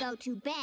go to bed.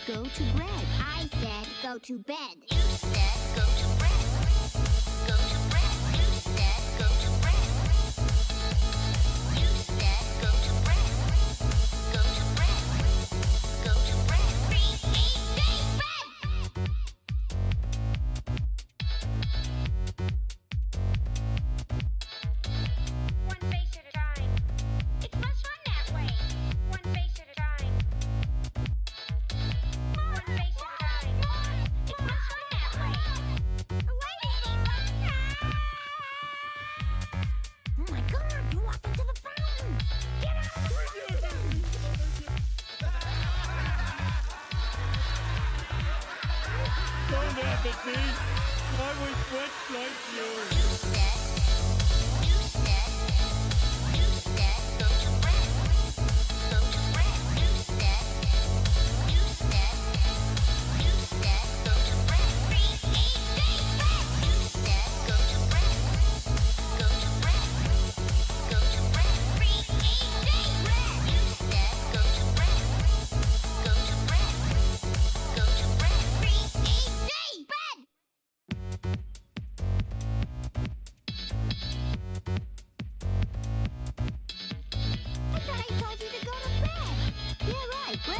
Go to bed. I said go to bed. You said go to bed. Go to bed. You said go to bed. You said go to bed. Go to bed. Go to bed. 3, 8, 8, bed. One face at a time. It's much fun that way. One face at a time. Go to bed. I said go to bed. You said go to bed.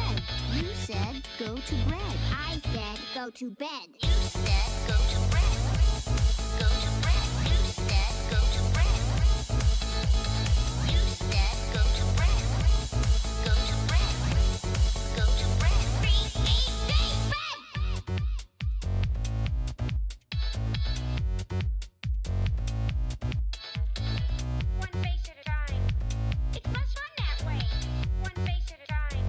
Go to bed. You said go to bed. You said go to bed. Go to bed. Go to bed. 3, 8, 8, bed. One face at a time. It's much fun that way. One face at a time.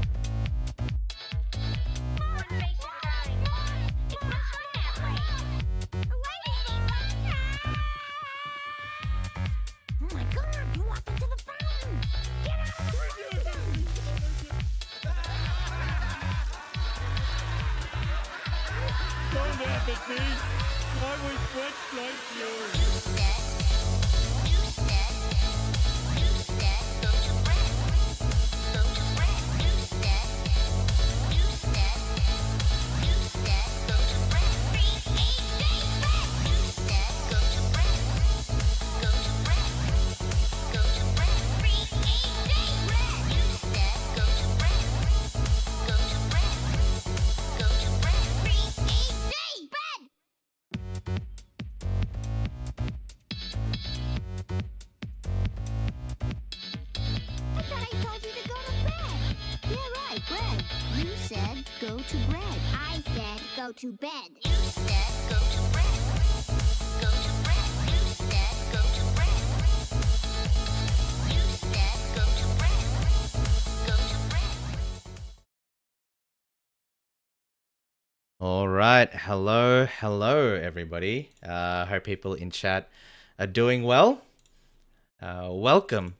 Go to bed. I said go to bed. You said go to bed. Go to bed. You said go to bed. You said go to bed. Go to bed. All right. Hello, everybody. Hope people in chat are doing well. Welcome.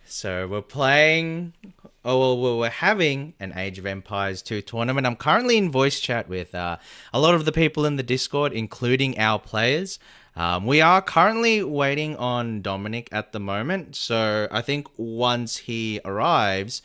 So we're playing. We're having an Age of Empires 2 tournament. I'm currently in voice chat with a lot of the people in the Discord, including our players. We are currently waiting on Dominic at the moment. So I think once he arrives,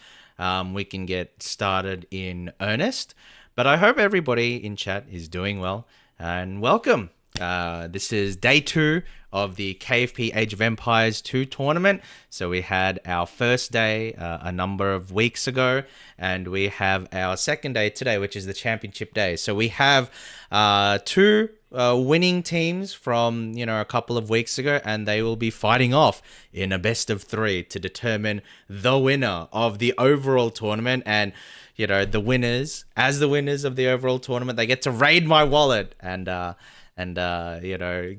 we can get started in earnest. But I hope everybody in chat is doing well, and welcome. This is day 2 of the KFP Age of Empires 2 tournament. So we had our first day a number of weeks ago, and we have our second day today, which is the championship day. So we have 2 winning teams from a couple of weeks ago, and they will be fighting off in a best of 3 to determine the winner of the overall tournament. And the winners, as the winners of the overall tournament, they get to raid my wallet and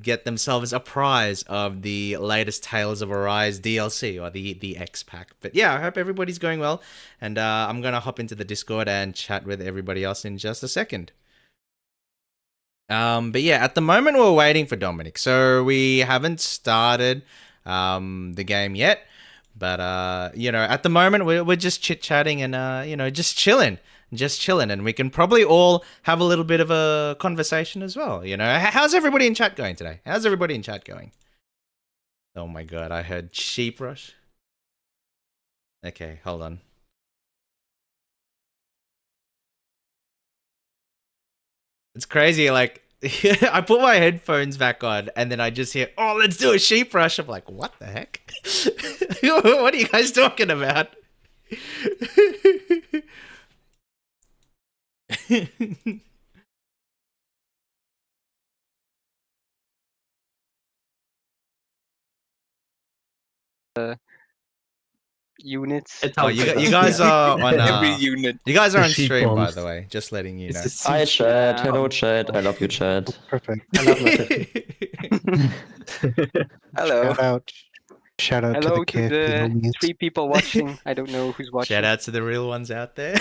get themselves a prize of the latest Tales of Arise DLC or the X pack. But yeah, I hope everybody's going well, and I'm gonna hop into the Discord and chat with everybody else in just a second. But yeah, at the moment we're waiting for Dominic, so we haven't started the game yet. But at the moment we're just chit chatting and just chilling, and we can probably all have a little bit of a conversation as well. How's everybody in chat going today? How's everybody in chat going? Oh my god, I heard sheep rush. Okay, hold on. It's crazy, like I put my headphones back on and then I just hear, oh, let's do a sheep rush. I'm like, what the heck? What are you guys talking about? Units. Oh, you guys are on Every unit. you guys are on Sheep stream, by bombs. the way. Just letting you know. Hi, chat. Hello, chat. I love you, chat. Perfect. I love my 50. Hello. Shout out Hello to to the KFP the homies. 3 people watching. I don't know who's watching. Shout out to the real ones out there.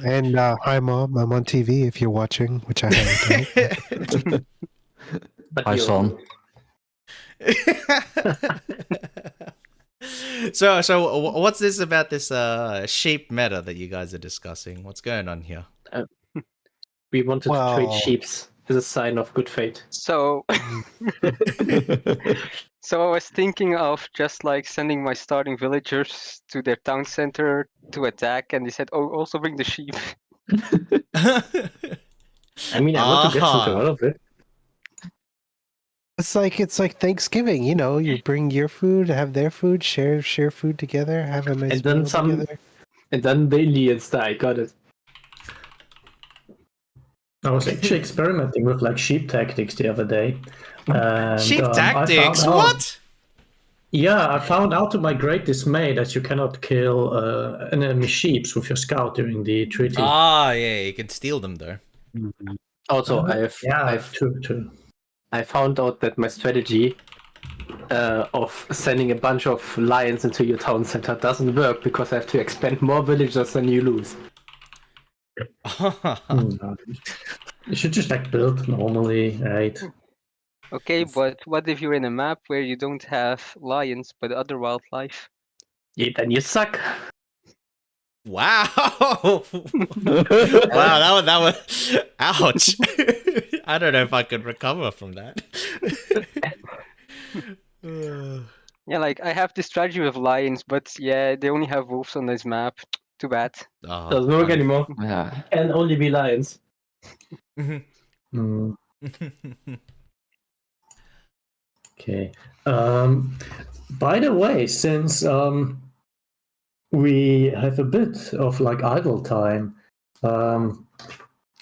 And hi, Mom. I'm on TV if you're watching, which I haven't. Hi, son. So what's this about this sheep meta that you guys are discussing? What's going on here? We wanted to trade sheeps as a sign of good fate. So, so I was thinking of just like sending my starting villagers to their town center to attack, and they said, "Oh, also bring the sheep." I mean, I want to get something out of it. It's like Thanksgiving, you bring your food, have their food, share food together, have a nice And then meal some- together. And then the Indians die. Got it. I was actually experimenting with like sheep tactics the other day. And, Sheep I tactics? found out- What? Yeah, I found out to my great dismay that you cannot kill enemy sheep with your scout during the treaty. Ah, yeah, you can steal them though. Also, True. I found out that my strategy of sending a bunch of lions into your town center doesn't work because I have to expend more villagers than you lose. You should just like build normally, right? Okay, but what if you're in a map where you don't have lions but other wildlife? Yeah, then you suck. Wow! Wow, that was ouch. I don't know if I could recover from that. Yeah, like I have this strategy with lions, but yeah, they only have wolves on this map. Too bad. Oh, Doesn't work anymore. Yeah. Can only be lions. Hmm. Okay. By the way, since we have a bit of like idle time,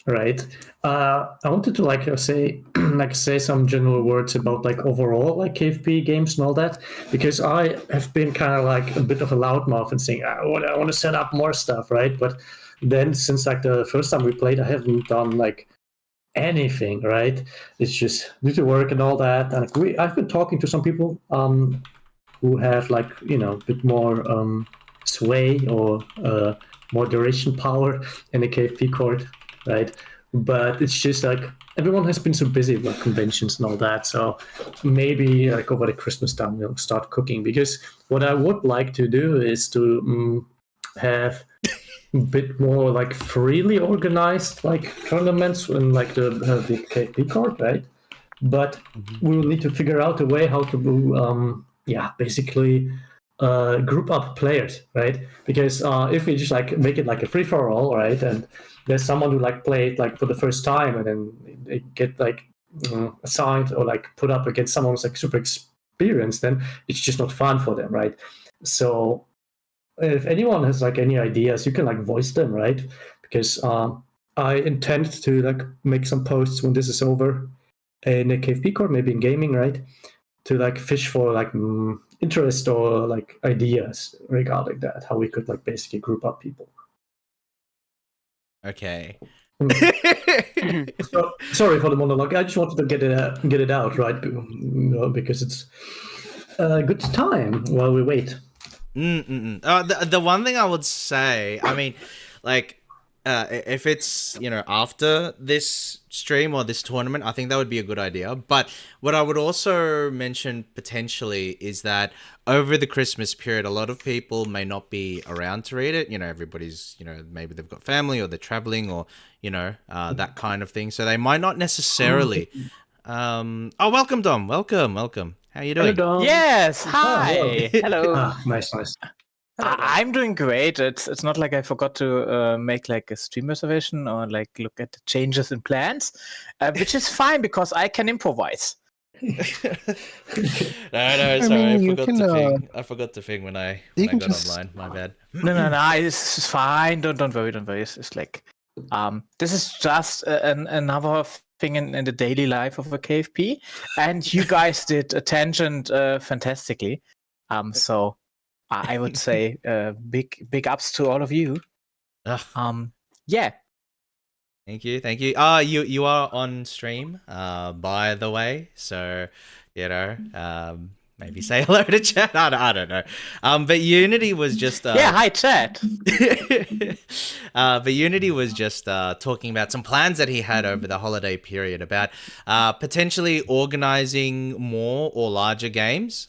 right? I wanted to say some general words about like overall like KFP games and all that, because I have been kind of like a bit of a loudmouth and saying I want to set up more stuff, right? But then since like the first time we played, I haven't done like anything, right? It's just do the work and all that. And I've been talking to some people who have like a bit more sway or more duration power in the KFP court, right? But it's just like everyone has been so busy with conventions and all that. So maybe like over the Christmas time we'll start cooking. Because what I would like to do is to have a bit more like freely organized like tournaments in like the KP card, right? But we will need to figure out a way how to basically group up players, right? Because if we just like make it like a free for all, right, and there's someone who like played like for the first time and then they get like assigned or like put up against someone who's like super experienced, then it's just not fun for them, right? So if anyone has like any ideas, you can like voice them, right? Because I intend to like make some posts when this is over in a KFP core, maybe in gaming, right? To like fish for like interest or like ideas regarding that, how we could like basically group up people. Okay. So, sorry for the monologue. I just wanted to get it out, right? Because it's a good time while we wait. The one thing I would say, I mean, like, if it's, after this stream or this tournament, I think that would be a good idea. But what I would also mention potentially is that over the Christmas period, a lot of people may not be around to read it. Everybody's, maybe they've got family or they're traveling or, that kind of thing. So they might not necessarily. Welcome, Dom. Welcome. How you doing? Hello, Dom. Yes, hi. Hello. Nice. I'm doing great. It's not like I forgot to make like a stream reservation or like look at the changes in plans, which is fine because I can improvise. No, sorry. I forgot to ping when I got online. My bad. No, it's fine. Don't worry. It's like this is just another thing in the daily life of a KFP, and you guys did attention fantastically. So I would say big ups to all of you. Yeah. Thank you. You are on stream, by the way. So, maybe say hello to chat. I don't know. But Unity was just hi chat. But Unity was just talking about some plans that he had over the holiday period about potentially organizing more or larger games.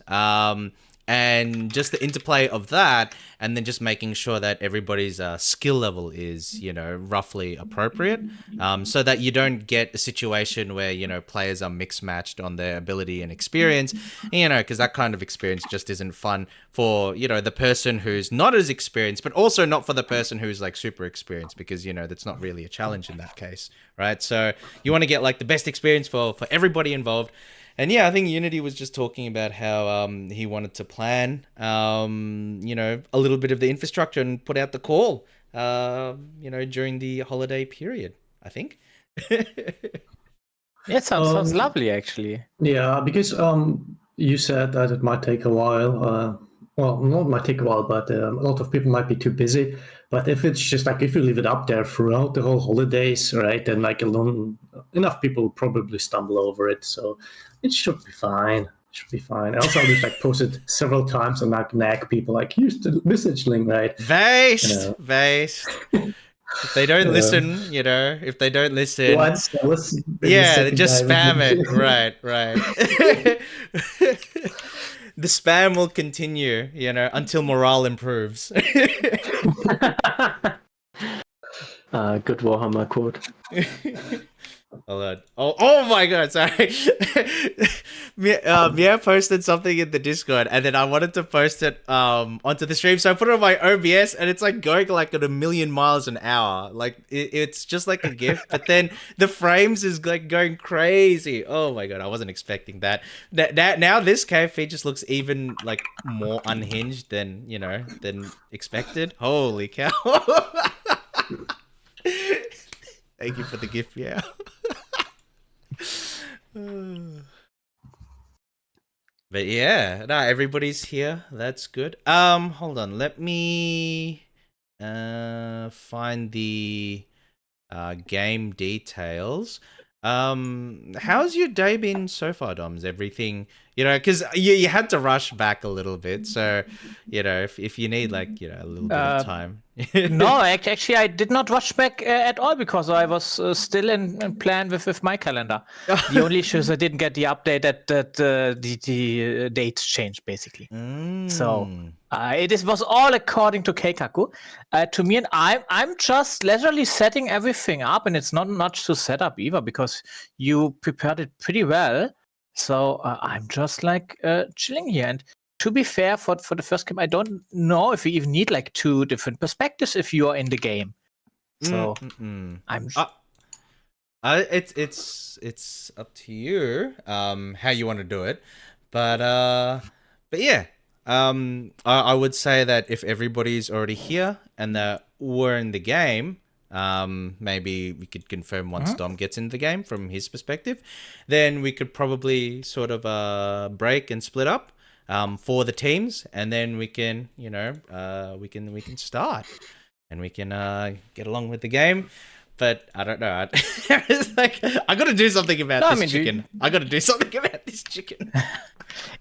And just the interplay of that, and then just making sure that everybody's skill level is, roughly appropriate, so that you don't get a situation where, players are mixed matched on their ability and experience, because that kind of experience just isn't fun for, the person who's not as experienced, but also not for the person who's like super experienced, because, that's not really a challenge in that case, right? So you want to get like the best experience for everybody involved. And yeah, I think Unity was just talking about how he wanted to plan, a little bit of the infrastructure and put out the call, during the holiday period, I think. Yeah, sounds lovely, actually. Yeah, because you said that it might take a while. Well, not might take a while, but a lot of people might be too busy. But if it's just like if you leave it up there throughout the whole holidays, right, then like enough people will probably stumble over it. So it should be fine. Also, I'll just like post it several times and like nag people like use the message link, right? Based. If they don't listen, if they don't listen, once, yeah, just spam it. Right. The spam will continue, until morale improves. Good Warhammer quote. Hold on. Oh my god, sorry. Mia posted something in the Discord, and then I wanted to post it onto the stream, so I put it on my OBS, and it's like going like at 1,000,000 miles an hour. Like it's just like a GIF, but then the frames is like going crazy. Oh my god, I wasn't expecting that. Now this KFP just looks even like more unhinged than than expected. Holy cow. Thank you for the gift, yeah. But yeah, no, everybody's here. That's good. Hold on. Let me find the game details. How's your day been so far, Doms? Everything, because you had to rush back a little bit. So, if you need like, a little bit of time. No, actually, I did not rush back at all because I was still in plan with my calendar. The only issue is I didn't get the update that the dates changed, basically. So it was all according to Keikaku. To me, and I'm just leisurely setting everything up, and it's not much to set up either because you prepared it pretty well. So I'm just like chilling here. And to be fair, for the first game, I don't know if you even need like 2 different perspectives if you are in the game. So I'm. It's up to you how you want to do it, but yeah, I would say that if everybody's already here and that we're in the game, maybe we could confirm once Dom gets in the game from his perspective, then we could probably sort of break and split up for the teams, and then we can we can start and we can get along with the game. But I don't know. It's like I got to do something about this chicken. I got to do something about this chicken.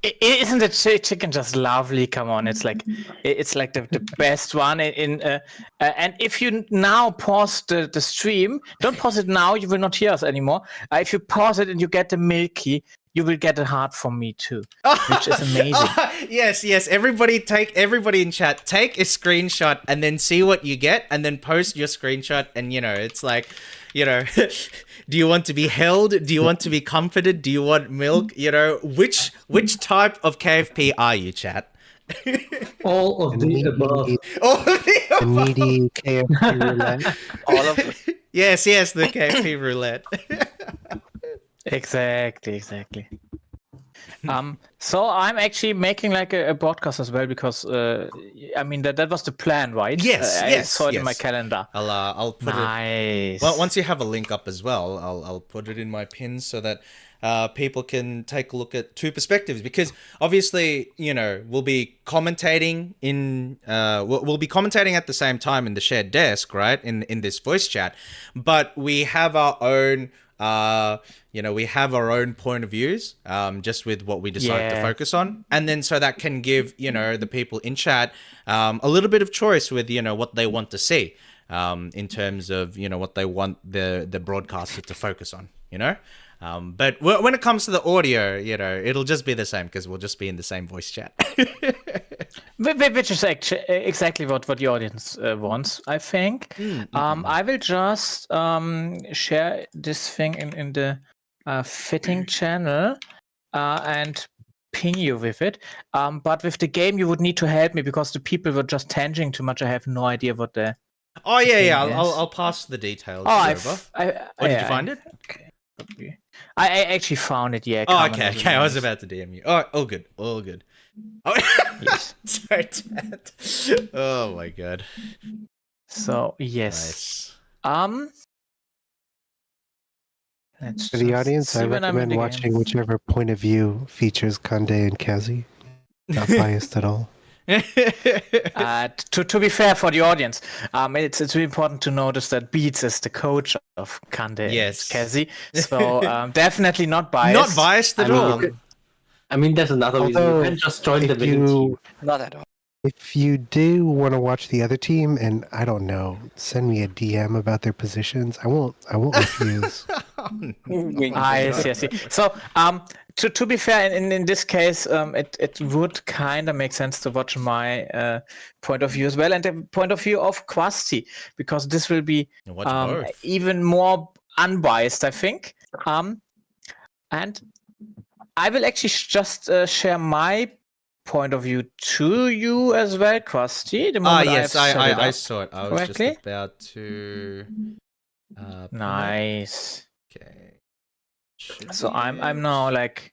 Isn't the chicken just lovely? Come on, it's like the best one and if you now pause the stream, don't pause it now. You will not hear us anymore. If you pause it and you get the milky, you will get a heart from me too, which is amazing. Yes. Everybody in chat, take a screenshot and then see what you get, and then post your screenshot. And it's like, do you want to be held? Do you want to be comforted? Do you want milk? Which type of KFP are you, chat? All of the above. All of the The above. needy KFP roulette. All of it. Yes, the KFP roulette. Exactly. So I'm actually making like a broadcast as well because that was the plan, right? Yes, I yes, saw it in yes. my calendar. I'll put it. Nice. Well, once you have a link up as well, I'll put it in my pins so that people can take a look at 2 perspectives, because obviously we'll be commentating we'll be commentating at the same time in the shared desk, right? In this voice chat, but we have our own. We have our own point of views, just with what we decide to focus on. And then so that can give, the people in chat a little bit of choice with, what they want to see in terms of, what they want the broadcaster to focus on, But when it comes to the audio, it'll just be the same because we'll just be in the same voice chat. Which is actually exactly what the audience wants, I think. I will just share this thing in the fitting channel and ping you with it. But with the game, you would need to help me because the people were just tanging too much. I have no idea what the. Oh yeah, thing yeah. is. I'll pass the details over. Did you find it? Okay. I actually found it. Yeah. Oh, okay. I was about to DM you. Oh, all good. Oh, Yes. sorry, Dad. Oh my god. So yes. Nice. Let's For the just audience, see I when I'm in recommend the watching game. whichever point of view features Kande and Kazi. Not biased at all. To be fair for the audience, it's really important to notice that Beats is the coach of Kande Yes. and Kazi, so definitely not biased. Not biased at all. I mean, there's another reason. Although, You can just join the if winning team. Not at all. If you do want to watch the other team, and I don't know, send me a DM about their positions. I won't refuse. I see. So, to be fair, in this case, it would kind of make sense to watch my point of view as well, and the point of view of Quasti, because this will be Watch both. even more unbiased, I think. And I will actually just share my point of view to you as well, Quasti. The moment yes, I've set it I up saw it. I was correctly. just about to. Nice. Okay. So I'm now like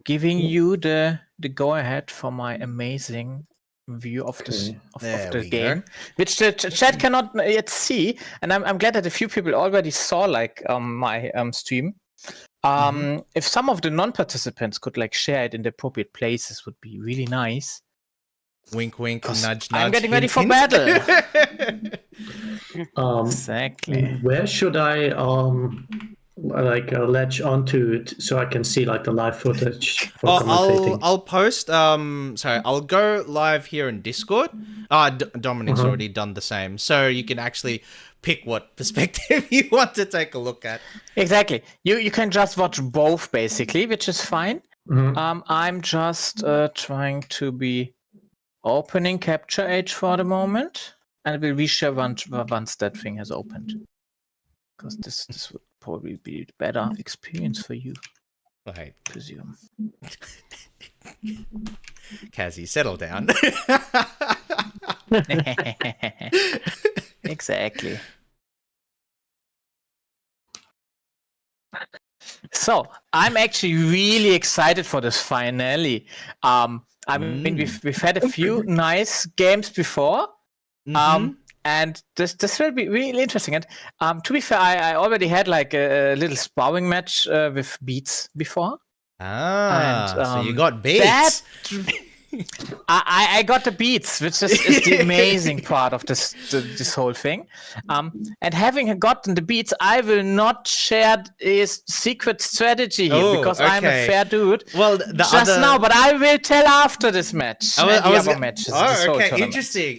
giving you the go ahead for my amazing view of the There of the we game, go. which the chat cannot yet see, and I'm glad that a few people already saw like my stream. If some of the non-participants could like share it in the appropriate places, would be really nice. Wink, wink, 'Cause nudge, nudge. I'm getting ready hint, for hint. battle. Um, Exactly. Where should I like latch onto it so I can see like the live footage for commentating? I'll post. Sorry, I'll go live here in Discord. Dominic's already done the same, so you can actually pick what perspective you want to take a look at. Exactly. You can just watch both basically, which is fine. Mhm. I'm just trying to be opening Capture Age for the moment, and we'll reshare once that thing has opened. Because this would probably be a better experience for you, Wait, I presume. Kazi, settle down. Exactly. So I'm actually really excited for this finale. I mean, we've had a few nice games before, and this will be really interesting. And to be fair, I already had like a little sparring match with Beats before. So you got Beats. I got the beats, which is the amazing part of this whole thing. And having gotten the beats, I will not share his secret strategy here because I'm a fair dude. Well, now, but I will tell after this match. Matches.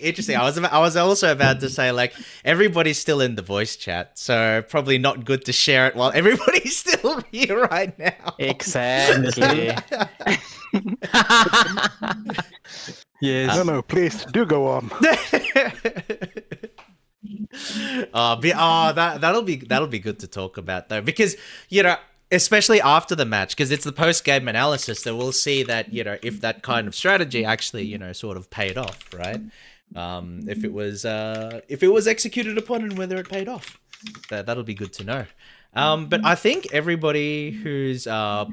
Interesting. I was also about to say, like, everybody's still in the voice chat, so probably not good to share it while everybody's still here right now. Exactly. Yes. No, please do go on. That'll be good to talk about though, because especially after the match, because it's the post-game analysis that we'll see that if that kind of strategy actually sort of paid off, right? If it was executed upon and whether it paid off, that'll be good to know. But I think everybody who's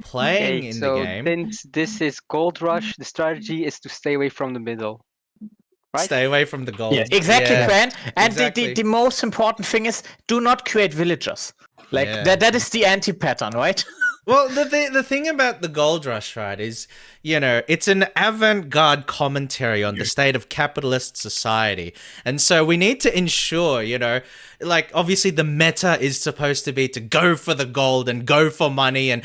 playing in the game. Since this is Gold Rush, the strategy is to stay away from the middle. Right? Stay away from the gold. Yeah, exactly, Ben. And exactly. the most important thing is do not create villagers. Like that is the anti-pattern, right? Well, the thing about the Gold Rush, right, is, it's an avant-garde commentary on the state of capitalist society. And so we need to ensure, like, obviously the meta is supposed to be to go for the gold and go for money and,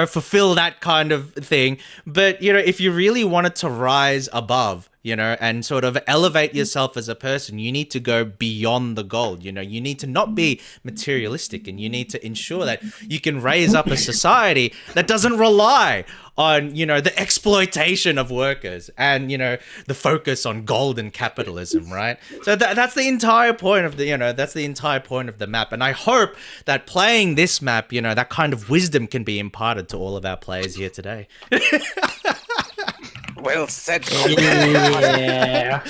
fulfill that kind of thing. But, if you really wanted to rise above, and sort of elevate yourself as a person, you need to go beyond the gold. You need to not be materialistic, and you need to ensure that you can raise up a society that doesn't rely on, the exploitation of workers and, the focus on gold and capitalism, right? So that's the entire point of the map. And I hope that playing this map, that kind of wisdom can be imparted to all of our players here today. Well said. Yeah.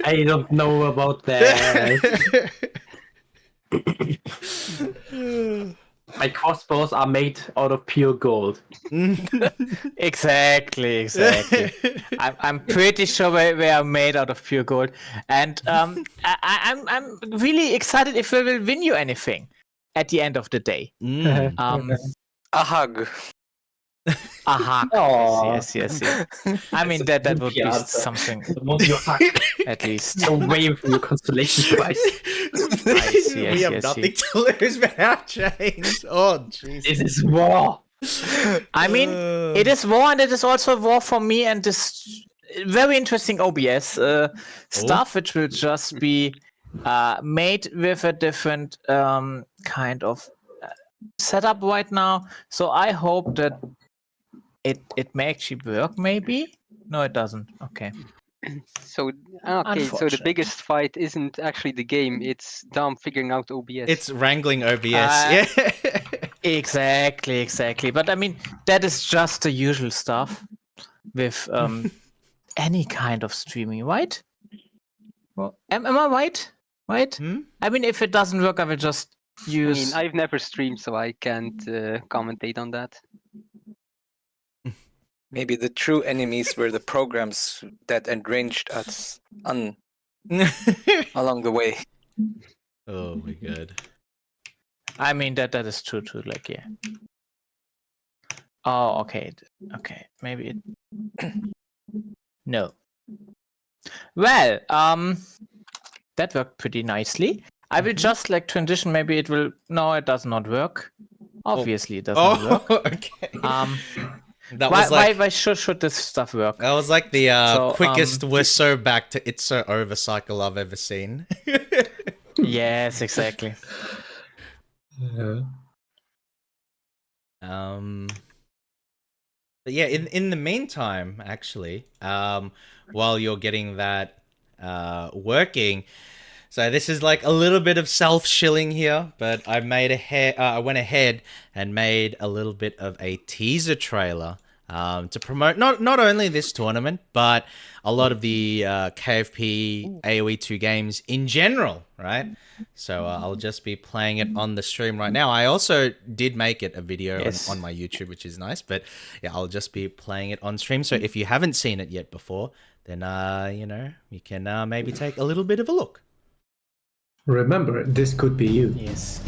I don't know about that. My crossbows are made out of pure gold. Exactly. I'm pretty sure they are made out of pure gold, and I'm really excited if we will win you anything at the end of the day. A hug. A hug. Yes. I mean that would be something. At least. No way for your consolation prize. We have nothing to lose but our chains. Oh, Jesus. This is war. I mean, it is war, and it is also war for me and this very interesting OBS stuff, which will just be made with a different kind of setup right now. So I hope that it may actually work, maybe? No, it doesn't. Okay. So the biggest fight isn't actually the game, it's Dom figuring out OBS. It's wrangling OBS. Yeah. Exactly. But I mean, that is just the usual stuff with any kind of streaming, right? Well, am I right? Right? I mean, if it doesn't work, I will just use... I've never streamed, so I can't commentate on that. Maybe the true enemies were the programs that enraged us along the way. Oh my god. I mean that is true too. Like Oh, okay. Maybe it. No. Well, that worked pretty nicely. I will just transition. Maybe it will. No, it does not work. Obviously, it doesn't work. Okay. That Why, was like why should this stuff work? that was like the So, quickest "we're so back to it's so over" cycle I've ever seen. Yes, exactly. Yeah. But yeah, in the meantime, actually, while you're getting that working, so this is like a little bit of self-shilling here, but I went ahead and made a little bit of a teaser trailer to promote not only this tournament, but a lot of the KFP AoE 2 games in general, right? So I'll just be playing it on the stream right now. I also did make it a video on my YouTube, which is nice, but yeah, I'll just be playing it on stream. So if you haven't seen it yet before, then, you can maybe take a little bit of a look. Remember, this could be you. Yes.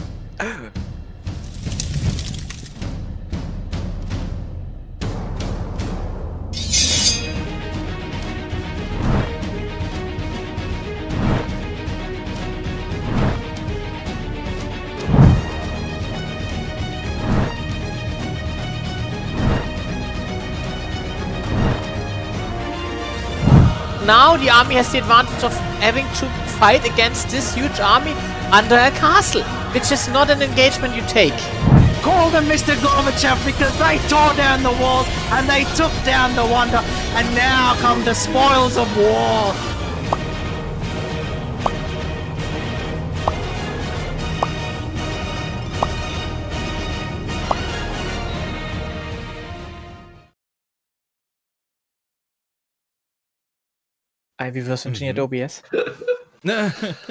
Now the army has the advantage of having to fight against this huge army under a castle, which is not an engagement you take. Call them Mr. Gorbachev because they tore down the walls and they took down the wonder, and now come the spoils of war. I reverse engineered OBS. That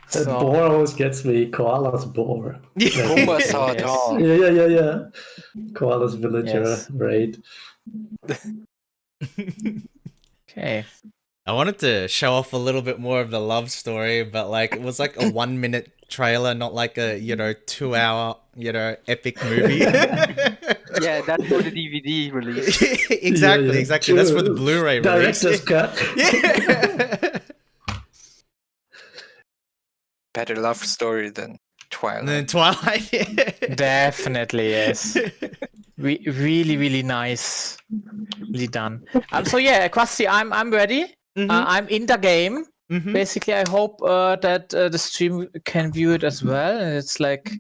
So- boar always gets me. Koala's boar. Kumba saw it Yes. all. Yeah. Koala's villager Yes. raid. Okay. I wanted to show off a little bit more of the love story, but like it was like a 1 minute trailer, not like a 2 hour epic movie. Yeah, that's for the DVD release. exactly, Yeah. exactly. That's for the Blu-ray release. Director's cut. Yeah. Better love story than Twilight. And then Twilight. Yeah. Definitely, yes. Really, really nicely done. So yeah, Kwasti, I'm ready. I'm in the game. Basically, I hope that the stream can view it as well. And it's like,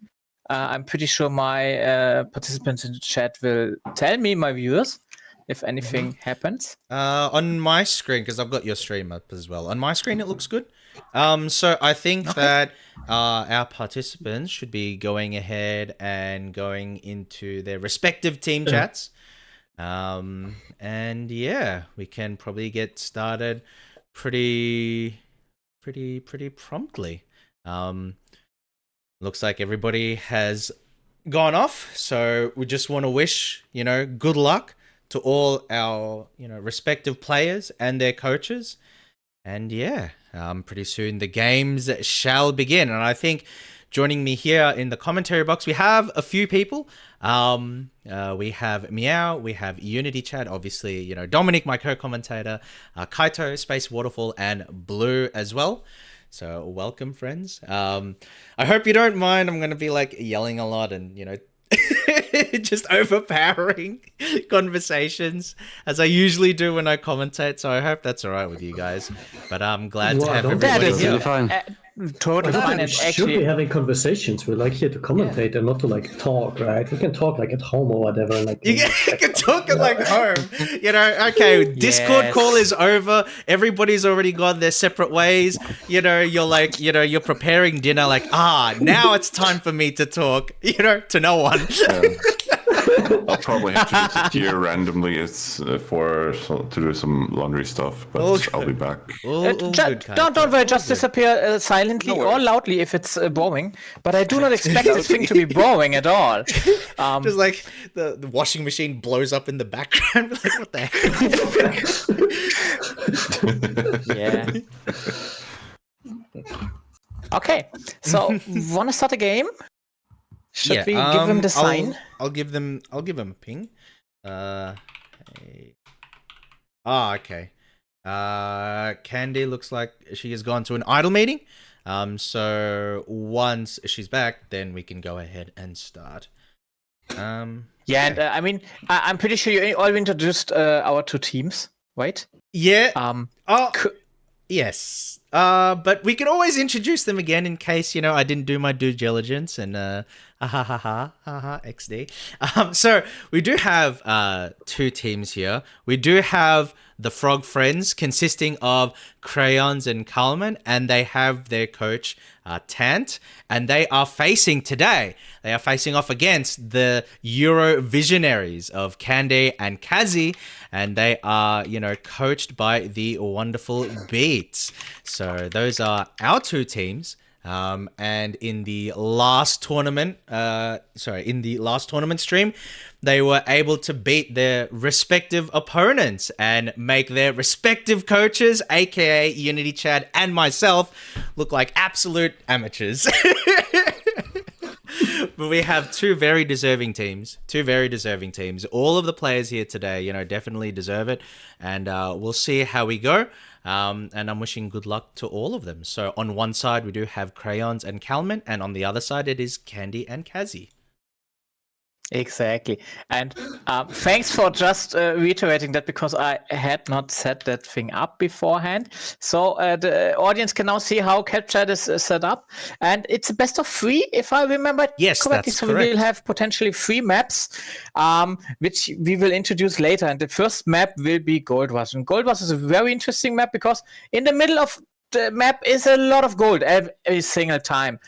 I'm pretty sure my participants in the chat will tell me, my viewers, if anything happens. On my screen, because I've got your stream up as well. On my screen, it looks good. So I think that our participants should be going ahead and going into their respective team chats. And yeah, we can probably get started pretty promptly. Looks like everybody has gone off, so we just want to wish, good luck to all our, respective players and their coaches. And yeah, pretty soon the games shall begin. And I think joining me here in the commentary box, we have a few people. We have Meow, we have Unity Chat, obviously, Dominic, my co-commentator, Kaito, Space Waterfall, and Blue as well. So welcome, friends. I hope you don't mind. I'm going to be like yelling a lot and, just overpowering conversations as I usually do when I commentate. So I hope that's all right with you guys. But I'm glad to have everybody is here. Fine. Totally fine. We And should actually, be having conversations. We're like here to commentate and not to like talk, right? We can talk like at home or whatever. Like You can talk it like home. Okay, Discord Yes. call is over. Everybody's already gone their separate ways. You're like, you're preparing dinner like, now it's time for me to talk, to no one. I'll probably have to disappear randomly. It's to do some laundry stuff, but Okay. I'll be back. don't worry, just disappear silently or loudly if it's boring. But I do not expect this thing to be boring at all. Just like the washing machine blows up in the background. Like, what the heck? Yeah. Okay, so wanna start a game? Should we give him the sign? I'll give them a ping. Okay. Candy looks like she has gone to an idle meeting. So once she's back, then we can go ahead and start. Yeah, and I mean, I'm pretty sure you all introduced our two teams, right? Yeah. Oh, yes. But we can always introduce them again in case, I didn't do my due diligence and XD. So we do have two teams here. We do have the Frog Friends consisting of Crayons and Kalman, and they have their coach Tant, and they are facing off against the Euro Visionaries of Candy and Kazi, and they are, coached by the wonderful Beats. So those are our two teams. And in the last tournament, stream, they were able to beat their respective opponents and make their respective coaches, aka Unity Chad and myself, look like absolute amateurs. But we have two very deserving teams. All of the players here today, definitely deserve it. And we'll see how we go. And I'm wishing good luck to all of them. So on one side, we do have Crayons and Kalman. And on the other side, it is Candy and Kazi. Exactly. And thanks for just reiterating that, because I had not set that thing up beforehand. So the audience can now see how CapChat is set up. And it's a best of 3, if I remember correctly. That's so correct. We will have potentially 3 maps, which we will introduce later. And the first map will be Gold Rush. And Gold Rush is a very interesting map because in the middle of the map is a lot of gold every single time.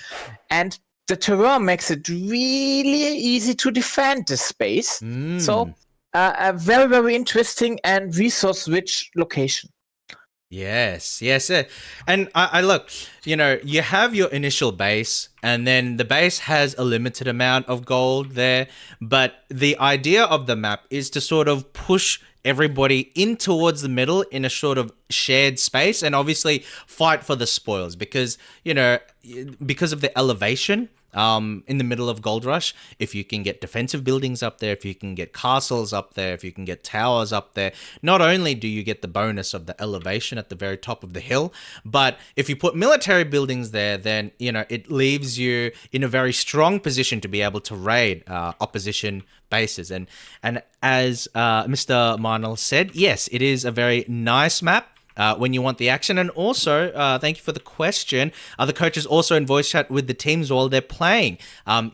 And the terrain makes it really easy to defend this space. So a very, very interesting and resource-rich location. Yes. And I look, you have your initial base, and then the base has a limited amount of gold there. But the idea of the map is to sort of push everybody in towards the middle in a sort of shared space, and obviously fight for the spoils because of the elevation. In the middle of Gold Rush, if you can get defensive buildings up there, if you can get castles up there, if you can get towers up there, not only do you get the bonus of the elevation at the very top of the hill, but if you put military buildings there, then, it leaves you in a very strong position to be able to raid opposition bases. And as Mr. Marnell said, yes, it is a very nice map. When you want the action. And also, thank you for the question. Are the coaches also in voice chat with the teams while they're playing?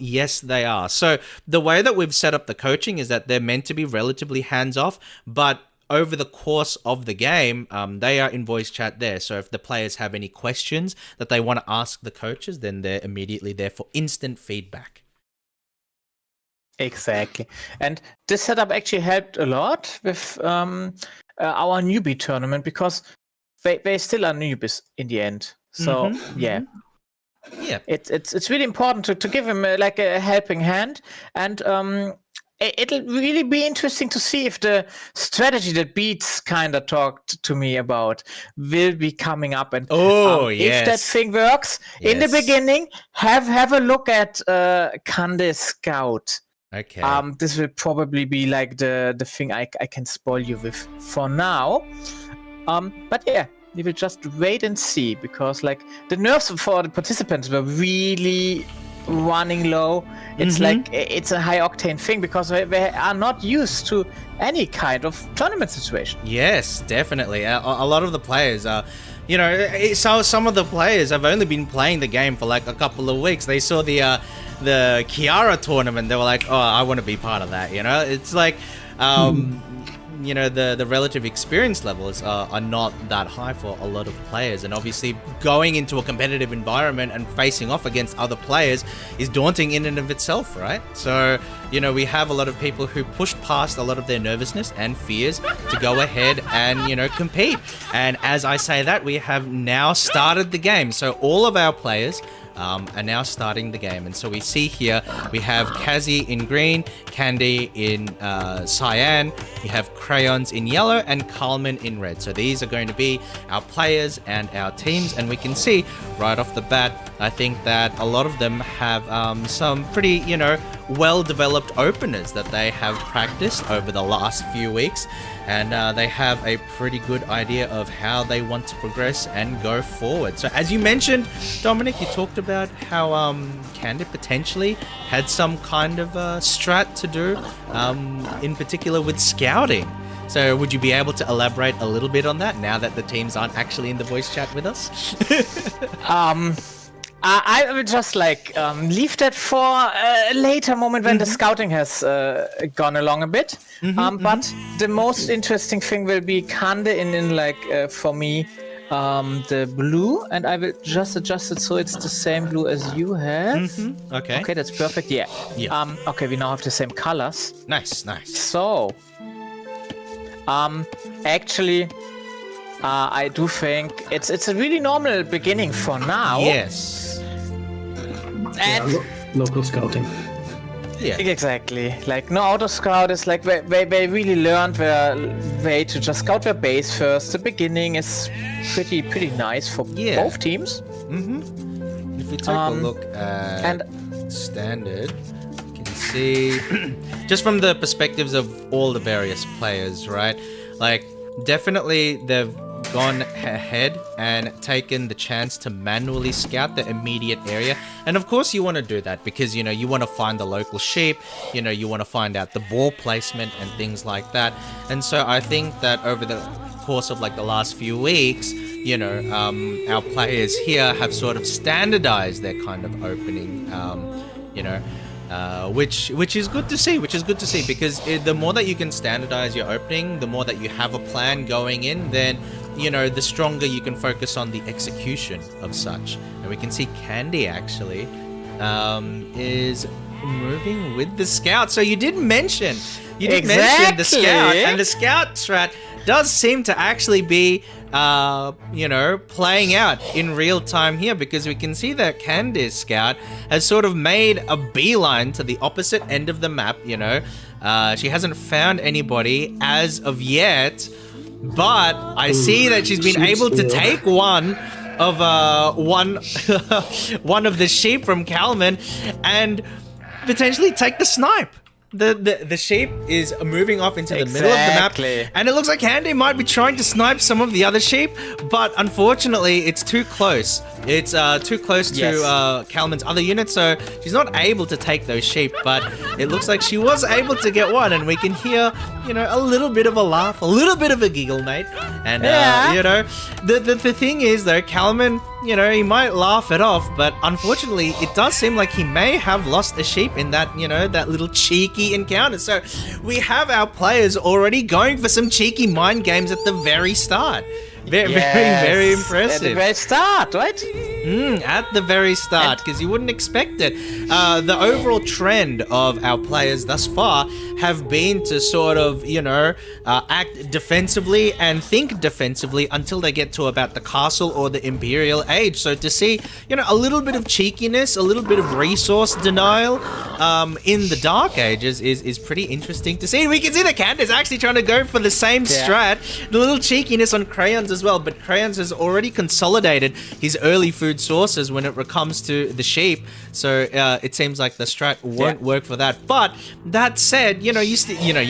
Yes, they are. So the way that we've set up the coaching is that they're meant to be relatively hands-off, but over the course of the game, they are in voice chat there. So if the players have any questions that they want to ask the coaches, then they're immediately there for instant feedback. Exactly. And this setup actually helped a lot with our newbie tournament, because they still are newbies in the end. So yeah, it's really important to give him a helping hand, and it'll really be interesting to see if the strategy that Beats kind of talked to me about will be coming up, and if that thing works in the beginning, have a look at Kande Scout. Okay. This will probably be like the thing I can spoil you with for now. But yeah, we will just wait and see, because the nerves for the participants were really running low. It's it's a high octane thing because they are not used to any kind of tournament situation. Yes, definitely. A lot of the players are, so some of the players have only been playing the game for a couple of weeks. They saw the Kiara tournament. They were like, oh, I want to be part of that. It's like, the relative experience levels are not that high for a lot of players, and obviously going into a competitive environment and facing off against other players is daunting in and of itself, right? So we have a lot of people who pushed past a lot of their nervousness and fears to go ahead and compete. And as I say that, we have now started the game, so all of our players are now starting the game. And so we see here, we have Kazi in green, Candy in cyan, we have Crayons in yellow, and Kalman in red. So these are going to be our players and our teams, and we can see right off the bat, I think that a lot of them have some pretty, well-developed openers that they have practiced over the last few weeks, and they have a pretty good idea of how they want to progress and go forward. So as you mentioned, Dominic, you talked about how Candid potentially had some kind of strat to do, in particular with scouting. So would you be able to elaborate a little bit on that now that the teams aren't actually in the voice chat with us? I would just leave that for a later moment when the scouting has gone along a bit. But the most interesting thing will be Kande for me, the blue, and I will just adjust it so it's the same blue as you have. Okay. Okay, that's perfect. Yeah. Okay, we now have the same colors. Nice. So, actually, I do think it's a really normal beginning for now. Yes. And local scouting. Yeah. Exactly. Like no auto scout is like they really learned their way to just scout their base first. The beginning is pretty nice for both teams. If we take a look at standard, you can see just from the perspectives of all the various players, right? Like definitely they've gone ahead and taken the chance to manually scout the immediate area, and of course you want to do that because you want to find the local sheep, you want to find out the ball placement and things like that. And so I think that over the course of like the last few weeks, our players here have sort of standardized their kind of opening, which is good to see. Because the more that you can standardize your opening, the more that you have a plan going in, then the stronger you can focus on the execution of such. And we can see Candy actually is moving with the scout. So you did mention the scout, and the scout strat does seem to actually be playing out in real time here, because we can see that Candy's scout has sort of made a beeline to the opposite end of the map. She hasn't found anybody as of yet, but I see that she's been able to take one of the sheep from Kalman and potentially take the snipe. The sheep is moving off into the middle of the map, and it looks like Handy might be trying to snipe some of the other sheep, but unfortunately it's too close. It's too close to Kalman's other units, so she's not able to take those sheep, but it looks like she was able to get one, and we can hear, a little bit of a laugh, a little bit of a giggle, mate. And, the thing is, though, Kalman, he might laugh it off, but unfortunately, it does seem like he may have lost a sheep in that, that little cheeky encounter. So we have our players already going for some cheeky mind games at the very start. Very impressive. At the very start, right? At the very start, because you wouldn't expect it. The overall trend of our players thus far have been to sort of, act defensively and think defensively until they get to about the castle or the Imperial Age. So to see, a little bit of cheekiness, a little bit of resource denial in the Dark Ages is pretty interesting to see. And we can see that Candace actually trying to go for the same strat, the little cheekiness on Crayons as well, but Crayons has already consolidated his early food sources when it comes to the sheep, so it seems like the strat won't work for that. But that said, you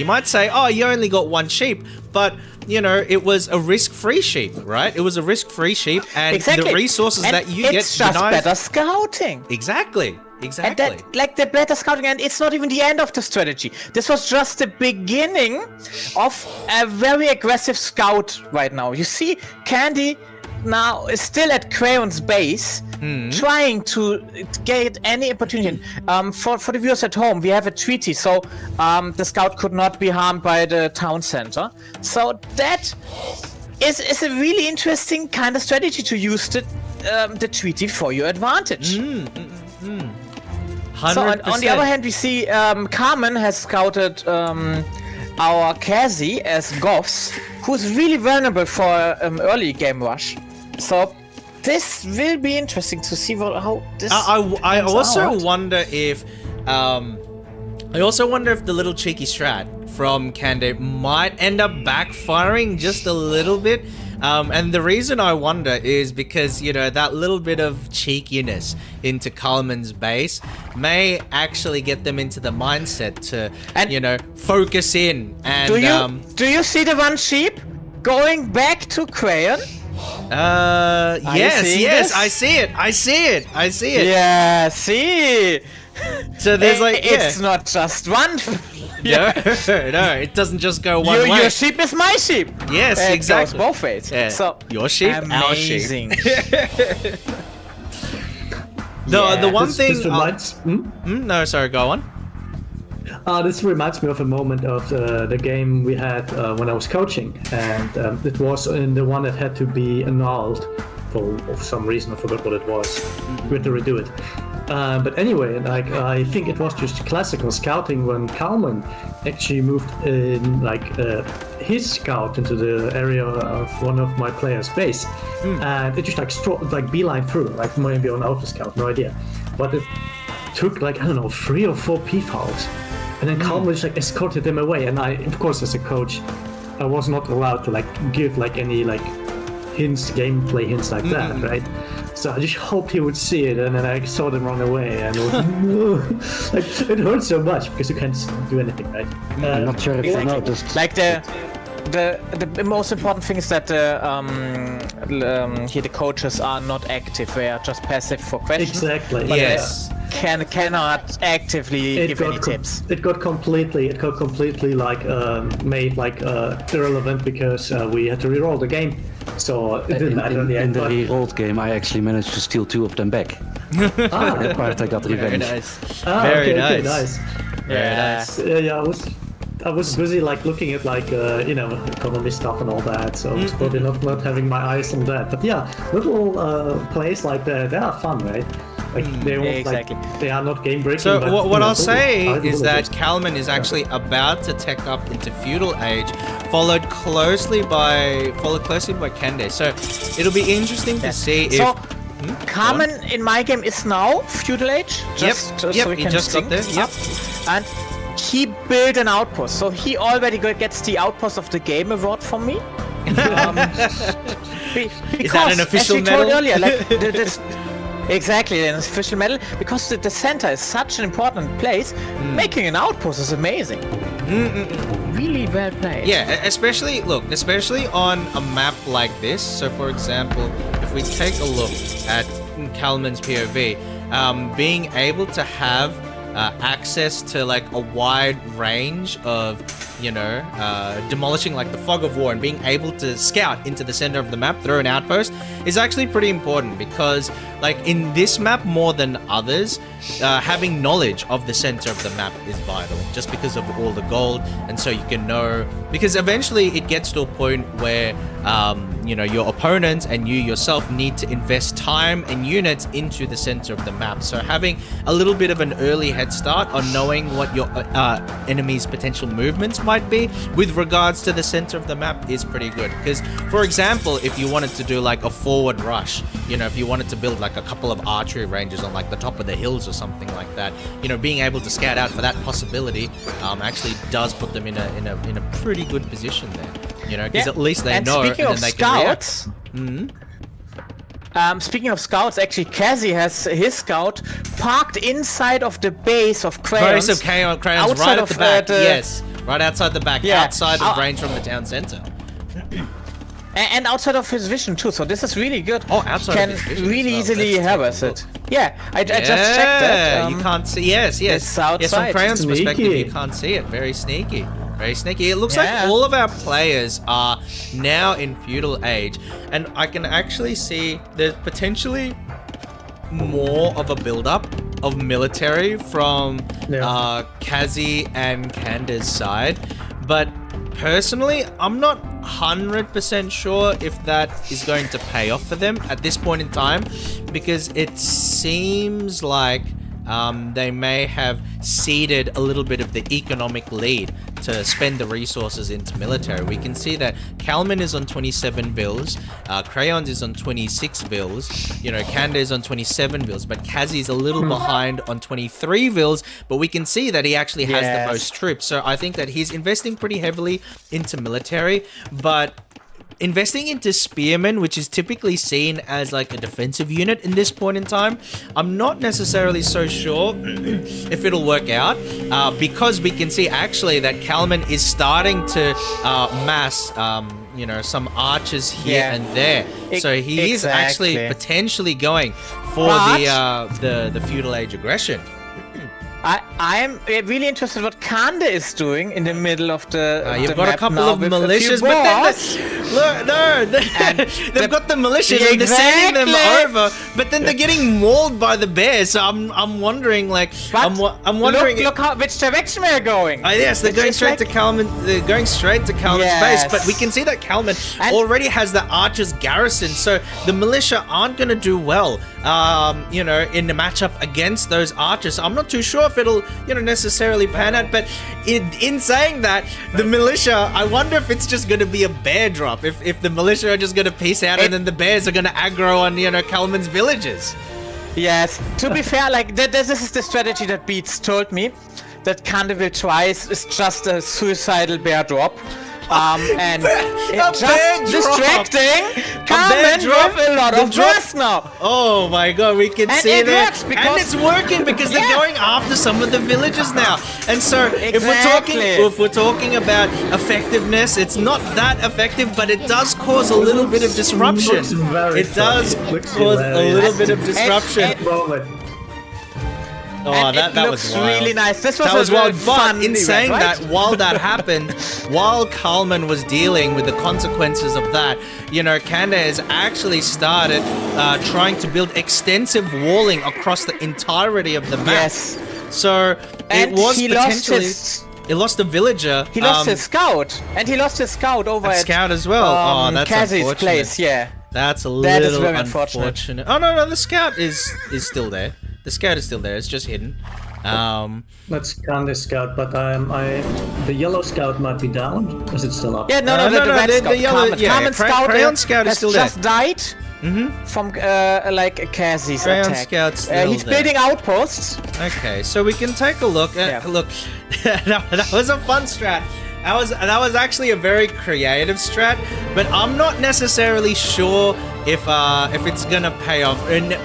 might say, oh, you only got one sheep, but it was a risk-free sheep, right? It was a risk-free sheep, and the resources that you get it's just better scouting. Exactly. And that, the better scouting, and it's not even the end of the strategy. This was just the beginning of a very aggressive scout right now. You see, Candy now is still at Crayon's base, trying to get any opportunity. For the viewers at home, we have a treaty, so the scout could not be harmed by the town center. So that is a really interesting kind of strategy to use the treaty for your advantage. 100%. So on the other hand, we see Carmen has scouted our Kazi as Goffs, who's really vulnerable for early game rush. So this will be interesting to see how this. I also wonder if the little cheeky strat from Cande might end up backfiring just a little bit. And the reason I wonder is because, you know, that little bit of cheekiness into Kalman's base may actually get them into the mindset to, you know, focus in. And do you see the one sheep going back to Crayon? Yes, I see it. Yeah, see. So there's like, it's not just one. No, it doesn't just go one way. Your sheep is my sheep. Yes, exactly. It goes both ways. Yeah. So your sheep, amazing. our sheep. The one thing. This reminds, no, sorry, go on. This reminds me of a moment of the game we had when I was coaching, and it was in the one that had to be annulled for some reason. I forgot what it was. We had to redo it. But anyway, like I think it was just classical scouting when Kalman actually moved in, like his scout into the area of one of my players' base, and it just like beeline through, like maybe on auto scout, no idea, but it took like I don't know 3 or 4 p-fouls, and then Kalman just like escorted them away, and I, of course, as a coach, I was not allowed to like give like any like hints, gameplay hints like that, right? So I just hoped he would see it, and then I saw them run away, and it was like it hurt so much because you can't do anything, right? I'm not sure if I noticed. Like the most important thing is that here the coaches are not active; they are just passive for questions. Exactly. But Yes. Cannot actively give any tips. It got completely like made like irrelevant because we had to reroll the game. So it didn't matter in the end. In the re-rolled game, I actually managed to steal 2 of them back. That part I got Very revenge. nice. Very Very nice. Very nice. Yeah, I was busy like looking at like you know economy stuff and all that, so I was probably not having my eyes on that. But yeah, little plays like that, they are fun, right? Like they won't, exactly. like, they are not game breaking. So but, what I'll totally. say I is will that just- Kalman is actually about to tech up into feudal age, followed closely by Kende. So it'll be interesting to see if. So Carmen in my game is now feudal age. Yep, So we he can just got sync there. Yep. up. And he built an outpost, so he already gets the outpost of the game award from me. Is that an official as we told medal? earlier, like exactly an official medal, because the center is such an important place. Making an outpost is amazing. Really well played. Yeah, especially on a map like this. So, for example, if we take a look at Kalman's POV, being able to have access to like a wide range of, you know, demolishing like the fog of war and being able to scout into the center of the map through an outpost is actually pretty important, because like in this map more than others, having knowledge of the center of the map is vital, just because of all the gold. And so you can know, because eventually it gets to a point where you know, your opponents and you yourself need to invest time and units into the center of the map. So having a little bit of an early head start on knowing what your enemy's potential movements might be with regards to the center of the map is pretty good. Because, for example, if you wanted to do like a forward rush, you know, if you wanted to build like a couple of archery ranges on like the top of the hills or something like that, you know, being able to scout out for that possibility actually does put them in a pretty good position there. You know, because at least they know, and then they can react. Speaking of scouts, actually, Kazi has his scout parked inside of the base of Crayons. Base of Crayons right at the back. Yes, right outside the back, outside of range from the town center. And outside of his vision too, so this is really good. Oh, outside can of his vision really as well. easily harvest it. Yeah, I just checked that. You can't see. Yes. It's outside. Yes, from Crayon's Sneaky. perspective, you can't see it. Very sneaky. Very sneaky. It looks like Yeah. all of our players are now in feudal age, and I can actually see there's potentially more of a build-up of military from Kazi and Kanda's side, but personally, I'm not 100% sure if that is going to pay off for them at this point in time, because it seems like they may have ceded a little bit of the economic lead to spend the resources into military. We can see that Kalman is on 27 bills, Crayons is on 26 bills, you know, Kanda is on 27 bills, but Kazi is a little behind on 23 bills, but we can see that he actually has the most troops. So I think that he's investing pretty heavily into military, but investing into Spearmen, which is typically seen as like a defensive unit in this point in time, I'm not necessarily so sure if it'll work out, because we can see actually that Kalman is starting to mass some archers here and there. So he is actually potentially going for the feudal age aggression. I'm really interested what Kande is doing in the middle of the. You've got a couple of militias, but then they've got the militias and they're sending them over, but then they're getting mauled by the bears. So I'm wondering, I'm wondering. Look which direction they're going. Yes, they're going straight to Kalman. They're going straight to Kalman's base, but we can see that Kalman already has the archers garrisoned, so the militia aren't going to do well. In the matchup against those archers. I'm not too sure if it'll, necessarily pan out, but in saying that, the militia, I wonder if it's just going to be a bear drop, if the militia are just going to peace out and then the bears are going to aggro on, Kalman's villages. Yes, to be fair, this is the strategy that Beats told me, that Kande will try is just a suicidal bear drop. And just distracting Kalman with a lot of drops now. Oh my god, we can see that. And it's working because they're going after some of the villagers now. And so if we're talking about effectiveness, it's not that effective, but it does cause a little bit of disruption. It does cause a little bit of disruption. Oh, that was wild. Really nice. This was wild. Fun but in saying that, while that happened, while Kalman was dealing with the consequences of that, Kande has actually started trying to build extensive walling across the entirety of the map. Yes. So and it was he potentially. He lost a villager. He lost his scout, and he lost his scout over at scout as well. That's Kazzy's unfortunate. Place. Yeah. That's a that little is very unfortunate. Oh no, the scout is still there. The scout is still there. It's just hidden. Let's scan the scout, but the yellow scout might be down. Is it still up? Yeah, no, the red scout. The yellow, Common scout, Crayon scout is still just there. Died from Kazzy's Crayon attack. Scout's still he's there. building outposts. Okay, so we can take a look. Look, that was a fun strat. That was actually a very creative strat, but I'm not necessarily sure if it's gonna pay off. And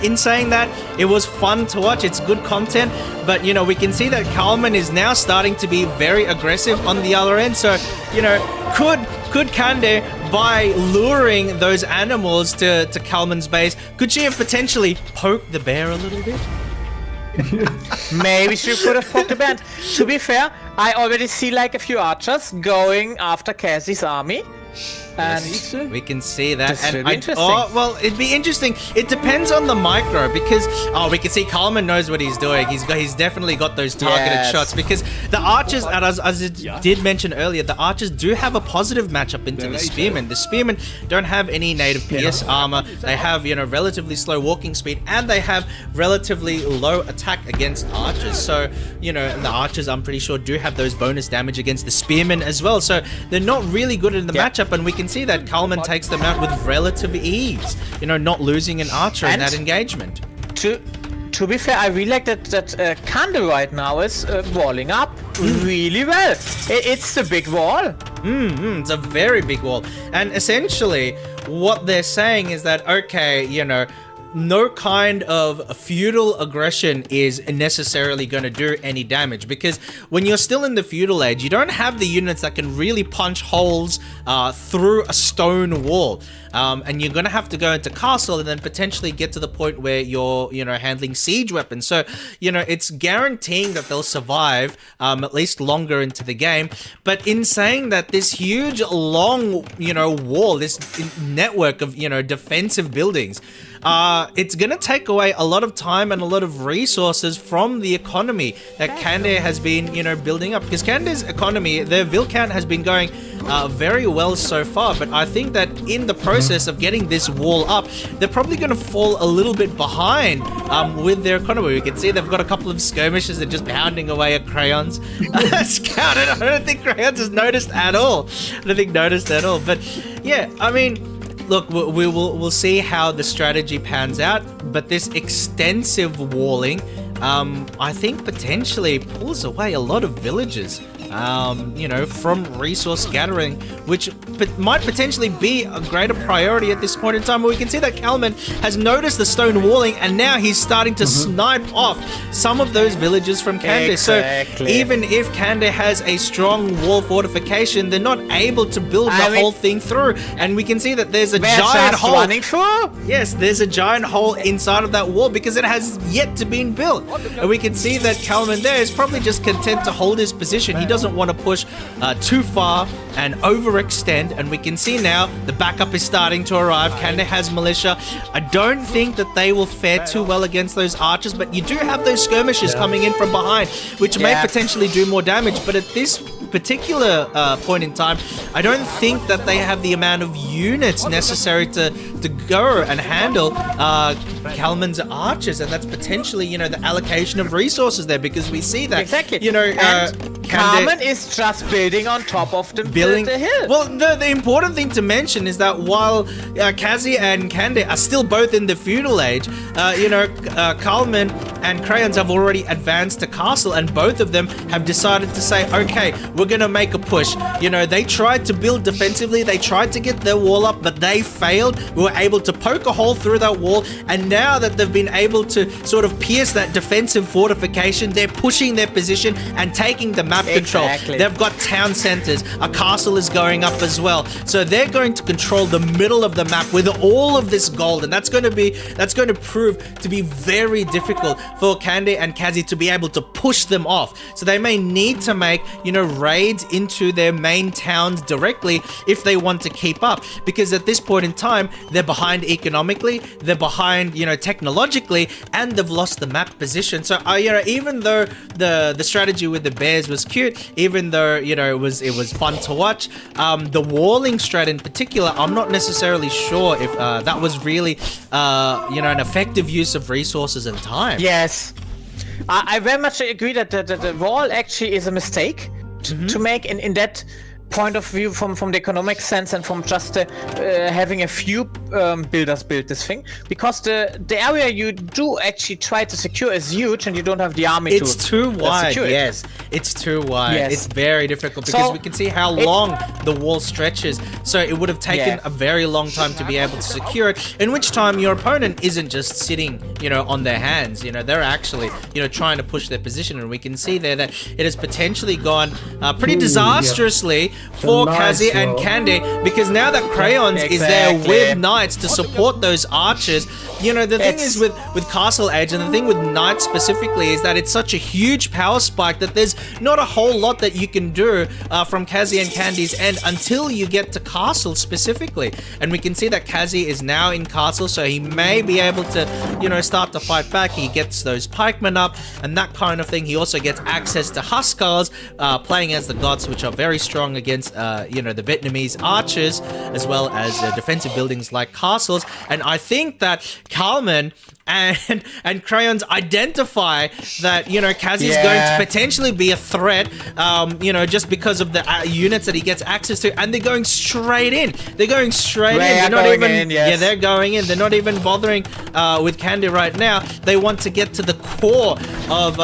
in saying that, it was fun to watch. It's good content, but we can see that Kalman is now starting to be very aggressive on the other end. So could Kande, by luring those animals to Kalman's base, could she have potentially poked the bear a little bit? Maybe she could have poked the bear. To be fair, I already see a few archers going after Kazzy's army. And we can see that. This should be interesting. It'd be interesting. It depends on the micro because we can see Kalman knows what he's doing. He's definitely got those targeted shots because the archers, as I did mention earlier, the archers do have a positive matchup into the spearmen. The spearmen don't have any native pierce armor. They have relatively slow walking speed and they have relatively low attack against archers. So and the archers, I'm pretty sure, do have those bonus damage against the spearmen as well. So they're not really good in the matchup, and we can see that Kalman takes them out with relative ease, not losing an archer in that engagement. To be fair, I really like that Kande right now is walling up really well. It's a big wall. It's a very big wall. And essentially, what they're saying is that, okay, no kind of feudal aggression is necessarily going to do any damage because when you're still in the feudal age, you don't have the units that can really punch holes through a stone wall. And you're going to have to go into castle and then potentially get to the point where you're, handling siege weapons. So, it's guaranteeing that they'll survive at least longer into the game. But in saying that, this huge, long, wall, this network of, defensive buildings, it's going to take away a lot of time and a lot of resources from the economy that Kande has been, building up. Because Kande's economy, their Vil count has been going very well so far. But I think that in the process of getting this wall up, they're probably going to fall a little bit behind with their economy. We can see they've got a couple of skirmishes. They're just pounding away at Crayons. Scout, I don't think Crayons has noticed at all. But yeah, I mean, look, we'll see how the strategy pans out, but this extensive walling I think potentially pulls away a lot of villages. From resource gathering, which might potentially be a greater priority at this point in time. But we can see that Kalman has noticed the stone walling, and now he's starting to snipe off some of those villages from Kande. Exactly. So even if Kande has a strong wall fortification, they're not able to build the whole thing through. And we can see that there's a giant hole. Running through? Yes, there's a giant hole inside of that wall because it has yet to be built. And we can see that Kalman there is probably just content to hold his position. He doesn't want to push too far and overextend, and we can see now the backup is starting to arrive. Kande has militia. I don't think that they will fare too well against those archers, but you do have those skirmishers coming in from behind, which may potentially do more damage. But at this particular point in time, I don't think that they have the amount of units necessary to go and handle Kalman's archers, and that's potentially, the allocation of resources there, because we see that, Kalman is just building on top of the hill. Well, the important thing to mention is that while Kazi and Kande are still both in the feudal age, Kalman and Crayons have already advanced to castle, and both of them have decided to say, okay, we're gonna make a push. They tried to build defensively, they tried to get their wall up, but they failed. We were able to poke a hole through that wall, and now that they've been able to sort of pierce that defensive fortification, they're pushing their position and taking the map control. They've got town centers. A castle is going up as well. So they're going to control the middle of the map with all of this gold, and that's going to prove to be very difficult for Kande and Kazi to be able to push them off. So they may need to make, raids into their main towns directly if they want to keep up, because at this point in time, they're behind economically, they're behind, technologically, and they've lost the map position. So, even though the strategy with the bears was cute, even though, it was fun to watch, the walling strat in particular, I'm not necessarily sure if that was really, an effective use of resources and time. Yes. I very much agree that the wall actually is a mistake to make in that point of view from the economic sense and from just having a few builders build this thing, because the area you do actually try to secure is huge and you don't have the army it's too wide. Yes, it's too wide. It's very difficult because we can see how long the wall stretches, so it would have taken a very long time to be able to secure it, in which time your opponent isn't just sitting on their hands. They're actually trying to push their position, and we can see there that it has potentially gone pretty disastrously for Kazi and Kande, because now that Crayons is there with knights to support those archers, the thing is with Castle Age, and the thing with knights specifically, is that it's such a huge power spike that there's not a whole lot that you can do from Kazi and Kande's end until you get to Castle specifically. And we can see that Kazi is now in Castle, so he may be able to, start to fight back. He gets those pikemen up and that kind of thing. He also gets access to Huskars, playing as the gods, which are very strong against the Vietnamese archers, as well as defensive buildings like castles. And I think that Kalman and Crayons identify that, Kazi is going to potentially be a threat, just because of the units that he gets access to, and they're going straight in. They're going straight in. They're not even, they're going in. They're not even bothering with Kande right now. They want to get to the core of,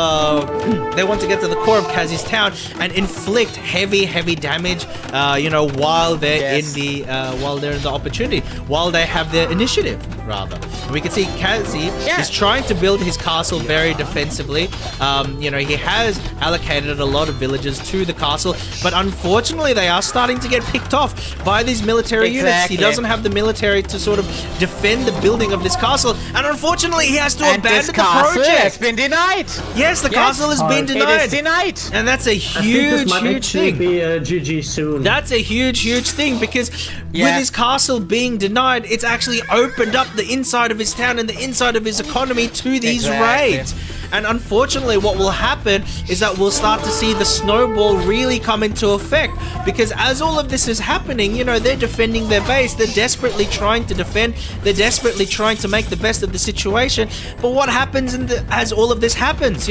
Kazi's town and inflict heavy damage, while they're in the opportunity, while they have their initiative, rather. We can see Kazi is trying to build his castle very defensively. He has allocated a lot of villages to the castle, but unfortunately they are starting to get picked off by these military units. He doesn't have the military to sort of defend the building of this castle, and unfortunately he has to abandon the project. Has been denied. Yes, the castle has been denied. It is denied. And that's a huge thing. Be a GG soon. That's a huge thing, because with his castle being denied, it's actually opened up the inside of his town and the inside of his economy to these raids. And unfortunately, what will happen is that we'll start to see the snowball really come into effect, because as all of this is happening, they're defending their base. They're desperately trying to defend. They're desperately trying to make the best of the situation. But what happens as all of this happens?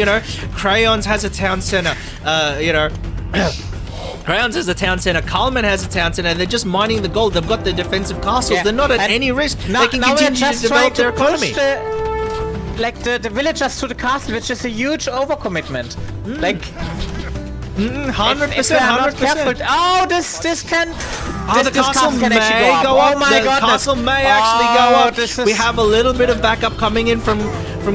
Crayons has a town center. Crayons has a town center, Kalman has a town center, and they're just mining the gold. They've got their defensive castles. They're not at any risk. They can continue to develop their economy. like the villagers to the castle, which is a huge overcommitment. Like 100%, if they are not 100%. careful, oh, this can. The castle may go up. Oh my The goodness. castle may actually go up. This is... We have a little bit of backup coming in from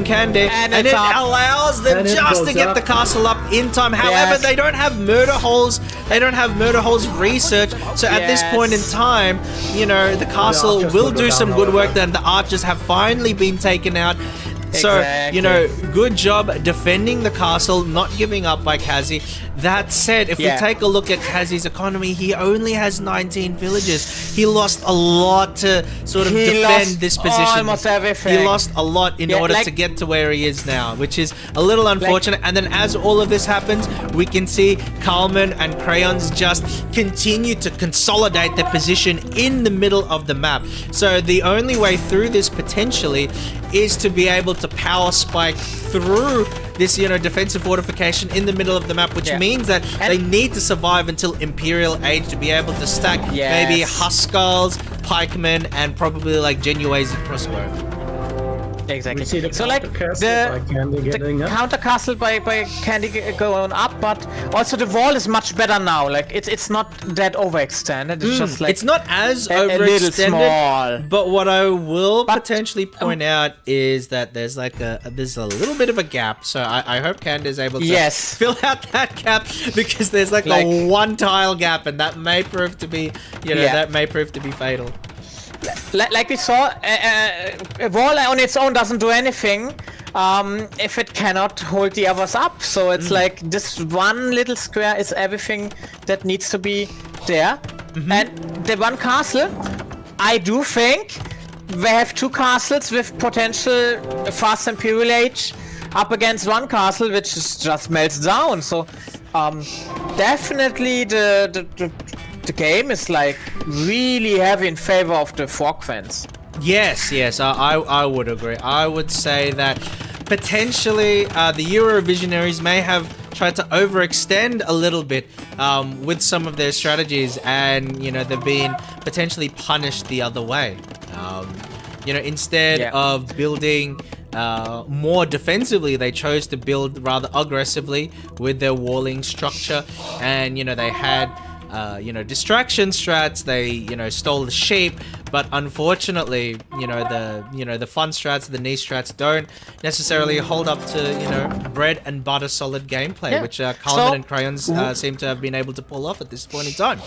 Candy, and it allows them just to get the castle up in time. However, they don't have murder holes. They don't have murder holes research. So at this point in time, you know, the castle will do some good work. Then the archers have finally been taken out. So, you know, good job defending the castle, not giving up by Kazi. That said, if we take a look at Kazi's economy, he only has 19 villages. He lost a lot to sort of defend this position. Almost everything. He lost a lot in order to get to where he is now, which is a little unfortunate. And then as all of this happens, we can see Kalman and Crayons just continue to consolidate their position in the middle of the map. So the only way through this potentially is to be able to power spike through this, you know, defensive fortification in the middle of the map, which means that they need to survive until Imperial Age to be able to stack maybe Huskarls, Pikemen, and probably like Genuese crossbow. Exactly. We see the so like the counter castle by Candy going up, but also the wall is much better now. Like it's not that overextended. It's just like it's not as a little small. But what I will potentially point out is that there's like there's a little bit of a gap. So I hope Candy is able to fill out that gap, because there's like a one tile gap, and that may prove to be, you know, that may prove to be fatal. Like we saw, a wall on its own doesn't do anything if it cannot hold the others up. So it's like this one little square is everything that needs to be there. And the one castle, I do think they have two castles with potential fast Imperial Age up against one castle which is just melts down. So definitely the game is like really heavy in favor of the frog fence. Yes, I would agree. I would say that potentially the Eurovisionaries may have tried to overextend a little bit with some of their strategies, and you know, they've been potentially punished the other way. You know, instead of building more defensively, they chose to build rather aggressively with their walling structure, and you know, they had you know, distraction strats. They, you know, stole the sheep, but unfortunately, you know, the fun strats, the niche strats don't necessarily hold up to, you know, bread and butter solid gameplay, which Kalman and Crayons seem to have been able to pull off at this point in time.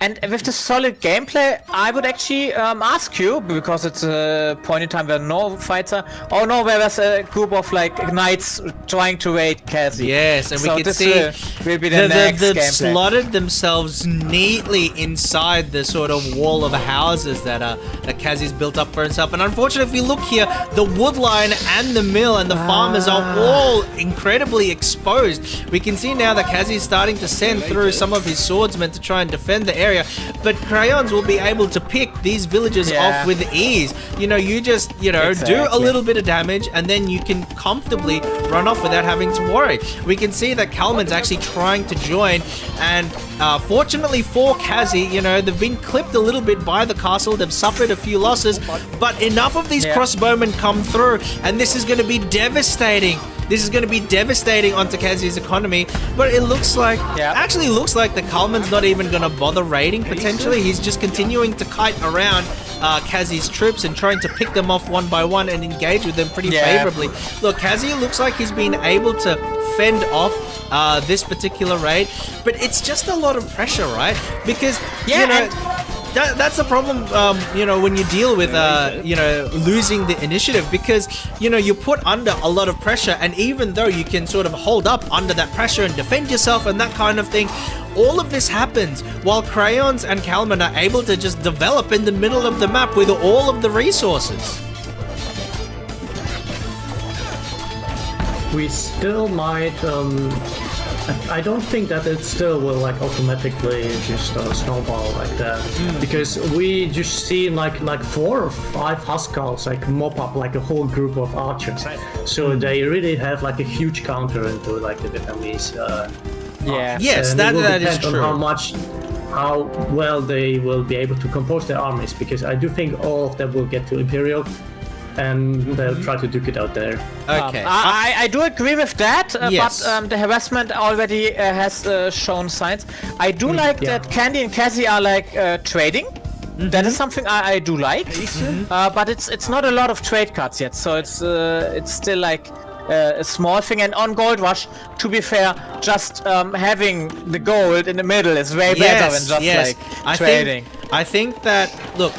And with the solid gameplay, I would actually ask you, because it's a point in time where no fights are. Oh no, there was a group of like knights trying to raid Kazi. Yes, and so we can see will be the next gameplay. slotted themselves neatly inside the sort of wall of houses that Kazi's built up for himself. And unfortunately, if you look here, the wood line and the mill and the farmers are all incredibly exposed. We can see now that Kazi is starting to send through some of his swordsmen to try and defend the area. But Crayons will be able to pick these villages off with ease. You know, you just, you know, do a little bit of damage, and then you can comfortably run off without having to worry. We can see that Kalman's actually trying to join, and fortunately for Kazi, you know, they've been clipped a little bit by the castle. They've suffered a few losses, but enough of these crossbowmen come through, and this is going to be devastating. This is going to be devastating onto Kazi's economy, but it looks like, actually looks like the Kalman's not even going to bother raiding potentially. He's just continuing to kite around Kazi's troops and trying to pick them off one by one and engage with them pretty favorably. Look, Kazi looks like he's been able to fend off this particular raid, but it's just a lot of pressure, right? Because, you know, that's the problem, you know, when you deal with, you know, losing the initiative, because, you know, you're put under a lot of pressure, and even though you can sort of hold up under that pressure and defend yourself and that kind of thing, all of this happens while Crayons and Kalman are able to just develop in the middle of the map with all of the resources. We still might, I don't think that it still will like automatically just snowball like that, because we just see like 4 or 5 Huskarls like mop up like a whole group of archers, so they really have like a huge counter into like the Vietnamese. Yes, that is true. On how well they will be able to compose their armies, because I do think all of them will get to Imperial and they'll try to duke it out there. Okay. I do agree with that, Yes. but the harassment already has shown signs. I do like that Candy and Cassie are like trading. That is something I do like, but it's not a lot of trade cards yet, so it's still like a small thing. And on Gold Rush, to be fair, just having the gold in the middle is way better than just like trading. I think that, look,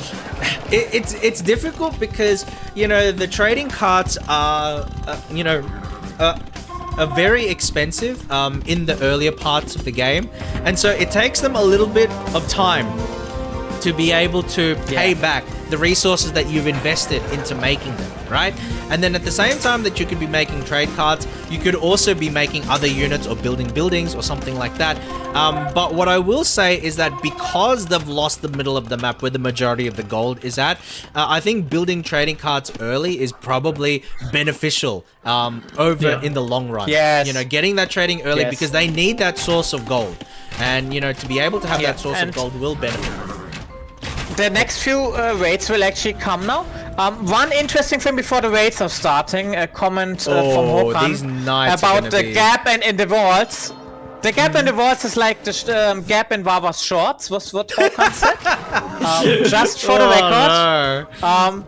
it's difficult because, you know, the trading cards are, are very expensive in the earlier parts of the game, and so it takes them a little bit of time to be able to pay back the resources that you've invested into making them, right? And then at the same time that you could be making trade cards, you could also be making other units or building buildings or something like that. But what I will say is that because they've lost the middle of the map where the majority of the gold is at, I think building trading cards early is probably beneficial in the long run. Yes. You know, getting that trading early because they need that source of gold. And, you know, to be able to have that source of gold will benefit them. The next few raids will actually come now. One interesting thing before the raids are starting, a comment from these Håkan knights are about gonna the be- gap and in the walls. The gap in the walls is like the gap in Vava's shorts, was what Håkan said. Just for the record. No.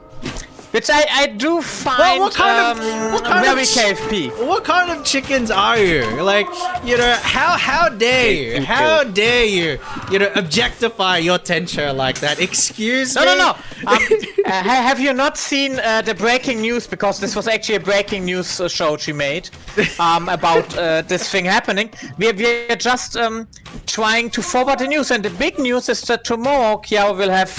Which I do find what kind very of KFP. What kind of chickens are you? Like, you know, how dare you? How dare you? You know, objectify your Tencha like that? Excuse me. No. Have you not seen the breaking news? Because this was actually a breaking news show she made about this thing happening. We're just trying to forward the news, and the big news is that tomorrow Kiao will have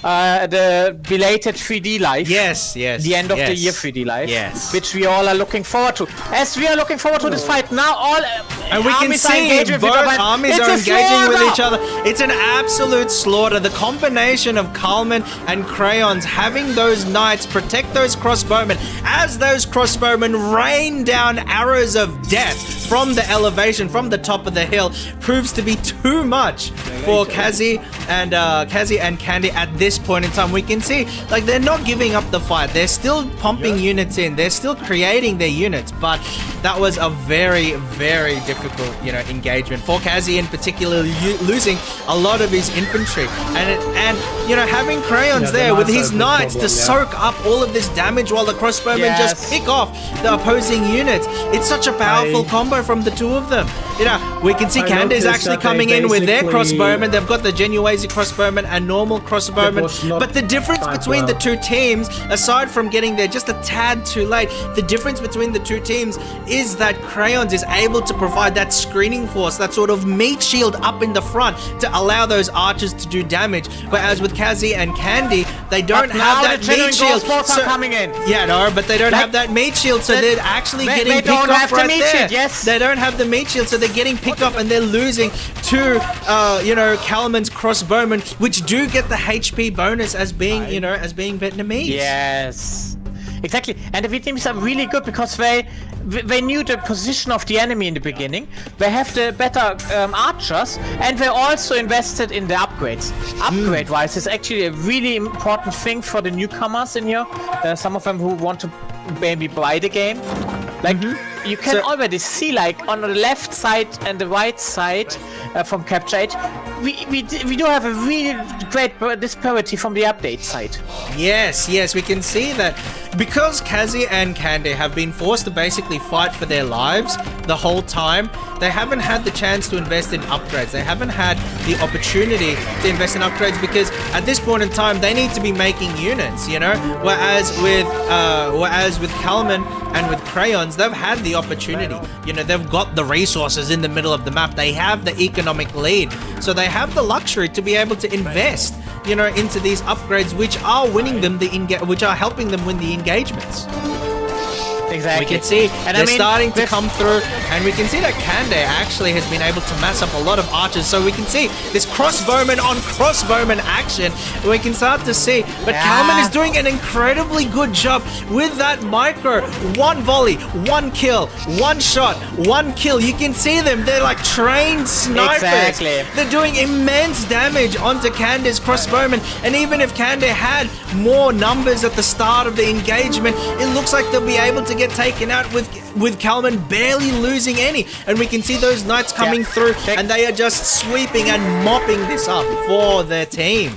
the belated 3D live. Yes. The end of the year 3D live. Yes. Which we all are looking forward to. As we are looking forward to this fight now, all and we can armies are see engaging with both each other. armies It's are a engaging with slaughter! each other. It's an absolute slaughter. The combination of Kalman and Crayons having those knights protect those crossbowmen as those crossbowmen rain down arrows of death from the elevation, from the top of the hill, proves to be too much for Kazi and Candy at this point in time. We can see, like, they're not giving up the fight. They're still pumping units in. They're still creating their units, but that was a very, very difficult, you know, engagement for Kazi in particular, losing a lot of his infantry, and you know, having Crayons there with his knights to soak up all of this damage while the crossbowmen just pick off the opposing units. It's such a powerful combo from the two of them. You know, we can see Candy is actually coming in with their crossbowmen. They've got the Genuese crossbowmen and normal crossbowmen, but the difference between the two teams, aside from getting there just a tad too late, the difference between the two teams is that Crayons is able to provide that screening force, that sort of meat shield up in the front to allow those archers to do damage. Whereas with Kazi and Candy, they don't have that meat shield. So, are coming in. Yeah, no, but they don't have that meat shield, so they're actually getting picked off right there. They don't have the meat shield, so they're getting picked off and they're losing to, you know, Kalman's crossbowmen, which do get the HP bonus as being, you know, as being Vietnamese. Yes, exactly. And the Vietnamese are really good because they knew the position of the enemy in the beginning. They have the better archers, and they also invested in the upgrades. Upgrade-wise, is actually a really important thing for the newcomers in here. Some of them who want to maybe buy the game. Like, you can already see, like, on the left side and the right side from Capture 8, we do have a really great disparity from the update side. Yes, we can see that because Kazi and Candy have been forced to basically fight for their lives the whole time. They haven't had the chance to invest in upgrades. They haven't had the opportunity to invest in upgrades because at this point in time they need to be making units, you know. Whereas with Kalman and with Crayons, they've had the opportunity. You know, they've got the resources in the middle of the map. They have the economic lead, so they have the luxury to be able to invest, you know, into these upgrades, which are winning them which are helping them win the engagements. Exactly. We can see And they're I mean, starting to with- come through, and we can see that Kande actually has been able to mass up a lot of archers. So we can see this crossbowman on crossbowman action. We can start to see, but Kalman is doing an incredibly good job with that micro. One volley, one kill, one shot, one kill. You can see them. They're like trained snipers. Exactly. They're doing immense damage onto Kande's crossbowman. And even if Kande had more numbers at the start of the engagement, it looks like they'll be able to get taken out with Kalman barely losing any. And we can see those knights coming through, and they are just sweeping and mopping this up for their team.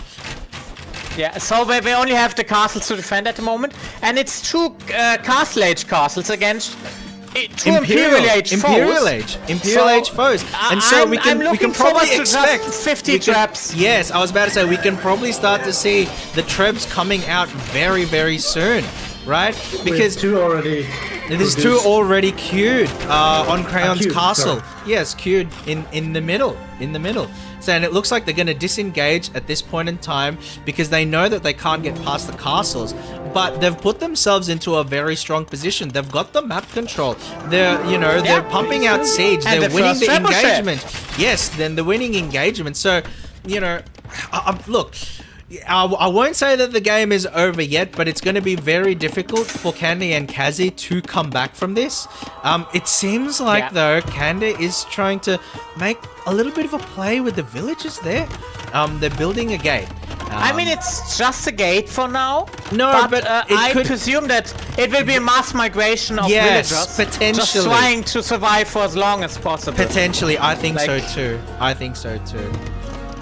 Yeah, so we only have the castles to defend at the moment, and it's two Castle Age castles against two Imperial Age foes. And so we can probably expect 50 traps. Yes, I was about to say we can probably start to see the trebs coming out very, very soon, right? Because there's two already queued on Crayon's castle. Sorry. Yes, queued in the middle. So, and it looks like they're going to disengage at this point in time because they know that they can't get past the castles. But they've put themselves into a very strong position. They've got the map control. They're, they're pumping out siege. And they're the winning first the treble share. engagement. Yes, then they're winning engagement. So, look. I won't say that the game is over yet, but it's going to be very difficult for Kande and Kazi to come back from this. It seems like, though, Kande is trying to make a little bit of a play with the villagers there. They're building a gate. I mean, it's just a gate for now. No, but I presume that it will be a mass migration of villagers. Potentially. Just trying to survive for as long as possible. Potentially, I think so Like- too.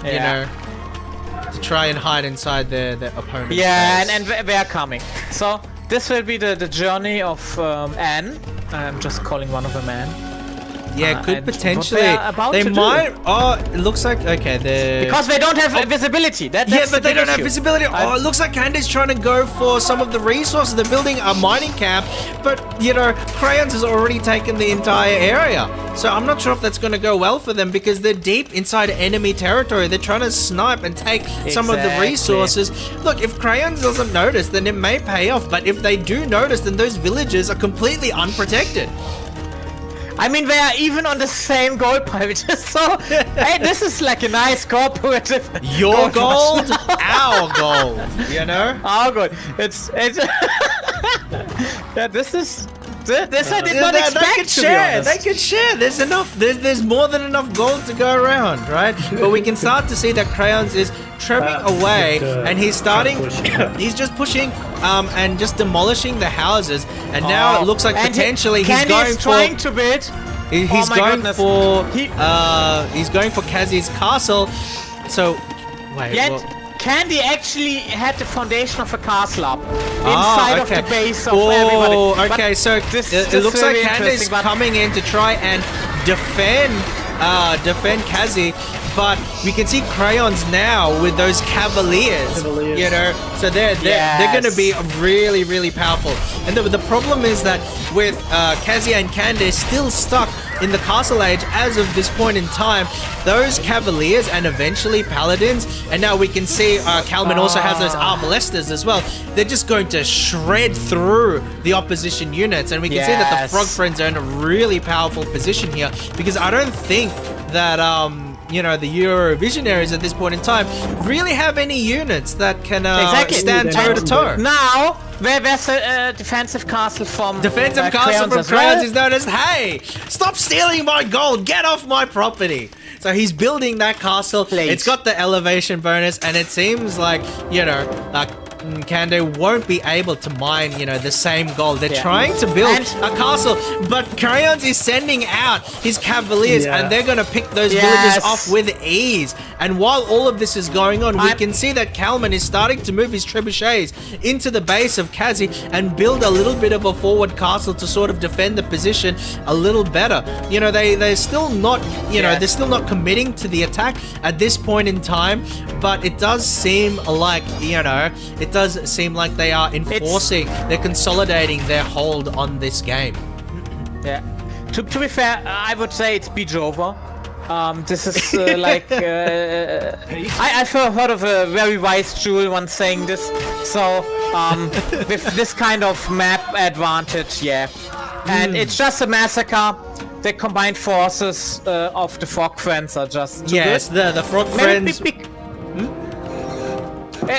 Yeah. You know, to try and hide inside their opponent's Yeah, base. and they are coming. So this will be the journey of Anne. I'm just calling one of them Anne. Yeah, could and what potentially. they are about They to do. might. Oh, it looks like okay. They're Because they don't have visibility. That's yeah, the but they big don't have issue. visibility. Oh, it looks like Kande's trying to go for some of the resources. They're building a mining camp, but Crayons has already taken the entire area. So I'm not sure if that's going to go well for them because they're deep inside enemy territory. They're trying to snipe and take some of the Exactly. resources. Look, if Crayons doesn't notice, then it may pay off. But if they do notice, then those villagers are completely unprotected. I mean, they are even on the same gold pile, which is so. Hey, this is like a nice cooperative. Your gold gold, our gold. Our gold. It's. Yeah, this is. This I did not They expect. could to be share. honest. They could share. There's enough. There's more than enough gold to go around, right? But we can start to see that Crayons is trebbing away, and he's starting. He's just pushing, and just demolishing the houses. And now it looks like And potentially he's Candy going is for. trying to build. He's Oh my going goodness. for. He- He's going for Kazi's castle. So, wait. Yet, well- Candy actually had the foundation of a castle up inside of the base of Oh, everybody. okay. But So this it is looks like very Candace interesting, but- coming in to try and defend Kazi, but we can see Crayons now with those Cavaliers. So they're going to be really, really powerful. And the problem is that with Kazi and Candace still stuck in the Castle Age as of this point in time, those Cavaliers and eventually Paladins, and now we can see Kalman also has those Arbalesters as well. They're just going to shred through the opposition units, and we can see that the Yes. Frog Friends are in a really powerful position here because I don't think that the Eurovisionaries at this point in time really have any units that can stand toe to toe. Now, there's a defensive castle from Defensive castle Crayons from as well. Crayons is known as, hey, stop stealing my gold, get off my property. So he's building that castle. Please. It's got the elevation bonus, and it seems like, Kande won't be able to mine, the same gold. They're trying to build a castle, but Crayons is sending out his Cavaliers, and they're going to pick those villagers off with ease. And while all of this is going on, we can see that Kalman is starting to move his trebuchets into the base of Kazi and build a little bit of a forward castle to sort of defend the position a little better. They're still not, they're still not committing to the attack at this point in time, but it does seem like, it does seem like they are enforcing, they're consolidating their hold on this game. Yeah. To be fair, I would say it's beach over. This is I've heard of a very wise Jewel once saying this. So with this kind of map advantage, yeah, and it's just a massacre. The combined forces of the Frog Friends are just too Yes, good. the Frog Friends.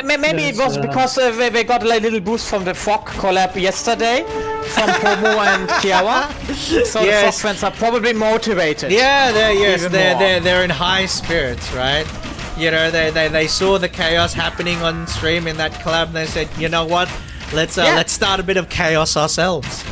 Maybe it was because they got a little boost from the Frog collab yesterday from Pomo and Kiawa. So the Frog Friends are probably motivated. Yeah, they're in high spirits, right? You know, they saw the chaos happening on stream in that collab, and they said, you know what, let's start a bit of chaos ourselves.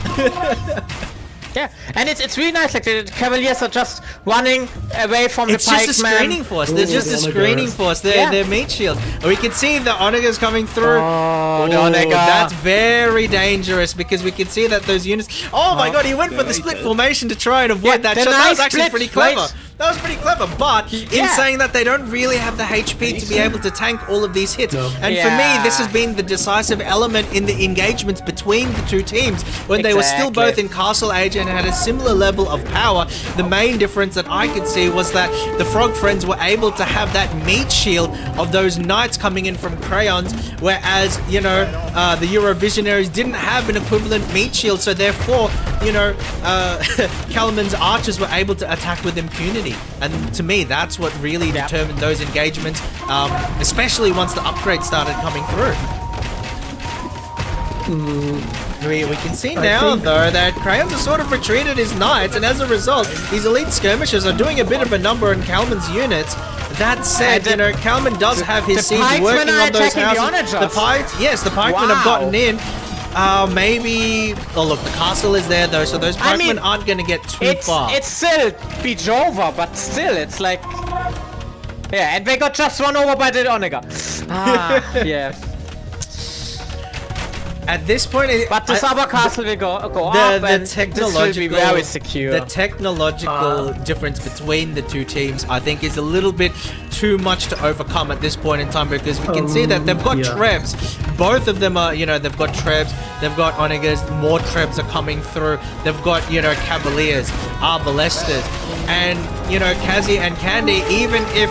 Yeah, and it's really nice. Like the Cavaliers are just running away from the pikemen. It's just a screening force. They're just a screening force. They're meat shield. We can see the Onega's coming through. Oh, the Onega. That's very dangerous because we can see that those units. Oh my god, he went for the split formation to try and avoid that shot. That was actually pretty clever. Right. That was pretty clever, but in saying that, they don't really have the HP to be able to tank all of these hits. And for me, this has been the decisive element in the engagements between the two teams when they were still both in Castle Age and had a similar level of power. The main difference that I could see was that the Frog Friends were able to have that meat shield of those knights coming in from Crayons, whereas, you know, the Eurovisionaries didn't have an equivalent meat shield, so therefore, you know, Kalman's archers were able to attack with impunity. And to me, that's what really determined those engagements, especially once the upgrade started coming through. We can see now, though, that Crayons has sort of retreated his knights, and as a result, these elite skirmishers are doing a bit of a number on Kalman's units. That said, you know, Kalman does have his siege working on those houses. The pikemen have gotten in. Maybe. Oh, look, the castle is there though, so those pikemen aren't going to get too far. It's still Bijova, but still, it's like. Yeah, and they got just run over by the Onega. Yeah. At this point, but this other castle will go up, and this will be very secure. The technological difference between the two teams, I think, is a little bit too much to overcome at this point in time, because we can see that they've got Trebs. Both of them are, you know, they've got Trebs, they've got Onegas, more Trebs are coming through. They've got, you know, Cavaliers, Arbalestas, and, you know, Kazi and Candy, even if,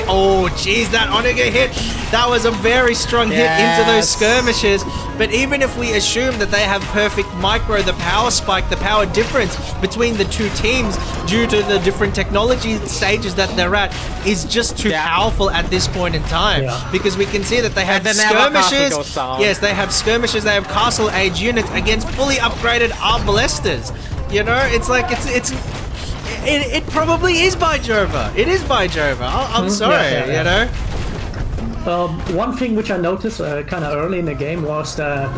oh, jeez, that Onega hit, that was a very strong hit into those skirmishes. But even if we assume that they have perfect micro, the power spike, the power difference between the two teams due to the different technology stages that they're at is just too powerful at this point in time. Because we can see that they have skirmishes. Yes, they have skirmishes, they have castle age units against fully upgraded Arbalestas. You know, it's like, it probably is by Jova. It is by Jova. I'm sorry, you know. One thing which I noticed kind of early in the game was that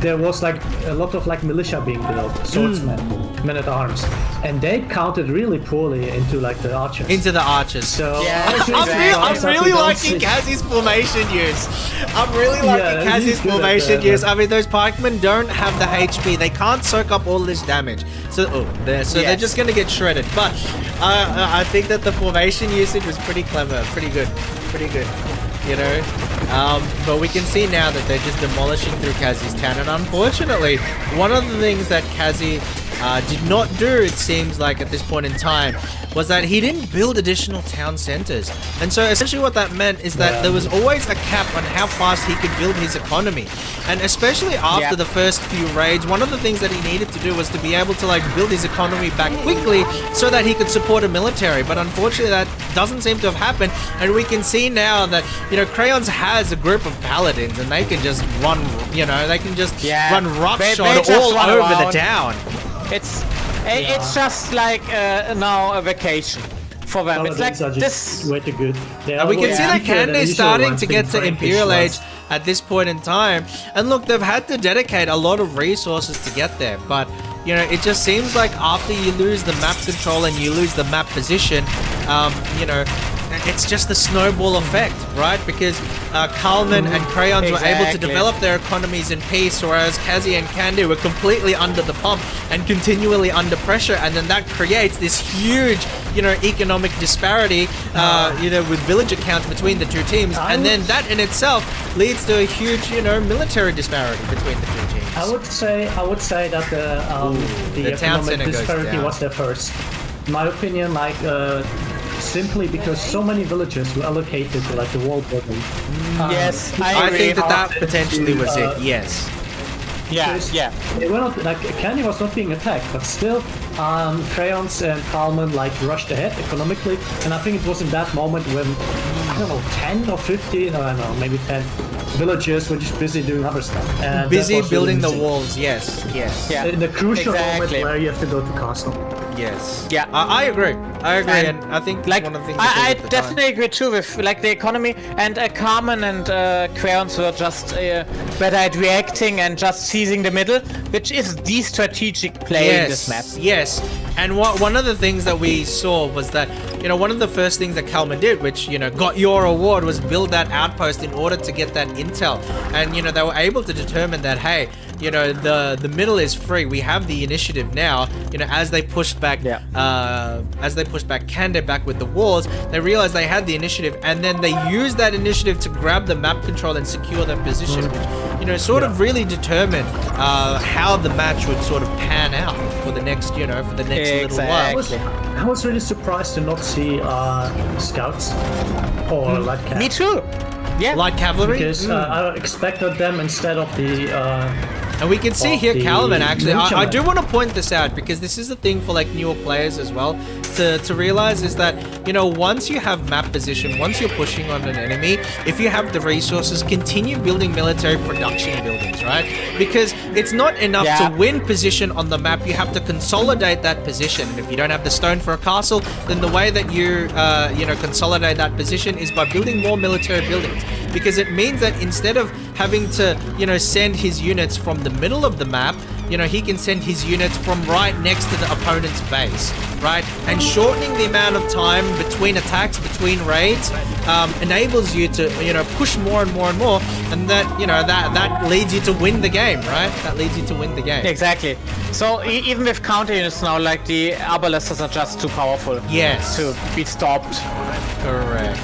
there was like a lot of like militia being built, swordsmen, men at arms, and they counted really poorly into like the archers. So I'm really liking Kazi's formation use. I'm really liking Kazi's formation use. I mean, those pikemen don't have the HP. They can't soak up all this damage. So they're just gonna get shredded. But I think that the formation usage was pretty clever, pretty good, you know. But we can see now that they're just demolishing through Kazi's town, and unfortunately, one of the things that Kazi did not do, it seems like at this point in time, was that he didn't build additional town centers. And so essentially what that meant is that there was always a cap on how fast he could build his economy. And especially after the first few raids, one of the things that he needed to do was to be able to like build his economy back quickly so that he could support a military. But unfortunately that doesn't seem to have happened, and we can see now that, you know, Crayons has a group of paladins, and they can just run, you know, they can just run roughshod all over the town. It's just like now a vacation for them. It's like this. Way too good. And we can see that Candy's starting to get to Imperial Age at this point in time. And look, they've had to dedicate a lot of resources to get there. But, you know, it just seems like after you lose the map control and you lose the map position, you know, it's just the snowball effect, right? Because Kalman and Crayons were able to develop their economies in peace, whereas Kazi and Candy were completely under the pump and continually under pressure, and then that creates this huge, you know, economic disparity, you know, with villager counts between the two teams, and then that in itself leads to a huge, you know, military disparity between the two teams. I would say that the town economic center disparity goes down. was there first. in my opinion, like simply because so many villages were allocated to like the wall building. Yes, I agree. think that hard potentially to, was it. Yes. Yeah, yeah. They were not like Candy was not being attacked, but still, Crayons and Kalman like rushed ahead economically, and I think it was in that moment when I don't know 10 or 15, or I don't know, maybe 10 villagers were just busy doing other stuff. And Busy that was building really the missing. walls. Yes. Yes. Yeah. In the crucial Exactly. moment where you have to go to castle. Yes. Yeah. I agree. I agree, and, And, I think Like, one of the things I definitely agree too with like the economy, and Carmen and Crayons were just better at reacting and just seizing the middle, which is the strategic play in this map. Yes. And one of the things that we saw was that, one of the first things that Kalman did, which, got your award, was build that outpost in order to get that intel. And, they were able to determine that, hey, the middle is free. We have the initiative now. As they pushed back, Kande back with the walls, they realized they had the initiative, and then they used that initiative to grab the map control and secure their position, which, sort of really determined how the match would sort of pan out for the next, for the next little while. I was really surprised to not see scouts or light cavalry. Me too. Yeah. Light cavalry? Because I expected them instead of the. And we can see here, the Calvin, actually, I Ninja do Man. want to point this out because this is the thing for like newer players as well to realize is that, once you have map position, once you're pushing on an enemy, if you have the resources, continue building military production buildings, right? Because it's not enough to win position on the map, you have to consolidate that position. And if you don't have the stone for a castle, then the way that you, consolidate that position is by building more military buildings. Because it means that instead of having to, send his units from the middle of the map, he can send his units from right next to the opponent's base, right? And shortening the amount of time between attacks, between raids, enables you to, push more and more and more, and that, that leads you to win the game, right? That leads you to win the game. Exactly. So even with counter units now, like the abalisters are just too powerful. Yes. To be stopped. Correct.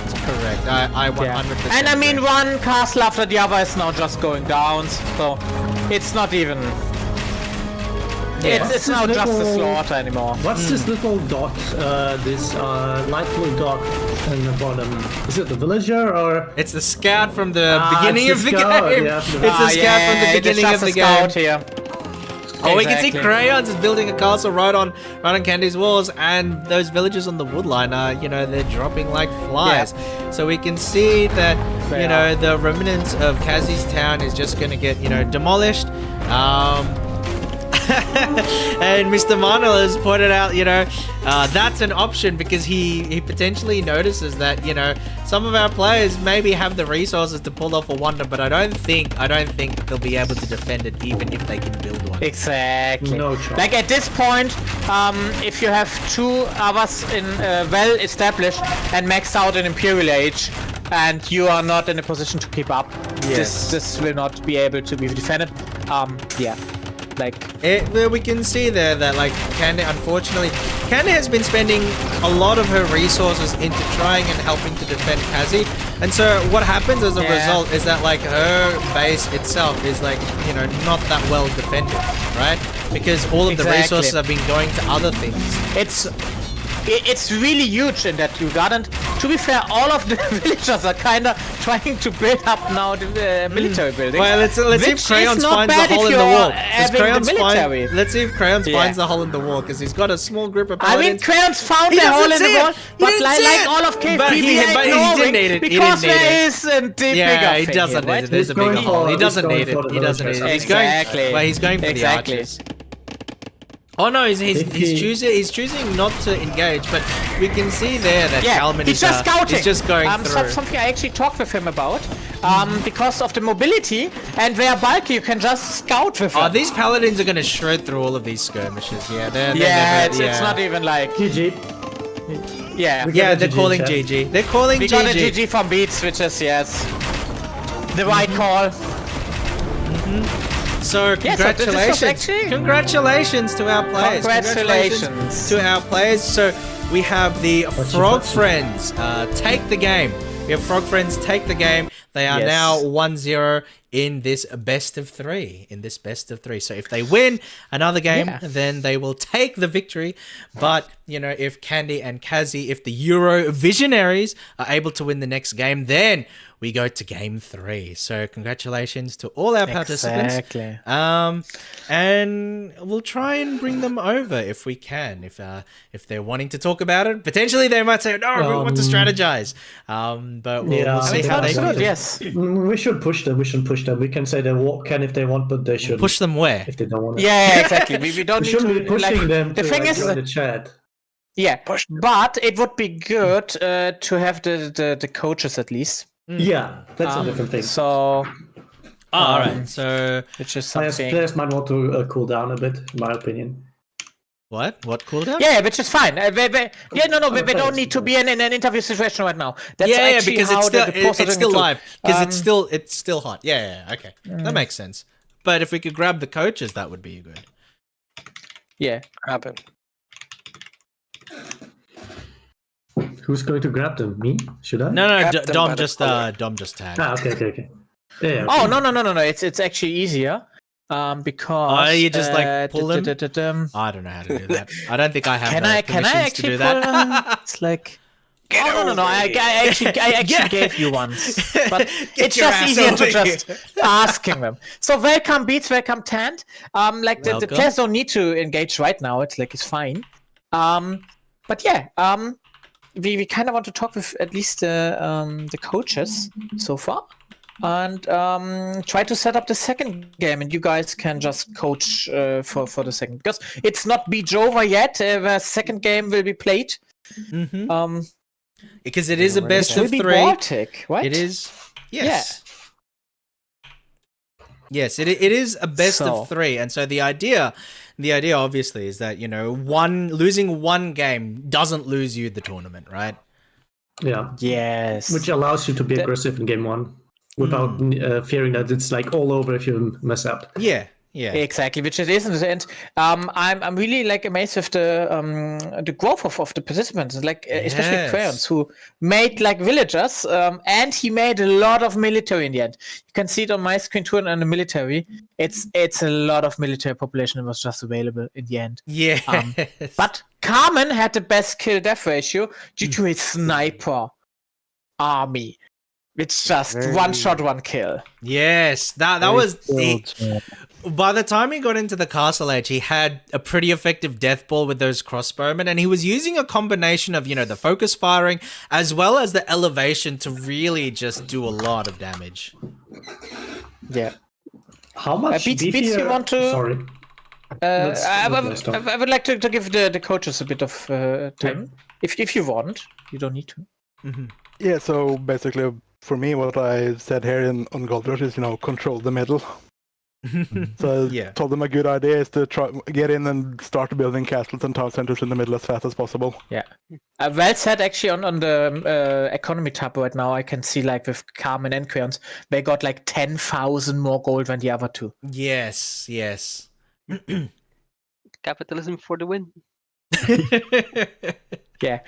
I 100%. And I mean, one castle after the other is now just going down, so it's not even. It's now just a slaughter anymore. What's this little dot? This light blue dot in the bottom. Is it the villager or? It's the scout from the beginning it's of the the scout, game. yeah. It's the scout from the beginning of the game. Here. Oh, we can see Crayons is building a castle right on Candy's walls, and those villagers on the wood line are, they're dropping like flies. Yeah. So we can see that, the remnants of Kazi's town is just going to get, demolished. And Mr. Manuel has pointed out, that's an option because he potentially notices that, some of our players maybe have the resources to pull off a wonder, but I don't think they'll be able to defend it even if they can build one. Exactly. No chance. Like at this point, if you have two others in well established and maxed out in Imperial Age, and you are not in a position to keep up, this will not be able to be defended. We can see there that Kande, unfortunately, Kande has been spending a lot of her resources into trying and helping to defend Kazi, and so what happens as a result is that her base itself is not that well defended, right? Because all of the resources have been going to other things. It's really huge in that regard, and to be fair, all of the villagers are kind of trying to build up now the military buildings. Well, let's see if Crayons finds the hole in the wall. Let's see if Crayons finds the hole in the wall, because he's got a small group of paladins. I mean, Crayons found the hole in the wall, but like all of KFP, but he didn't need it. Because there is a bigger thing. He doesn't need it. There's a bigger hole. He doesn't need it. He doesn't need it. He's going for the archers. Oh no, he's choosing not to engage, but we can see there that Kalman he's just scouting. He's just going through. Something I actually talked with him about, because of the mobility, and they are bulky, you can just scout with them. Oh, these paladins are going to shred through all of these skirmishes. It's not even like GG. Yeah, they're calling GG. They're calling GG. We got a GG from Beats, which is the right call. So congratulations, congratulations to our players. Congratulations to our players. So we have the Frog Friends take the game. We have Frog Friends take the game. They are now 1-0 in this best of three. So if they win another game, then they will take the victory. But, you know, if Candy and Kazi, if the Euro Visionaries are able to win the next game, then we go to game 3. So congratulations to all our participants. Exactly. And we'll try and bring them over if we can. If they're wanting to talk about it, potentially they might say, "No, we want to strategize." But we'll see how they feel. Yes. We should push them. We can say they can if they want, but they should Push them where? if they don't want. Yeah, exactly. We don't need shouldn't to be pushing like, them. The to, thing like, is, join the chat. yeah, but it would be good to have the coaches at least. Yeah, that's a different thing. So, all right. So, which is something. Players might want to cool down a bit, in my opinion. What cooldown? Yeah, which is fine. We don't need to be in an interview situation right now. That's actually because how it's still live. Because Um, it's still hot. Yeah. Okay, that makes sense. But if we could grab the coaches, that would be good. Yeah. Happen. Who's going to grab them? Me? Should I? No. Grab them by Dom the just collar. tagged. Okay. Yeah. Oh no! It's actually easier. Because you just like pull them. I don't know how to do that. I don't think I have. Can I actually to do that? pull them? It's like. No. I actually gave you once, but it's your just ass easier over to just asking them. So welcome Beats, welcome Tant. Like the players don't need to engage right now. It's like it's fine. But yeah, we kind of want to talk with at least the coaches so far, and try to set up the second game, and you guys can just coach for the second, because it's not beach over yet. The second game will be played. Mm-hmm. Because it is a best of 3. Baltic, right? It is. Yes. Yeah. Yes, it is a best of 3, and so the idea obviously is that, you know, losing one game doesn't lose you the tournament, right? Yeah. Yes. Which allows you to be aggressive in game 1 without fearing that it's like all over if you mess up. Yeah. Exactly, which it isn't, and I'm really like amazed with the growth of the participants, like especially Crayons, who made like villagers, and he made a lot of military in the end. You can see it on my screen too, and the military. It's a lot of military population that was just available in the end. Yeah, but Carmen had the best kill death ratio due to his sniper army. It's just one shot, one kill. Yes, that was it. By the time he got into the Castle Age, he had a pretty effective death ball with those crossbowmen, and he was using a combination of, you know, the focus firing as well as the elevation to really just do a lot of damage. Yeah. How much Beats, you want to? Sorry. I would like to give the coaches a bit of time, if you want. You don't need to. Mm-hmm. Yeah. So basically, for me, what I said here on Gold Rush is, you know, control the middle. So I told them a good idea is to try get in and start building castles and town centers in the middle as fast as possible. Yeah. Well said, actually, on the economy tab right now, I can see, like, with Carmen and Crayons, they got like 10,000 more gold than the other two. Yes. Capitalism for the win. Yeah.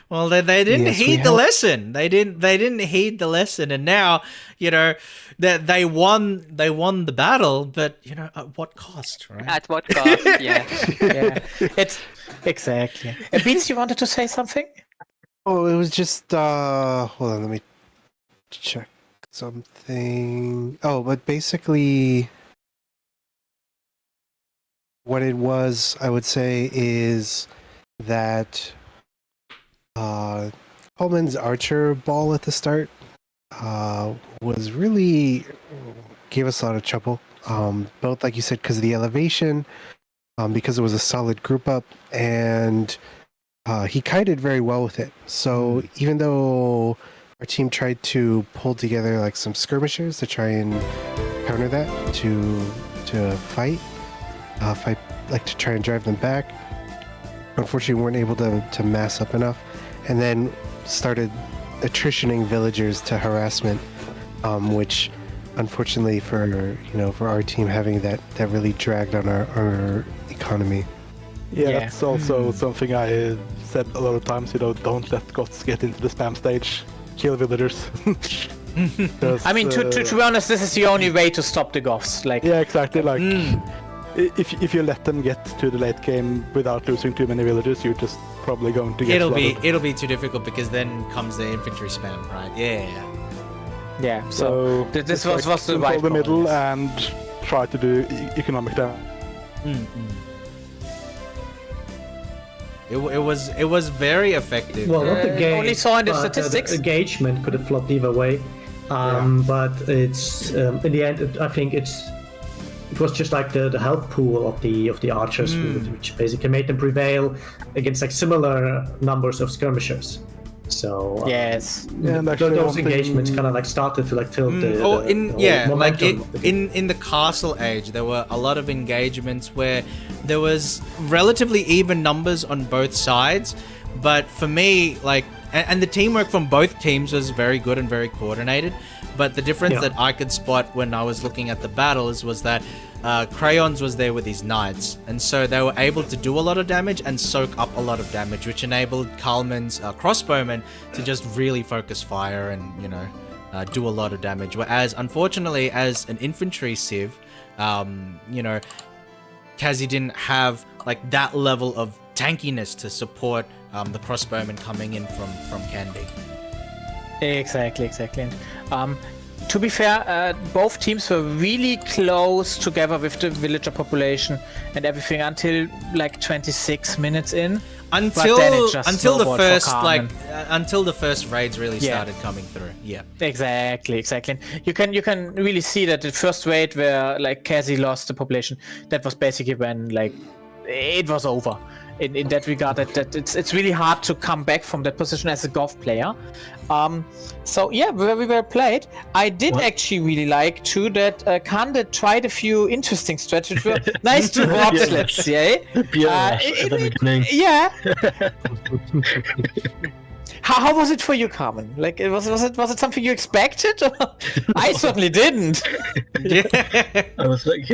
Well, they didn't heed the lesson. They didn't heed the lesson, and now, you know, that they won the battle, but, you know, at what cost, right? At what cost? Yeah. It's exactly. Beats, you wanted to say something? Oh, it was just hold on, let me check something. Oh, but basically what it was, I would say, is that Pullman's archer ball at the start was really gave us a lot of trouble. Both, like you said, because of the elevation, because it was a solid group up, and he kited very well with it. So even though our team tried to pull together like some skirmishers to try and counter that, to fight, like to try and drive them back, unfortunately we weren't able to mass up enough, and then started attritioning villagers to harassment, which unfortunately for our team, having that really dragged on our economy. Yeah, that's also something I said a lot of times, you know, don't let gods get into the spam stage, kill villagers. I mean, to be honest, this is the only way to stop the Goths. Like, yeah, exactly. Like, if you let them get to the late game without losing too many villagers, you're just probably going to get. It'll be too difficult because then comes the infantry spam, right? Yeah. So this was the right control the middle and try to do economic damage. It was very effective. Well, not the game. Only saw in the but, statistics. The engagement could have flopped either way. But it's in the end, I think it was just like the health pool of the archers, which basically made them prevail against like similar numbers of skirmishers. So yes, those engagements kind of like started to like tilt the momentum. In the castle age, there were a lot of engagements where there was relatively even numbers on both sides, but for me, like, and the teamwork from both teams was very good and very coordinated. But the difference that I could spot when I was looking at the battles was that Crayons was there with his knights, and so they were able to do a lot of damage and soak up a lot of damage, which enabled Kalman's crossbowmen to just really focus fire and, you know, do a lot of damage. Whereas, unfortunately, as an infantry civ, you know, Kazi didn't have like that level of tankiness to support the crossbowmen coming in from Kandy. Exactly. To be fair, both teams were really close together with the villager population and everything until like 26 minutes in. Until the first raids really started coming through. Yeah. Exactly. You can really see that the first raid where like Kazi lost the population, that was basically when like it was over. In that regard, that it's really hard to come back from that position as a Goth player. So yeah, very well played. I did actually really like too that Kande tried a few interesting strategies. Nice to watch, let's say. At the beginning. Yeah. How was it for you, Carmen? Like, was it something you expected? I certainly didn't. I was like,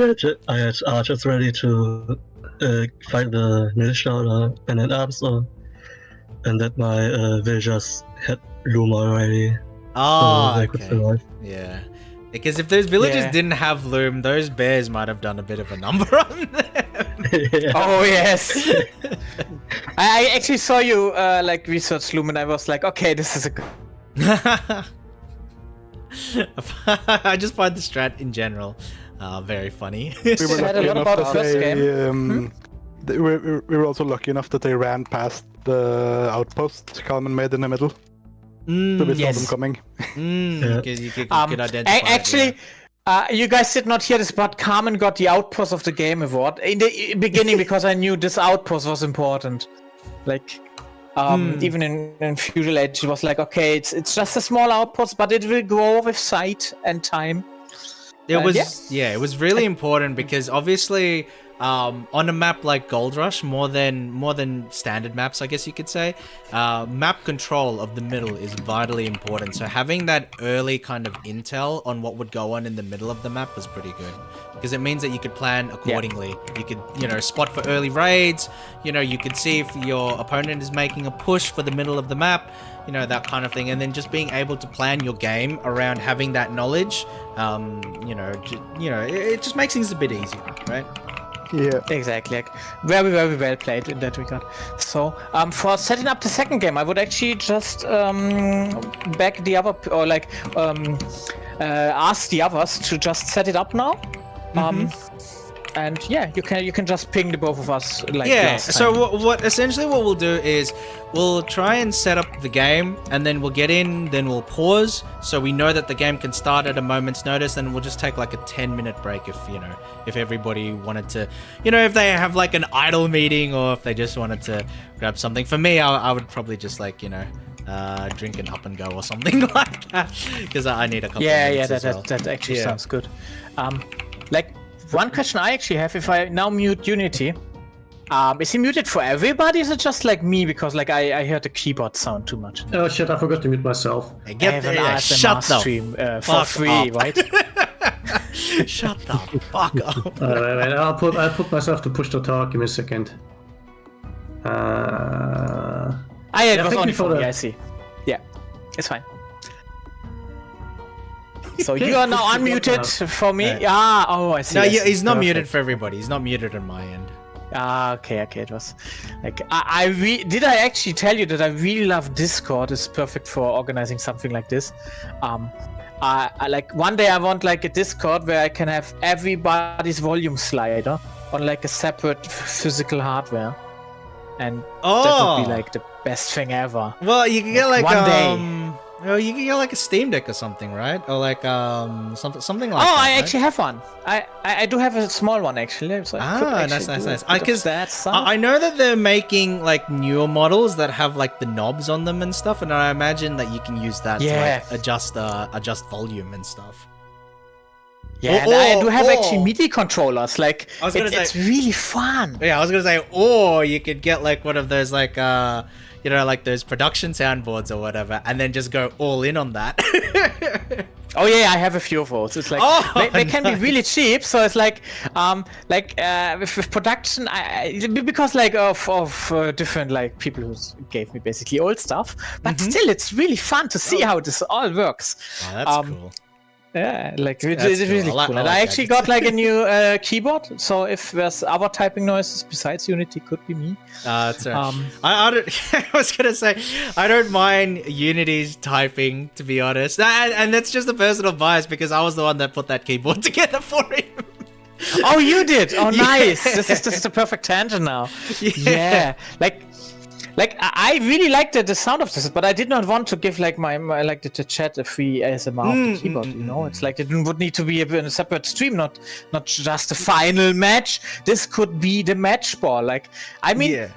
I had archers ready to fight the militia and at arms, and that my villagers had loom already. Oh, so they could survive. Yeah. Because if those villagers didn't have loom, those bears might have done a bit of a number on them. Oh yes. I actually saw you like research loom, and I was like, okay, this is a good. I just find the strat in general very funny. We were also lucky enough that they ran past the outpost Kalman made in the middle. So we saw them coming. Because you could identify actually, you guys did not hear this, but Carmen got the Outpost of the Game award in the beginning because I knew this outpost was important. Like, even in Feudal Age, it was like, okay, it's just a small outpost, but it will grow with sight and time. It was really important because obviously on a map like Gold Rush, more than standard maps, I guess you could say, map control of the middle is vitally important. So having that early kind of intel on what would go on in the middle of the map was pretty good, because it means that you could plan accordingly. You could, you know, spot for early raids. You know, you could see if your opponent is making a push for the middle of the map. You know, that kind of thing, and then just being able to plan your game around having that knowledge. It just makes things a bit easier, right? Yeah, exactly. Like, very, very well played in that regard. So, for setting up the second game, I would actually just back the other, or like ask the others to just set it up now. And yeah, you can just ping the both of us like last time. So what essentially what we'll do is we'll try and set up the game, and then we'll get in, then we'll pause so we know that the game can start at a moment's notice, and we'll just take like a 10-minute break if everybody wanted to, if they have like an idle meeting, or if they just wanted to grab something. For me, I would probably just like drink an up and go or something like that, because I need a couple of minutes as well. That actually sounds good. Like, one question I actually have, if I now mute Unity, is he muted for everybody? Is it just like me? Because like I heard the keyboard sound too much. Oh shit, I forgot to mute myself. I have an ASMR stream for free, right? Shut the fuck up. I'll put myself to push to talk. Give me a second. It was only for me, I see. Yeah, it's fine. So you are now unmuted for me. I see. No, I see. he's not Perfect. muted for everybody. He's not muted on my end. Okay. It was like did I actually tell you that I really love Discord? It's perfect for organizing something like this. I like one day I want like a Discord where I can have everybody's volume slider on like a separate physical hardware, and that would be like the best thing ever. Well, you can get like one day. Well, you can get like a Steam Deck or something, right? Or like something like that. I right? actually have one. I do have a small one actually. So nice. Because I know that they're making like newer models that have like the knobs on them and stuff, and I imagine that you can use that to like adjust volume and stuff. Yeah, and I do have actually MIDI controllers. Like it's really fun. Yeah, I was gonna say, or you could get like one of those like like those production soundboards or whatever, and then just go all in on that. Oh yeah, I have a few of those. It's like they can be really cheap. So it's like with production, because like of different like people who gave me basically old stuff, but still it's really fun to see how this all works. Oh, that's cool. Yeah, like it's really cool. And I actually got like a new keyboard. So if there's other typing noises besides Unity, could be me. That's right. I don't. I was gonna say I don't mind Unity's typing, to be honest, and that's just a personal bias because I was the one that put that keyboard together for him. Oh, you did? Oh, nice. This is the perfect tangent now. Yeah. Like I really liked the sound of this, but I did not want to give like my like the chat a free ASMR of the keyboard. You know, it's like it would need to be in a separate stream, not just the final match. This could be the match ball. Like I mean,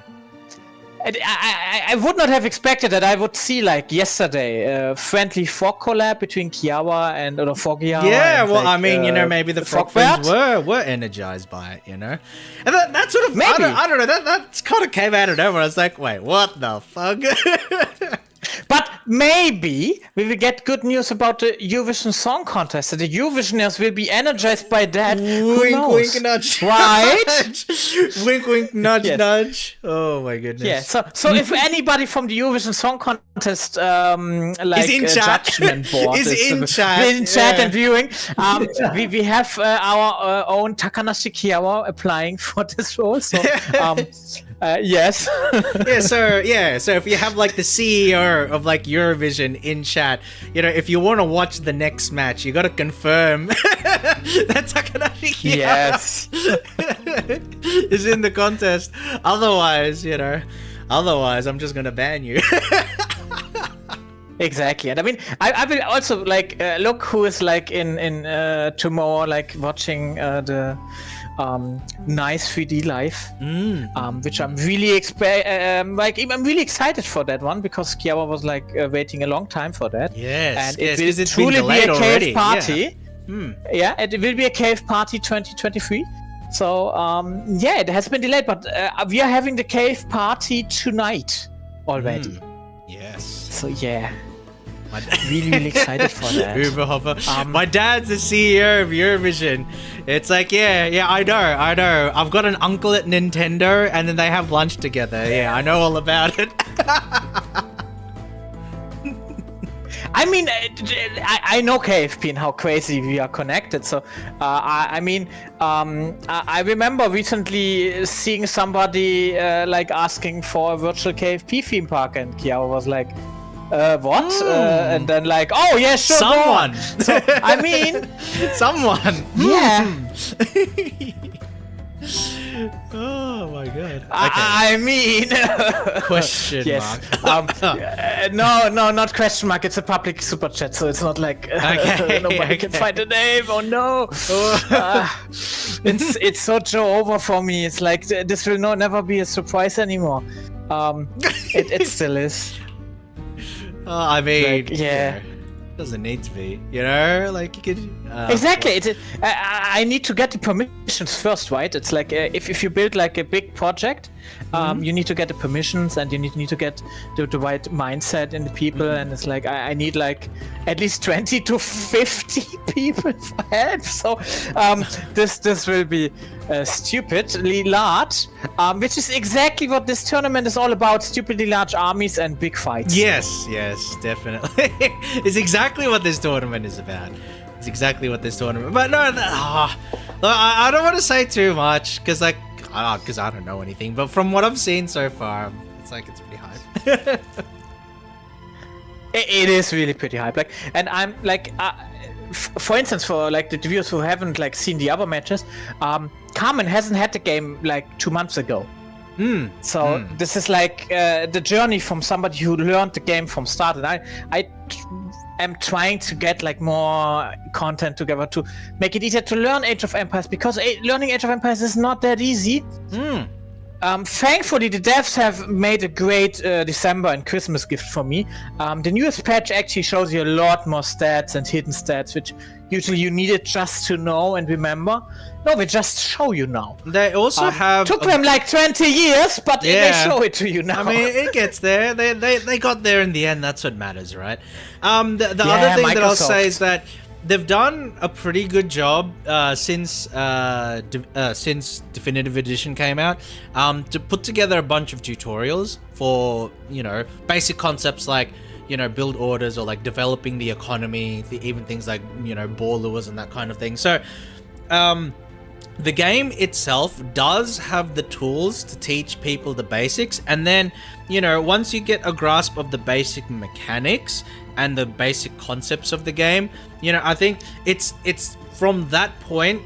I would not have expected that I would see like yesterday friendly frog collab between Kiawa and Fogiawa. Yeah, and, well, like, I mean, maybe the frog fans were energized by it, and that sort of maybe. I don't know that kind of came out of nowhere. I was like, wait, what the fuck? But maybe we will get good news about the Eurovision Song Contest. The Eurovisioners will be energized by that. Wink, wink, nudge. Right? Wink, wink, nudge, nudge. Oh my goodness. Yeah. So if anybody from the Eurovision Song Contest, like is in chat. judgment board, is in chat and viewing, we have our own Takanashi Kiawa applying for this role. So yes. So if you have like the CEO of like Eurovision in chat, if you want to watch the next match, you got to confirm that Takanashi is in the contest. Otherwise, I'm just gonna ban you. Exactly, and I mean, I will also like look who is like in tomorrow, like watching the nice 3D live, which I'm really I'm really excited for that one because Kiawa was like waiting a long time for that. Yes, and it will truly be a KF party. Yeah, it will be a KF party 2023. So it has been delayed, but we are having the KF party tonight already. Yes. So yeah. Really excited for that. Uberhopper. My dad's the CEO of Eurovision. It's like, yeah, I know. I've got an uncle at Nintendo, and then they have lunch together. Yeah, I know all about it. I mean, I know KFP and how crazy we are connected. So, I remember recently seeing somebody like asking for a virtual KFP theme park, and Kiawa was like, what? And then like, oh yeah, sure. Someone. So, I mean, someone. Yeah. Oh my god. Okay. I mean, question mark. No, not question mark. It's a public super chat, so it's not like nobody can find a name. Oh no. It's so over for me. It's like this will never be a surprise anymore. It still is. I mean, like, doesn't need to be, like you could exactly. I need to get the permissions first, right? It's like if you build like a big project, you need to get the permissions and you need to get the right mindset in the people, and it's like I need like at least 20 to 50 people for help. So this will be stupidly large, which is exactly what this tournament is all about: stupidly large armies and big fights. Yes, definitely. It's exactly what this tournament is about. It's exactly what this tournament. But no, I don't want to say too much because I don't know anything. But from what I've seen so far, it's like it's pretty hype. It is really pretty hype. Like, and I'm like, for instance, for like the viewers who haven't like seen the other matches, Carmen hasn't had the game like 2 months ago. So this is like the journey from somebody who learned the game from start, and I am trying to get like more content together to make it easier to learn Age of Empires, because learning Age of Empires is not that easy. Thankfully, the devs have made a great December and Christmas gift for me. The newest patch actually shows you a lot more stats and hidden stats, which usually you needed just to know and remember. No, they just show you now. They also have... Took them like 20 years, but they show it to you now. I mean, it gets there. They got there in the end. That's what matters, right? The other thing that I'll say is that they've done a pretty good job since Definitive Edition came out to put together a bunch of tutorials for, you know, basic concepts like, you know, build orders or like developing the economy, even things like, you know, ball lures and that kind of thing. So the game itself does have the tools to teach people the basics, and then, you know, once you get a grasp of the basic mechanics and the basic concepts of the game, you know, I think it's from that point,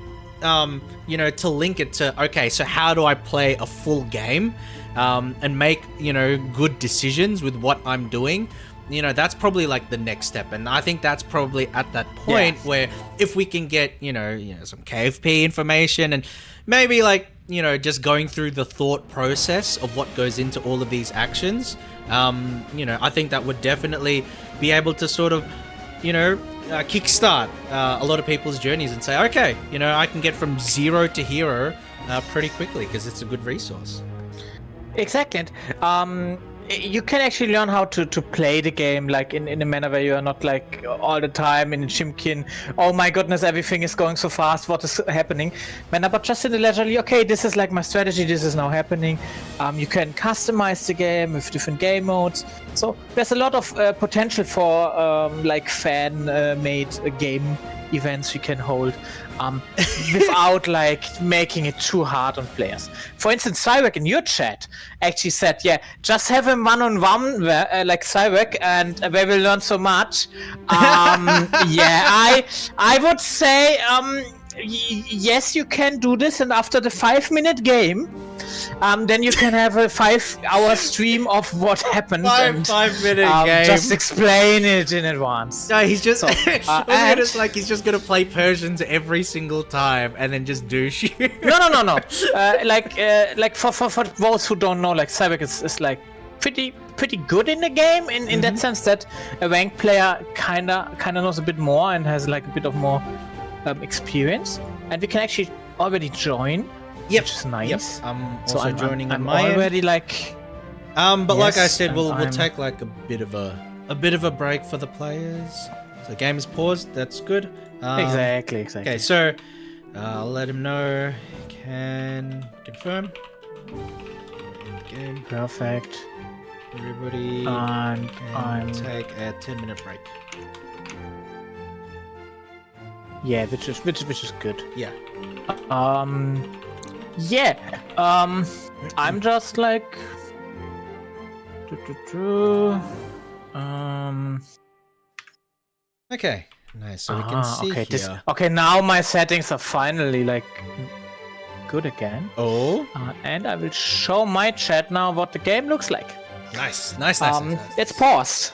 you know, to link it to, okay, so how do I play a full game and make, you know, good decisions with what I'm doing? You know, that's probably like the next step, and I think that's probably at that point where if we can get, you know, some KFP information and maybe like, you know, just going through the thought process of what goes into all of these actions, you know, I think that would definitely be able to sort of, you know, kickstart a lot of people's journeys and say, okay, you know, I can get from 0 to hero pretty quickly because it's a good resource. Exactly. And, you can actually learn how to play the game like in a manner where you are not like all the time in a chimkin, oh my goodness, everything is going so fast, what is happening, but just in the leisurely, okay, this is like my strategy, this is now happening. You can customize the game with different game modes, so there's a lot of potential for like fan made game events you can hold without like making it too hard on players. For instance, Cyrek in your chat actually said, yeah, just have a one-on-one like Cyrek and they will learn so much. Yeah, I would say yes, you can do this, and after the 5-minute game, then you can have a 5-hour stream of what happened. 5-minute game. Just explain it in advance. No, he's just and it's like he's just gonna play Persians every single time and then just douche you. No. Like for those who don't know, like Cybek is like pretty good in the game in that sense that a ranked player kinda knows a bit more and has like a bit of more experience, and we can actually already join. Yep, which is nice. Yep. I'm also joining on I'm my already end. Like. But like I said, we'll take like a bit of a break for the players. So the game is paused. That's good. Exactly. Okay, so I'll let him know. Can confirm. End game. Perfect. Everybody and can take a 10-minute break. Yeah, which is good. Yeah. I'm just like Okay, nice. So we can see here. Okay, now my settings are finally like good again. Oh. And I will show my chat now what the game looks like. Nice. It's paused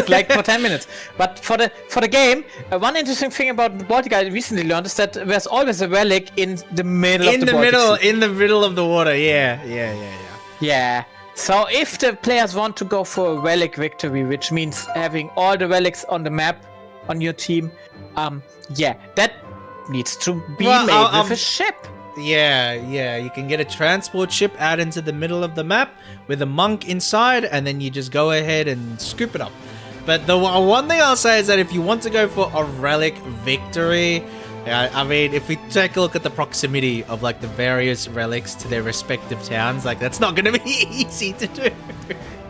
like for 10 minutes. But for the game, one interesting thing about the Baltic I recently learned is that there's always a relic in the middle of the Baltic Sea. In the middle of the water. Yeah. Yeah. So if the players want to go for a relic victory, which means having all the relics on the map on your team, that needs to be made with a ship. Yeah, you can get a transport ship out into the middle of the map with a monk inside, and then you just go ahead and scoop it up. But the one thing I'll say is that if you want to go for a relic victory, I mean, if we take a look at the proximity of like the various relics to their respective towns, like that's not going to be easy to do.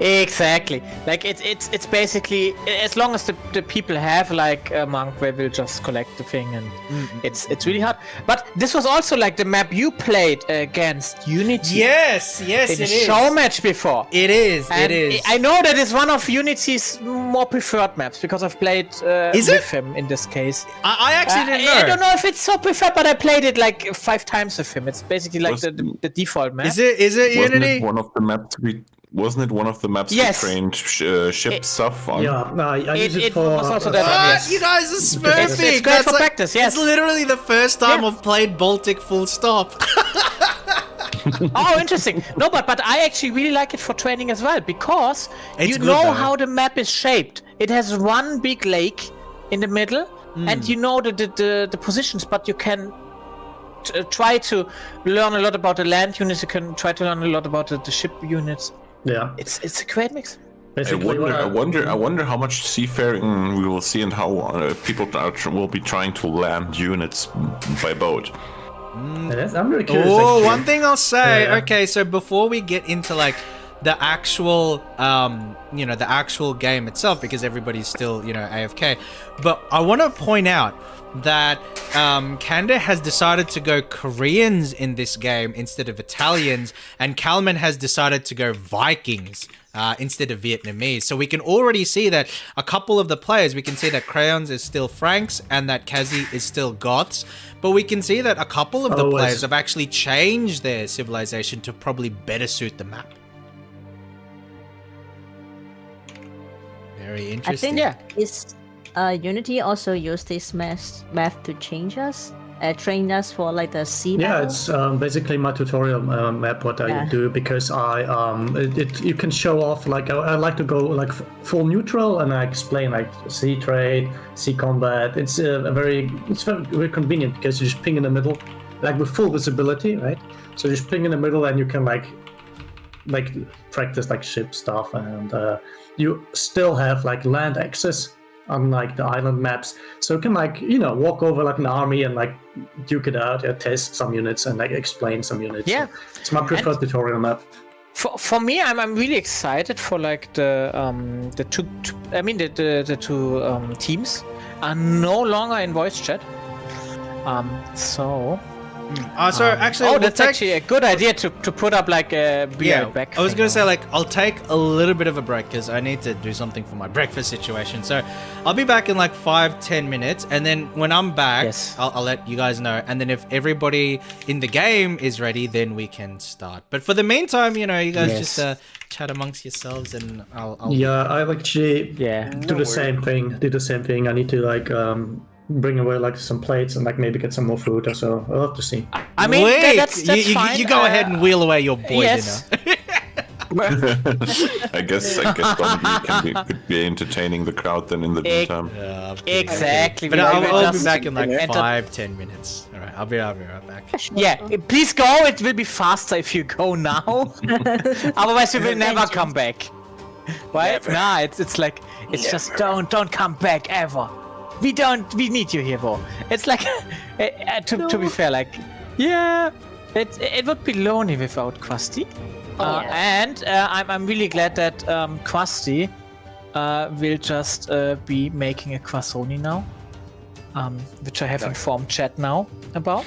Exactly. Like it's basically, as long as the people have like a monk, they will just collect the thing, and it's really hard. But this was also like the map you played against Unity. Yes, in it a is. show match before. It is. And it is. I know that it's one of Unity's more preferred maps because I've played with him in this case. I actually didn't know. I don't know if it's so preferred, but I played it like 5 times with him. It's basically like the default map. Is it Wasn't Unity? it one of the maps Wasn't it one of the maps Yes. we trained ship stuff on? Yeah, I use it for. was also that one, yes. You guys are smurfing. It's great That's for like- practice, yes. It's literally the first time I've played Baltic full stop. Oh, interesting. No, but I actually really like it for training as well because It's you good, know though. how the map is shaped. It has one big lake in the middle, and you know the positions, but you can try to learn a lot about the land units. You can try to learn a lot about the ship units. Yeah, it's a great mix. I wonder how much seafaring we will see and how people will be trying to land units by boat. I'm really curious. Oh, actually. one thing I'll say. Yeah. Okay, so before we get into like the actual, the actual game itself, because everybody's still, AFK, but I want to point out that Kanda has decided to go Koreans in this game instead of Italians, and Kalman has decided to go Vikings instead of Vietnamese. So we can already see that a couple of the players, we can see that Crayons is still Franks and that Kazi is still Goths, but we can see that a couple of the players have actually changed their civilization to probably better suit the map. Very interesting. I think it's Unity also used this math to change us, train us for like the sea Yeah, battle. it's basically my tutorial map what I do because you can show off like I like to go like full neutral and I explain like sea trade, sea combat. It's very convenient because you just ping in the middle, like with full visibility, right? So you just ping in the middle and you can like practice like ship stuff, and you still have like land access unlike the island maps, so you can walk over like an army and like duke it out, test some units and like explain some units. Yeah, so it's my preferred tutorial map. For me, I'm really excited for like the two teams are no longer in voice chat. That's actually a good idea to put up like a back. I was gonna say like I'll take a little bit of a break because I need to do something for my breakfast situation. So I'll be back in like 5-10 minutes, and then when I'm back, I'll let you guys know. And then if everybody in the game is ready, then we can start. But for the meantime, you guys just chat amongst yourselves, and I'll I actually do the same thing. I need to like bring away like some plates and like maybe get some more food or so. I'll have to see. I mean, that's fine. You go ahead and wheel away your boy dinner. I guess Dominique could be entertaining the crowd then in the meantime. Exactly. But I'll be back in like 5-10 minutes. All right, I'll be right back. Yeah, please go. It will be faster if you go now. Otherwise, you will never come back. Right? Never. Nah, it's like it's just don't come back ever. We need you here, bro. It's like to be fair, like it would be lonely without Krusty. And I'm really glad that Krusty will just be making a Quasoni now, which I have informed chat now about.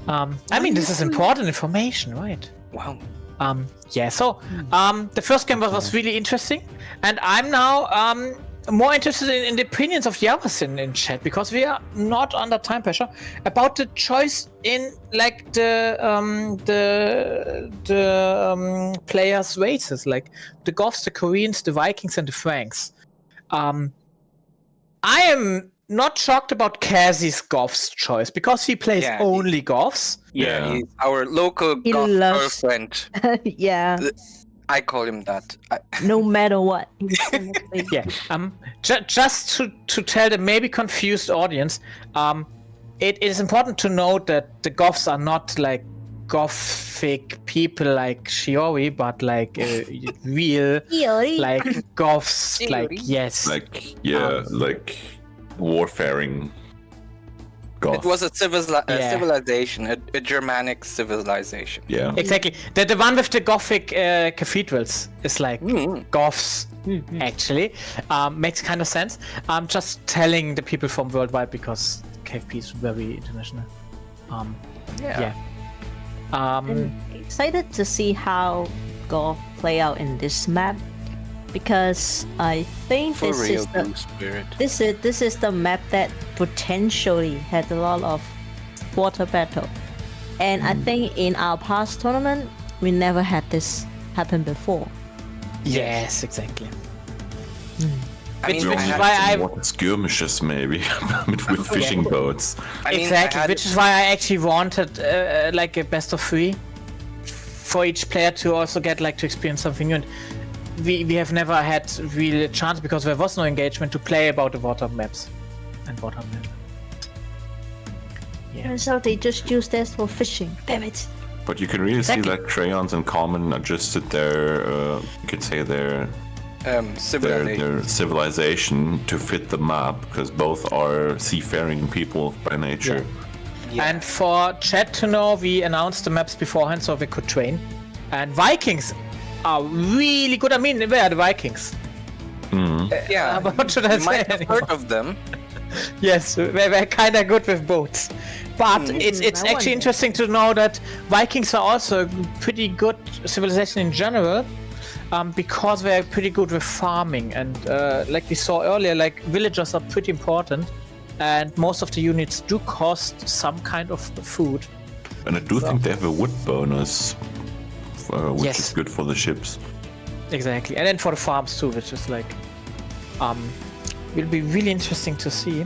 I mean, this is important information, right? Wow. So the first game was really interesting, and I'm now more interested in the opinions of the others in chat, because we are not under time pressure about the choice in like the players' races, like the Goths, the Koreans, the Vikings, and the Franks. I am not shocked about Kazi's Goths choice because he plays only Goths. Yeah, he's our local Goth girlfriend. Yeah. I call him that. No matter what. Just to tell the maybe confused audience, it is important to note that the Goths are not like Gothic people like Shiori, but like real like Goths, like like warfaring Goth. It was a civilization, a Germanic civilization. Yeah. Exactly. The one with the Gothic cathedrals is like Goths, actually. Makes kind of sense. I'm just telling the people from worldwide because KFP is very international. I'm excited to see how Goth play out in this map because I think For this real, is the Blue Spirit. this is the map that potentially had a lot of water battle, and I think in our past tournament we never had this happen before. Yes, exactly. Which is why I skirmishes maybe with fishing boats. Exactly, which is why I actually wanted like a best of 3 for each player to also get like to experience something new. And we have never had really a chance because there was no engagement to play about the water maps and water map. Turns out they just use this for fishing. Damn it! But you can really see that crayons and common adjusted their, you could say their civilization to fit the map because both are seafaring people by nature. And for chat to know, we announced the maps beforehand so we could train. And Vikings are really good. I mean, where are the Vikings? What should I say? Might have heard of them. Yes, we're kind of good with boats. But it's actually interesting to know that Vikings are also a pretty good civilization in general. Because they're pretty good with farming, and like we saw earlier, like villagers are pretty important, and most of the units do cost some kind of food. And I do think they have a wood bonus, which is good for the ships. Exactly, and then for the farms too, which is like, will be really interesting to see.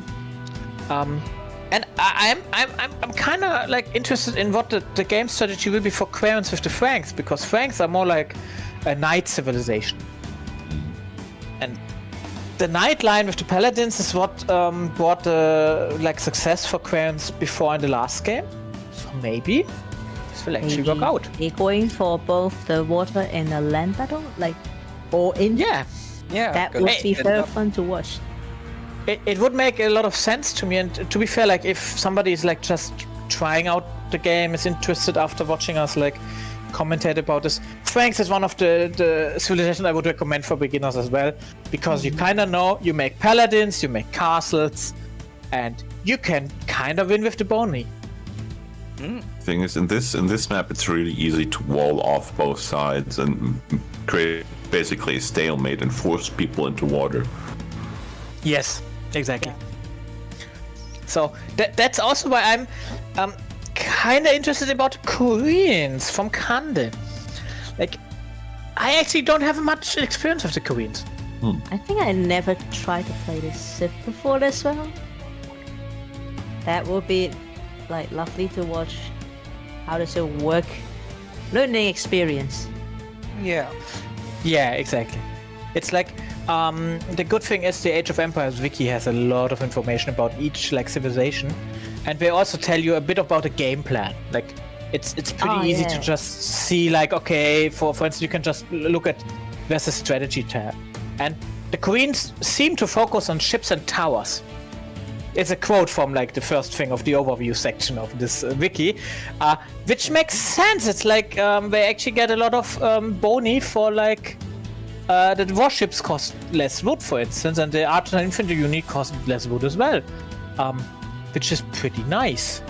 And I'm kind of like interested in what the game strategy will be for Quarrens with the Franks, because Franks are more like a knight civilization, and the knight line with the paladins is what brought like success for Quarrens before in the last game. So maybe this will actually work out. They're going for both the water and the land battle, like all in. Yeah. That would be very fun to watch. It would make a lot of sense to me, and to be fair, like if somebody is like just trying out the game, is interested after watching us like commentate about this, Franks is one of the civilization I would recommend for beginners as well, because you kind of know, you make paladins, you make castles, and you can kind of win with the bony. Thing is, in this map, it's really easy to wall off both sides and create basically a stalemate and force people into water. Yes, exactly. So that's also why I'm kind of interested about the Koreans from Kande. Like, I actually don't have much experience with the Koreans. I think I never tried to play this Civ before as well. That would be like lovely to watch. How does it work? Learning experience. Yeah, exactly. It's like the good thing is the Age of Empires wiki has a lot of information about each like civilization, and they also tell you a bit about the game plan. Like it's pretty easy to just see like, okay, for instance, you can just look at there's a strategy tab, and the Koreans seem to focus on ships and towers. It's a quote from like the first thing of the overview section of this wiki, which makes sense. It's like they actually get a lot of boni for like the warships cost less wood, for instance, and the archer infantry unit cost less wood as well, which is pretty nice.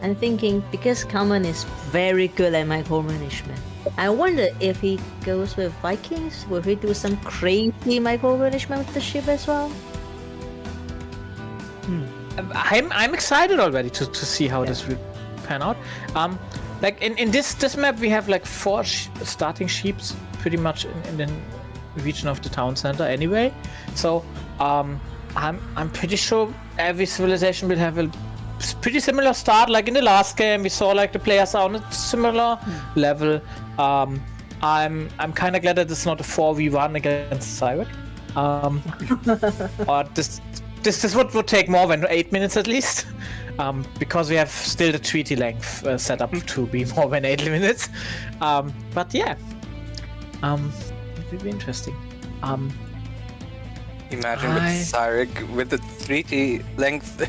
I'm thinking because Common is very good at micromanagement, I wonder if he goes with Vikings, will he do some crazy micromanagement with the ship as well? I'm excited already to see how this will pan out. Like in this map we have like 4 starting ships pretty much in the region of the town center anyway. So I'm pretty sure every civilization will have a pretty similar start. Like in the last game we saw like the players are on a similar level. I'm kind of glad that it's not a 4v1 against Cyrek. Or this would take more than 8 minutes at least, because we have still the treaty length set up to be more than 8 minutes. But yeah, it will be interesting. Imagine with Cyric with the 3D length,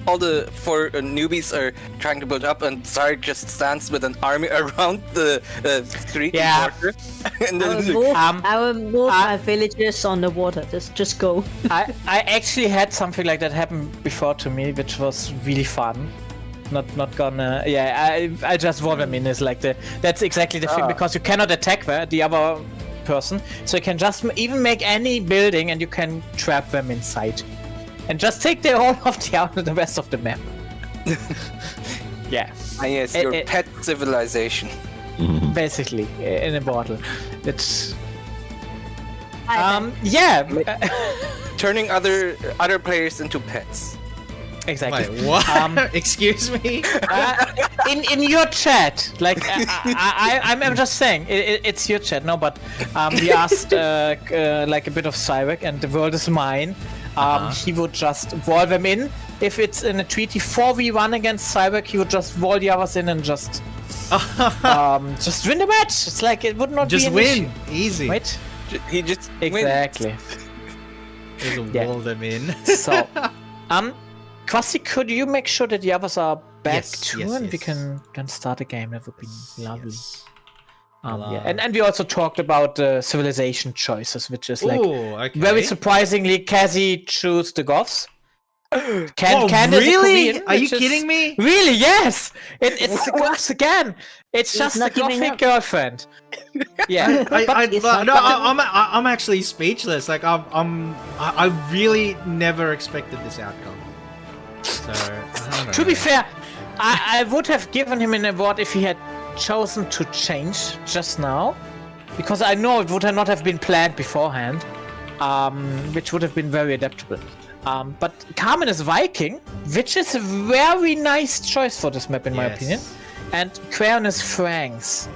all the 4 newbies are trying to build up, and Cyric just stands with an army around the 3D border. And then I will move my villagers on the water. Just go. I actually had something like that happen before to me, which was really fun. Not gonna. Yeah, I just wall them in. Is like that's exactly the thing, because you cannot attack the other person, so you can just even make any building and you can trap them inside and just take the whole of the rest of the map. Yeah. Yes, your pet civilization. Basically, in a bottle. It's turning other players into pets. Exactly. Wait, what? Excuse me? In your chat, like I'm just saying, it's your chat. No, but we asked like a bit of Cyric, and the world is mine. He would just wall them in. If it's in a treaty 4v1 against Cyric, he would just wall the others in and just win the match. It's like it would not just be an win. issue. Easy. Right? He just exactly. Just wall them in. So, Kwasi, could you make sure that the others are back too, and we can start a game? That would be lovely. Yes. And we also talked about civilization choices, which is like okay. very surprisingly, Kazi chose the Goths. Candace really? Korean, Are you kidding me? Really? Yes. It's the Goths again. It's just the Gothic girlfriend. Yeah. I'm actually speechless. Like I really never expected this outcome. So, I don't To be know. fair, I would have given him an award if he had chosen to change just now, because I know it would not have been planned beforehand, which would have been very adaptable. But Carmen is Viking, which is a very nice choice for this map in my opinion, and Quern is Franks,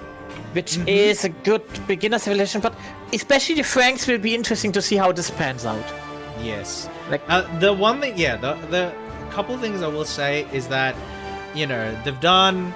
which is a good beginner civilization, but especially the Franks will be interesting to see how this pans out. Yes. Like the one thing, the couple things I will say is that, you know, they've done,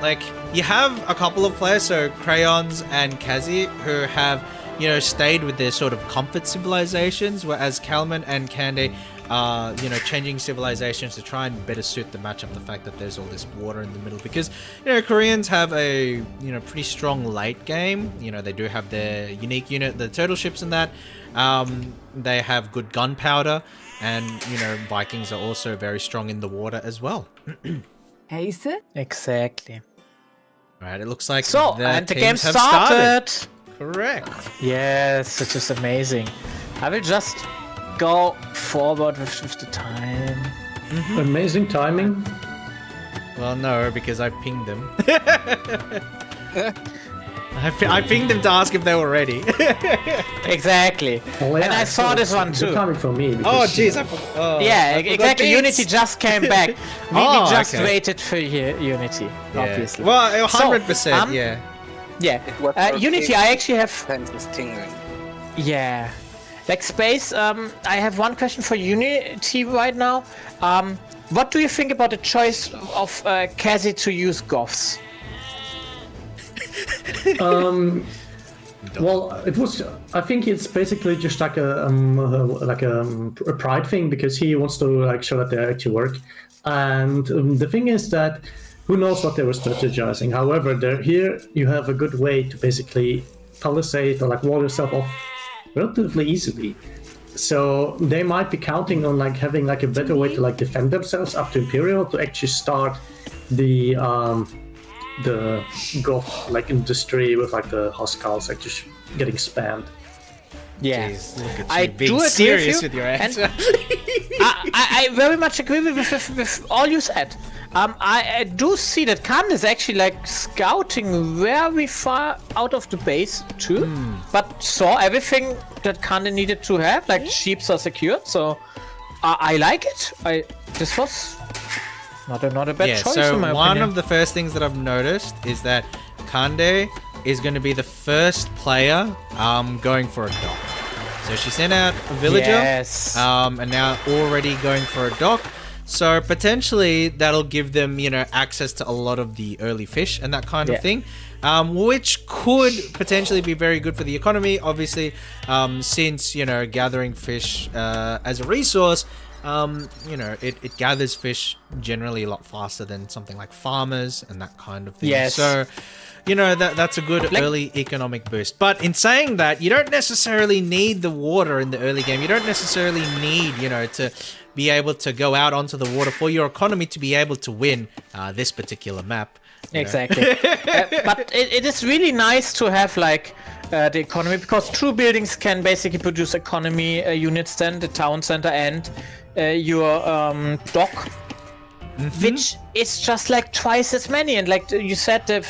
like, you have a couple of players, so Crayons and Kazi, who have, you know, stayed with their sort of comfort civilizations, whereas Kalman and Candy are, you know, changing civilizations to try and better suit the matchup, the fact that there's all this water in the middle, because, you know, Koreans have a, you know, pretty strong late game. You know, they do have their unique unit, the turtle ships and that. They have good gunpowder, and, you know, Vikings are also very strong in the water as well. Exactly. Right, it looks like so, and the game started. Correct. Yes, it is amazing. I will just go forward with the time. Amazing timing. Well, no, because I pinged them. I pinged them to ask if they were ready. Exactly. Oh, yeah, and I saw this one too. Coming from me. Oh, jeez. Yeah, exactly. Unity just came back. We just waited for Unity, obviously. Well, 100%, so, yeah. Yeah. Unity, I actually have... Is tingling. Yeah. Like Space, I have one question for Unity right now. What do you think about the choice of Kazi to use Goths? Well, it was. I think it's basically just like a pride thing, because he wants to like show that they actually work. And the thing is that who knows what they were strategizing. However, here you have a good way to basically palisade or like wall yourself off relatively easily. So they might be counting on like having like a better way to like defend themselves up to Imperial to actually start the Goth like industry with like the Huskarls like just getting spammed. Yeah, jeez, look at you I being do agree serious with your answer. I very much agree with all you said. I do see that Khan is actually like scouting very far out of the base too, but saw everything that Khan needed to have. Like sheeps are secured, so I like it. This was not a bad choice so in my one opinion. of the first things that I've noticed is that Kande is going to be the first player going for a dock. So she sent out a villager, Yes. and now already going for a dock. So potentially that'll give them, access to a lot of the early fish and that kind of thing, which could potentially be very good for the economy. Obviously, since, gathering fish as a resource, it gathers fish generally a lot faster than something like farmers and that kind of thing. Yes. So, that's a good early economic boost. But in saying that, you don't necessarily need the water in the early game. You don't necessarily need, to be able to go out onto the water for your economy to be able to win this particular map. Exactly. But it is really nice to have the economy, because true buildings can basically produce economy units, then the town center and your dock. Which is just twice as many, and like you said, the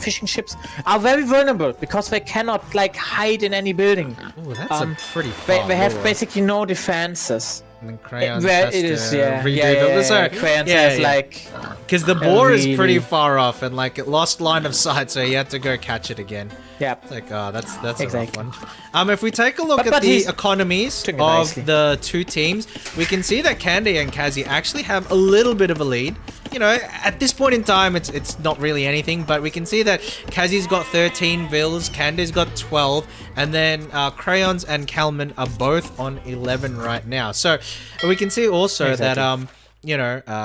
fishing ships are very vulnerable because they cannot hide in any building. Oh, that's a pretty far they have basically no defenses. And then Crayons Where has it to is, redo them. Crayons has because the boar is pretty far off and it lost line of sight, so you had to go catch it again. Yeah. That's exactly. a rough one. If we take a look at the economies of the two teams, we can see that Candy and Kazi actually have a little bit of a lead. At this point in time, it's not really anything, but we can see that Kazi's got 13 vills, Candy's got 12, and then Crayons and Kalman are both on 11 right now. So we can see also that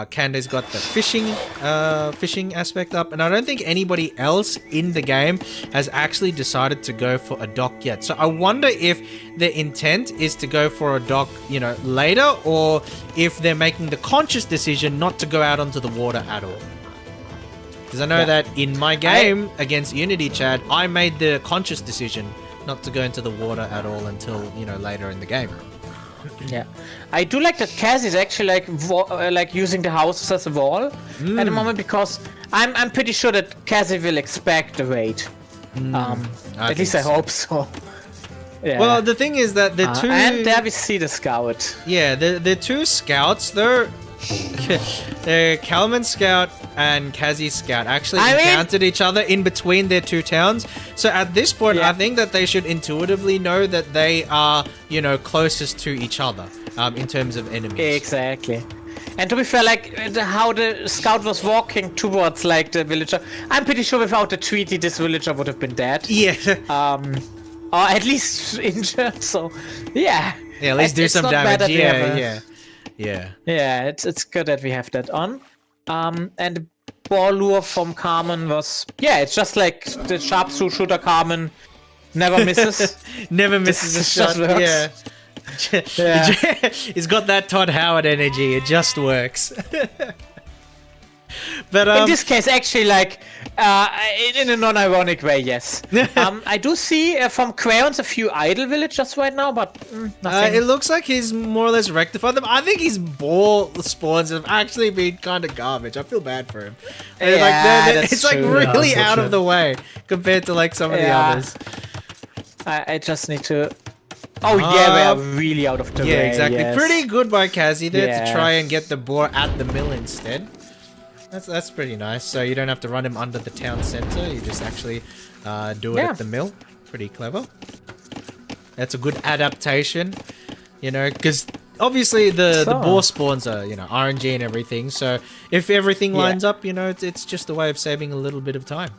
Candy's got the fishing aspect up, and I don't think anybody else in the game has actually decided to go for a dock yet. So I wonder if the intent is to go for a dock, later, or if they're making the conscious decision not to go out onto the water at all. Because I know that in my game against Unity, Chad, I made the conscious decision not to go into the water at all until, later in the game. Yeah, I do like that Kaz is actually using the houses as a wall at the moment, because I'm pretty sure that Kaz will expect the raid. At least I hope so. Yeah. Well, the thing is that the two... and there we see the scout. Yeah, the two scouts, they're Kalman Scout and Kazi Scout actually encountered each other in between their two towns. So at this point, I think that they should intuitively know that they are, closest to each other in terms of enemies. Exactly. And to be fair, how the scout was walking towards the villager, I'm pretty sure without the treaty, this villager would have been dead. Yeah. Or at least injured. So, yeah. Yeah, at least do some damage. Yeah. Yeah, it's good that we have that on. And the ball lure from Carmen was... Yeah, it's just like the sharpshooter Carmen never misses. Never misses a shot. Yeah. He's got that Todd Howard energy. It just works. But in this case, actually, in a non-ironic way, yes. I do see from Crayons a few idle villagers right now, but nothing. It looks like he's more or less rectified them. I think his ball spawns have actually been kind of garbage. I feel bad for him. It's really out of the way compared to some of the others. I just need to... Oh yeah, they are really out of the way. Yeah, exactly. Yes. Pretty good by Kazi there to try and get the boar at the mill instead. That's pretty nice. So you don't have to run him under the town center. You just actually do it at the mill. Pretty clever. That's a good adaptation, because obviously the boar spawns are RNG and everything. So if everything lines up, it's just a way of saving a little bit of time.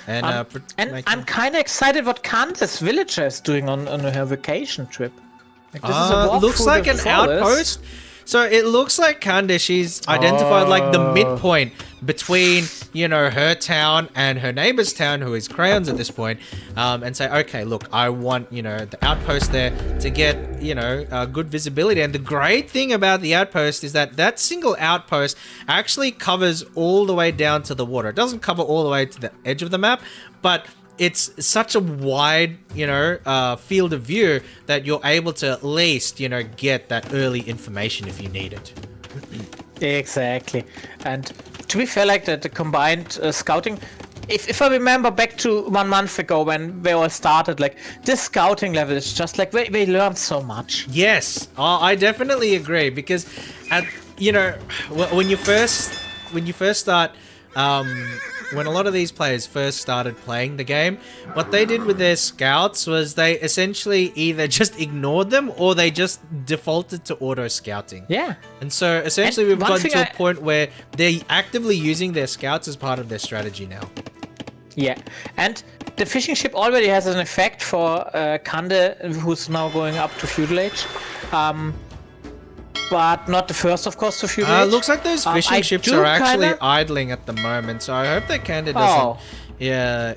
And I'm kind of excited what Candace villager is doing on her vacation trip. This is a walk looks through like the an forest. outpost. So it looks like Kanda, she's identified the midpoint between, her town and her neighbor's town, who is Crayons at this point, and say, okay, look, I want, the outpost there to get, good visibility. And the great thing about the outpost is that single outpost actually covers all the way down to the water. It doesn't cover all the way to the edge of the map, but it's such a wide, field of view that you're able to at least, get that early information if you need it. Exactly. And to be fair, the combined scouting, if I remember back to 1 month ago when they all started, this scouting level is just they learned so much. Yes, I definitely agree, because when you first start when a lot of these players first started playing the game, what they did with their scouts was they essentially either just ignored them or they just defaulted to auto scouting. Yeah. And so essentially we've gotten to a point where they're actively using their scouts as part of their strategy now. Yeah, and the fishing ship already has an effect for Kande, who's now going up to feudal age. But not the first, of course, to feudal age. Looks like those fishing ships are actually idling at the moment, so I hope that Kande doesn't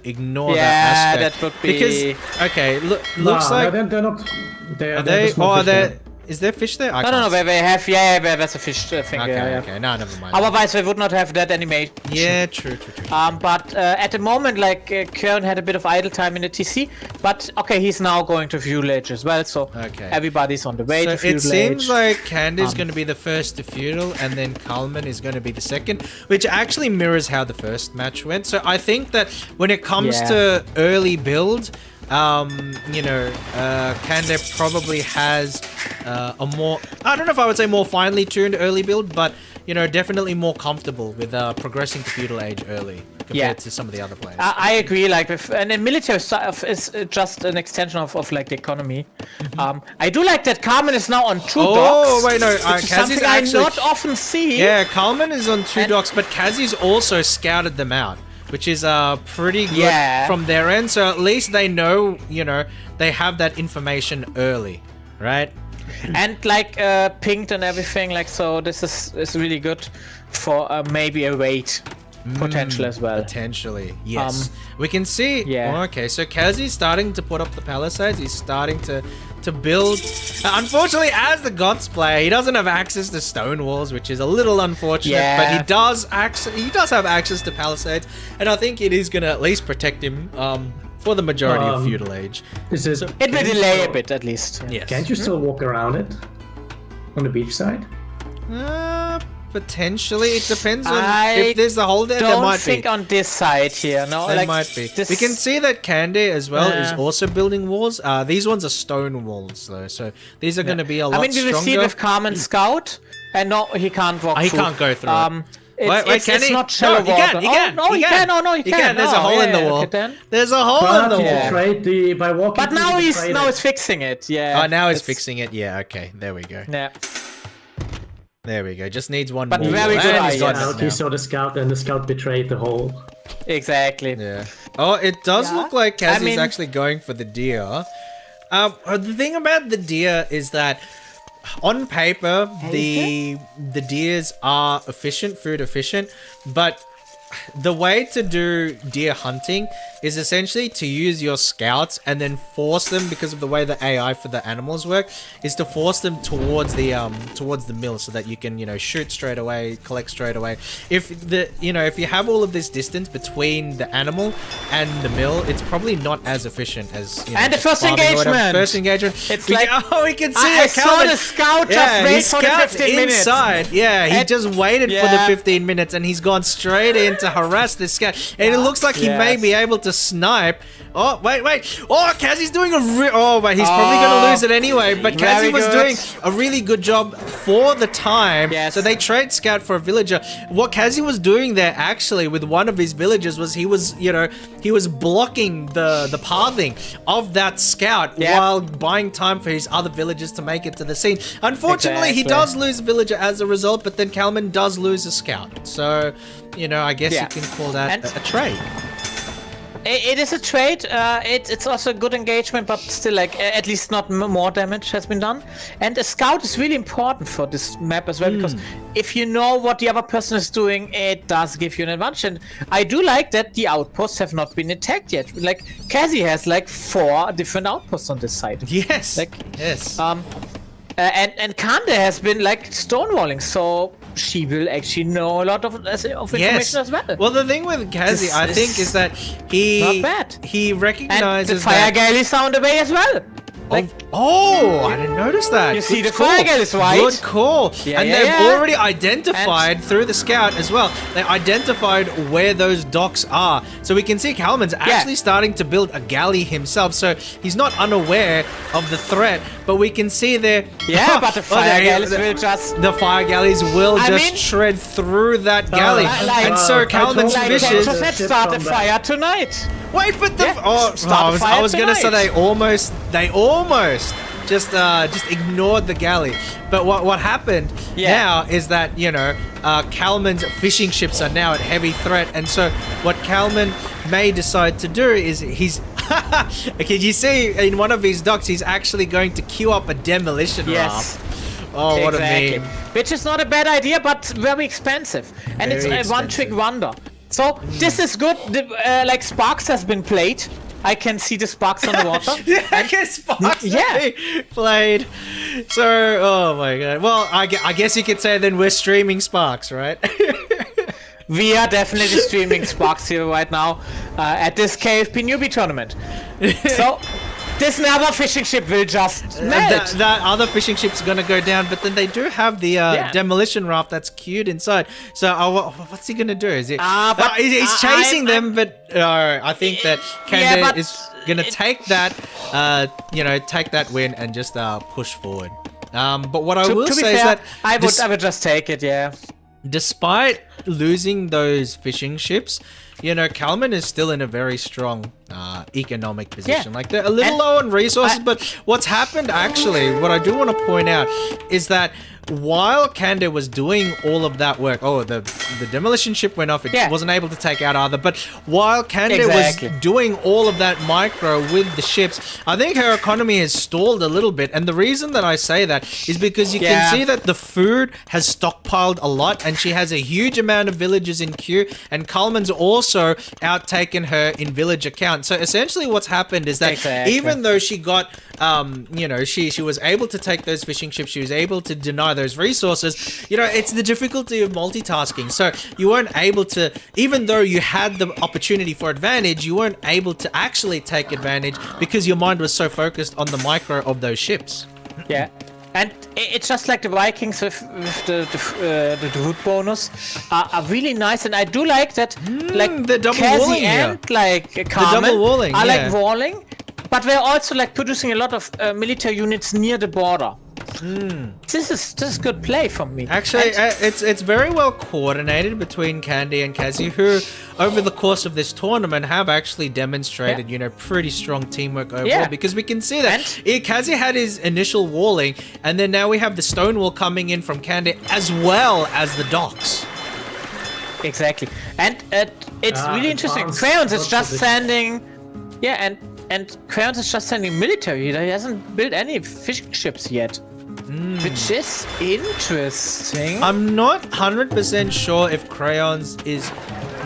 ignore that aspect. That would be... Because, okay, looks like... They're not... Are they... Oh, are there... Is there fish there? No, they have, there's a fish thing there. Okay, no, never mind. Otherwise, they would not have that animation. Yeah, true. But at the moment, like, Kieran had a bit of idle time in the TC, but okay, he's now going to feudal age as well, so everybody's on the way to feudal age. It seems like Kande's going to be the first to feudal, and then Kalman is going to be the second, which actually mirrors how the first match went. So I think that when it comes to early build, Kande probably has a more, I don't know if I would say more finely tuned early build, but, definitely more comfortable with progressing to feudal age early compared to some of the other players. I agree, and the military stuff is just an extension of like the economy. I do like that Carmen is now on 2 docks. Oh, wait, no, something I not often see. Yeah, Carmen is on 2 docks, but Kazi's also scouted them out, which is pretty good from their end. So at least they know, they have that information early, right? And like pinged and everything, like, so this is really good for maybe a raid potential as well. Potentially, yes. We can see. Yeah. Okay, so Kazi's starting to put up the palisades. He's starting to build. Unfortunately, as the Goths player, he doesn't have access to stone walls, which is a little unfortunate. But he does have access to palisades, and I think it is going to at least protect him for the majority of feudal age. It will delay a bit, at least. Yes. Can't you still walk around it on the beach side? Potentially, it depends on if there's a hole there. There might be. Don't think on this side here. No, there might be. We can see that Kande as well is also building walls. These ones are stone walls though, so these are going to be a lot stronger. I mean, we will see with Carmen Scout, and no, he can't walk. He can't go through. It's not shallow water. He can. He can. There's a hole in the wall. There's a hole in the wall. By walking. But now he's fixing it. Yeah. Oh, now he's fixing it. Yeah. Okay. There we go. Yeah. There we go. Just needs one but more. Very good. He saw the scout, and the scout betrayed the hole. Exactly. Yeah. Oh, it does look like Kazi's actually going for the deer. The thing about the deer is that on paper, the deers are food efficient, but the way to do deer hunting is essentially to use your scouts and then force them, because of the way the AI for the animals work, is to force them towards the mill so that you can, shoot straight away, collect straight away. If you have all of this distance between the animal and the mill, it's probably not as efficient as and the first engagement. It's we can see I saw the scout just wait for the 15 minutes. Inside. Yeah, he just waited for the 15 minutes and he's gone straight in to harass this scout, and it looks like he may be able to snipe. Oh wait! Oh, Kazi's doing he's probably gonna lose it anyway. But Kazi was doing a really good job for the time. So they trade scout for a villager. What Kazi was doing there actually with one of his villagers was he was blocking the pathing of that scout while buying time for his other villagers to make it to the scene. Unfortunately, he does lose a villager as a result, but then Kalman does lose a scout. So, I guess you can call that a trade. It is a trade. It's also a good engagement, but still, at least not more damage has been done. And a scout is really important for this map as well, because if you know what the other person is doing, it does give you an advantage. And I do like that the outposts have not been attacked yet. Like, Kazi has 4 different outposts on this side. Yes. Yes. And Kande has been stonewalling, so she will actually know a lot of information as well. Well, the thing with Kazi, I think, is that he not bad. He recognizes and the fire gale is on the way as well. Oh, I didn't notice that. You see Good the call. fire galleys, right? Good call. Yeah, and yeah, they've yeah. already identified through the scout as well. They identified where those docks are. So we can see Kalman's actually starting to build a galley himself. So he's not unaware of the threat. But we can see there. Yeah, but the fire galleys will just. The fire galleys will tread through that galley. And so Kalman's fishes. Let's start the fire tonight. Wait, but the I was gonna say they almost just ignored the galley. But what happened now is that Kalman's fishing ships are now at heavy threat, and so what Kalman may decide to do is okay, you see in one of his docks he's actually going to queue up a demolition raft. Oh, what a meme. Which is not a bad idea, but very expensive. And it's a one-trick wonder. So this is good. Like Sparks has been played. I can see the sparks on the water. Sparks played. So, oh my god. Well, I guess you could say then we're streaming Sparks, right? We are definitely streaming Sparks here right now at this KFP newbie tournament. So this other fishing ship will just melt. That other fishing ship's gonna go down, but then they do have the demolition raft that's queued inside. So what's he gonna do? Is it? He's chasing them, but I think that Kanda is gonna take that, take that win and just push forward. But what I will say is that I would just take it. Yeah. Despite losing those fishing ships, Kalman is still in a very strong economic position. Like they're a little low on resources, but what's happened actually, what I do want to point out is that while Kanda was doing all of that work, the demolition ship went off, it wasn't able to take out either, but while Kanda was doing all of that micro with the ships, I think her economy has stalled a little bit, and the reason that I say that is because you can see that the food has stockpiled a lot, and she has a huge amount of villagers in queue, and Kalman's also outtaken her in villager count. So essentially what's happened is that even though she got, she was able to take those fishing ships, she was able to deny those resources, it's the difficulty of multitasking. So you weren't able to, even though you had the opportunity for advantage, you weren't able to actually take advantage because your mind was so focused on the micro of those ships. Yeah. And it's just like the Vikings with the root bonus are really nice, and I do like that. Like the double Cassie walling and like Carmen double walling, are like walling, but they're also like producing a lot of military units near the border. This is good play from me. Actually, it's very well coordinated between Candy and Kazi, who over the course of this tournament have actually demonstrated, pretty strong teamwork overall. Because we can see that Kazi had his initial walling, and then now we have the stone wall coming in from Candy as well as the docks. Exactly, and it's really interesting. Crayons is just sending, and Crayons is just sending military. He hasn't built any fishing ships yet. Which is interesting. I'm not 100% sure if Crayons is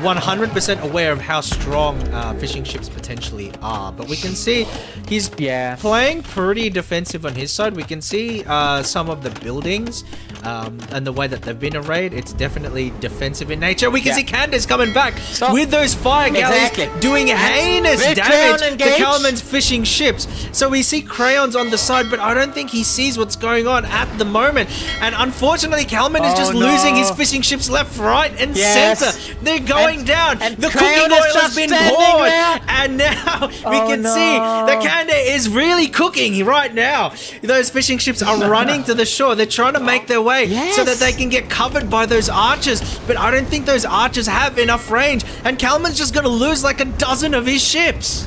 100% aware of how strong fishing ships potentially are, but we can see he's playing pretty defensive on his side. We can see some of the buildings and the way that they've been arrayed. It's definitely defensive in nature. We can see Candace coming back with those fire galleys doing heinous damage to Kalman's fishing ships. So we see Crayons on the side, but I don't think he sees what's going on at the moment. And unfortunately, Kalman is just losing his fishing ships left, right, and center. They're going down. The cooking oil has been poured, and now we can see that Kanda is really cooking right now. Those fishing ships are running to the shore. They're trying to make their way so that they can get covered by those archers, but I don't think those archers have enough range, and Kalman's just gonna lose like a dozen of his ships.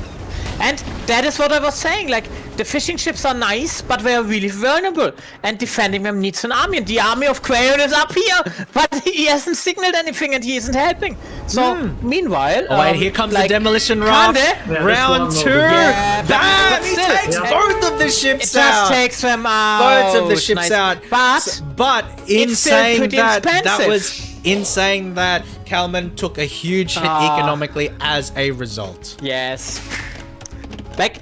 And that is what I was saying, like, the fishing ships are nice, but they are really vulnerable, and defending them needs an army, and the army of Crayon is up here, but he hasn't signaled anything, and he isn't helping. So, meanwhile... wait, here comes the demolition raft. Round 2! Bam! He takes both of the ships out! It just takes them out! Both of the ships out. But in saying that was... In saying that, Kalman took a huge hit economically as a result. Yes. Like,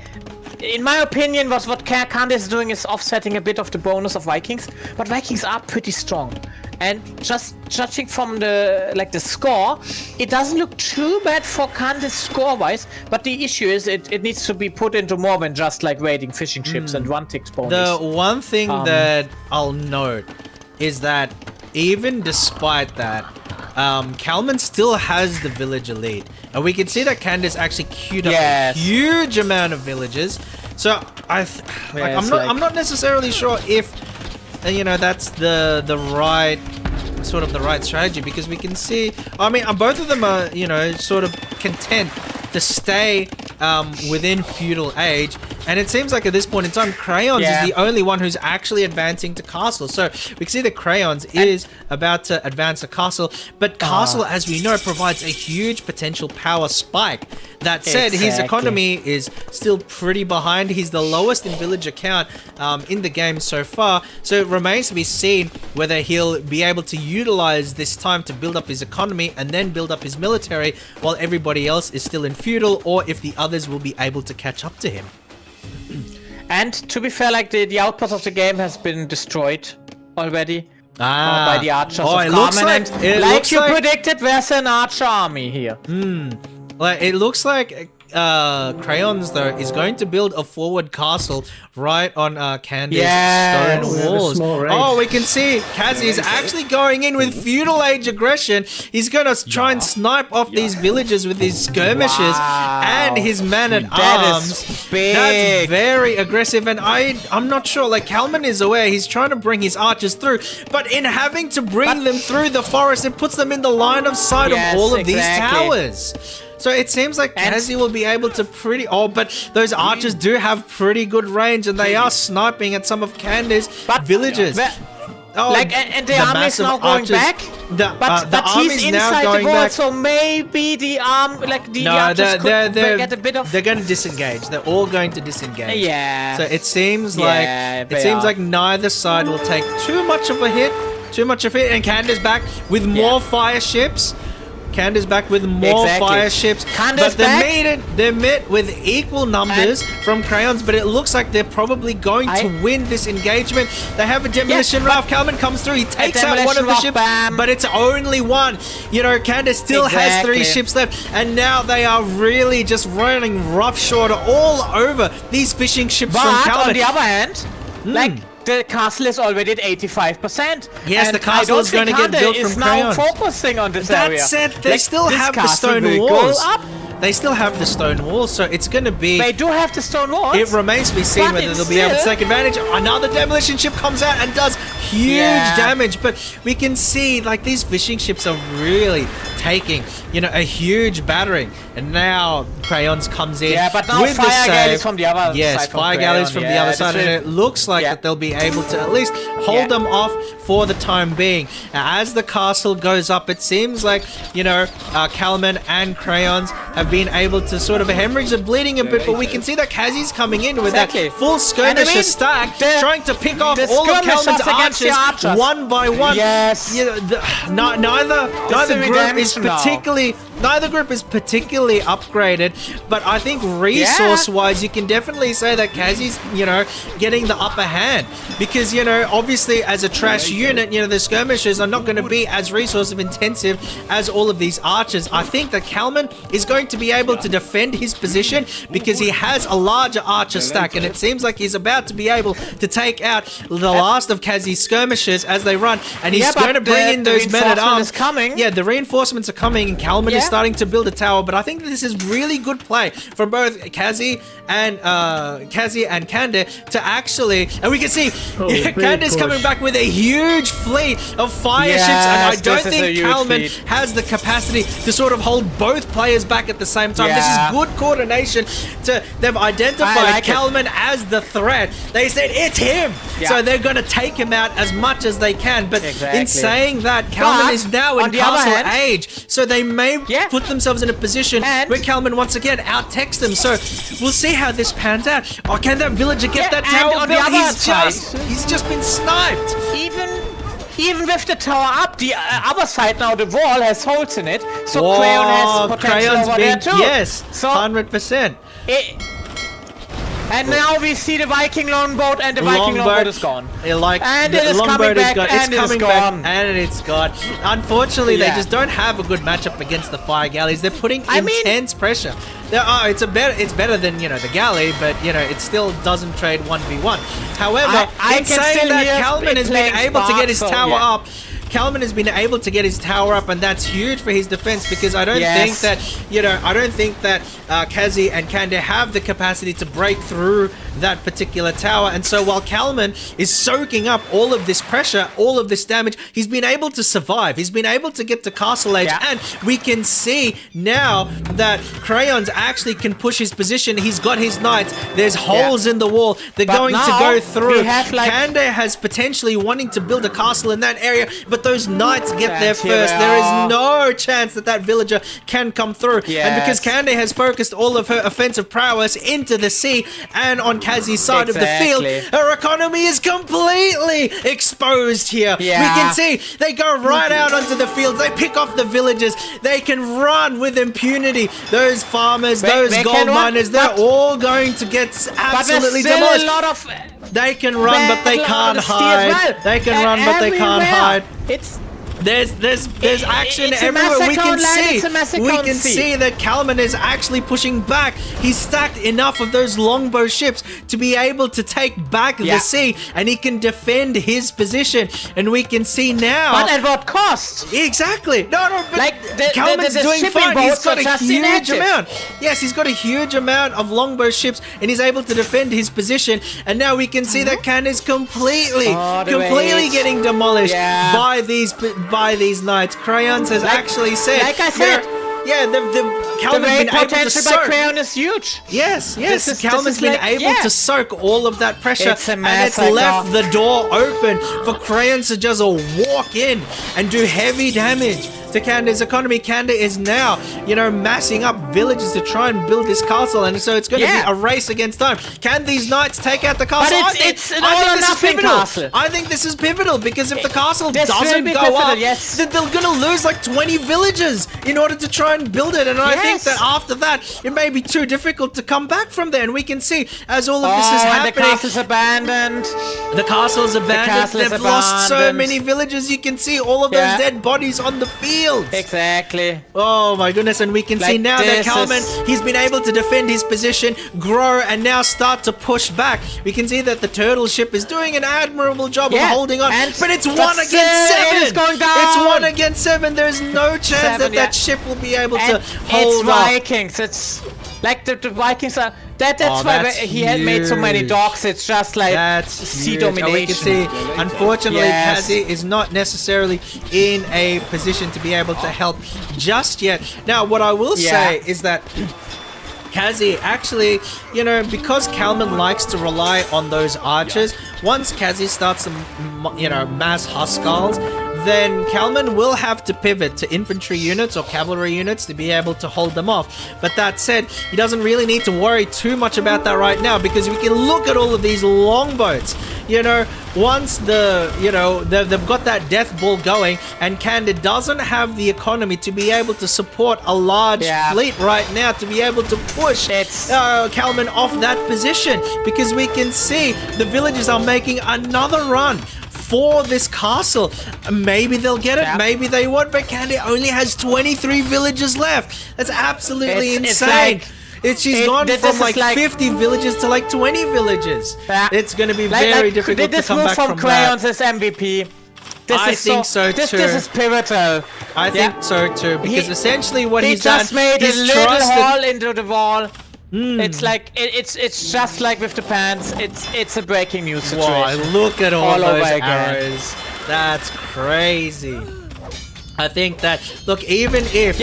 in my opinion, what Candace is doing is offsetting a bit of the bonus of Vikings, but Vikings are pretty strong. And just judging from the score, it doesn't look too bad for Candace score-wise. But the issue is it needs to be put into more than just like raiding fishing ships and one tick bonus. The one thing that I'll note is that even despite that, Kalman still has the villager lead, and we can see that Candace actually queued up a huge amount of villagers. So I'm not necessarily sure if that's the right strategy, because we can see, I mean, both of them are sort of content to stay within feudal age, and it seems like at this point in time Crayons is the only one who's actually advancing to castle. So we can see that Crayons is about to advance to castle, but castle, as we know, provides a huge potential power spike. That said, his economy is still pretty behind. He's the lowest in villager count in the game so far, so it remains to be seen whether he'll be able to utilize this time to build up his economy and then build up his military while everybody else is still in feudal, or if the others will be able to catch up to him. And to be fair, like the outpost of the game has been destroyed already by the archers of Carmen. Like you predicted, there's an archer army here. Like, it looks like Crayons, though, is going to build a forward castle right on Candy's stone walls. Oh, we can see Kazi is actually going in with feudal age aggression. He's going to try and snipe off these villagers with his skirmishes and his man-at-arms. That's very aggressive, and I'm not sure. Like, Kalman is aware. He's trying to bring his archers through, but in having to bring them through the forest, it puts them in the line of sight of all of these towers. So it seems like Kazi will be able to but those archers do have pretty good range, and they are sniping at some of Candy's villagers. And the army is now going back. But he's inside the wall, so maybe the archers could get a bit of. They're going to disengage. They're all going to disengage. Yeah. So it seems like neither side will take too much of a hit. And Candace back with more fire ships. Candace back with more fire ships, but they're met with equal numbers from Crayons, but it looks like they're probably going to win this engagement. They have a demolition raft. Kalman comes through, he takes out one of the ships, but it's only one. Candace still has 3 ships left, and now they are really just running roughshod all over these fishing ships from Kalman. On the other hand, the castle is already at 85%. Yes, the castle is going to get built from Crayons. Now focusing on this area. That said, they still have the stone walls. They still have the stone walls, so it's going to be... They do have the stone walls. It remains to be seen whether they'll be able to take advantage. Another demolition ship comes out and does huge damage, but we can see, like, these fishing ships are really taking, a huge battering. And now Crayons comes in but now with fire galleys from the other side. Yes, fire galleys from the other side, and it looks like that they'll be able to at least hold them off for the time being. Now, as the castle goes up, it seems like, Kalman and Crayons have been able to sort of hemorrhage the bleeding a bit, but we can see that Kazi's coming in with that full skirmisher stack, trying to pick off all of Kalman's archers one by one. Yes. Neither group is particularly upgraded, but I think resource-wise, you can definitely say that Kazi's, getting the upper hand, because, obviously as a trash unit, the skirmishers are not going to be as resource intensive as all of these archers. I think that Kalman is going to be able to defend his position because he has a larger archer stack, and it seems like he's about to be able to take out the last of Kazi's skirmishers as they run, and he's going to bring in those men-at-arms. Yeah, the reinforcements are coming, and Kalman is starting to build a tower, but I think this is really good play from both Kazi and Kande to actually, and we can see Kande's coming back with a huge fleet of fire ships, and I don't think Kalman has the capacity to sort of hold both players back at the same time. This is good coordination. They've identified Kalman as the threat. They said it's him, so they're going to take him out as much as they can, but in saying that, Kalman is now in castle age, so they may put themselves in a position where Kalman once again out-techs them. So we'll see how this pans out. Oh, can that villager get that tower built? He's just been sniped. Even with the tower up, the other side now, the wall has holes in it, so Crayon has potential over there too. Yes, so 100%. And now we see the Viking longboat, and the Viking longboat is gone. And it is coming back, and it is gone. And it's gone. Unfortunately, they just don't have a good matchup against the fire galleys. They're putting intense pressure. It's better than the galley, but it still doesn't trade 1v1. However, in saying that, Kalman has been able to get his tower up. Kalman has been able to get his tower up, and that's huge for his defense, because I don't think that Kazi and Kande have the capacity to break through that particular tower. And so while Kalman is soaking up all of this pressure, all of this damage, he's been able to survive. He's been able to get to Castle Age, and we can see now that Crayons actually can push his position. He's got his knights. There's holes in the wall. They're going to go through. Kande has potentially wanting to build a castle in that area, but those knights get there first. There is no chance that villager can come through. And because Kande has focused all of her offensive prowess into the sea and on Kazi's side of the field, her economy is completely exposed here. We can see they go right out onto the fields. They pick off the villagers. They can run with impunity. Those farmers, those gold miners, they're all going to get absolutely demolished. They can run, but they can't hide. They can run, but they can't hide. There's action everywhere. We can see that Kalman is actually pushing back. He's stacked enough of those longbow ships to be able to take back the sea, and he can defend his position. And we can see now. But at what cost? Exactly. No, but Kalman's doing fine. He's got a huge amount. Yes, he's got a huge amount of longbow ships, and he's able to defend his position. And now we can see that Khan is completely getting demolished by these knights. Crayons has actually said, like I said, the potential by Crayon is huge. Yes. Kalman's been able to soak all of that pressure, and it's left the door open for Crayons to just walk in and do heavy damage to Kande's economy. Kande is now, massing up villages to try and build this castle, and so it's going to be a race against time. Can these knights take out the castle? But it's an all-or-nothing castle. I think this is pivotal, because if the castle doesn't go up, then they're going to lose like 20 villages in order to try and build it. And I think that after that, it may be too difficult to come back from there. And we can see as all of this is happening. The castle's abandoned. The castle's abandoned. They've lost so many villages. You can see all of those dead bodies on the field. Exactly. Oh my goodness, and we can see now that Kalman, he's been able to defend his position, grow, and now start to push back. We can see that the turtle ship is doing an admirable job of holding on, but it's 1 against 7. It's going down. It's 1 against 7. There's no chance that ship will be able to hold up. Vikings. It's like the Vikings are. That's why he had made so many docks. It's just like sea domination. We can see, unfortunately, Kazi is not necessarily in a position to be able to help just yet. Now, what I will say is that Kazi actually, because Kalman likes to rely on those archers, once Kazi starts to, mass Huskarls, then Kalman will have to pivot to infantry units or cavalry units to be able to hold them off. But that said, he doesn't really need to worry too much about that right now, because we can look at all of these longboats. Once they've got that death ball going, and Kande doesn't have the economy to be able to support a large fleet right now to be able to push Kalman off that position, because we can see the villagers are making another run for this castle. Maybe they'll get it, maybe they won't, but Kande only has 23 villagers left. That's absolutely insane. She's gone from like 50 villages to like 20 villages. It's going to be very difficult to come back from Crayons that. As MVP. I think so too. This is pivotal. I think so too, because essentially what he's done, he's just made a little hole into the wall. It's like it's just like with the pants. It's a breaking news situation. Wow, look at all those arrows. That's crazy. I think that even if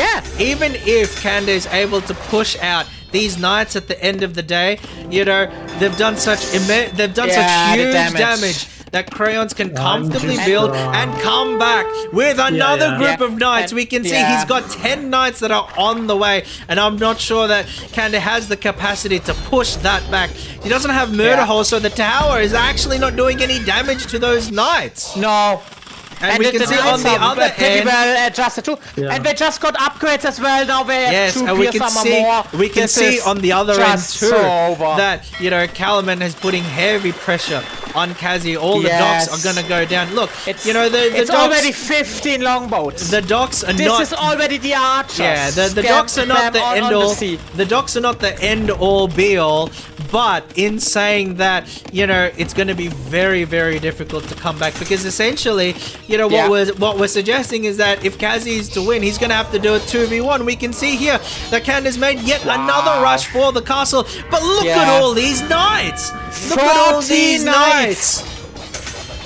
Kande is able to push out these knights at the end of the day, they've done such huge damage that Crayons can comfortably build and come back with another group of knights. We can see he's got 10 knights that are on the way, and I'm not sure that Kande has the capacity to push that back. He doesn't have murder holes, so the tower is actually not doing any damage to those knights. No. And we can see on the other pretty end. well adjusted too. Yeah. And they just got upgrades as well. Now they have Yes, two and we Pierce can armor see more. we can This see is on the other end just too so over. that Calaman is putting heavy pressure on Kazi. All the Yes. docks are gonna go down. Look, It's, the it's docks, already 15 longboats. the docks are This not. is already the archers. Yeah, the Scam docks are not them the on end the all. sea. The docks are not the end all be all. But in saying that, it's going to be very, very difficult to come back because essentially, what we're suggesting is that if Kazi is to win, he's going to have to do it 2v1. We can see here that Candace made yet another rush for the castle. But look at all these knights. Look at all these knights.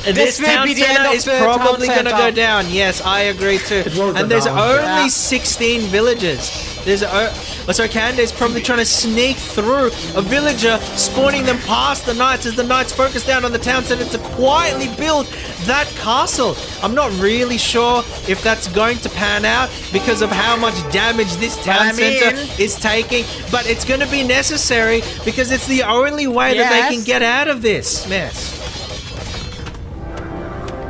This will town be the end center of is the probably town going to go center. down. Yes, I agree too. will go And there's down. only 16 villagers. So Candace probably trying to sneak through a villager, spawning them past the knights as the knights focus down on the town center to quietly build that castle. I'm not really sure if that's going to pan out because of how much damage this town center is taking, but it's going to be necessary because it's the only way that they can get out of this mess.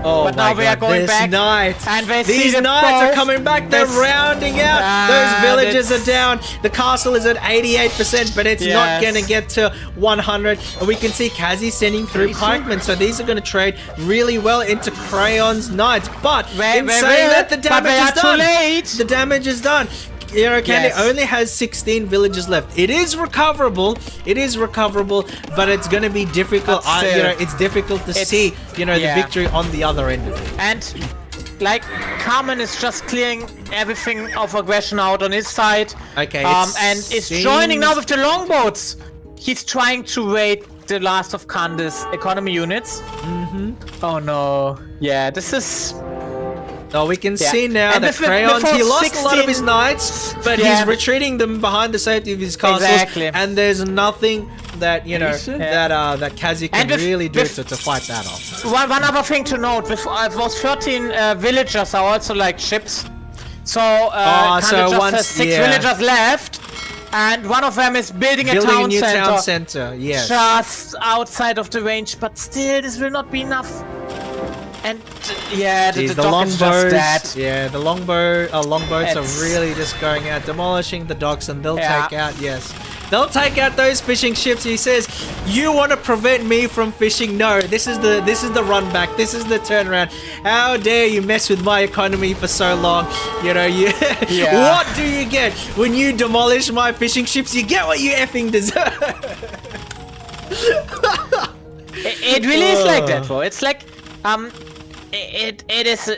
Oh But my now we are God, going this back, night. and we see These the knights are both- coming back. They're this- rounding out. Those villages are down. The castle is at 88%, but it's not Yes. going to get to 100. And we can see Kazi sending through pikemen. So these are going to trade really well into Crayon's knights. But in saying that, the damage is done. Too late. The damage is done. Candy only has 16 villages left. It is recoverable. But it's going to be difficult. It's difficult to see, the victory on the other end of it. And Carmen is just clearing everything of aggression out on his side. Okay. And is joining now with the longboats. He's trying to raid the last of Candace's economy units. Oh no. Yeah, this is. Oh, we can see now And that before Crayons, he lost a lot of his 16 knights, but he's retreating them behind the safety of his castles. Exactly. And there's nothing that, that Kazi can And really do to fight that off. One other thing to note, with those 13 villagers are also like ships. So, Candace just has 6 villagers left. And one of them is building a Building town a new center. town center, yes. Just outside of the range, but still, this will not be enough. And the dock is just dead. Yeah, the longboats are really just going out, demolishing the docks, and they'll take out. They'll take out those fishing ships. He says, "You want to prevent me from fishing? No, this is the run back. This is the turnaround. How dare you mess with my economy for so long? What do you get when you demolish my fishing ships? You get what you effing deserve." It really is like that, bro. It's like it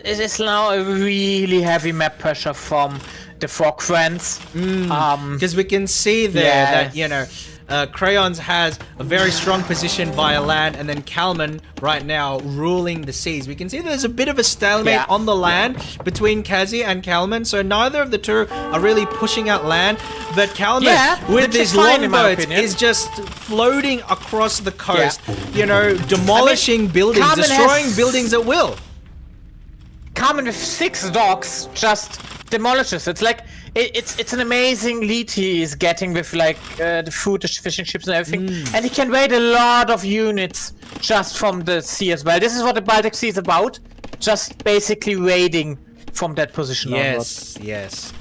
is now a really heavy map pressure from the Frog Friends. Because we can see there that Crayons has a very strong position via land, and then Kalman right now ruling the seas. We can see there's a bit of a stalemate on the land between Kazi and Kalman, so neither of the two are really pushing out land. But Kalman, with his longboats, is just floating across the coast, demolishing buildings, Kalman destroying buildings at will. Carmen with 6 docks just demolishes. It's like it's an amazing lead he is getting with the food, the fishing ships and everything, and he can raid a lot of units just from the sea as well. This is what the Baltic Sea is about, just basically raiding from that position. Yes.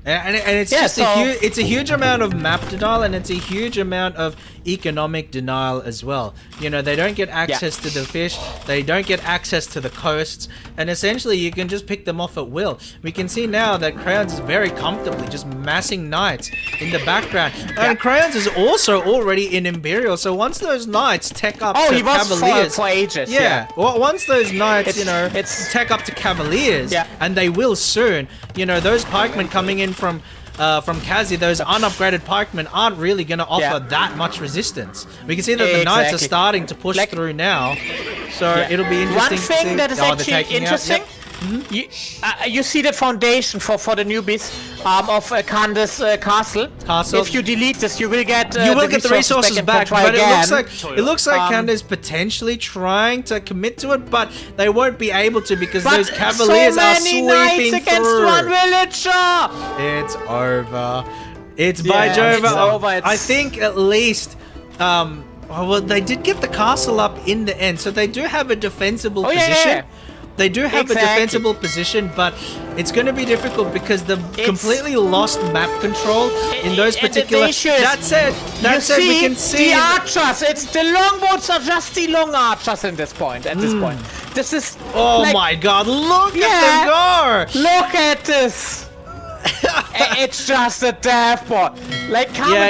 And it's just it's a huge amount of map denial, and it's a huge amount of economic denial as well. They don't get access to the fish, they don't get access to the coasts, and essentially you can just pick them off at will. We can see now that Crayons is very comfortably just massing knights in the background. And Crayons is also already in Imperial, so once those knights tech up to he was Cavaliers... for ages, Well, once those knights, tech up to Cavaliers, and they will soon, those pikemen coming in from Kazi, those unupgraded pikemen aren't really going to offer that much resistance. We can see that the knights are starting to push through now, so it'll be interesting. One thing that is actually interesting, Yep. You see the foundation for the newbies of Candace Castle. If you delete this, you will get the resources back. But again. it looks like Candace potentially trying to commit to it, but they won't be able to because those Cavaliers are sweeping through. One villager. It's over. It's by Jove. I think at least. Well, they did get the castle up in the end, so they do have a defensible position. They do have a defensible position, but it's going to be difficult because they've completely lost map control in those particular. That said, we can see the archers. It's the longboats are just the long archers in this point. At this point, this is. Oh my God! Look at them go! Look at this. It's just a death bot. Like,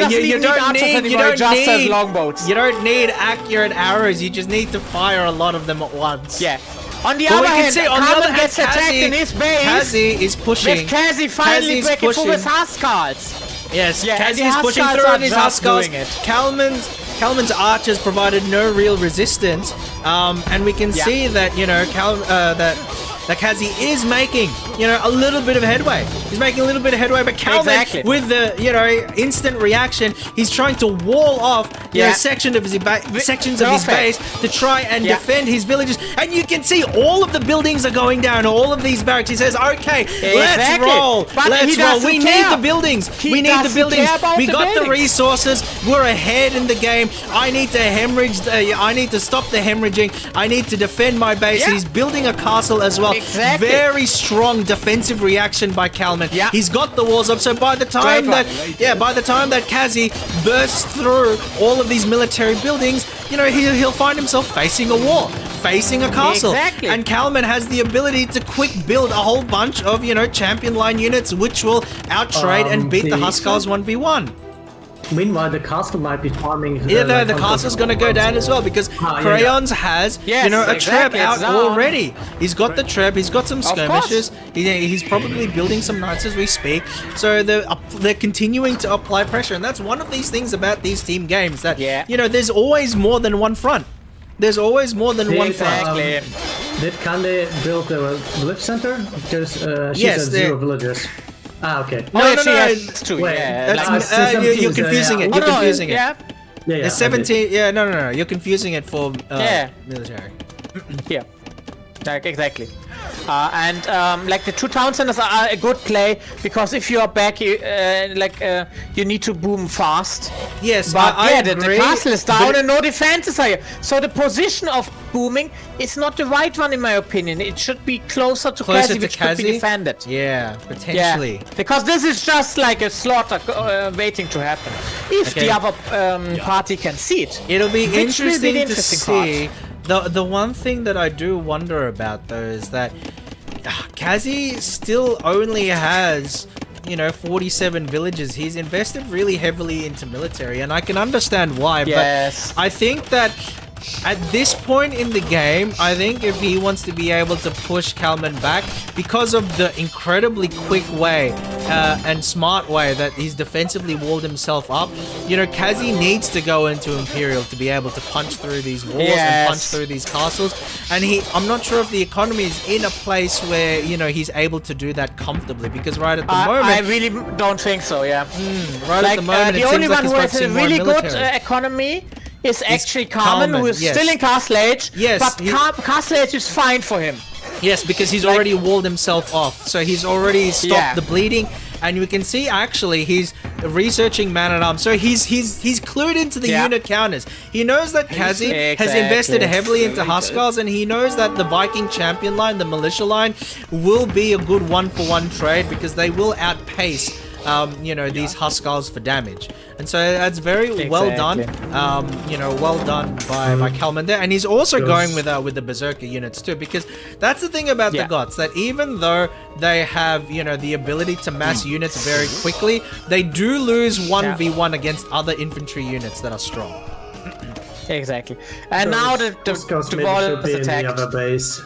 you don't need longboats. You don't need accurate arrows. You just need to fire a lot of them at once. Yeah. On the other hand, Carmen gets attacked in his base. Kazi is pushing. With Kazi finally breaking through his Huskars. Yes, Kazi is pushing through in his Huskars. Kalman's archers provided no real resistance, and we can see that that Kazi is making, a little bit of headway. He's making a little bit of headway, but Kalman, with the, instant reaction, he's trying to wall off, sections of his base to try and defend his villages. And you can see all of the buildings are going down, all of these barracks. He says, okay, let's roll. Let's roll. We need the buildings. We need the buildings. We got the resources. We're ahead in the game. I need to hemorrhage. I need to stop the hemorrhaging. I need to defend my base. He's building a castle as well. Very strong defensive reaction by Kalman. He's got the walls up, so by the time that Kazi bursts through all of these military buildings, he'll find himself facing a wall, facing a castle. And Kalman has the ability to quick build a whole bunch of, champion line units which will outtrade and beat the Huskars 1v1. Meanwhile, the castle might be farming. The castle's going to go down as well because Crayons has, a trap out already. He's got the trap. He's got some skirmishes. He's probably building some knights as we speak. So they're continuing to apply pressure, and that's one of these things about these team games that there's always more than one front. There's always more than one front. Did Kande build the village center? Because she said 0 villagers. Ah, okay. No, it's true. You're confusing it. You're confusing it. Yeah. There's 17. Yeah, no. You're confusing it for military. Yeah. Exactly. Like the 2 town centers are a good play because if you are back, you need to boom fast. Yes, but I the castle is down and no defenses are here. So the position of booming is not the right one in my opinion. It should be closer to Kazi, which could be defended. Yeah, potentially. Yeah, because this is just like a slaughter waiting to happen. If the other party can see it, it'll be interesting to see. The one thing that I do wonder about though is that Kazi still only has 47 villages. He's invested really heavily into military, and I can understand why. But I think that at this point in the game, I think if he wants to be able to push Kalman back because of the incredibly quick way and smart way that he's defensively walled himself up, Kazi needs to go into Imperial to be able to punch through these walls and punch through these castles. And I'm not sure if the economy is in a place where, he's able to do that comfortably because right at the moment... I really don't think so, right at the moment, the only one who has a really good economy is actually Carmen, who is still in Castle Age, but Castle Age is fine for him. Yes, because he's already walled himself off, so he's already stopped the bleeding, and you can see actually he's researching man-at-arms, so he's clued into the unit counters. He knows that Kazi has invested heavily into Huskars, and he knows that the Viking champion line, the militia line, will be a good one-for-one trade because they will outpace these Huskars for damage. And so that's very well done. Well done by Kalman there. And he's also going with the Berserker units too, because that's the thing about the Goths, that even though they have, the ability to mass units very quickly, they do lose 1v1 against other infantry units that are strong. Exactly. And so now the wall is attacked. In the other base.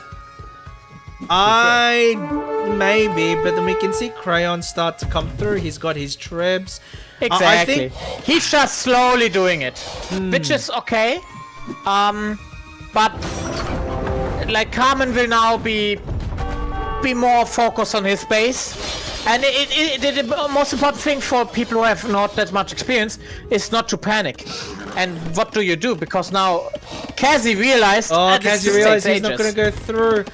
Maybe, but then we can see Crayon start to come through. He's got his trebs. Exactly. He's just slowly doing it, which is okay. But like Carmen will now be more focused on his base. And the most important thing for people who have not that much experience is not to panic. And what do you do? Because now Kazi realized... Kazi realized he's not going to go through.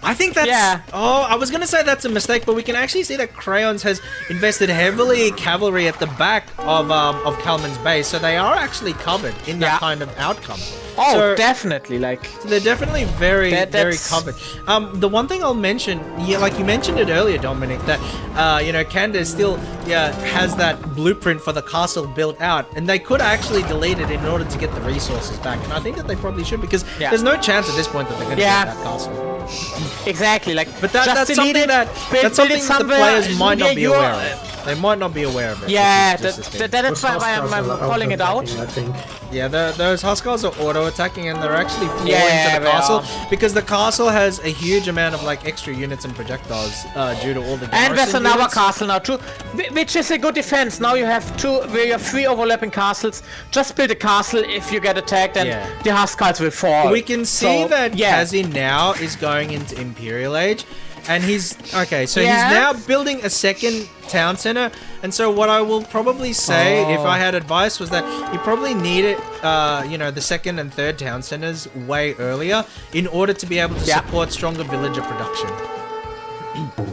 I think that's... Yeah. Oh, I was going to say that's a mistake, but we can actually see that Crayons has invested heavily cavalry at the back of Kalman's base, so they are actually covered in that kind of outcome. Oh, So- definitely. Like, So they're definitely very, very that's- covered. The one thing I'll mention, like you mentioned it earlier, Dominic, that Candace still has that blueprint for the castle built out, and they could actually delete it in order to get the resources back. And I think that they probably should, because there's no chance at this point that they're going to get that castle. exactly. Like, But just that's delete something it, that build the it somewhere, players might not be you're- aware of. They might not be aware of it. Yeah, which is just the thing. that's why Huskars I'm are calling it out. auto-attacking, I think. Yeah, those Huskars are auto-attacking, and they're actually falling Yeah, to the they castle are. because the castle has a huge amount of like extra units and projectiles due to all the And there's garrison another units. castle now too, which is a good defense. Now you have three overlapping castles. Just build a castle if you get attacked, and Yeah. the Huskars will fall. We can see So, that yeah. Kazi now is going into Imperial Age, and he's he's Yeah. now building a second town center. And so what I will probably say, if I had advice, was that you probably need it, the second and third town centers way earlier in order to be able to support stronger villager production.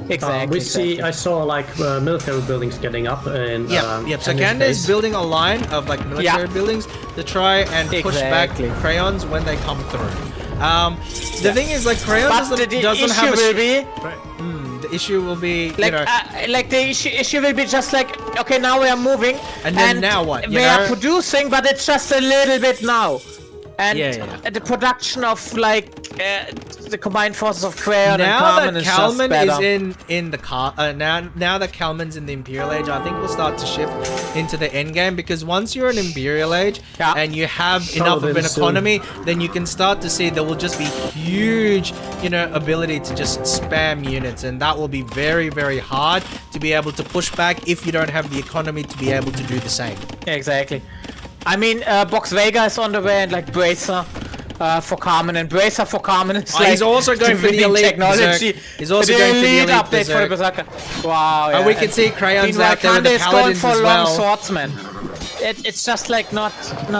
Exactly. I saw like military buildings getting up and Yep. So Kanda is building a line of like military buildings to try and push back Exactly. Crayons when they come through. The thing is, like, Crayons But the doesn't issue have a... will be the issue will be, like, the issue will be just like, okay, now we are moving, And then now what, you We are know? producing, but it's just a little bit now, and Yeah. the production of like the combined forces of Crayon and now Kalman that is just Kalman better. is in the car now that Kalman's in the Imperial Age, I think we'll start to shift into the end game, because once you're in Imperial Age and you have enough of an soon. economy, then you can start to see there will just be huge ability to just spam units, and that will be very, very hard to be able to push back if you don't have the economy to be able to do the same. Exactly. I mean, Box Vega is on the way, and like Bracer for Carmen, and Bracer for Carmen is like He's also going for the winning elite technology. Berserk. He's also going for the elite update for the Berserk. Berserker. Wow. And Yeah. we can see Crayons meanwhile, out there with Kande the is going paladins for as long well. swordsman. It's just like not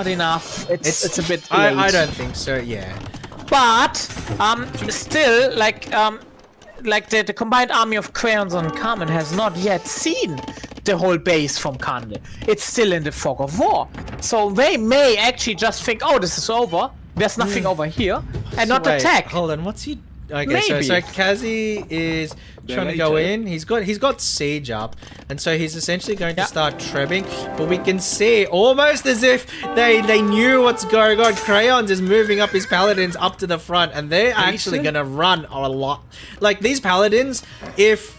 enough. It's a bit late. I don't think so. Yeah. But still, like the combined army of Crayons and Carmen has not yet seen the whole base from Kande. It's still in the fog of war, so they may actually just think, "Oh, this is over. There's nothing over here," and not Wait, attack. Hold on, what's he? Okay, Maybe. so Kazi is trying to go in. He's got siege up, and so he's essentially going to start trebbing. But we can see almost as if they knew what's going on. Crayons is moving up his paladins up to the front, and they're actually gonna run a lot. Like these paladins, if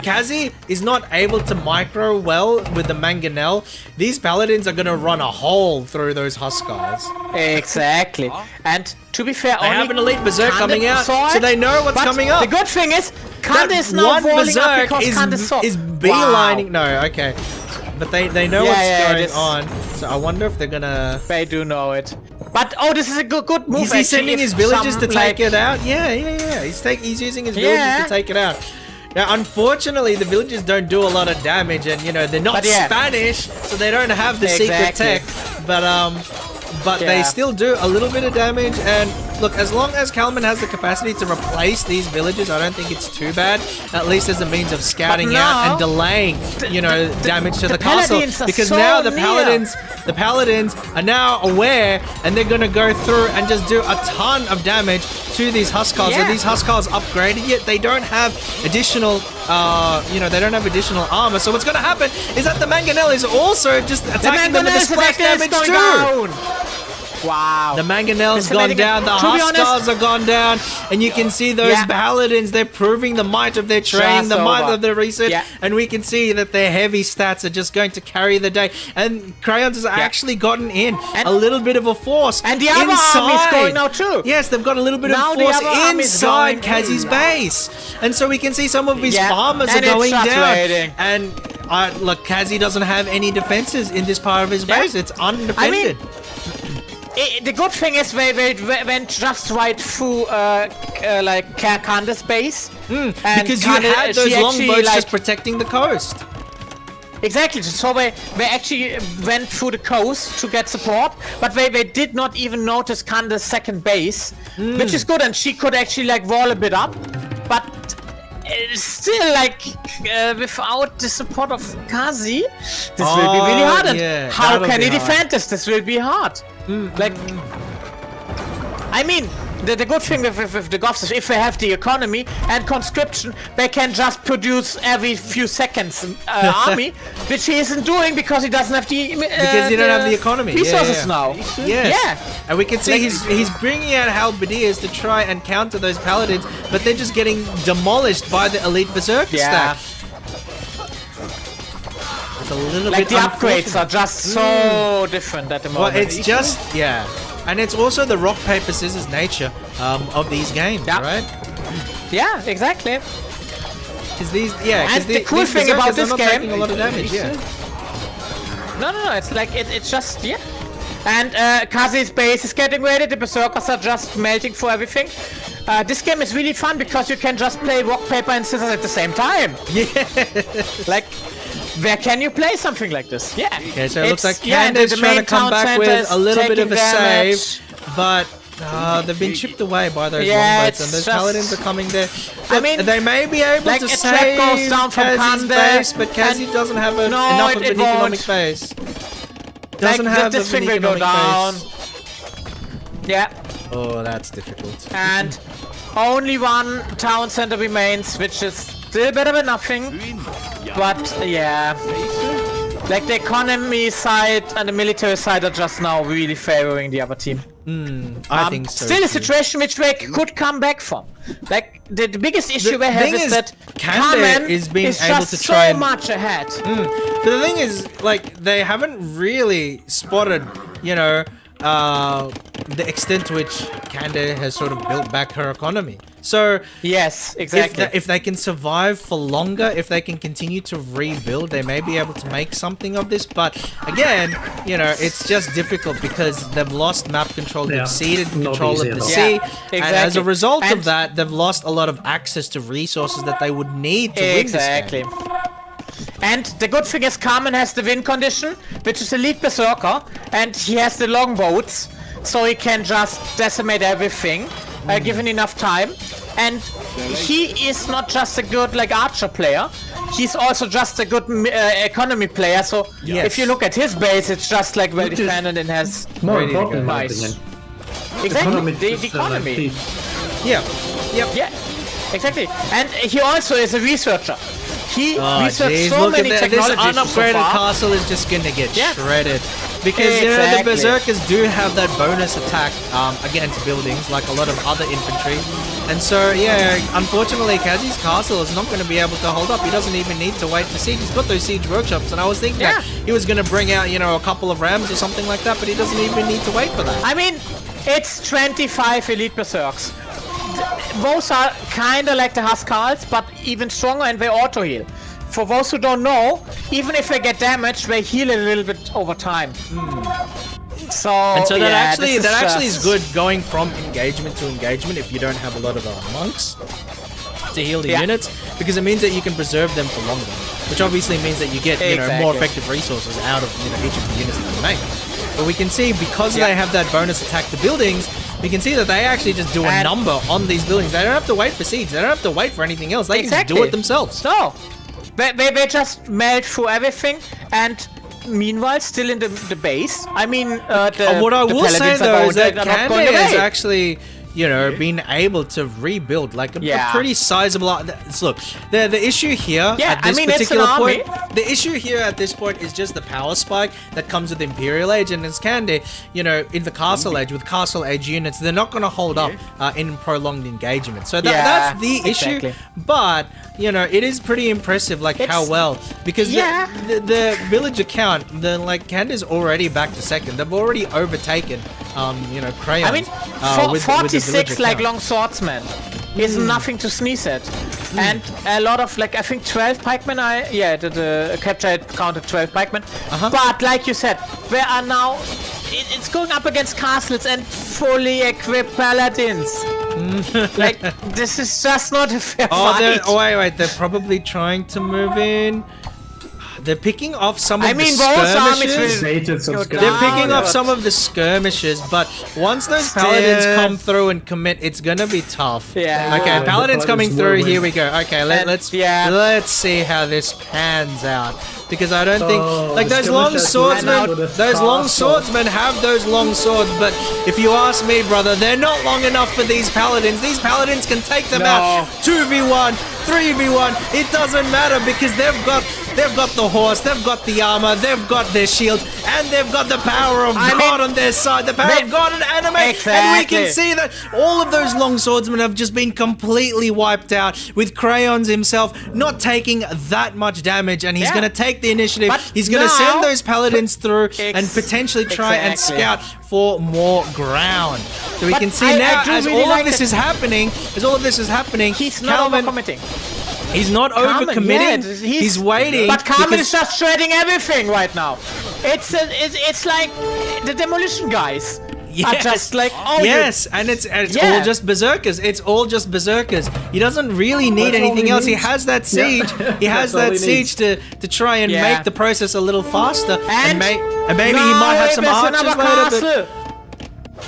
Kazi is not able to micro well with the Mangonel, these paladins are gonna run a hole through those Huskars. Exactly. And to be fair, They only have an elite berserk Kande coming out, saw so it, they know what's but coming up. The good thing is, Kande That is now one walling up berserk because Kande saw. is beelining. No, okay, but they know what's going this- on. So I wonder if they're gonna. They do know it. But this is a good move. Is he actually, sending if his villagers some, to take like- it out? Yeah. He's using his villagers to take it out. Now, unfortunately, the villagers don't do a lot of damage, and they're not But yeah. Spanish, so they don't have the secret Exactly. tech. But they Yeah. still do a little bit of damage. And look, as long as Kalman has the capacity to replace these villagers, I don't think it's too bad. At least as a means of scouting out and delaying, damage to the castle. paladins are Because so now the near. paladins are now aware, and they're gonna go through and just do a ton of damage to these Huskars. Yeah. Are these Huskars upgraded yet? They don't have additional, they don't have additional armor. So what's gonna happen is that the Mangonel is also just attacking them with the splash damage too. Down. Wow. The Mangonel's This gone amazing- down, the to be Huskars honest- are gone down, and you can see those paladins, they're proving the might of their training, Just the might over. of their research, Yeah. and we can see that their heavy stats are just going to carry the day. And Crayons has actually gotten in a little bit of a force. And the other inside. army's going now too. Yes, they've got a little bit Now of the force other army's inside going in. Kazi's base. And so we can see some of his farmers are and it's going just down. waiting. And look, Kazi doesn't have any defenses in this part of his base. It's undefended. The good thing is they went just right through like Kande's base. And because you Kande, had those she longboats actually, just protecting the coast. Exactly, so they actually went through the coast to get support, but they did not even notice Kande's second base, which is good, and she could actually like wall a bit up but still, like, without the support of Kazi, this will be really hard. And how can he defend this? This will be hard. Like, I mean, the good thing with the Goths is if they have the economy and conscription, they can just produce every few seconds army, which he isn't doing because he doesn't have the because he don't have the economy resources now. Yes. Yeah, and we can see he's bringing out halberdiers to try and counter those paladins, but they're just getting demolished by the elite berserker stack. It's a little like bit the upgrades are just so different at the moment. Well, it's just and it's also the rock paper scissors nature of these games, right? Yeah, exactly. Because and the cool thing about this game, taking a lot of damage. No, it's like it's just And Kazi's base is getting ready. The berserkers are just melting for everything. This game is really fun because you can just play rock paper and scissors at the same time. Yeah. Like, where can you play something like this? Yeah. Okay, so it looks like Candace trying to come back with a little bit of a save, but they've been chipped away by those longboats, and those paladins are coming there. Look, I mean, they may be able to save goes down from Kazi's base, but Kazi doesn't have enough of an economic base. Doesn't have this thing will go down. Yeah. Oh, that's difficult. And only one town center remains, which is still better than nothing. But yeah, like the economy side and the military side are just now really favoring the other team. I think so. Still a situation which they could come back from. Like the biggest issue they have is that Kamen is being is able just to try so much ahead. But the thing is, like, they haven't really spotted, the extent to which Kanda has sort of built back her economy. So yes, exactly. If they can survive for longer, if they can continue to rebuild, they may be able to make something of this. But again, it's just difficult because they've lost map control, they've ceded control of the sea, and as a result of that, they've lost a lot of access to resources that they would need to win this game. And the good thing is Carmen has the win condition, which is Elite Berserker, and he has the longboats, so he can just decimate everything, given enough time. And he is not just a good archer player, he's also just a good economy player. So if you look at his base, it's just well defended and has more important in my nice. opinion. Exactly, the economy. Yeah, exactly. And he also is a researcher. He researched so look many at technologies. This unupgraded so castle is just gonna get shredded. Because the berserkers do have that bonus attack against buildings, like a lot of other infantry. And so, unfortunately, Kazi's castle is not going to be able to hold up. He doesn't even need to wait for siege. He's got those siege workshops, and I was thinking that he was going to bring out, a couple of rams or something like that, but he doesn't even need to wait for that. I mean, it's 25 elite berserks. Those are kind of like the Huskals, but even stronger, and they auto heal. For those who don't know, even if they get damaged, they heal a little bit over time. So that actually is good going from engagement to engagement if you don't have a lot of monks to heal the units, because it means that you can preserve them for longer, which obviously means that you get more effective resources out of each of the units that you make. But we can see because they have that bonus attack to buildings, we can see that they actually just do a number on these buildings. They don't have to wait for siege. They don't have to wait for anything else. They can just do it themselves. No. They just melt through everything, and meanwhile still in the base. I mean, what I will say though is that Kanda has actually, been able to rebuild a pretty sizable. Look, the issue here at this particular point, the issue here at this point is just the power spike that comes with Imperial Age, and as Kanda, in the Castle Age with Castle Age units, they're not going to hold up in prolonged engagement. So that's the issue. But it is pretty impressive, how well, because the villager count, Kanda's already back to second. They've already overtaken, Crayons. I mean, 46 long swordsmen is nothing to sneeze at, and a lot of I think 12 pikemen. The capture had counted 12 pikemen, but like you said, they are now. It's going up against castles and fully equipped paladins. This is just not a fair fight. Wait, they're probably trying to move in. they're picking off some of the both armies skirmishes. will They're picking off some of the skirmishes, but once those paladins come through and commit, it's gonna be tough. Yeah. Okay, the paladins coming paladins through. will Here win. we go. Okay, let's see how this pans out. Because I don't think like the those long skirmishers swordsmen, went out with a those long castle. swordsmen have those long swords, but if you ask me, brother, they're not long enough for these paladins. These paladins can take them out 2v1, 3v1. It doesn't matter because they've got the horse, they've got the armor, they've got their shield, and they've got the power of God on their side, the power of God and anime. And we can see that all of those long swordsmen have just been completely wiped out, with Crayons himself not taking that much damage, and he's going to take the initiative. He's going to send those paladins through and potentially try and scout for more ground. So we can see now, as all of this is happening, he's not overcommitting. He's not overcommitting. He's waiting. But Carmen is just shredding everything right now. It's like the demolition guys. Are just like and it's all just berserkers. It's all just berserkers. He doesn't really need anything else. He has that siege. He has that siege to try and make the process a little faster. And maybe he might have some archers later.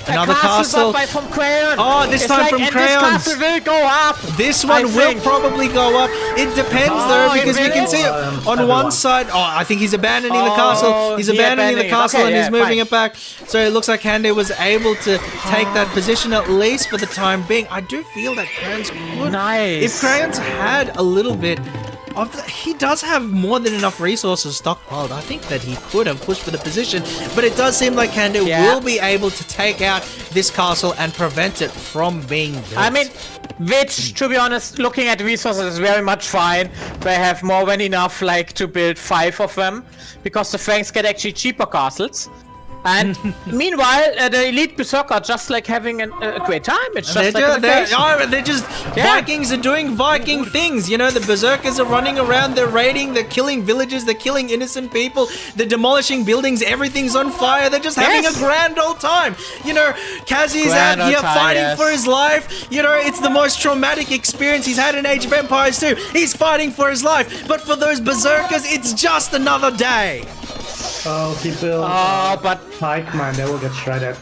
Another castle. From Crayon. Oh, this time from Crayons. This castle will go up. This one will probably go up. It depends though, because we can see it on one side. Oh, I think he's abandoning the castle. He's abandoning the castle and he's moving it back. So it looks like Kande was able to take that position at least for the time being. I do feel that Crayons could. If Crayons had a little bit. He does have more than enough resources stockpiled. I think that he could have pushed for the position, but it does seem like Kande will be able to take out this castle and prevent it from being built. I mean, which, to be honest, looking at resources is very much fine. They have more than enough, like, to build 5 of them, because the Franks get actually cheaper castles. And meanwhile, the elite berserker are just like having a great time. It's just they're just Vikings are doing Viking things. You know, the berserkers are running around, they're raiding, they're killing villages, they're killing innocent people, they're demolishing buildings, everything's on fire. They're just having a grand old time. You know, Kazi's out here fighting for his life. You know, it's the most traumatic experience he's had in Age of Empires 2. He's fighting for his life, but for those berserkers, it's just another day. Oh, he built but pikeman, they will get shredded.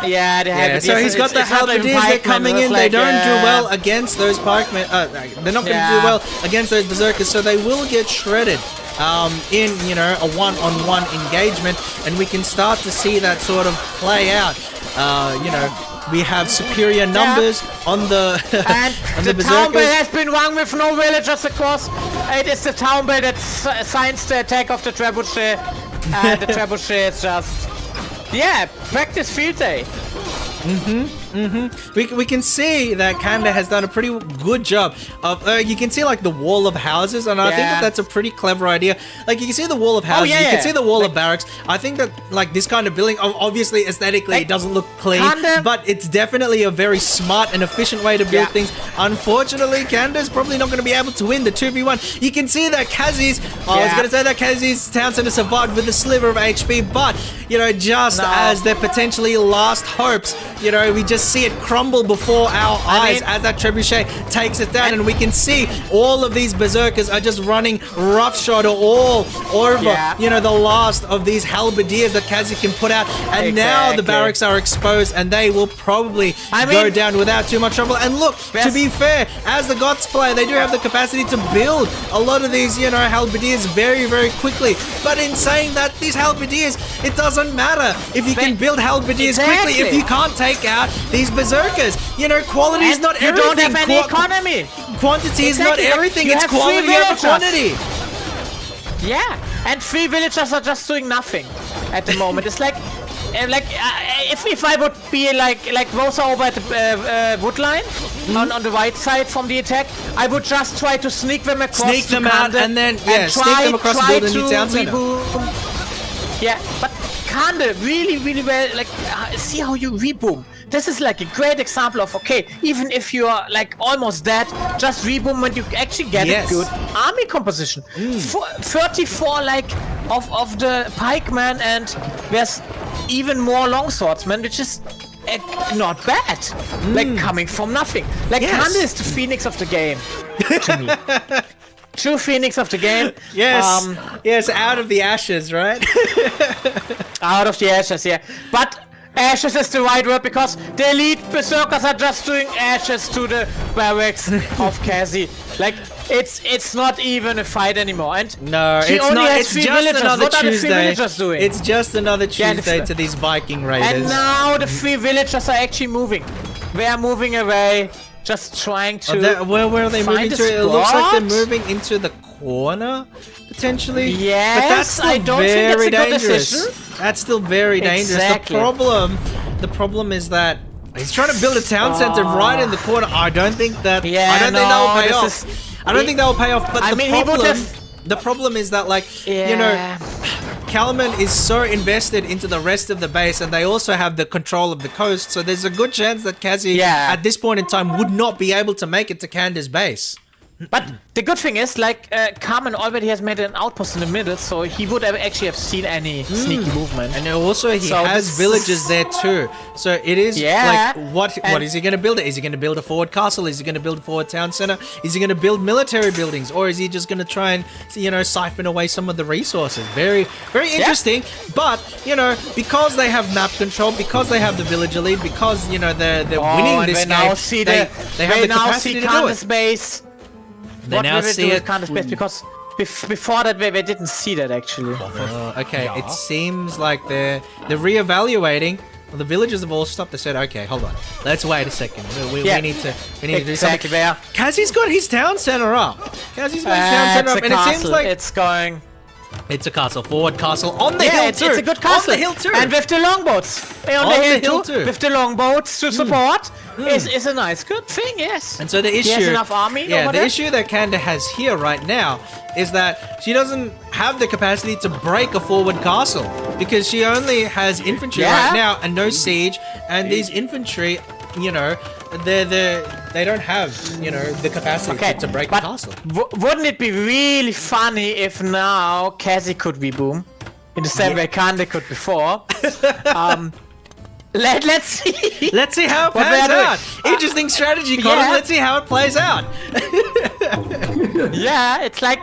Yeah, they have so he's got the halberdiers, they're coming in, they don't do well against those pikemen, they're not going to do well against those berserkers, so they will get shredded in, you know, a one-on-one engagement, and we can start to see that sort of play out. You know, we have superior numbers on the and on the berserkers. town bell has been won with no villagers, of course. It is the town bell that signs the attack of the trebuchet, and the trebuchet is just practice field day. We can see that Kande has done a pretty good job of. You can see like the wall of houses, and I think that that's a pretty clever idea. Like you can see the wall of houses, you can see the wall of barracks. I think that like this kind of building, obviously aesthetically it doesn't look clean, but it's definitely a very smart and efficient way to build things. Unfortunately, Kande's probably not going to be able to win the 2v1. You can see that Kazi's. I was going to say that Kazi's town center survived with a sliver of HP, but you know, just as their potentially last hopes, you know, we just see it crumble before our eyes as that trebuchet takes it down, and we can see all of these berserkers are just running roughshod all over, you know, the last of these halberdiers that Kazi can put out, and now the barracks are exposed, and they will probably go down without too much trouble. And look, to be fair, as the GOTS player, they do have the capacity to build a lot of these, you know, halberdiers very, very quickly. But in saying that, these halberdiers, it doesn't matter if you can build halberdiers quickly if you can't take out these berserkers. You know, quality is not everything. You don't have any economy. Quantity is not everything. It's quality over quantity. Yeah, and 3 villagers are just doing nothing at the moment. It's like if I would be like Rosa over at the wood line on the right side from the attack, I would just try to sneak them across. Sneak them out and then sneak them across the building in town center. Yeah, but Kande really well, like see how you reboom. This is like a great example of, okay, even if you are like almost dead, just reboom when you actually get a good army composition. 34 like of the pikemen, and there's even more longswordsmen, which is not bad. Like coming from nothing. Like Kande is the phoenix of the game to me. true phoenix of the game. Yes, yes, out of the ashes, right? Out of the ashes, yeah. But ashes is the right word because the elite berserkers are just doing ashes to the barracks of Kazi. Like, it's not even a fight anymore. And no, he it's only not. has It's 3 just villagers. another What are the 3 Tuesday. villagers doing? It's just another Tuesday Yeah, to these Viking raiders. And now the 3 villagers are actually moving. They are moving away, just trying to. Where are they find moving a to? It looks like they're spot? moving into the corner, potentially. Yes, but that's still I don't think it's very a good dangerous. decision. That's still very dangerous. Exactly. The problem is that he's trying to build a town center right in the corner. I don't think that. I don't think that will pay off. I don't think that will pay off. But the problem is that, like, you know, Kalaman is so invested into the rest of the base, and they also have the control of the coast. So there's a good chance that Kazi, at this point in time, would not be able to make it to Kanda's base. But the good thing is, like, Carmen already has made an outpost in the middle, so he would actually have seen any sneaky movement. And also he has villages there too. So it is like, what is he going to build? Is he going to build a forward castle? Is he going to build a forward town center? Is he going to build military buildings? Or is he just going to try and, you know, siphon away some of the resources? Very, very interesting. But, you know, because they have map control, because they have the villager lead, because, you know, they're winning this game, they have the capacity to do it. Base. They now see it because before that they didn't see that actually. Okay, it seems like they're reevaluating. Well, the villagers have all stopped. They said, "Okay, hold on. Let's wait a second. We need to do something." Kazi's got his town center up. Kazi's got his town center up, and it seems like it's going. It's a castle, forward castle on the hill too. It's a good castle. On the hill too. And with the longboats. On the hill too. With the longboats to support is a nice, good thing, yes. And so the issue, he has enough army over the there? issue that Kanda has here right now is that she doesn't have the capacity to break a forward castle because she only has infantry right now and no siege. And these infantry, you know, they don't have, you know, the capacity to break a castle. Wouldn't it be really funny if now Kazi could be boom in the same way Kanda could before? Let's see. Let's see how it pans out. Interesting strategy, Connor. Let's see how it plays out. Yeah, it's like.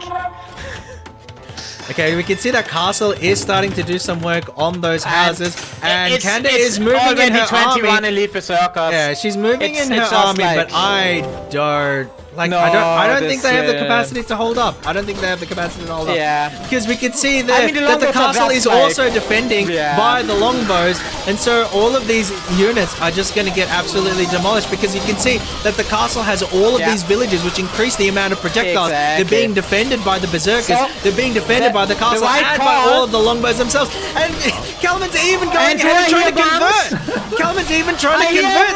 Okay, we can see that castle is starting to do some work on those houses, and Kanda is moving in her 21 army. elite berserkers. Yeah, she's moving in her army, but I don't. Like, No, I don't think this, they have the capacity to hold up. I don't think they have the capacity to hold up. Yeah. Because we can see that, I mean, the that the longbows are castle just is like- also defending by the longbows. And so all of these units are just going to get absolutely demolished because you can see that the castle has all of these villages which increase the amount of projectiles. They're being defended by the berserkers. They're being defended by the castle and by all of the longbows themselves. And Kalaman's even going ahead and trying to convert. Kalaman's even trying to convert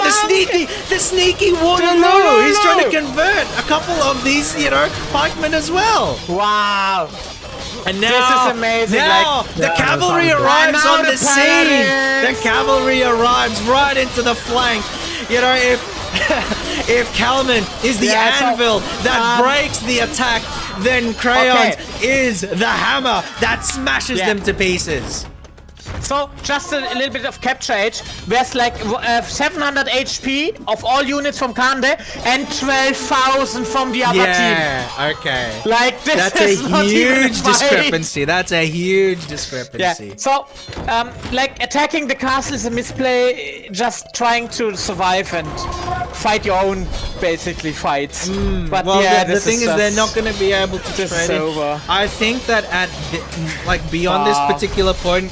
the sneaky Waterloo. He's trying to convert a couple of these, you know, pikemen as well. Wow. And now, this is amazing. Now like, the cavalry arrives on the scene. The cavalry arrives right into the flank. You know, if Kalaman is the anvil that breaks the attack, then Crayons is the hammer that smashes them to pieces. So, just a little bit of capture age. There's like 700 HP of all units from Kande and 12,000 from the other team. Yeah, okay. Like, this That's is a not even huge a fight. discrepancy. That's a huge discrepancy. Yeah. So, like, attacking the castle is a misplay. Just trying to survive and fight your own, basically, fights. But Well, yeah, the thing is, they're not going to be able to This trade is it. over. I think that at beyond this particular point,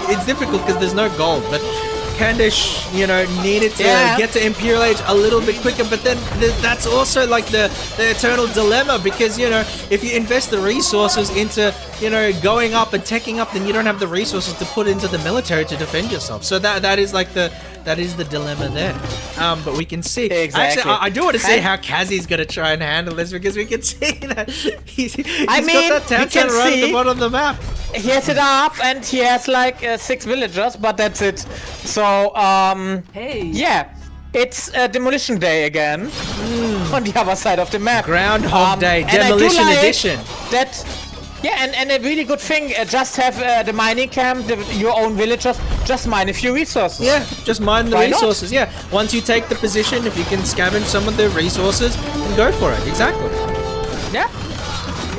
it's difficult because there's no gold, but Candish, you know, needed to get to Imperial Age a little bit quicker, but then that's also like the eternal dilemma because, you know, if you invest the resources into, you know, going up and teching up, then you don't have the resources to put into the military to defend yourself. So that is like the dilemma there. But we can see. Exactly. Actually, I do want to see how Kazi's going to try and handle this because we can see that he's got that town center right at the bottom of the map. He has it up and he has like 6 villagers, but that's it. So, yeah. It's Demolition Day again on the other side of the map. Groundhog Day, and I do Demolition like Edition. And a really good thing, just have the mining camp, your own villagers, just mine a few resources. Yeah, just mine the Why not? resources. Yeah, once you take the position, if you can scavenge some of the resources, then go for it. Exactly. Yeah.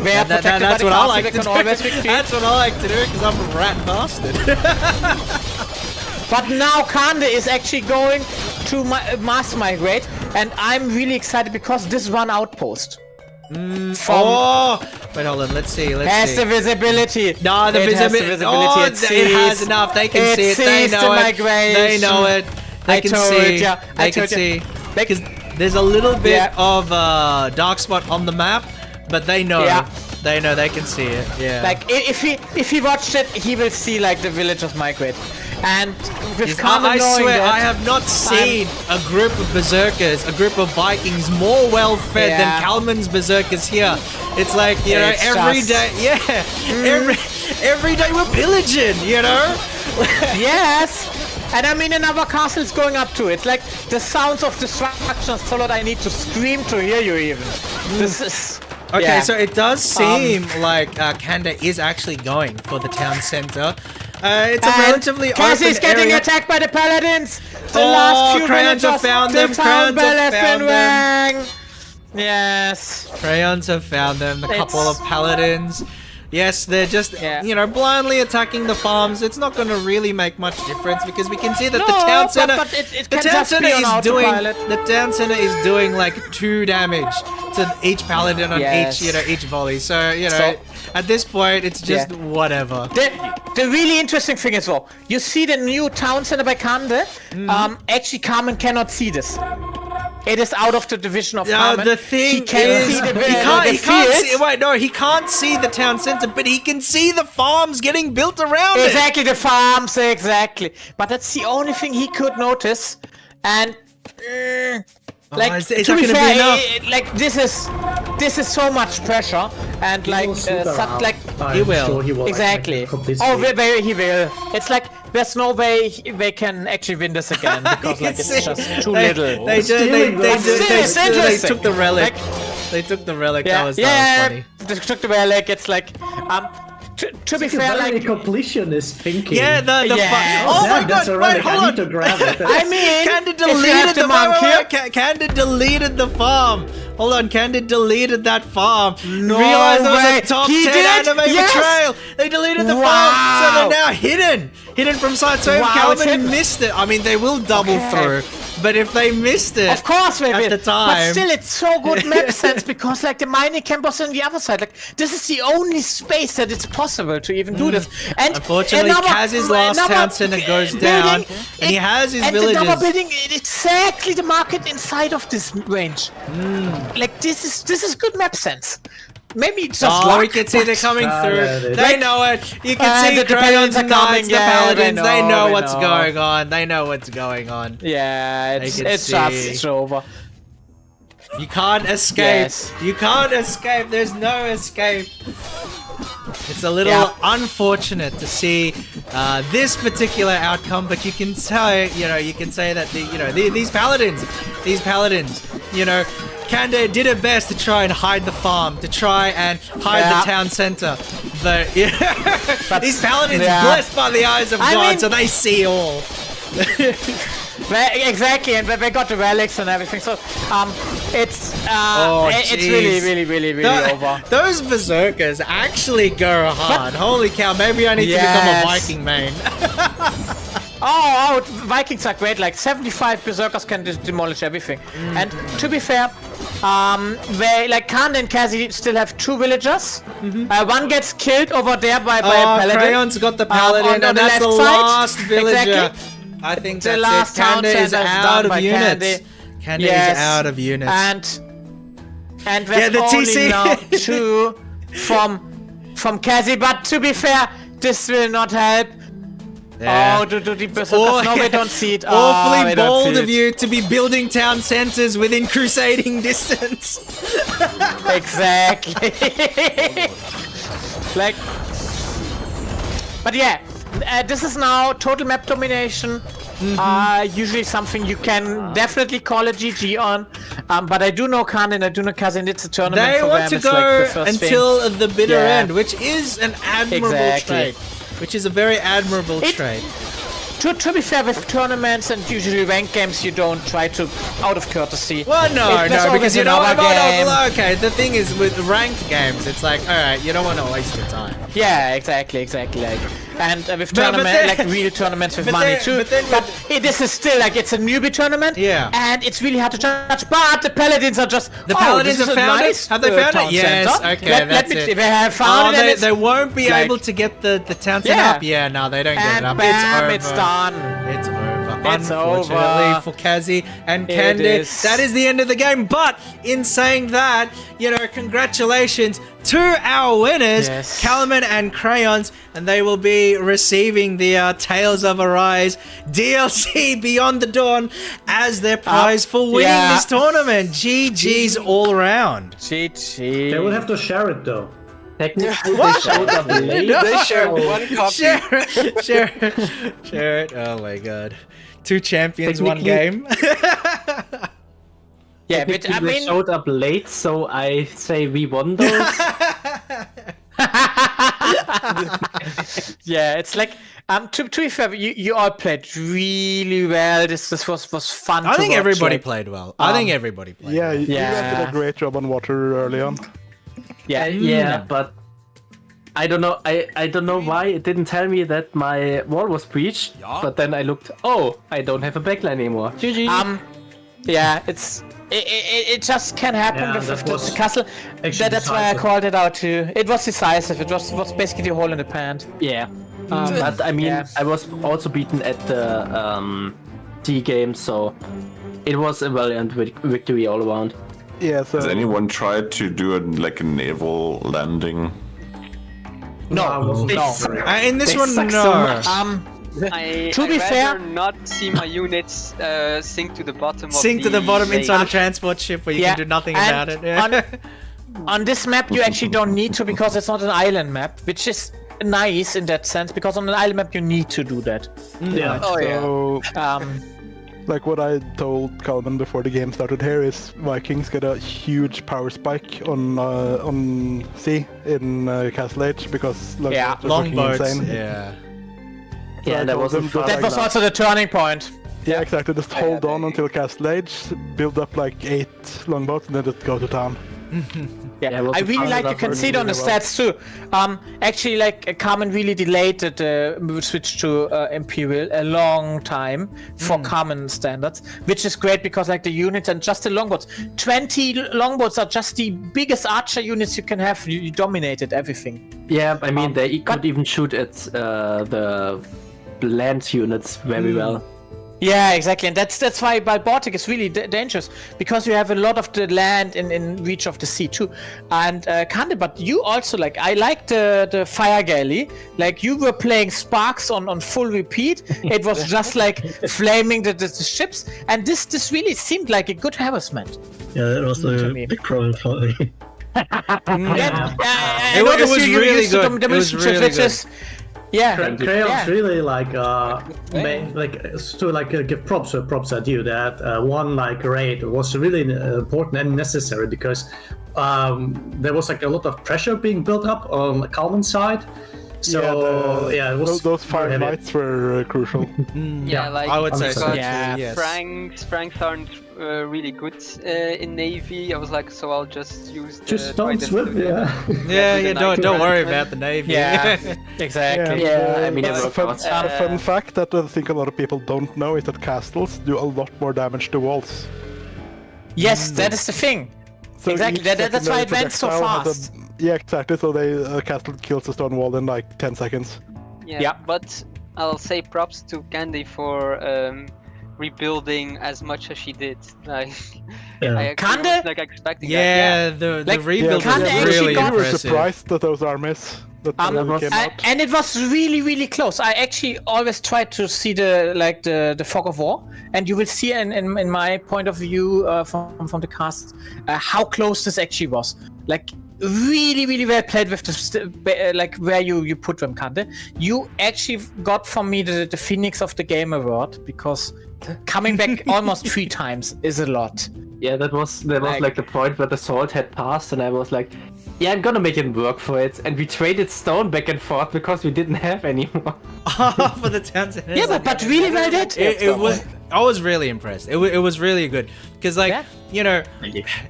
We are protected by That's the what I castle, like we to can do. always retreat. That's what I like to do because I'm a rat bastard. But now Kande is actually going to mass migrate, and I'm really excited because this one outpost. Oh, wait, hold on. Let's see. Has the visibility. No, the It has the visibility. visibility. Oh, It it has sees- enough. They can it see it. They sees know the it. migration. They know it. They I can told see. ya. I They can told ya. see. Because there's a little bit Yeah. of dark spot on the map, but they know. Yeah. They know. They can see it. Yeah. Like if he watched it, he will see like the villagers migrate, and with Kande I knowing swear, that, I have not seen a group of berserkers, a group of Vikings more well fed Yeah. than Kalman's berserkers here. It's like, you know, It's every just- day, every day we're pillaging, you know? Yes. And I mean another castle is going up too. It's like the sounds of destruction so that I need to scream to hear you even. This is Okay, yeah. so it does seem like Kanda is actually going for the town center. It's a relatively Cassie's open getting area. attacked by the paladins. The Oh, last few crayons have villagers, found the them, town crayons bell have has been found them. rang. Yes. Crayons have found them, a couple of paladins. Yes, they're just, you know, blindly attacking the farms. It's not going to really make much difference because we can see that the town center, but it the can town just center be on is doing, autopilot. the town center is doing like 2 damage to each paladin on Yes. each, you know, each volley. So, you know, So- at this point, it's just Yeah. whatever. The really interesting thing is though, you see the new town center by Kande. Actually, Carmen cannot see this. It is out of the division of Carmen. The thing he can is, see the he can't fields. see. Wait, no, he can't see the town center, but he can see the farms getting built around it. Exactly, the farms, exactly. But that's the only thing he could notice. And like, is to that be gonna be fair, enough? like this is so much pressure, and like like He will. exactly. Oh, he will. It's like there's no way they can actually win this again because like it's just too little. They interesting. took the relic. Like, They took the relic. yeah, That was funny. They took the relic. It's like to be fair, very like completionist thinking. Yeah, the Yeah. oh my That's god! a Wait, relic. hold I on. need to grab it. I mean, Candid if you have deleted the the monk here. Candid deleted the farm. Hold on, Candid deleted that farm. No Realized there was way. a top He 10 did? anime Yes. betrayal. They deleted the Wow. farm, so they're now hidden from sight. So if Wow, it's Calvin hidden. missed it, I mean, they will double Okay. through. But if they missed it, Of course they at will. the time, But still, it's so good map sense because like the mining camp was on the other side. Like this is the only space that it's possible to even do this. And unfortunately, Kaz's last town center goes down, and he has his and villages. another building exactly the market inside of this range. Like this is good map sense. Maybe it's just Oh, luck, we can see they're but- coming through. yeah, they- They know it. You can see the crayons paladins are and knights, coming, the yeah, paladins. they They know, know they what's know. going on. They know what's going on. Yeah, it's can it's just see. it's over. You can't escape. Yes. You can't escape. There's no escape. It's a little Yeah. unfortunate to see this particular outcome, but you can say, you can say that these paladins, you know, Kanda did her best to try and hide the farm, to try and hide Yeah. the town center, but these paladins yeah. blessed by the eyes of I God, mean- so they see all. Exactly, and they got the relics and everything. So, it's it's jeez. really over. Those berserkers actually go hard. Holy cow, maybe I need to become a Yes. Viking main. Oh, Vikings are great. Like 75 berserkers can demolish everything. And to be fair, they like Khan and Kazi still have 2 villagers. One gets killed over there by a paladin. Crayon's got the paladin, on the and that's left the side. last villager. Exactly. I think The that's last it. Kanda town is center is out done of by units. Kandi. Kanda Yes. is out of units. And there's the only TC. now 2 from Kazi. But to be fair, this will not help. Yeah. Oh, do the berserkers? No, we don't see it. Awfully we don't bold see of it. you to be building town centers within crusading distance. Exactly. Like, but yeah, this is now total map domination. Usually something you can definitely call a GG on. But I do know Khan and I do know Kazin. It's a tournament They for want them. to It's like the go first until the bitter Yeah. end, which is an admirable Exactly. trait. Which is a very admirable trait. to be fair, with tournaments and usually ranked games, you don't try to, out of courtesy. Well, no, There's because you know another game. okay, the thing is with ranked games, it's like, all right, you don't want to waste your time. Yeah, exactly. Like, and with But tournament, then- like real tournaments with but money then- too. but then this is still like it's a newbie tournament. Yeah. And it's really hard to judge. But the Paladins are just The oh, Paladins this have is a found nice, it? Have they found town it? Yes, center. okay, Let that's me, it. They have found it. and it's They won't be like- able to get the town set Yeah. up. Yeah, no, they don't get And it up. bam, it's it's over. done. It's over. It's Unfortunately over. for Kazi and It Candid, is. that is the end of the game. But in saying that, you know, congratulations to our winners, Yes. Calaman and Crayons, and they will be receiving the Tales of Arise DLC Beyond the Dawn as their prize for winning yeah. this tournament. GG's all around. GG. They will have to share it though. Technically, they showed up late. They share one copy. Share it. Oh my god. 2 champions, 1 Technically- game. Yeah, but I Technically, they mean, showed up late, so I say we won those. yeah, it's like to be fair, you all played really well. This was fun. I to think watch, everybody like, played well. I think everybody played Yeah, well. you guys did Yeah. a great job on water early on. Yeah, but I don't know. I don't know why it didn't tell me that my wall was breached. But then I looked. Oh, I don't have a backline anymore. GG. Yeah, it just can happen Yeah, with that the was castle. actually That's why I decisive. called it out too. It was decisive. It was basically a hole in the pant. Yeah. But I mean, Yeah. I was also beaten at the D game, so it was a valiant victory all around. Yeah, so Has anyone tried to do a naval landing? No. In this They one, suck so no. much. To be fair, not see my units sink to the bottom. Sink to the bottom inside a transport ship where you Yeah, can do nothing and about it. Yeah. on this map, you actually don't need to because it's not an island map, which is nice in that sense. Because on an island map, you need to do that. Yeah. Oh yeah. so Oh, like what I told Calvin before the game started here is Vikings get a huge power spike on sea in Castle Age because Yeah, longboats are fucking longboats. insane. Yeah. So Yeah, I that told was them fun. to, That like, was also the turning point. yeah, exactly. Just hold on until Castle Age, build up like 8 longboats, and then just go to town. Yeah, it was I a really fun like. You stuff, can see it on the really well. stats too. Actually, like Carmen really delayed the switch to Imperial a long time for common standards, which is great because like the units and just the longboats. 20 longboats are just the biggest archer units you can have. You dominated everything. Yeah, I mean they could even shoot at the land units very well. Yeah, exactly, and that's why Baltic is really dangerous because you have a lot of the land in reach of the sea too. And Kande, but you also like I like the fire galley. Like you were playing Sparks on full repeat. It was just like flaming the ships, and this really seemed like a good harassment. Yeah, it was a me. big problem for me. I It noticed was you really used the good. It was demolition really which is yeah, Crayons yeah. really like give props where props are due. That one like raid was really important and necessary because there was like a lot of pressure being built up on Calvin's side. So yeah, it was those 5 heavy. nights were crucial. Yeah, like I would say so. because Yeah. Yes. Franks aren't really good in Navy. I was like, so I'll just use the Just don't trident swim, to the- yeah. Yeah, don't worry about the Navy. Yeah, exactly. Yeah, I mean, a it worked fun, out. a fun fact that I think a lot of people don't know is that castles do a lot more damage to walls. Yes, that is the thing. So Exactly, each that's why it went so projectile has fast. yeah, exactly. So a castle kills a stone wall in like 10 seconds. Yeah, but I'll say props to Candy for rebuilding as much as she did. Like, Yeah. I actually Kande? was like expecting Yeah, that. the Like, rebuild Kande was actually really got- We were impressive. surprised that those armies that came out. And it was really close. I actually always try to see the fog of war, and you will see in my point of view from the cast how close this actually was. Like really well played with like where you put them, Kante. You actually got from me the Phoenix of the Game award, because coming back almost 3 times is a lot. Yeah, that was like the point where the salt had passed, and I was like, yeah, I'm gonna make it work for it. And we traded stone back and forth because we didn't have any more. For the towns. Yeah, but really well did. It was. I was really impressed. It was really good because, like, you know,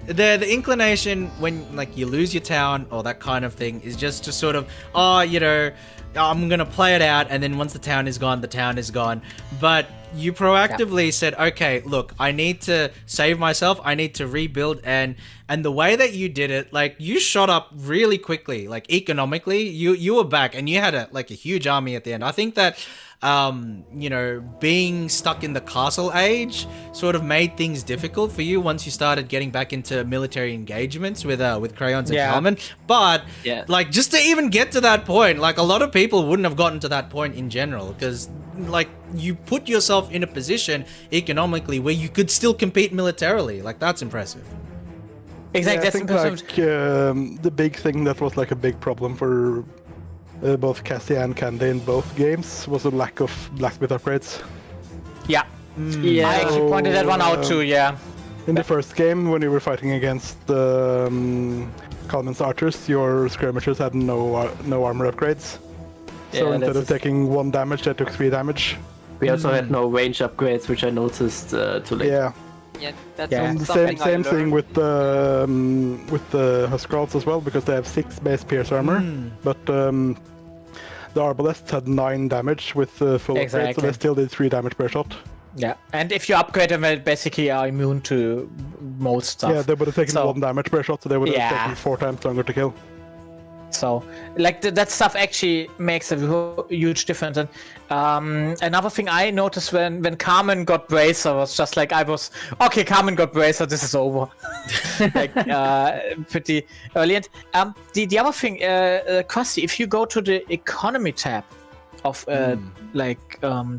the inclination when like you lose your town or that kind of thing is just to sort of, oh, you know, I'm gonna play it out, and then once the town is gone, the town is gone. But you proactively said, okay, look, I need to save myself. I need to rebuild, and the way that you did it, like, you shot up really quickly, like economically. You were back, and you had a huge army at the end. I think that you know, being stuck in the castle age sort of made things difficult for you once you started getting back into military engagements with Crayons and Kalman. But like, just to even get to that point, like, a lot of people wouldn't have gotten to that point in general, because like, you put yourself in a position economically where you could still compete militarily. Like, that's impressive. Exactly. Yeah, I think like the big thing that was like a big problem for both Cassie and Candy in both games was a lack of blacksmith upgrades. Yeah. I actually pointed that one out too, In the first game, when you were fighting against the Kalman's archers, your skirmishers had no armor upgrades. So instead of taking 1 damage, they took 3 damage. We also had no range upgrades, which I noticed too late. Yeah, that's And the something same thing with the Huskarls as well, because they have 6 base pierce armor, but the Arbalests had 9 damage with full upgrade, so they still did 3 damage per shot. Yeah, and if you upgrade them, they basically are immune to most stuff. Yeah, they would have taken 1 damage per shot, so they would have taken 4 times longer to kill. So, like, that stuff actually makes a huge difference. And another thing I noticed when Carmen got Bracer was just like, Carmen got Bracer, this is over. Like, pretty early. And the other thing, Krusty, if you go to the economy tab of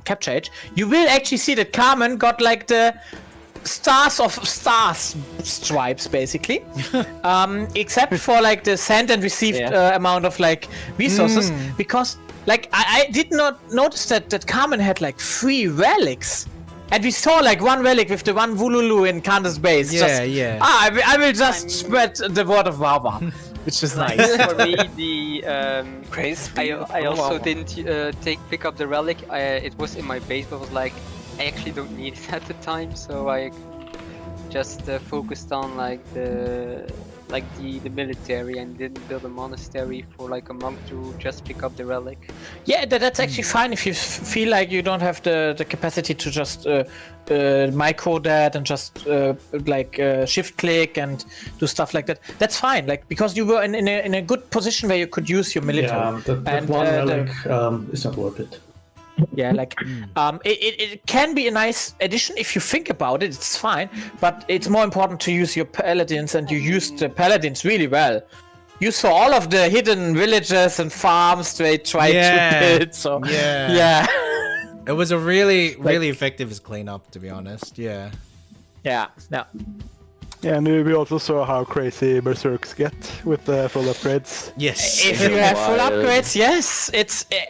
Capture Age, you will actually see that Carmen got like the stars stripes, basically, except for like the sent and received amount of like resources, because like I did not notice that Carmen had like 3 relics, and we saw like 1 relic with the 1 Wululu in Candace's base. I will just spread the word of Wawa, which is nice. For me, I also didn't pick up the relic. It was in my base, but was like, I actually don't need it at the time, so I just focused on like the military and didn't build a monastery for like a monk to just pick up the relic. Yeah, that's actually fine if you feel like you don't have the capacity to just micro that and just shift click and do stuff like that. That's fine, like, because you were in a good position where you could use your military. Yeah, that 1 relic is not worth it. Yeah, like, it can be a nice addition if you think about it, it's fine, but it's more important to use your paladins, and you used the paladins really well. You saw all of the hidden villages and farms they tried to build, so yeah. It was a really effective cleanup, to be honest. Yeah. Yeah, and we also saw how crazy Berserks get with the full upgrades. Yes. If you have full upgrades, yes.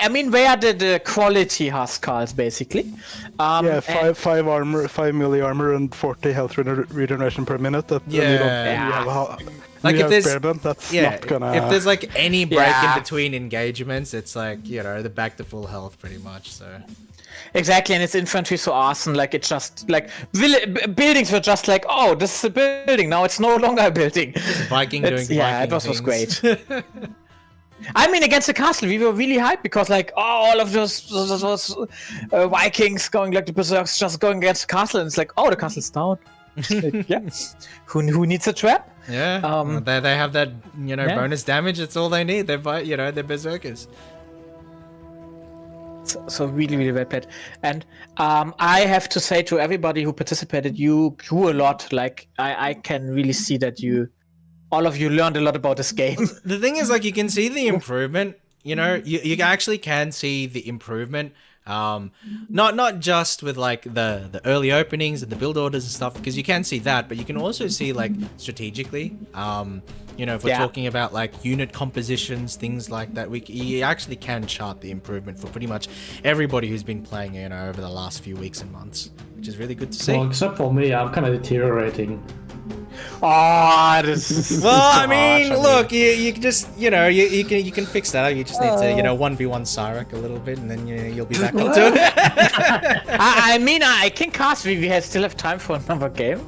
I mean, they are the quality Huskarls, basically. 5 armor, 5 melee armor, and 40 health regeneration per minute. That you have like, if there's that's not gonna. If there's like any break in between engagements, it's like, you know, they're back to full health pretty much. So. Exactly, and it's infantry so awesome. Like, it's just like buildings were just like, oh, this is a building now. It's no longer a building. Viking doing Viking it was great. I mean, against the castle, we were really hyped because, like, all of those Vikings going like the berserks, just going against the castle, and it's like, oh, the castle's down. Who needs a trap? Yeah, they have that, you know, bonus damage. It's all they need. They're berserkers. So really well played. And I have to say to everybody who participated, you grew a lot. Like, I can really see that all of you learned a lot about this game. The thing is, like, you can see the improvement. You know, you actually can see the improvement. Not just with like the early openings and the build orders and stuff, because you can see that, but you can also see like strategically. You know, if we're talking about like unit compositions, things like that, you actually can chart the improvement for pretty much everybody who's been playing, you know, over the last few weeks and months, which is really good to see. Well, except for me, I'm kind of deteriorating. Oh, this is well, I mean, look, you can just, you know, you can fix that. You just need to, you know, 1v1 Cyrek a little bit, and then you'll be back onto it. I mean, I can cast. We still have time for another game.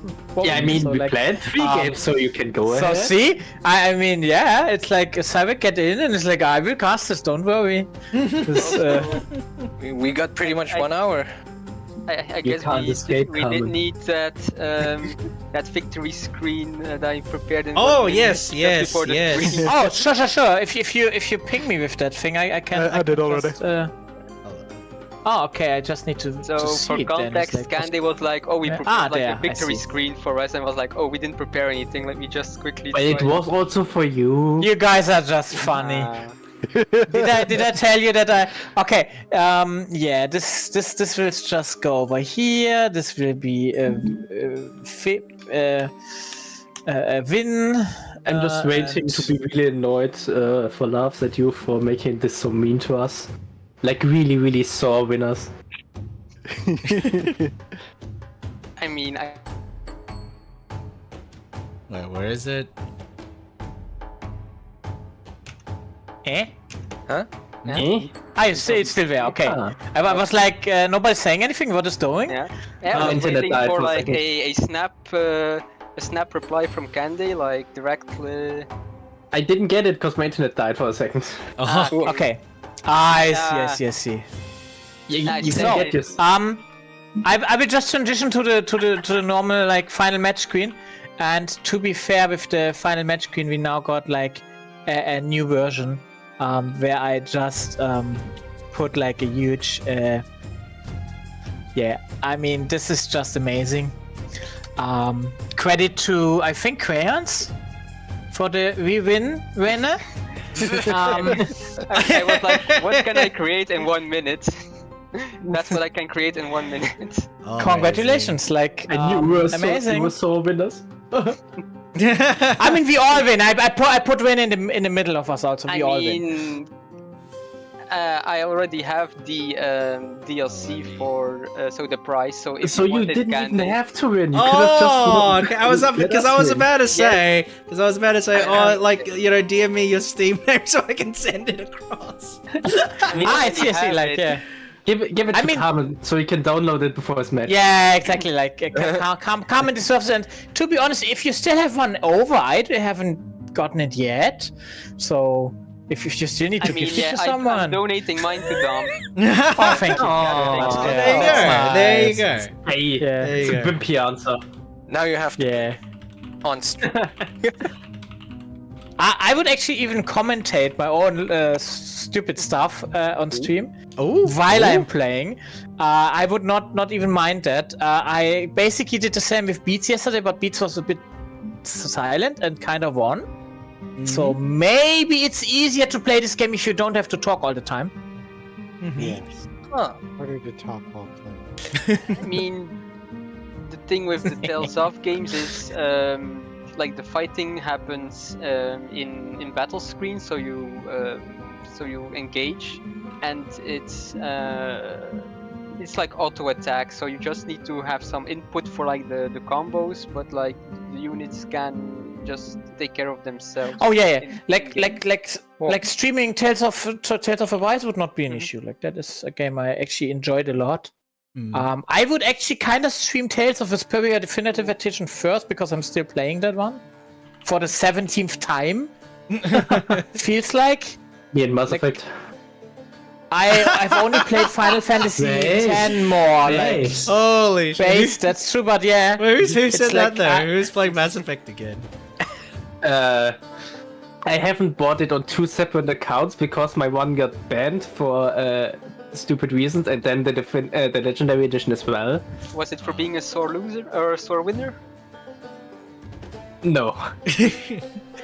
Yeah, I mean, we planned 3 games, so you can go ahead. So see, I mean, yeah, it's like Cyrek get in, and it's like I will cast this. Don't worry. We got pretty much 1 hour. I guess we didn't need that that victory screen that I prepared in. Oh yes. Oh sure. If you ping me with that thing, I can. I did already. Oh okay, I just need to. So see for context, like, Candy was like, "Oh, we prepared there, a victory screen for us," and I was like, "Oh, we didn't prepare anything. Let me just quickly." But it was also for you. You guys are just funny. Did I tell you that okay, yeah, this will just go over here. This will be a win. I'm just waiting to be really annoyed for laughs at you for making this so mean to us. Like really sore winners. I mean, Wait, where is it? Huh? Eh? I say it's still there. Okay. I was like, nobody's saying anything. What is doing? Yeah, I was waiting for like a snap reply from Candy, like directly. I didn't get it because my internet died for a second. Okay. I see. You can get this. I will just transition to the normal like final match screen, and to be fair with the final match screen, we now got like a new version, where I just put like a huge I mean, this is just amazing. Credit to, I think, Crayons for the winner. I was like, what can I create in 1 minute? That's what I can create in 1 minute. Congratulations, like, I knew amazing. You were so winners. I mean, we all win. I put win in the middle of us also. We all win. I already have the DLC for so the prize. So if so you didn't Candy, even have to win. You could have just I was about to say, oh, like, you know, DM me your Steam name so I can send it across. I see, like, yeah. Give it to Carmen so you can download it before it's match. Yeah, exactly. Like, come in the service. And to be honest, if you still have one over, I haven't gotten it yet. So if you still need to gift it to someone, I'm donating mine to Dom. Oh, thank you. There you go. Hey, it's a wimpy answer. Now you have to on stream. I would actually even commentate my own stupid stuff on stream while I'm playing. I would not even mind that. I basically did the same with Beats yesterday, but Beats was a bit silent and kind of won. So maybe it's easier to play this game if you don't have to talk all the time. Yes. Huh. Harder to talk while playing. I mean, the thing with the Tales of games is like the fighting happens in battle screen, so you engage, and it's like auto attack. So you just need to have some input for like the combos, but like the units can just take care of themselves. Oh yeah. Like streaming Tales of Arise would not be an issue. Like that is a game I actually enjoyed a lot. I would actually kind of stream Tales of Vesperia Definitive Edition first because I'm still playing that one for the 17th time. Feels like. Me and Mass Effect. I've only played Final Fantasy X more. Like, holy shit! That's true, but yeah. Who said that though? Who's playing Mass Effect again? I haven't bought it on 2 separate accounts because my one got banned for stupid reasons, and then the Legendary Edition as well. Was it for being a sore loser or a sore winner? No.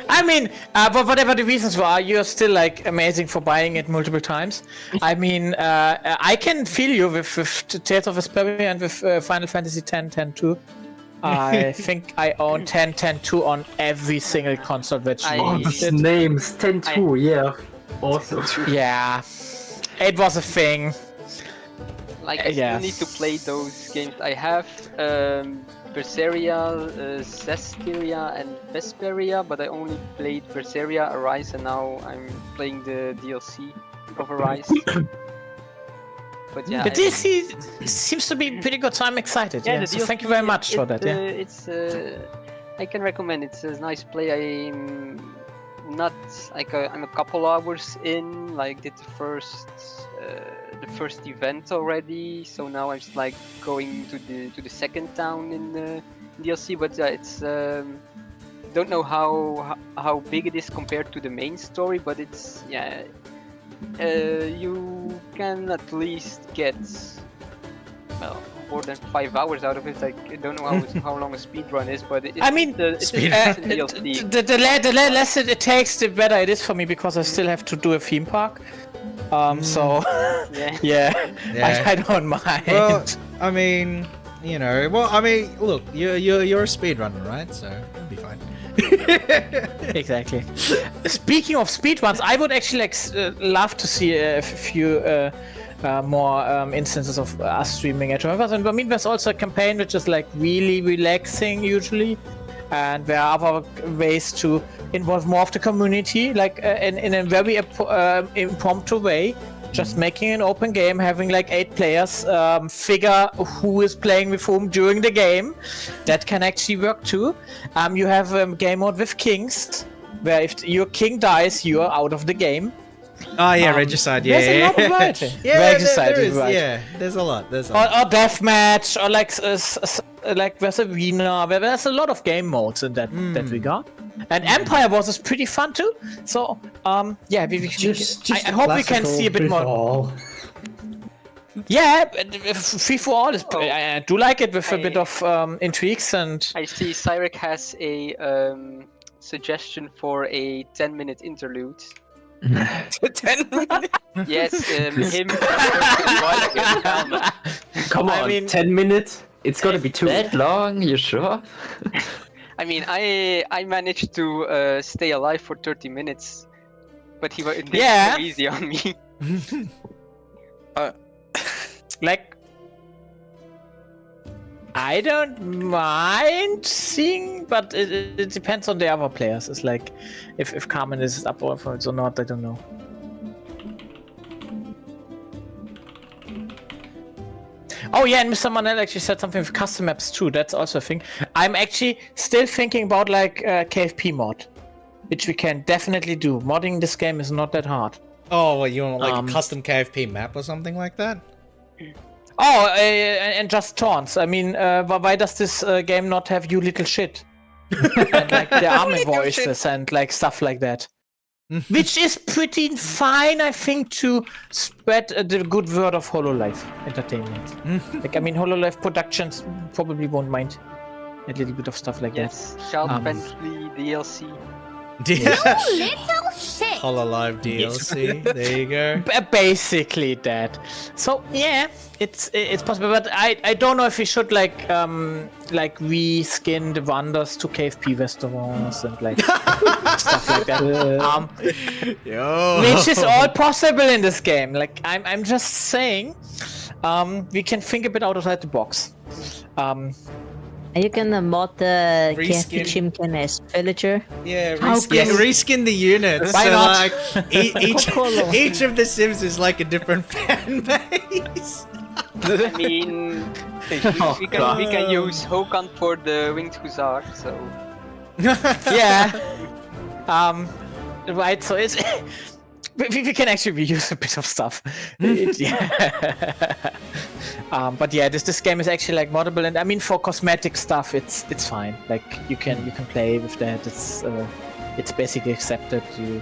I mean, but whatever the reasons were, you're still like amazing for buying it multiple times. I mean, I can feel you with Tales of Vesperia and with Final Fantasy X too. I think I own 10.10.2 on every single console which Oh, released these it. names 10-2, yeah. Awesome. Yeah, it was a thing. Like, I still need to play those games. I have Berseria, Zestiria, and Vesperia, but I only played Berseria, Arise, and now I'm playing the DLC of Arise. But yeah, The DLC seems to be pretty good, so I'm excited. Yeah, the so DLC, thank you very much for that. Yeah. It's I can recommend. It's a nice play. I'm not like I'm a couple hours in. Like did the first event already. So now I'm just like going to the second town in the DLC. But it's don't know how big it is compared to the main story. But it's you can at least get more than 5 hours out of it. Like I don't know how long a speed run is, but it's, I mean, it's a DLC. the less it takes, the better it is for me because I still have to do a theme park. So yeah. I don't mind. Well, I mean, look, you're a speedrunner, right? So it'll be fine. Exactly. Speaking of speedruns, I would actually love to see a few more instances of us streaming at home. And I mean, there's also a campaign which is like really relaxing usually, and there are other ways to involve more of the community, like in a very impromptu way. Just making an open game, having like 8 players, figure who is playing with whom during the game. That can actually work too. You have game mode with kings, where if your king dies, you are out of the game. Oh yeah, Regicide. Yeah, there's a lot of variety. Yeah, Regicide there is. right. Yeah, there's a lot. Or deathmatch, or like there's a arena. There's a lot of game modes in that regard. And Empire was pretty fun too. So yeah, I hope we can see a bit more. Yeah, free for all is. I do like it with a bit of intrigues and. I see Cyrek has a suggestion for a 10-minute interlude. 10 minutes? Yes, him. Come on, 10 minutes? It's gonna be too that long. You sure? I mean, I managed to stay alive for 30 minutes, but he was so easy on me. Like, I don't mind seeing, but it depends on the other players. It's like, if Carmen is up for it or not, I don't know. Oh yeah, and Mr. Manel actually said something with custom maps too. That's also a thing. I'm actually still thinking about like KFP mod, which we can definitely do. Modding this game is not that hard. Oh, well, you want like a custom KFP map or something like that? Oh, and just taunts. I mean, why does this game not have you little shit? And like the army voices and like stuff like that. Which is pretty fine, I think, to spread the good word of HoloLive Entertainment. Like, I mean, HoloLive Productions probably won't mind a little bit of stuff like that. Child-friendly DLC. You little shit! HoloLive DLC. There you go. Basically that. So yeah, it's possible, but I don't know if we should like reskin the wonders to KFP restaurants and like stuff like that. Which is all possible in this game. Like I'm just saying, we can think a bit outside the box. Are you gonna mod the KFP Chimkin as villager? Yeah, reskin the units. Why so not? Like each of the Sims is like a different fan base. I mean, we can use Hokan for the Winged Hussar, so. Yeah. Right. So it's. We can actually reuse a bit of stuff. But yeah, this game is actually like moddable, and I mean for cosmetic stuff, it's fine. Like you can play with that. It's basically accepted. You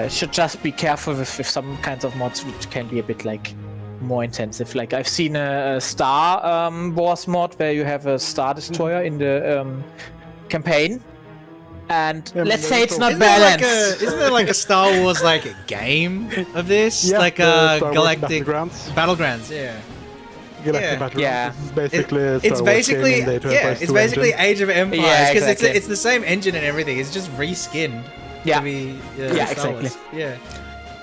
should just be careful with some kinds of mods which can be a bit like more intensive. Like I've seen a Star Wars mod where you have a Star Destroyer in the campaign. And let's say it's not balanced. Isn't there like a Star Wars like game of this? Yeah, like Star a Wars Galactic Battlegrounds. Battlegrounds, yeah. Galactic Battle Yeah. Royale. It's basically a It's Star Wars basically game in the Age of Empires it's 2 basically engine. Age of Empires Yeah, because exactly. it's the same engine and everything. It's just reskinned. Yeah. To be, Yeah, Star exactly. Wars. Yeah.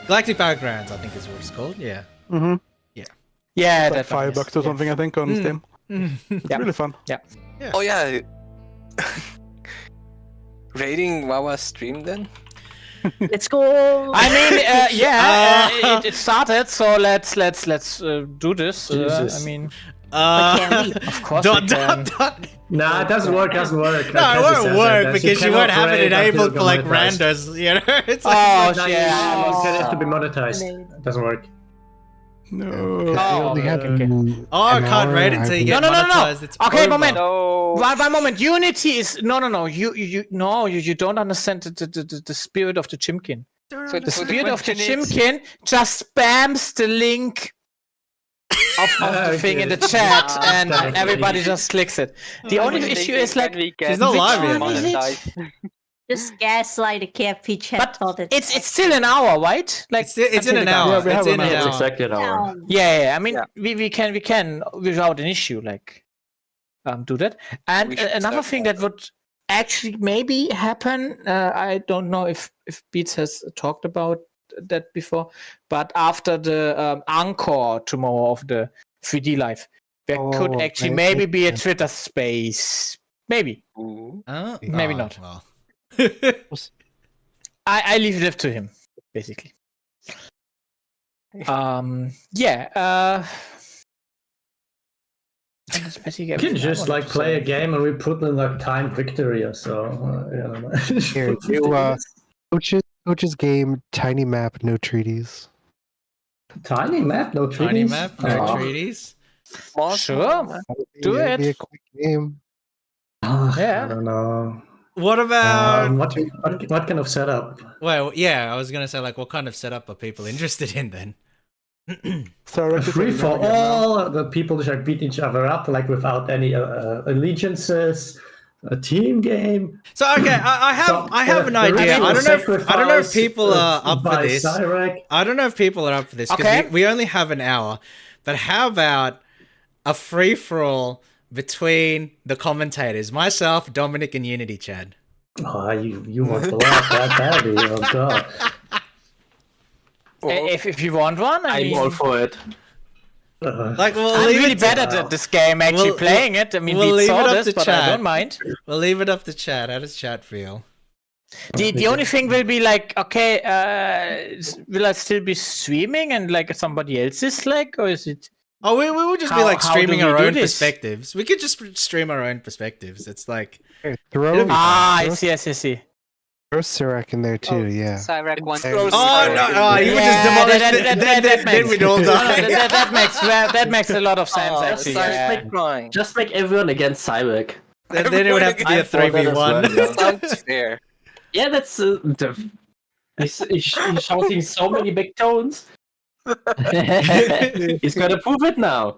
Galactic Battlegrounds, I think is what it's called. Yeah. Mm-hmm. Yeah. Yeah, It's like $5 or something, I think, on Steam. It's really fun. Yeah. Oh yeah. Rating Wawa's stream then? Let's go. I mean, it started, so let's do this. Jesus. I mean, of course we can. Nah, it doesn't work. Doesn't work. No, it won't work because you won't have it enabled for like randos. You know, it's like, Oh, yeah. It has to be monetized. It doesn't work. We Oh, only have okay. an I can't hour, rate it I until you think. get No. monetized. It's Okay, over. moment. No. One moment. Unity is no. You don't understand the spirit of the Chimkin. So The so spirit of the question is- Chimkin just spams the link of the thing in the chat, and everybody just clicks it. The only issue is like She's not live yet. one is it? monetized? Just gaslight the KFP chat. But thought it- it's still an hour, right? Like It's in until an the hour. Yeah, we It's have in an an hour. It's hour. exactly an hour. Yeah. I mean, we can without an issue like do that. And We should another start thing that. that would actually maybe happen. I don't know if Beats has talked about that before, but after the encore tomorrow of the 3D Live, there could actually maybe be a Twitter space. Maybe, Ooh. maybe Oh, not. well. I leave it up to him, basically. You can just like play a game and we put in like timed victory or so. Here, coaches game, tiny map, no treaties. Tiny map, no treaties. Tiny map, no Oh. treaties. Sure, do Yeah, it'd be it. a quick game. Yeah. I don't know. What about? What kind of setup? Well, yeah, I was gonna say like, what kind of setup are people interested in then? A free for all. The people just like beat each other up like without any allegiances. A team game. So okay, I have an the idea. I don't know. I don't know if sacrifice, people are up for by this. Cyrek. I don't know if people are up for this because Okay. we only have an hour. But how about a free for all between the commentators, myself, Dominic, and Unity Chad? Oh, you want to laugh that badly? Oh god. If you want one, I I'm mean, all for it. Like we'll I'm leave really it bad at this game. Actually, playing it. I mean, we'll we leave saw it up this, to but chat. I don't mind. We'll leave it up to chat. How does chat feel? The only thing will be like, okay, will I still be streaming and like somebody else's like, or is it? Oh, we will just be How- like how streaming do we our do own this? perspectives. We could just stream our own perspectives. It's like Here, It'll throw be I see. throw Sirac in there too. Yeah. Cyrek wants Oh, to- no, you would just Yeah, demolish that then we'd all die. that makes a lot of sense actually. Yeah. Just make everyone against Cyrek. Then it would have to be a I thought that as 3v1. well, Sounds fair. Yeah, that's he's shouting so many big tones. He's gonna prove it now.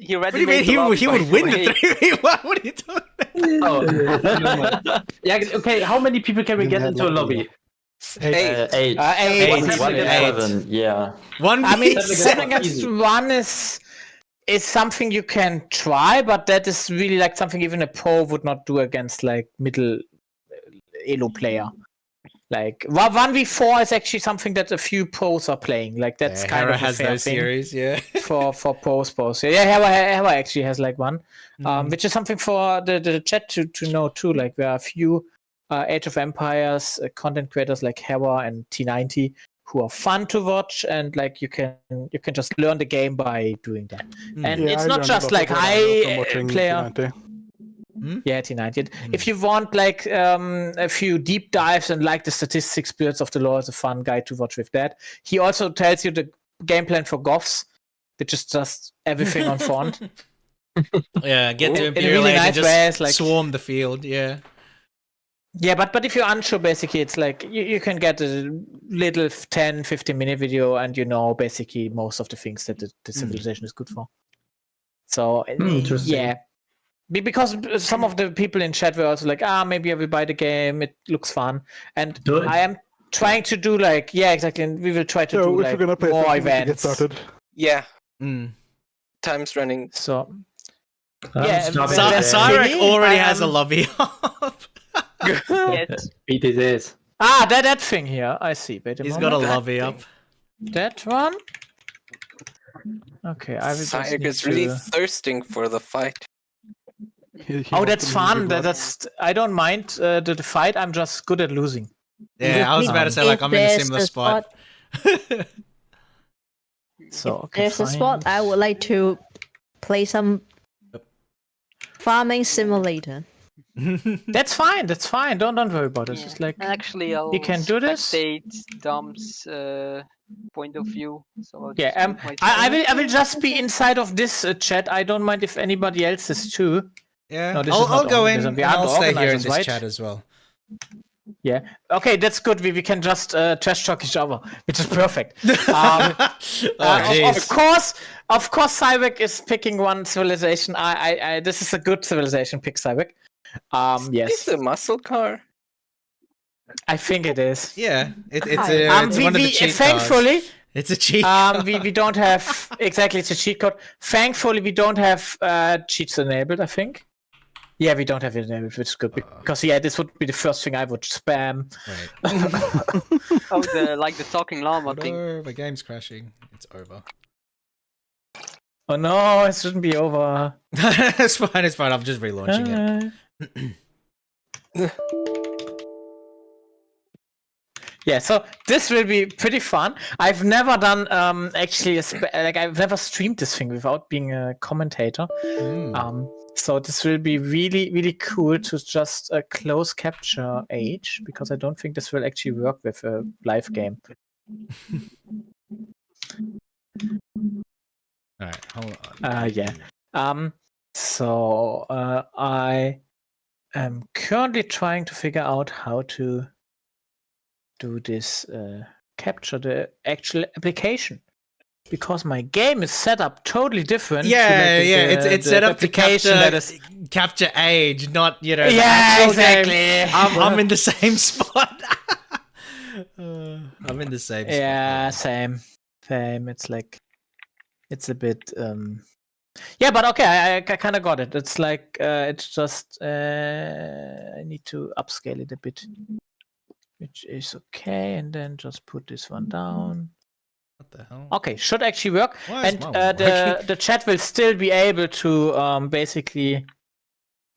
He What already do you mean made the lobby, he by would the win way. the 3v1? What are you talking about? Oh, yeah. Okay, how many people can we get into a lobby? 8. Eight. Eight. One Eight. against 7. Yeah. One I mean, v6. 7 against 1 is something you can try, but that is really like something even a pro would not do against like middle elo player. Like 1v4 is actually something that a few pros are playing. Like that's kind Hera of a has fair those thing series, yeah. for pros. Yeah, Hera actually has like one, which is something for the chat to know too. Like there are a few Age of Empires content creators like Hera and T90 who are fun to watch, and like you can just learn the game by doing that. And Yeah, it's I not learned just a lot like of what I know from high watching player. T90. Yeah, T90. If you want like a few deep dives and like the statistics builds of the lore, is a fun guy to watch with that. He also tells you the game plan for Goths, which is just everything on font. Yeah, get to In a Imperial really Age and nice just way, it's like- swarm the field, yeah. Yeah, but if you're unsure, basically, it's like you can get a little 10-15 minute video and you know basically most of the things that the civilization is good for. So, Interesting. yeah. Because some of the people in chat were also like, maybe I will buy the game, it looks fun. And Do it. I am trying to do like, yeah, exactly, and we will try to So do if like we're gonna play more something, we can get events. started. Yeah. times running. So Yeah, Cyrek already has a lobby up. Yes. Beat it is. that thing here. I see. Wait a He's moment. got a lobby up. That one. Okay, I will just Cyrek need is really to... thirsting for the fight. Oh, that's fun. That's I don't mind the fight. I'm just good at losing. Yeah, I was about to say, like, I'm in a There's similar a spot. So, If okay, there's a fine. spot, I would like to play some farming simulator. That's fine. That's fine. Don't worry about it. Yeah. It's like Actually, I'll you can do this. spectate Dom's point of view. So I'll Yeah. just mute my I will just be inside of this chat. I don't mind if anybody else is too. Yeah, No, this is I'll not go only in this, and we are I'll the stay here in organizers, this right? chat as well. Yeah. Okay, that's good. We can just trash talk each other, which is perfect. Of course, Cyrek is picking one civilization. This is a good civilization pick, Cyrek. Yes. It's a muscle car. I think it is. Yeah, it's one of the cheat thankfully, codes. It's a cheat. we don't have exactly it's a cheat code. Thankfully, we don't have cheats enabled. I think. Yeah, we don't have it enabled, which is good because this would be the first thing I would spam. Right. Oh, the talking llama thing. Oh, the game's crashing. It's over. Oh no, it shouldn't be over. It's fine. It's fine. I'm just relaunching it. Yeah, so this will be pretty fun. I've never done I've never streamed this thing without being a commentator. So this will be really, really cool to just close capture age because I don't think this will actually work with a live game. All right, hold on. Yeah. So I am currently trying to figure out how to do this capture the actual application because my game is set up totally different. It's set up to capture age, not the actual exactly. Game. I'm in the same spot. I'm in the same spot. Yeah, same. It's like it's a bit yeah, but okay, I kind of got it. It's like it's just I need to upscale it a bit, which is okay, and then just put this one down. What the hell? Okay, should actually work. Why is And my one the chat will still be able to basically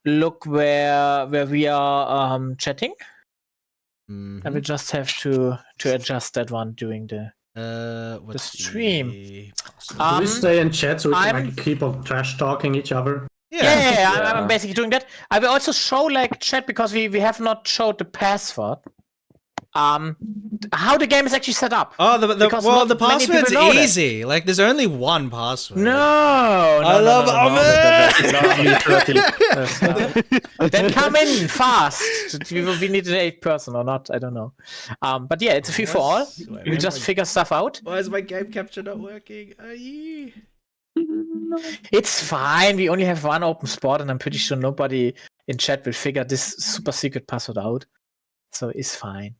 look where we are chatting. I will just have to adjust that one during the stream. Do we stay in chat so we can keep on trash talking each other? Yeah, I'm basically doing that. I will also show chat because we have not showed the password. How the game is actually set up. Oh, the password's easy. Like, there's only one password. No, I love Then come in fast. We need an 8th person or not. I don't know. But yeah, it's a free for all. We just figure stuff out. Why is my game capture not working? It's fine. We only have one open spot, and I'm pretty sure nobody in chat will figure this super secret password out. So it's fine.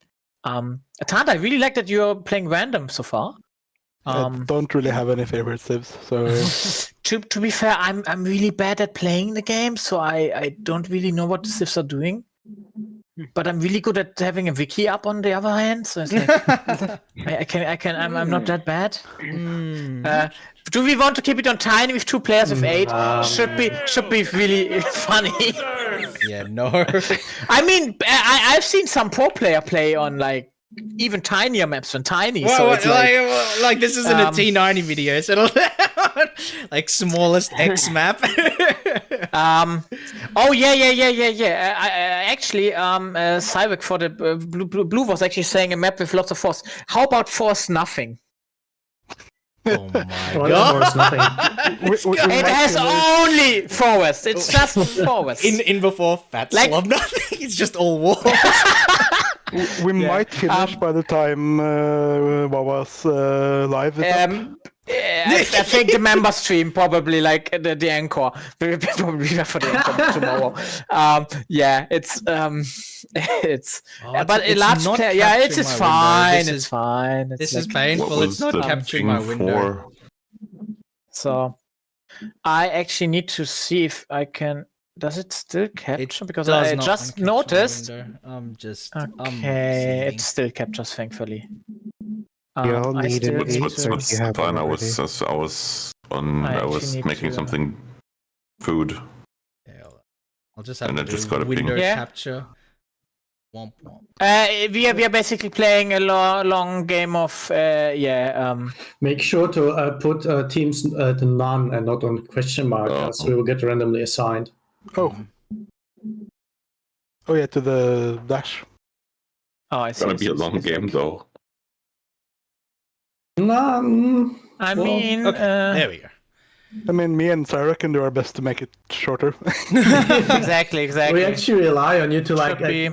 Tanta, I really like that you're playing random so far. I don't really have any favorite civs, so to be fair, I'm really bad at playing the game, so I don't really know what the civs are doing. But I'm really good at having a wiki up on the other hand, so it's like I'm not that bad. Do we want to keep it on tiny with 2 players with 8? Should be really funny. Yeah, no. I mean, I've seen some pro player play on even tinier maps than tiny. Well, so it's like this isn't a T90 video, so like smallest X map. Oh yeah. Actually, Cyrek for the blue was actually saying a map with lots of force. How about force nothing? Oh my god! It has only forest. It's just forest. In before fat slob nothing. It's just all walls. We might finish by the time Wawa's live. I think the member stream probably the anchor. We'll probably for the anchor tomorrow. It's but a large it is fine. It's fine. This is painful. It's not capturing my window. So I actually need to see if I can. Does it still capture? Because Does I not just capture my noticed. window. I'm just. Okay, I'm it still captures, thankfully. You all I need still an need eight, What's so to. if you have fine? one I already. I was need making to- something food. Yeah, I'll just have And to I just do got a ping. window Yeah. capture. Womp womp. We are basically playing a long game of Make sure to put teams to none and not on question mark, as we will get randomly assigned. Oh. Oh yeah, to the dash. Oh, I It's gonna be a long game though. I mean, There we go. I mean, me and Sarah can do our best to make it shorter. exactly. We actually rely on you to like Should be-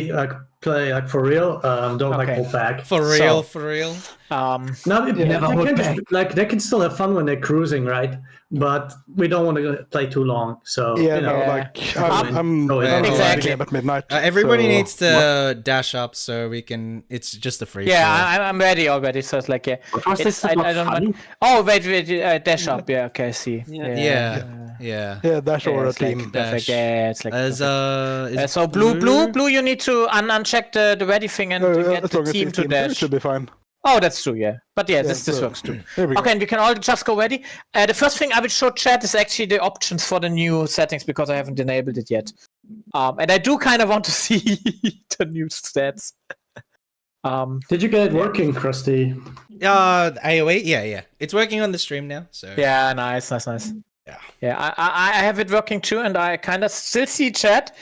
be like play like for real. Don't like hold back. For real, for real. No, Never they hold can back. just, like they can still have fun when they're cruising, right? But we don't want to play too long. So Yeah, you know, no, like I'm go in. the game at midnight. Everybody so- needs to dash up so we can. It's just a free. for all. Yeah, I'm ready already. So it's like What was this I about don't fun? mind. Oh wait, dash up. Yeah, okay, I see. Yeah. Yeah, dash or a it's like, team. that's like, Dash. yeah, it's like As perfect. So blue, you need to uncheck the ready thing and get As the long as team it's to team, it dash. should be fine. Oh, that's true, yeah. But yeah, this so- works too. There we go. Okay, and we can all just go ready. The first thing I will show chat is actually the options for the new settings because I haven't enabled it yet. And I do kind of want to see the new stats. Did you get it working, Krusty? AOE, yeah. It's working on the stream now. So Yeah, nice. Yeah, I have it working too, and I kind of still see chat.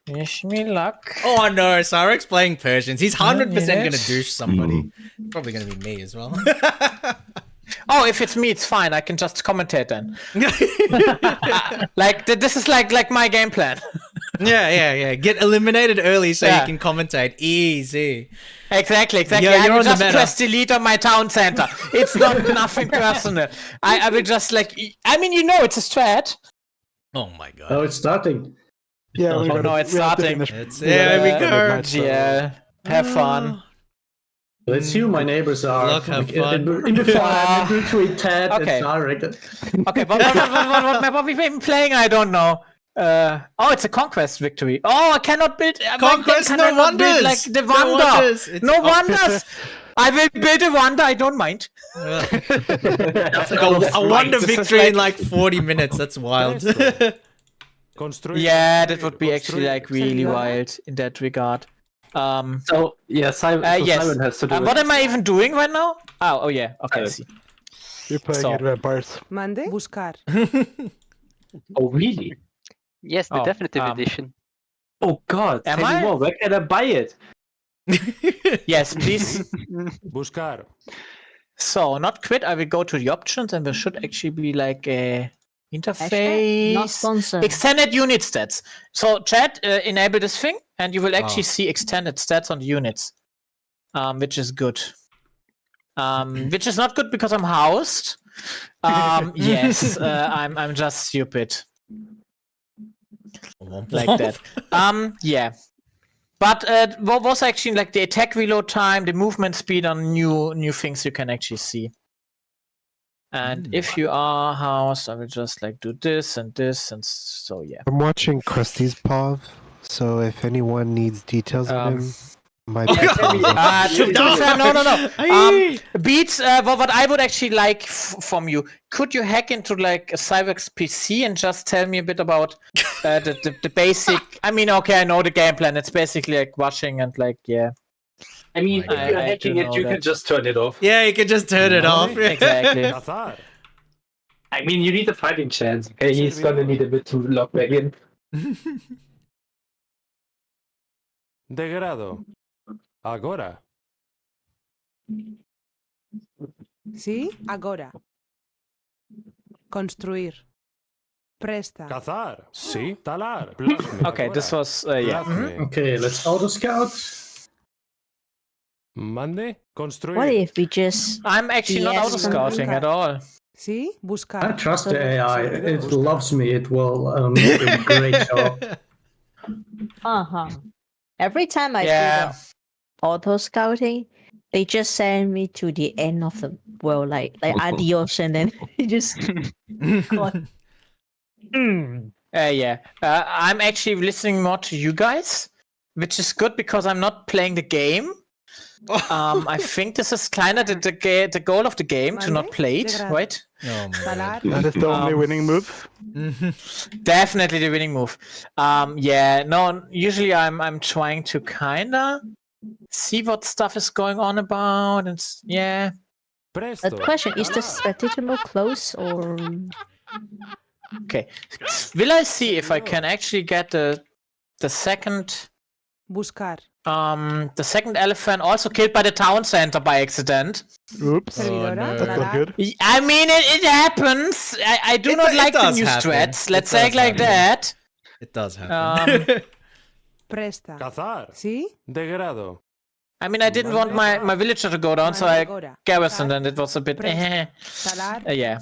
Wish me luck. Oh no, Sarek's playing Persians. He's 100% gonna yes. douche somebody. Probably gonna be me as well. Oh, if it's me, it's fine. I can just commentate then. This is like my game plan. yeah. Get eliminated early so Yeah. you can commentate. Easy. Exactly. Yeah, I you're will on the just meta. press delete on my town center. It's not nothing personal. I will just I mean, it's a strat. Oh my god. Oh, it's starting. Yeah, Oh, we gotta- no, it's we have to starting. finish- There we gotta go. midnight, so- Yeah. Have fun. Let's see who my neighbors are. Luck, have fun. In between Ted Okay. and Sarek. Okay, what map are we even playing? I don't know. Oh, it's a conquest victory. Oh, I cannot build. Conquest, why no can I not build wonders. Like the No wonder. wonders. It's- No wonders. I will build a wonder. I don't mind. That's like a wonder This is victory in like- like 40 minutes. That's wild. Yeah, that would be actually like really wild in that regard. So yeah, Simon, Yes. Simon has to do it. What am I even doing right now? Oh yeah. Okay, I see. You're playing So- at vampires. Mande. Buscar. Oh really? Yes, the Oh, definitive edition. Oh god, Am tell me I? more. Where can I buy it? Yes, please. Buscar. So not quit. I will go to the options, and there should actually be like a Hashtag interface. not sponsored. Extended unit stats. So chat, enable this thing, and you will actually see extended stats on the units, which is good. Which is not good because I'm housed. Yes, I'm just stupid like that. Yeah. But what was actually like the attack reload time, the movement speed on new things you can actually see. And if you are housed, I will just like do this, and so yeah. I'm watching Krusty's POV, so if anyone needs details on him, my to be fair, no. Beats, what I would actually like from you, could you hack into like a Cyberx PC and just tell me a bit about the basic? I mean, okay, I know the game plan. It's basically like washing and like, yeah. I mean, if you're I hacking do it, know you can that. just turn it off. Yeah, you can just turn it off. Exactly. I mean, you need a fighting chance. Okay, he's gonna need a bit to log back in. Degrado. Agora. Sí, agora. Construir. Presta. Cazar. Sí. Talar. Okay, this was yeah. Okay, let's auto scout. Mande. Construir. What if we just? I'm actually not Yes, auto scouting at all. Sí, I buscar. trust the AI. It loves me. It will make a great job. Every time I do Yeah. the auto scouting, They just send me to the end of the world, like adios, and then just gone. Yeah. I'm actually listening more to you guys, which is good because I'm not playing the game. I think this is kind of the goal of the game to not play it, right? Oh my god. That is the only winning move. Definitely the winning move. Yeah. No. Usually I'm trying to kinda see what stuff is going on about, and yeah. A question: is the spectator mode close or? Okay. Will I see if I can actually get the second Buscar. the second elephant also killed by the town center by accident? Oops. Oh, no. That's not good. I mean, it happens. I do not like the new strats. Let's say it like that. It does happen. Presta. Cazar. ¿Sí? Degrado. I mean, I didn't want my villager to go down, so I Agora. garrisoned, and it was a bit. Talar. Yeah.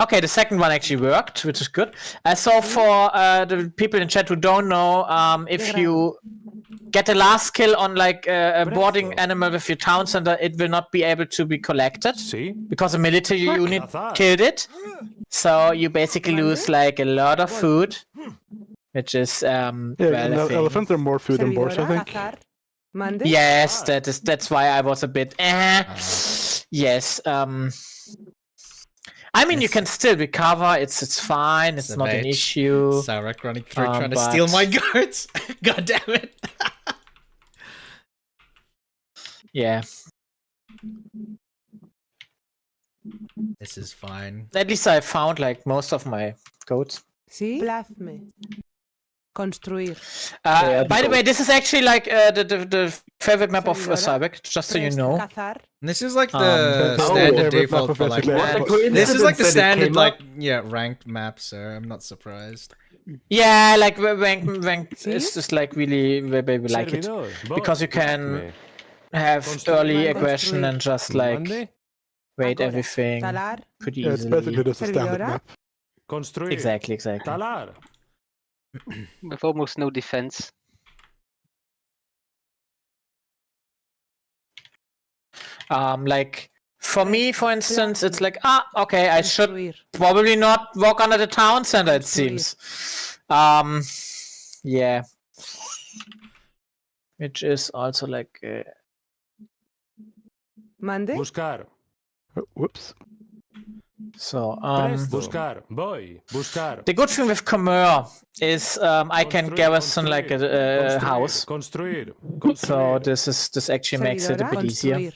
Okay, the second one actually worked, which is good. So for the people in chat who don't know, if you get the last kill on like a boarding animal with your town center, it will not be able to be collected because a military unit killed it. So you basically lose like a lot of food, which is Elephants are more food than boars, I think. Mande. Yes, that's why I was a bit. Yes. I mean, you can still recover. It's fine. It's not an issue. Sarek running through trying to steal my goats. God damn it. Yeah. This is fine. At least I found like most of my goats. ¿Sí? Plazme. Construir. By the way, this is actually like the favorite map of Cyberk, just so you know. Cazar. This is like the standard default for like. This is like the standard like ranked map, so I'm not surprised. Yeah, like ranked is just like really where we like it because you can have early aggression and just like wait everything pretty easily. It's basically just a standard map. Exactly. Talar. With almost no defense. Like for me, for instance, it's like okay, I should probably not walk under the town center. It seems. Yeah. Which is also like. Mande. Buscar. Whoops. So, buscar, voy, buscar. The good thing with Khmer is I can garrison like a house. Construir. So this actually makes it a bit easier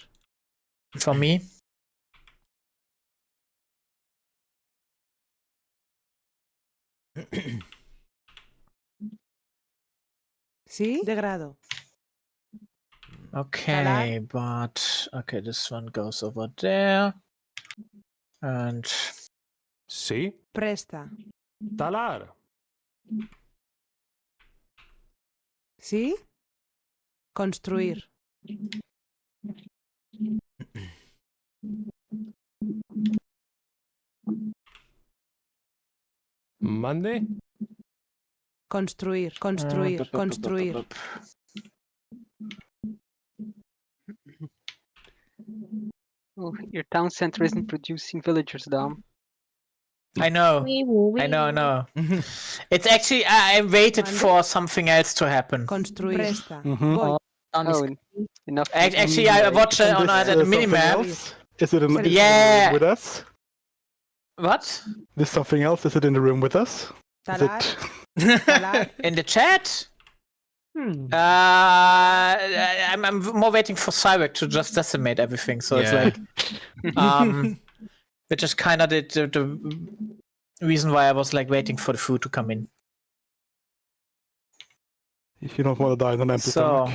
for me. ¿Sí? Degrado. Okay, but okay, this one goes over there. And Sí. Presta. Talar. ¿Sí? Construir. Mande. Construir. Oh, your town center isn't producing villagers, Dom. I know. It's actually I waited for something else to happen. Construir. Presta. Oh, enough. Actually, I watched it on the minimap. Is it in the Yeah. room with us? What? This something else? Is it in the room with us? Is it... In the chat? I'm more waiting for Cyberk to just decimate everything. So it's like, which is kind of the reason why I was like waiting for the food to come in. If you don't want to die on an empty stomach.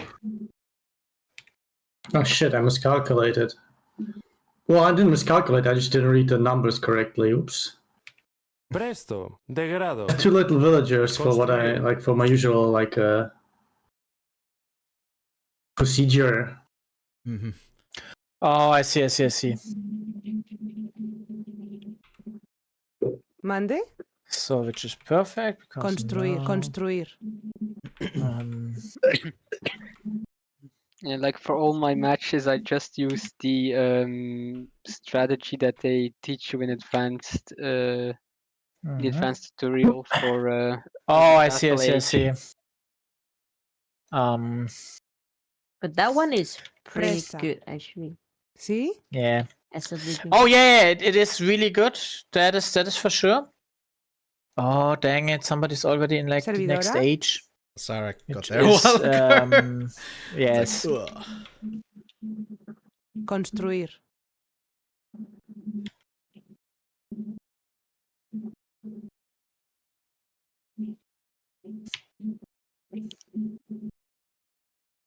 Oh shit! I miscalculated. Well, I didn't miscalculate. I just didn't read the numbers correctly. Oops. Presto. Degrado. Too little villagers for what I like for my usual like procedure. Mm-hmm. Oh, I see. Mande. So, which is perfect. Construir. Yeah, like for all my matches, I just use the strategy that they teach you in advanced, the advanced tutorial for. Oh, I Castle see. Age. But that one is pretty Presta. good, actually. ¿Sí? Yeah. As a video. Oh yeah, it is really good. That is for sure. Oh dang it! Somebody's already in like the next Servidora? age. Sorry, I got Which there a while ago. Yes. It's like, Construir.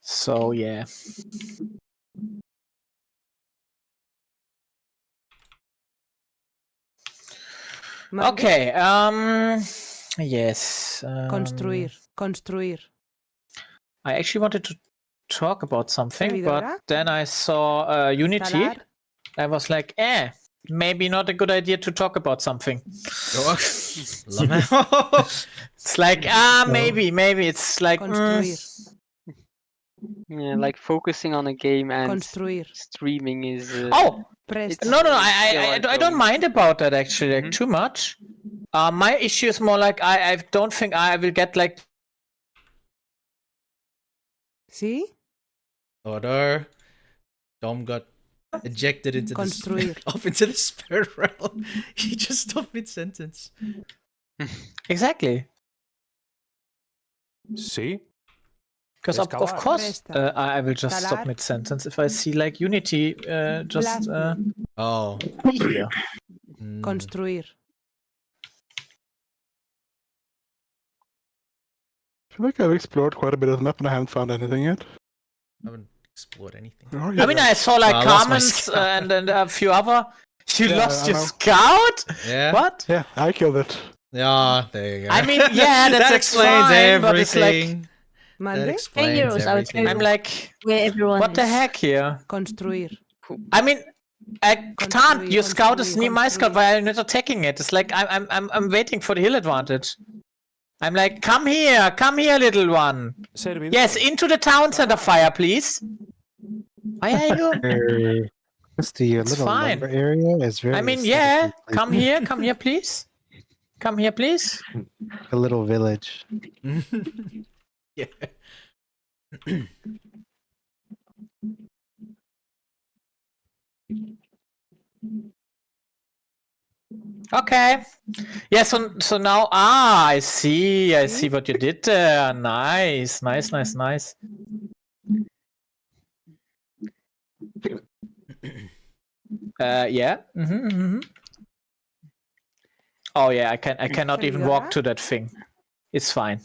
So yeah. Mande. Okay. Yes. Construir. Construir. I actually wanted to talk about something, Servidora? but then I saw Unity. Talar. I was like, maybe not a good idea to talk about something. It's like, maybe it's like. Construir. Yeah, like focusing on a game and Construir. streaming is. Presta. No, I don't mind about that actually, like too much. My issue is more like I don't think I will get like. ¿Sí? Order. Dom got ejected into Construir. off into the spirit realm. He just stopped mid sentence. Exactly. Sí. Because of course Presta. I will just stop Talar. mid sentence if I see like Unity just Oh. here. Construir. I feel like I've explored quite a bit of the map and I haven't found anything yet. I haven't explored anything. Oh, I mean, I saw like I lost my Carmen's scout. and then a few other. You Yeah, lost I your know. scout? Yeah. What? Yeah, I killed it. Yeah, there you go. I mean, yeah, that explains fine, but it's like- everything. That Mande. explains Heroes out everything. there. I'm like, Where everyone what the is. heck here? Construir. I mean, I can't. Construir, Your scout is construir, near my scout construir. while I'm not attacking it. It's like I'm waiting for the hill advantage. I'm like, come here, little one. Servidor. Yes, into the town center fire, please. Why are you? Just the It's little fine. lumber area is very. I mean, yeah. aesthetically Come here, please. Come here, please. A little village. Yeah. Okay. Yeah, so now I see what you did there. Nice. Yeah. Oh yeah, I cannot even walk to that thing. It's fine.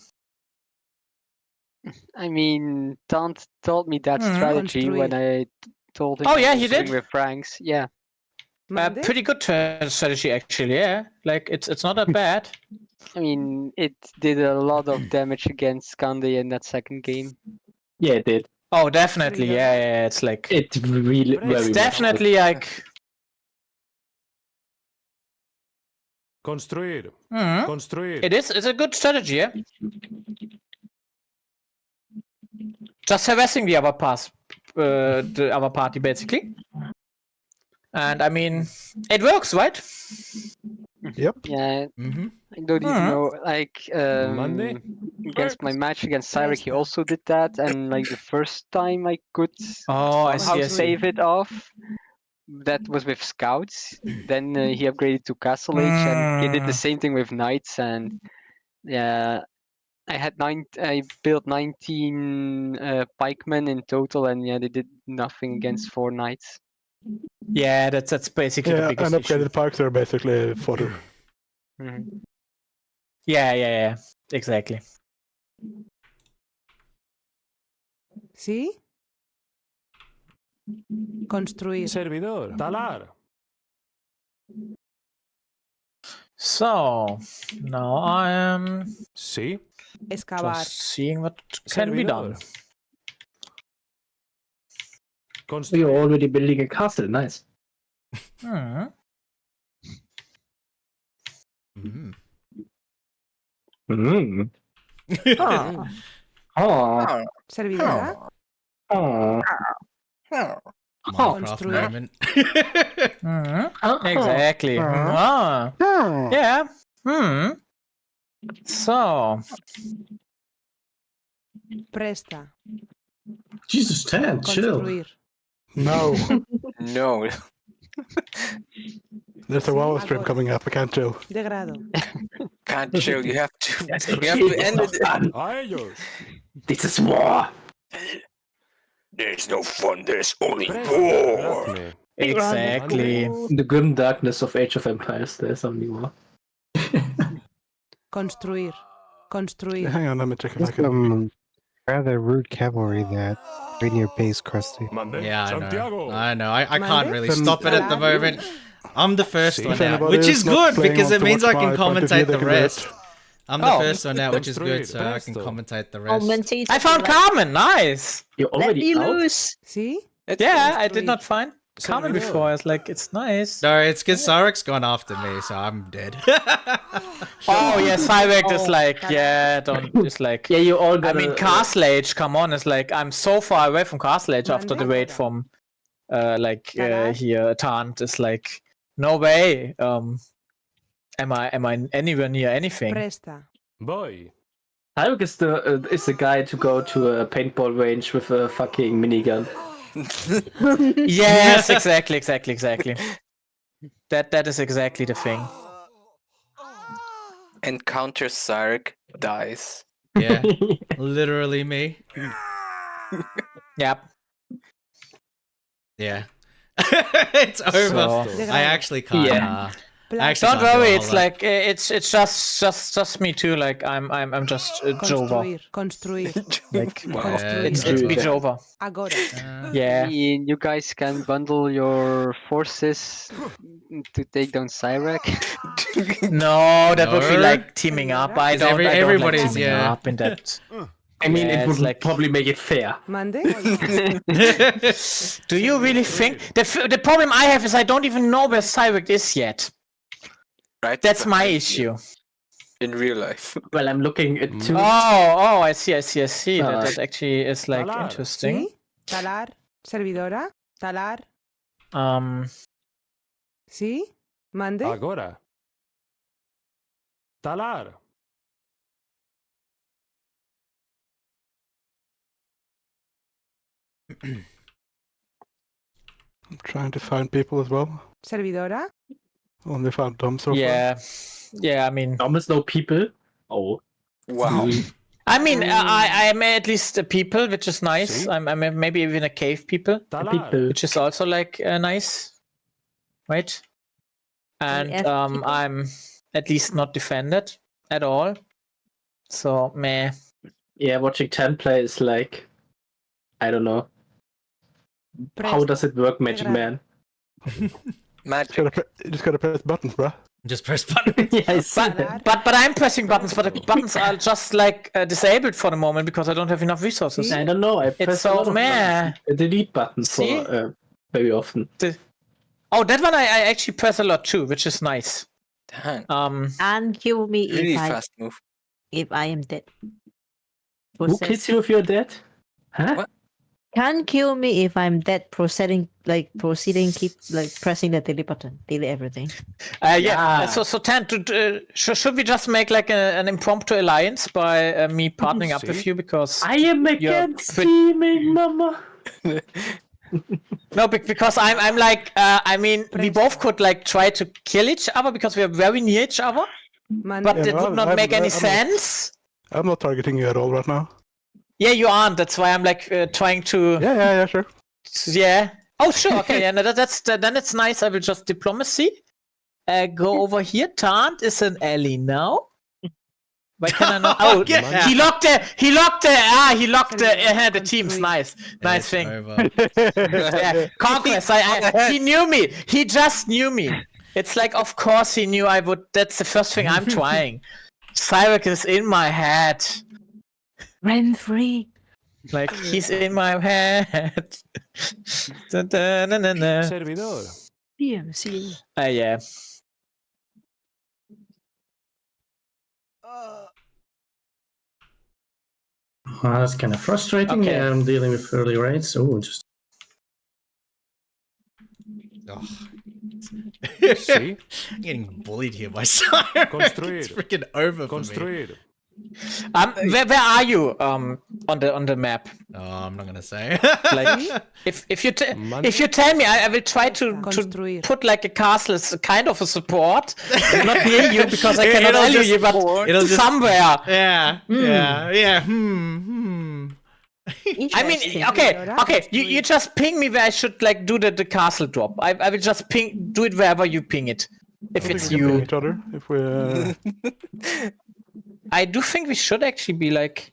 I mean, Tant told me that strategy when I told him. Oh, I yeah, was he doing did? with Franks. Yeah. Mande. Pretty good strategy actually, yeah. Like it's not that bad. I mean, it did a lot of damage against Skandi in that second game. Yeah, it did. Oh, definitely, yeah. It's like It really very it's much definitely like Construir. Mhm. Construir. it's a good strategy, yeah. Just harassing the other party basically. And I mean, it works, right? Yep. Yeah. Mm-hmm. I don't even know, like, Monday? against my match against Cyric, he also did that, and like the first time I could Oh, I somehow see. save it off, that was with scouts. Then he upgraded to Castle Age, and he did the same thing with knights. And yeah, I built 19 pikemen in total, and yeah, they did nothing against 4 knights. Yeah, that's basically the Yeah, biggest and issue. upgraded parks are basically fodder. Mhm. Yeah, exactly. ¿Sí? Construir. Servidor. Talar. So now I am Sí. Excavar. just seeing what can be done. So you're already building a castle. Nice. Hmm. Mm. Mm. Ah. Oh. Servidora. Oh. Minecraft Construir. moment. Exactly. Yeah. So. Presta. Jesus, Tan, chill. Construir. No. No. There's a WoW stream coming up. I can't chill. Degrado. Can't chill. You have to end it. This is war. There's no fun. There's only war. Exactly. The grim darkness of Age of Empires. There's only war. Construir. Construir. Hang on, let me check if I There's can. some rather rude cavalry that in your base, Krusty. Yeah, I know. I can't Monday? really stop it at the moment. I'm the first one If out, anybody which is is not good playing because wants it to means I watch can my point of view, commentate they the can do it. rest. I'm the first one out, which is good, so I can commentate the rest. Commentate. I found Carmen. Nice. You're Let already me out? loose. See? Yeah, I did not find Carmen before. I was like, it's nice. No, it's because Sarek's gone after me, so I'm dead. Oh yeah, Cyrek is like, yeah, don't just like. Yeah, you all I got. mean, Castle Age, come on, it's like I'm so far away from Castle Age after the raid from, here Tant is like, no way. Am I anywhere near anything? Presta. Boy. Cyrek is the guy to go to a paintball range with a fucking minigun. Yes, exactly. That is exactly the thing. Encounters Sark, dies. Yeah, literally me. Yep. Yeah. It's over. So- I actually can't. Yeah. I actually Don't can't do a worry, whole it's lot. like it's just me too. Like I'm just Jova. Construir. Like Construir. it's me Jova. Agora. Yeah. I mean, you guys can bundle your forces to take down Cyrek. No, that would be No. like teaming up. I don't like everybody's, teaming yeah. up in that. I mean, Yeah, it it's would like- probably make it fair. Mande? Do you really think the problem I have is I don't even know where Cyrek is yet. Right? That's my issue. In real life. Well, I'm looking at two. Oh, I see. That actually is like interesting. ¿Sí? Talar. Servidora. Talar. ¿Sí? Mande? Agora. Talar. I'm trying to find people as well. Servidora. Only found Dom so Yeah. I mean, almost no people. Oh, wow. I mean, I am at least a people, which is nice. I'm maybe even a cave people, which is also like nice, right? And KFP. I'm at least not defended at all. So meh. Yeah, watching 10 play is like, I don't know. How does it work, Magic Man? Magic. You just gotta press buttons, bruh. Just press button. Yeah, I see that. But I'm pressing buttons, but the buttons are just like disabled for the moment because I don't have enough resources. I don't know. I press so a lot of meh. delete buttons See? for very often. Oh, that one I actually press a lot too, which is nice. Damn. And kill me Really if fast move. I am dead. Who kills you if you're dead? Huh? What? Can kill me if I'm dead. Proceeding, keep pressing the delete button, delete everything. Yeah. So Tan, should we just make like an impromptu alliance by me partnering up with you because I am against streaming, mama. No, because I'm like I mean we both could like try to kill each other because we are very near each other, but it would not make any sense. I'm not targeting you at all right now. Yeah, you aren't. That's why I'm like trying to. Yeah, sure. Yeah. Oh, sure. Okay. Yeah. No, then it's nice. I will just diplomacy. Go over here. Tant is an ally now. Why can I not? Oh, Yeah. he locked the teams. Nice thing. Yeah. Conquest. He knew me. He just knew me. It's like, of course he knew I would. That's the first thing I'm trying. Cyrek is in my head. Rent free. Like he's in my head. Servidor. PMC. Yeah. That's kind of frustrating. Okay. I'm dealing with early raids. Oh, just See? I'm getting bullied here by Siren. It's freaking over for me. Where are you on the map? Oh, I'm not gonna say. Like, if you tell me, I will try to put like a castle as a kind of a support, not near you because I cannot tell you, but it'll just- somewhere. Yeah, yeah. I mean, okay. You just ping me where I should like do the castle drop. I will just do it wherever you ping it. If it's we can ping you. each other if we. I do think we should actually be like,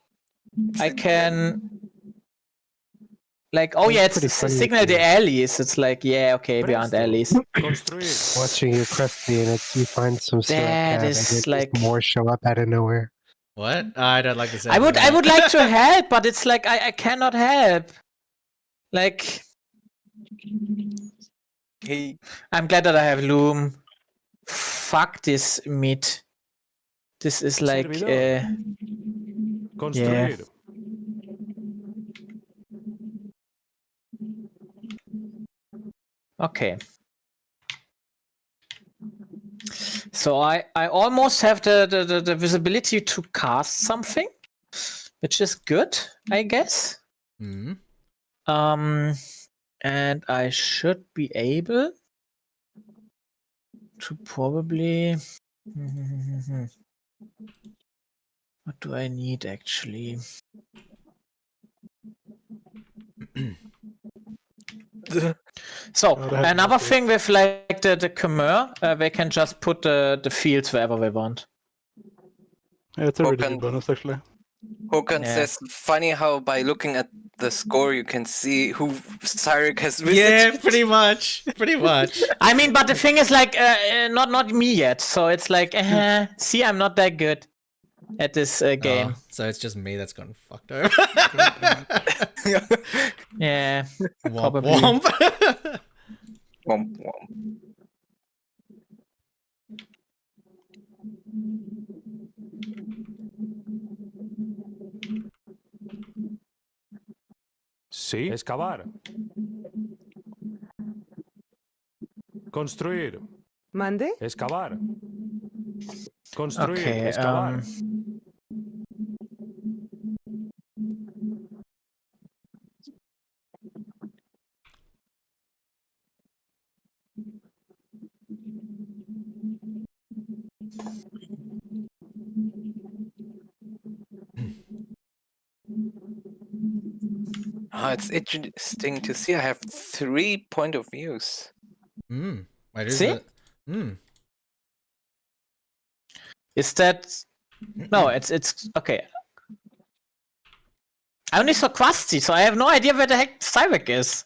I can, like, oh yeah, it's signal the allies. It's like, yeah, okay, we aren't allies. Watching you Krusty and you find some sort of That cat is and then like- more show up out of nowhere. What? I don't like to say. I would like to help, but it's like I cannot help. Like, Hey. I'm glad that I have Loom. Fuck this meat. This is like yeah. Okay. So I almost have the visibility to cast something, which is good, I guess. Hmm. And I should be able to probably. What do I need actually? So another thing with like the Khmer, they can just put the fields wherever they want. Yeah, it's a really good bonus actually. Håkan Yeah. says, funny how by looking at the score you can see who Cyric has visited. Yeah, pretty much. Pretty much. I mean, but the thing is like not me yet, so it's like see, I'm not that good at this game. Oh, so it's just me that's gotten fucked over. Yeah, Womp probably. womp. Womp womp. Sí. Excavar. Construir. ¿Mande? Excavar. Construir. Okay, Excavar. It's interesting to see. I have 3 point of views. Wait, is See? it? Is that no? It's okay. I only saw Krusty, so I have no idea where the heck Cyric is.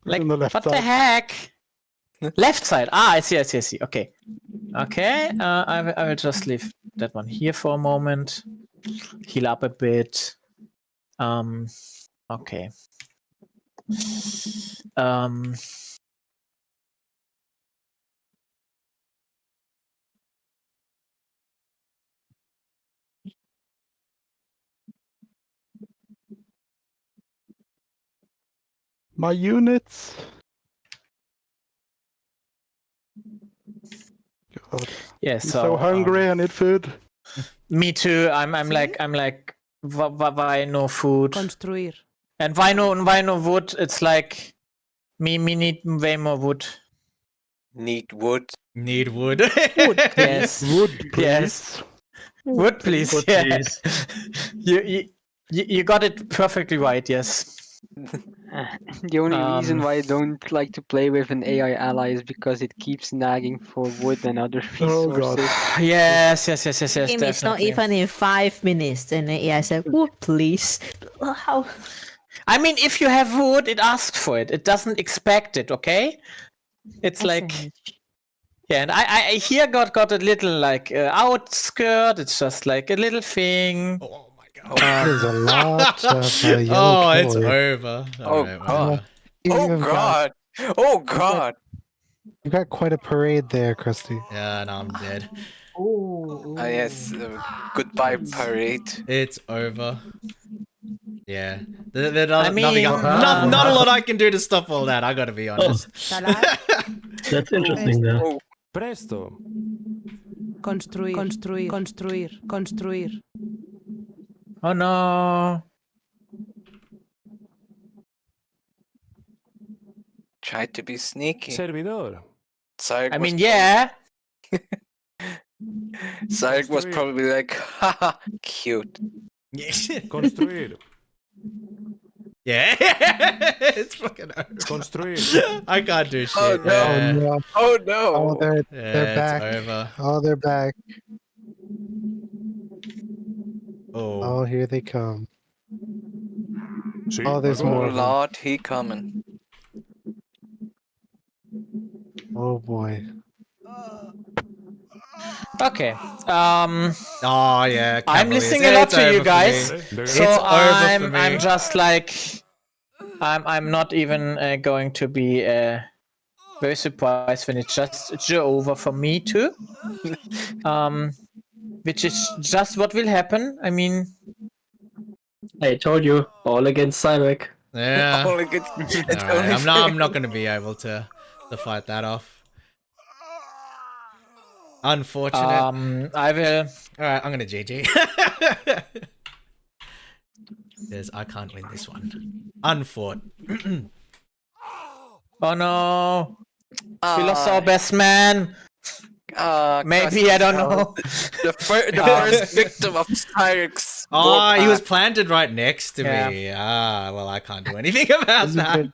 Like, On the left what side. the heck? Left side. Ah, I see. Okay. Okay. I will just leave that one here for a moment. Heal up a bit. Okay. My units. God. Yeah. I'm So so hungry. I need food. Me too. I'm like why no food? Construir. And why no wood? It's like me need way more wood. Need wood. Need wood. Wood, yes. Wood, please. Yes. Wood, please. Wood, yeah. please. You got it perfectly right. Yes. The only reason why I don't like to play with an AI ally is because it keeps nagging for wood and other Oh, resources. God. Yes. Game is not Definitely. even in 5 minutes, and the AI said, "Wood, please." How? I mean, if you have wood, it asks for it. It doesn't expect it. Okay. It's like. Yeah, and I here got a little like outskirt. It's just like a little thing. Oh my god. There's a lot of yellow Oh, it's killer. over. Oh, Alright, God. You've Oh got- god! Oh god! You've got quite a parade there, Krusty. Yeah, no, I'm dead. Ah, yes. Goodbye, parade. It's over. Yeah. There's nothing, uh, not a lot I can do to stop all that, I gotta be honest. Talar, That's interesting there. Oh, Presto. construir, construir, construir, construir. Oh no. try to be sneaky. Servidor. Sarek I was mean, yeah. Sarek was probably like, haha, cute. Construir. Yeah. It's fucking over. Construir. I can't do shit. Oh no! Yeah. no. Oh no! Oh, they're Yeah, back. it's over. Oh, they're back. Oh. Oh, here they come. Sí, Oh, there's algo. more Oh of them. Lord, he coming. Oh boy. Okay. Oh yeah. I'm Cavaliers. listening a lot It's to over you for guys, me. so It's over for me. I'm just like, I'm not even going to be very surprised when it's over for me too. Which is just what will happen. I mean, I told you, all against Cyrek. Yeah. Only good. It's All right, only I'm not gonna be able to fight that off. Unfortunate. I will. All right, I'm gonna GG. Because I can't win this one. Unfought. Oh no, we lost our best man. Maybe I don't know. The first victim of Cyrek's. Oh, he was planted right next to Yeah. me. Ah, well, I can't do anything about that.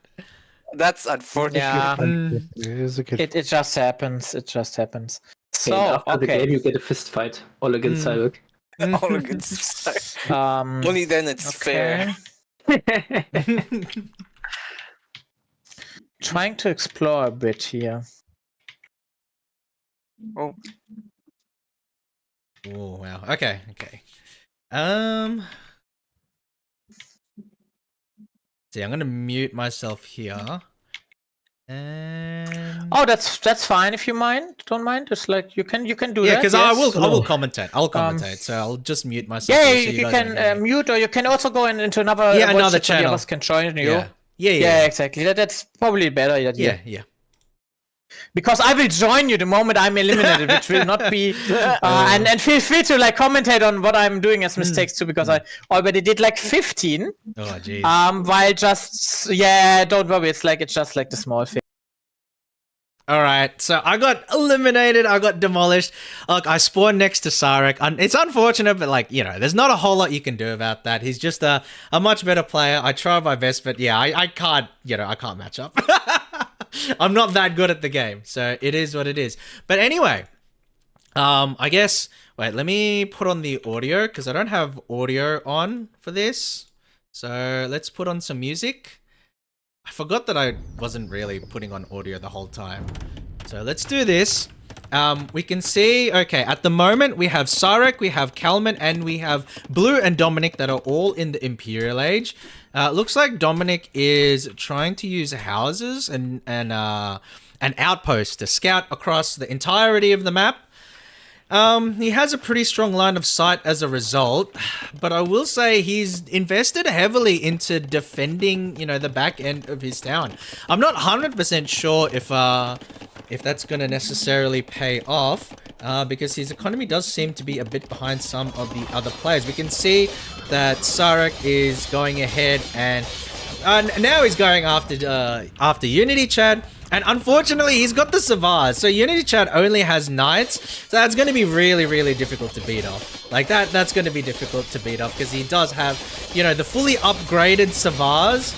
That's unfortunate. Yeah, It is a good. it just happens. It just happens. So So after the game, okay. you get a fist fight, all against Cyrek. All against Cyrek. Only then it's fair. Trying to explore a bit here. Oh, Oh wow. Okay. See, I'm gonna mute myself here. And Oh, that's fine if you mind. Don't mind. Just like you can do that. yeah, because I will yes. commentate. I'll commentate, so I'll just mute myself. Yeah, here so you guys can don't hear me. mute, or you can also go into another Yeah, voice another chat so the channel. others can join you. Yeah. Exactly. That's probably better. Yeah. Because I will join you the moment I'm eliminated, which will not be. And feel free to like commentate on what I'm doing as mistakes too, because I already did like 15. Oh jeez. While just don't worry. It's just like the small thing. All right, so I got eliminated. I got demolished. Look, I spawned next to Sarek. It's unfortunate, but like, there's not a whole lot you can do about that. He's just a much better player. I tried my best, but yeah, I can't, I can't match up. I'm not that good at the game, so it is what it is. But anyway, I guess, wait, let me put on the audio because I don't have audio on for this. So let's put on some music. I forgot that I wasn't really putting on audio the whole time. So let's do this. We can see, okay, at the moment we have Sarek, we have Kalman, and we have Blue and Dominic that are all in the Imperial Age. Looks like Dominic is trying to use houses and an outpost to scout across the entirety of the map. He has a pretty strong line of sight as a result, but I will say he's invested heavily into defending, the back end of his town. I'm not 100% sure if that's going to necessarily pay off, because his economy does seem to be a bit behind some of the other players. We can see that Sarek is going ahead and now he's going after Unity Chad. And unfortunately, he's got the Savars. So Unity Chad only has Knights. So that's going to be really, really difficult to beat off. Like, that's going to be difficult to beat off because he does have, the fully upgraded Savars.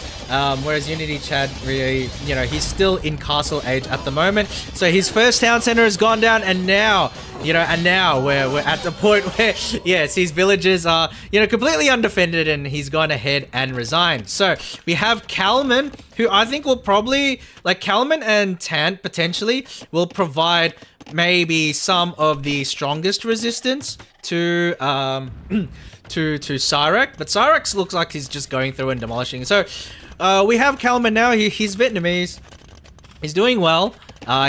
Whereas Unity Chad really, he's still in Castle Age at the moment. So his first town center has gone down, and now, we're at the point where, yes, his villages are, completely undefended, and he's gone ahead and resigned. So we have Kalman, who I think will probably, like Kalman and Tant potentially, will provide maybe some of the strongest resistance to Sarek. But Sarek looks like he's just going through and demolishing. So we have Kalman now. He's Vietnamese. He's doing well.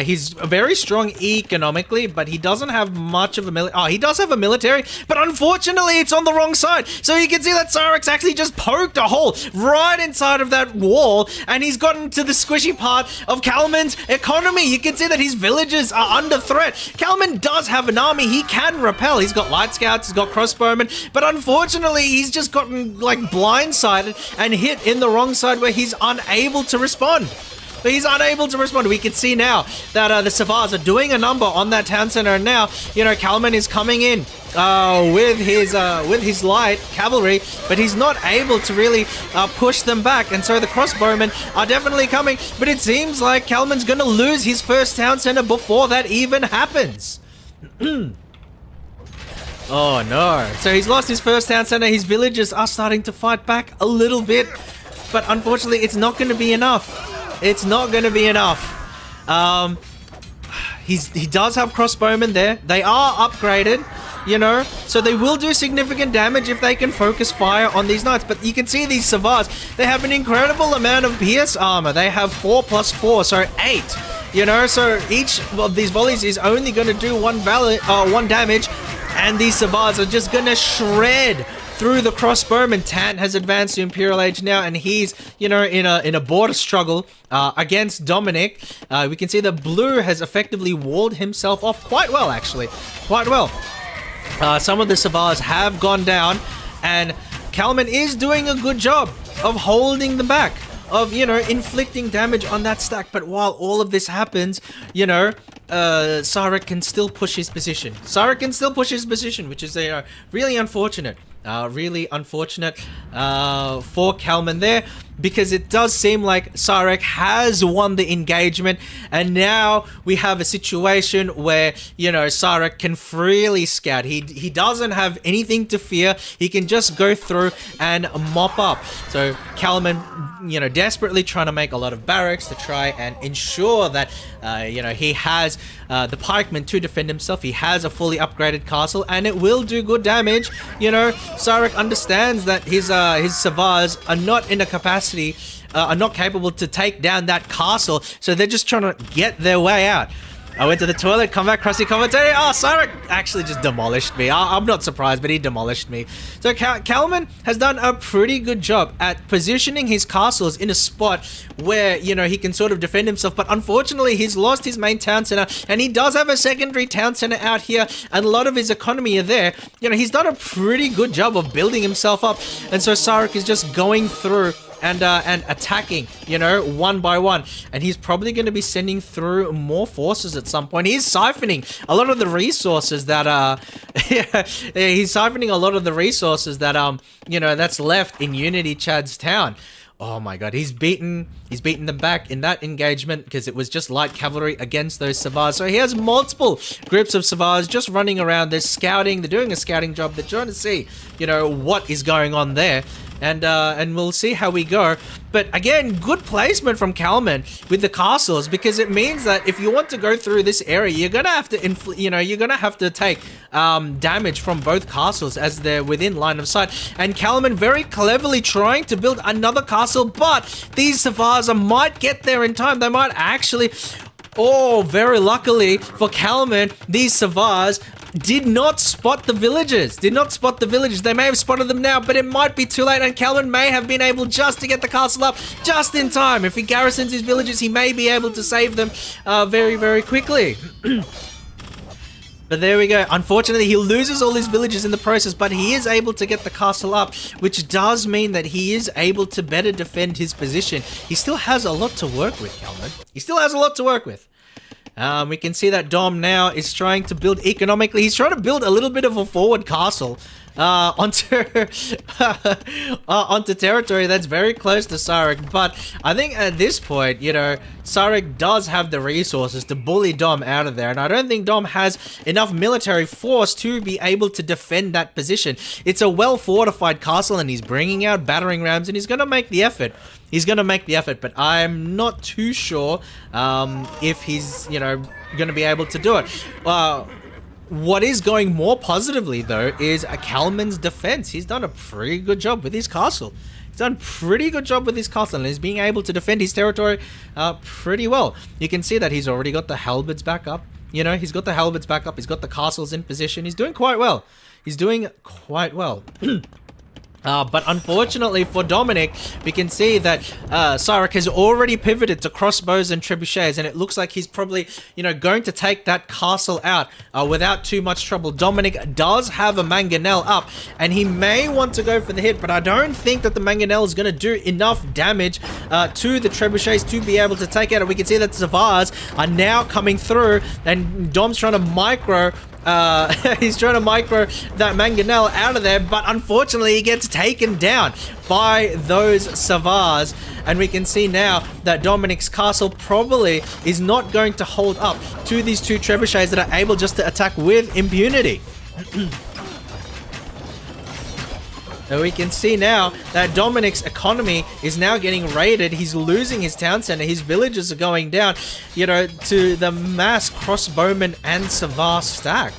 He's very strong economically, but he doesn't have much of a military. Oh, he does have a military, but unfortunately it's on the wrong side. So you can see that Cyrex actually just poked a hole right inside of that wall, and he's gotten to the squishy part of Kalman's economy. You can see that his villages are under threat. Kalman does have an army. He can repel. He's got light scouts, he's got crossbowmen, but unfortunately he's just gotten like blindsided and hit in the wrong side where he's unable to respond. He's unable to respond. We can see now that the Savars are doing a number on that town center, and now, you know, Kalman is coming in with his light cavalry, but he's not able to really push them back, and so the crossbowmen are definitely coming, but it seems like Kalman's gonna lose his first town center before that even happens. Oh no. So he's lost his first town center. His villagers are starting to fight back a little bit, but unfortunately it's not going to be enough. It's not going to be enough. He does have crossbowmen there. They are upgraded, you know, so they will do significant damage if they can focus fire on these knights. But you can see these Savars, they have an incredible amount of pierce armor. They have 4 + 4, so 8. You know, so each of these volleys is only going to do one damage, and these Savars are just going to shred through the crossbowman. Tant has advanced to Imperial Age now, and he's, you know, in a border struggle against Dominic. We can see that Blue has effectively walled himself off quite well, actually. Quite well. Some of the Savars have gone down, and Kalman is doing a good job of holding them back, of, you know, inflicting damage on that stack. But while all of this happens, you know, Sarek can still push his position. Sarek can still push his position, which is, you know, really unfortunate. Really unfortunate for Kalman there, because it does seem like Sarek has won the engagement, and now we have a situation where, you know, Sarek can freely scout. He doesn't have anything to fear. He can just go through and mop up. So Kalman, you know, desperately trying to make a lot of barracks to try and ensure that, you know, he has the pikemen to defend himself. He has a fully upgraded castle, and it will do good damage. You know, Sarek understands that his Savars are not in a capacity, are not capable to take down that castle, so they're just trying to get their way out. I went to the toilet, come back, crusty commentary. Oh, Sarek actually just demolished me. I'm not surprised, but he demolished me. So Kalman has done a pretty good job at positioning his castles in a spot where, you know, he can sort of defend himself. But unfortunately, he's lost his main town center, and he does have a secondary town center out here, and a lot of his economy are there. You know, he's done a pretty good job of building himself up, and so Sarek is just going through and attacking, you know, one by one, and he's probably going to be sending through more forces at some point. He's siphoning a lot of the resources that he's siphoning a lot of the resources that you know, that's left in Unity Chad's town. Oh my god, he's beaten them back in that engagement because it was just light cavalry against those Savars. So he has multiple groups of Savars just running around. They're scouting, they're doing a scouting job, they're trying to see, you know, what is going on there. And we'll see how we go. But again, good placement from Kalman with the castles, because it means that if you want to go through this area, you're gonna have to, you're gonna have to take damage from both castles as they're within line of sight. And Kalman very cleverly trying to build another castle, but these Savars might get there in time. They might actually. Oh, very luckily for Kalman, these Savars did not spot the villagers. They may have spotted them now, but it might be too late, and Kalman may have been able just to get the castle up just in time. If he garrisons his villagers, he may be able to save them very, very quickly. But there we go. Unfortunately, he loses all his villagers in the process, but he is able to get the castle up, which does mean that he is able to better defend his position. He still has a lot to work with, Kalman. He still has a lot to work with. We can see that Dom now is trying to build economically. He's trying to build a little bit of a forward castle onto territory that's very close to Sarek. But I think at this point, you know, Sarek does have the resources to bully Dom out of there, and I don't think Dom has enough military force to be able to defend that position. It's a well-fortified castle, and he's bringing out battering rams, and he's going to make the effort. But I'm not too sure if he's, you know, going to be able to do it. What is going more positively, though, is Kalman's defense. He's done a pretty good job with his castle. done pretty good job with his castle and is being able to defend his territory pretty well. You can see that he's already got the halberds back up. You know, he's got the halberds back up. He's got the castles in position. He's doing quite well. He's doing quite well. But unfortunately for Dominic, we can see that Cyric has already pivoted to crossbows and trebuchets, and it looks like he's probably, you know, going to take that castle out without too much trouble. Dominic does have a mangonel up, and he may want to go for the hit, but I don't think that the mangonel is going to do enough damage to the trebuchets to be able to take it out. We can see that Zavars are now coming through, and Dom's trying to micro he's trying to micro that mangonel out of there, but unfortunately he gets taken down by those Savars, and we can see now that Dominic's castle probably is not going to hold up to these two trebuchets that are able just to attack with impunity. So we can see now that Dominic's economy is now getting raided. He's losing his town center. His villages are going down, you know, to the mass crossbowman and Savar stack.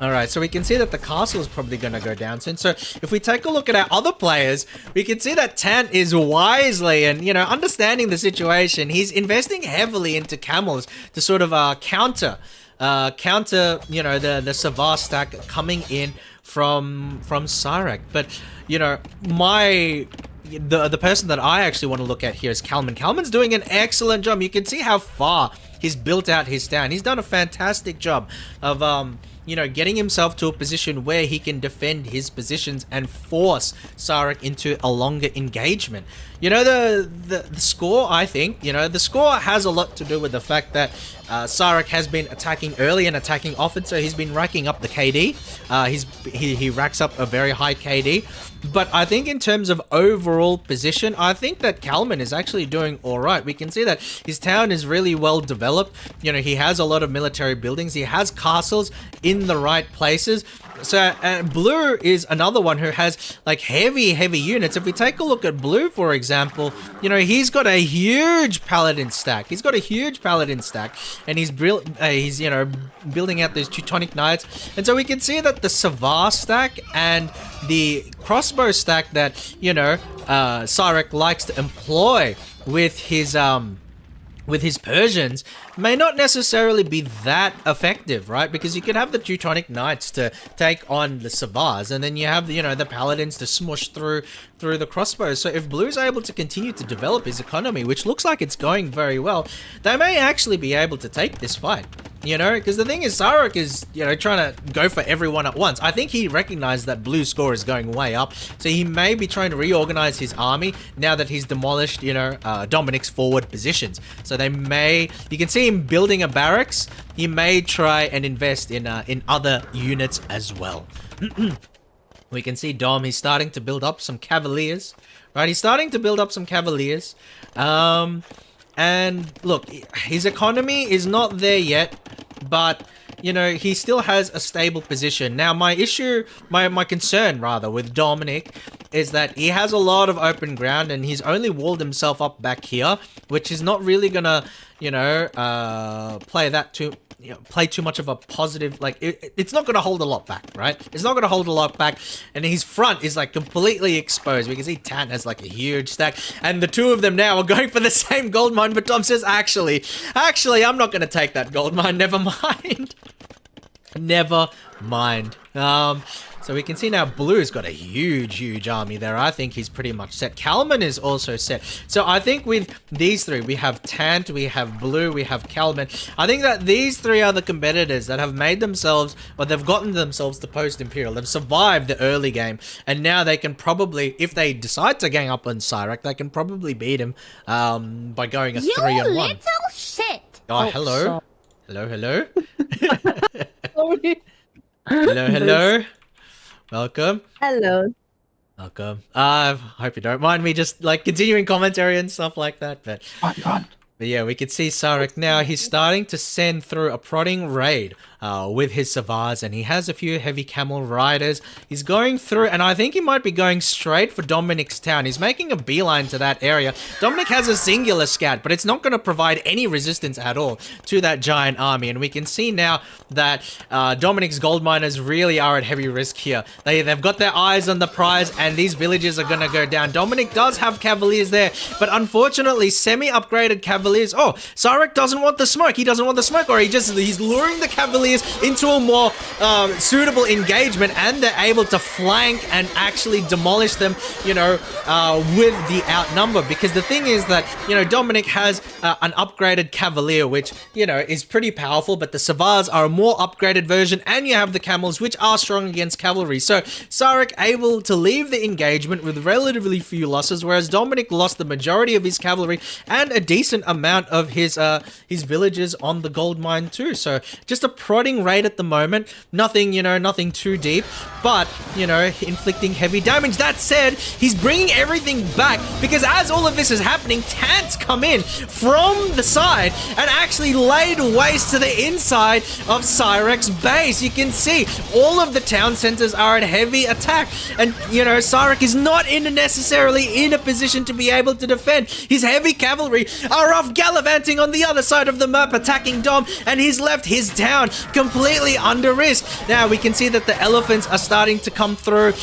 Alright, so we can see that the castle is probably going to go down soon. So if we take a look at our other players, we can see that Tant is wisely and, you know, understanding the situation. He's investing heavily into camels to sort of counter, you know, the Savar stack coming in from Cyric. But, you know, the person that I actually want to look at here is Kalman. Kalman's doing an excellent job. You can see how far he's built out his town. He's done a fantastic job of you know, getting himself to a position where he can defend his positions and force Cyric into a longer engagement. You know, the score, I think, you know, the score has a lot to do with the fact that Cyric has been attacking early and attacking often, so he's been racking up the KD. He racks up a very high KD. But I think in terms of overall position, I think that Kalman is actually doing all right. We can see that his town is really well developed. You know, he has a lot of military buildings. He has castles in the right places. So Blue is another one who has like heavy units. If we take a look at Blue, for example, you know, he's got a huge paladin stack. He's got a huge paladin stack, and he's you know, building out those Teutonic Knights. And so we can see that the Savar stack and the crossbow stack that, you know, Cyric likes to employ with his Persians may not necessarily be that effective, right? Because you can have the Teutonic Knights to take on the Savars, and then you have, you know, the Paladins to smush through the crossbows. So if Blue's able to continue to develop his economy, which looks like it's going very well, they may actually be able to take this fight. You know, because the thing is, Cyric is, you know, trying to go for everyone at once. I think he recognized that Blue's score is going way up, so he may be trying to reorganize his army now that he's demolished, you know, Dominic's forward positions. So they may, you can see him building a barracks. He may try and invest in other units as well. We can see Dom, he's starting to build up some cavaliers, right? He's starting to build up some cavaliers. And look, his economy is not there yet, but, you know, he still has a stable position. Now, my concern rather with Dominic is that he has a lot of open ground and he's only walled himself up back here, which is not really gonna, you know, play too much of a positive, like, it's not going to hold a lot back, right? It's not going to hold a lot back, and his front is, like, completely exposed. We can see Tant has, like, a huge stack, and the two of them now are going for the same gold mine, but Tom says, actually, I'm not going to take that gold mine, never mind. Never mind. So we can see now Blue's got a huge army there. I think he's pretty much set. Kalman is also set. So I think with these three, we have Tant, we have Blue, we have Kalman. I think that these three are the competitors that have made themselves, or they've gotten themselves to post-Imperial. They've survived the early game, and now they can probably, if they decide to gang up on Cyric, they can probably beat him by going a 3-on-1. You little shit! Oh, hello? Hello? Sorry. Hello? Welcome. Hello. Welcome. I hope you don't mind me just, like, continuing commentary and stuff like that, but yeah, we can see Cyric now. He's starting to send through a prodding raid with his Savars, and he has a few heavy camel riders. He's going through, and I think he might be going straight for Dominic's town. He's making a beeline to that area. Dominic has a singular scout, but it's not going to provide any resistance at all to that giant army, and we can see now that Dominic's gold miners really are at heavy risk here. They've got their eyes on the prize, and these villages are going to go down. Dominic does have cavaliers there, but unfortunately, semi-upgraded cavaliers. Oh, Sarek doesn't want the smoke. He doesn't want the smoke, or he's luring the cavaliers into a more suitable engagement, and they're able to flank and actually demolish them, you know, with the outnumber. Because the thing is that, you know, Dominic has an upgraded cavalier, which, you know, is pretty powerful, but the Savars are a more upgraded version, and you have the camels, which are strong against cavalry. So Sarek able to leave the engagement with relatively few losses, whereas Dominic lost the majority of his cavalry and a decent amount of his villagers on the gold mine too. So just a prodding raid at the moment. Nothing, you know, nothing too deep, but, you know, inflicting heavy damage. That said, he's bringing everything back, because as all of this is happening, Tants come in from the side and actually laid waste to the inside of Cyrek's base. You can see all of the town centers are at heavy attack, and, you know, Cyrek is not necessarily in a position to be able to defend. His heavy cavalry are off gallivanting on the other side of the map, attacking Dom, and he's left his town completely under risk. Now we can see that the elephants are starting to come through.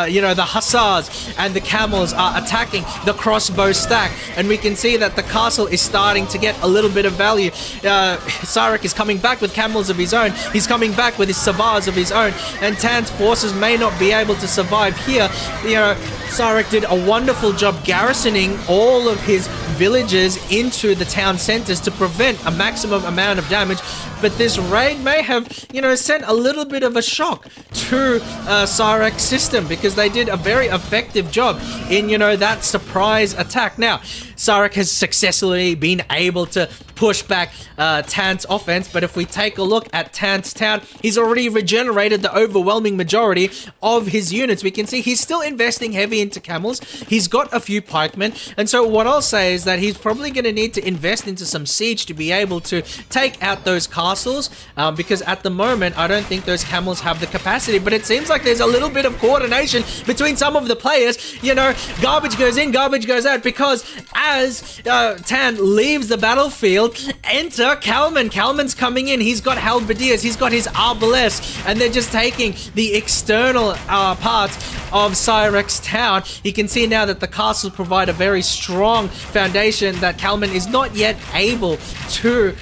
You know, the hussars and the camels are attacking the crossbow stack, and we can see that the castle is starting to get a little bit of value. Cyrek is coming back with camels of his own. He's coming back with his Savars of his own, and Tan's forces may not be able to survive here. You know, Cyrek did a wonderful job garrisoning all of his villages into the town centers to prevent a maximum amount of damage, but this raid may have, you know, sent a little bit of a shock to Cyrek's system, because they did a very effective job in, you know, that surprise attack. Now, Cyrek has successfully been able to push back Tant's offense, but if we take a look at Tant's town, he's already regenerated the overwhelming majority of his units. We can see he's still investing heavy into camels. He's got a few pikemen, and so what I'll say is that he's probably going to need to invest into some siege to be able to take out those castles, because at the moment, I don't think those camels have the capacity, but it seems like there's a little bit of coordination between some of the players. You know, garbage goes in, garbage goes out, because as Tan leaves the battlefield, enter Kalman. Kalman's coming in. He's got halberdiers, he's got his arbalest, and they're just taking the external parts of Cyrek's town. You can see now that the castles provide a very strong foundation that Kalman is not yet able to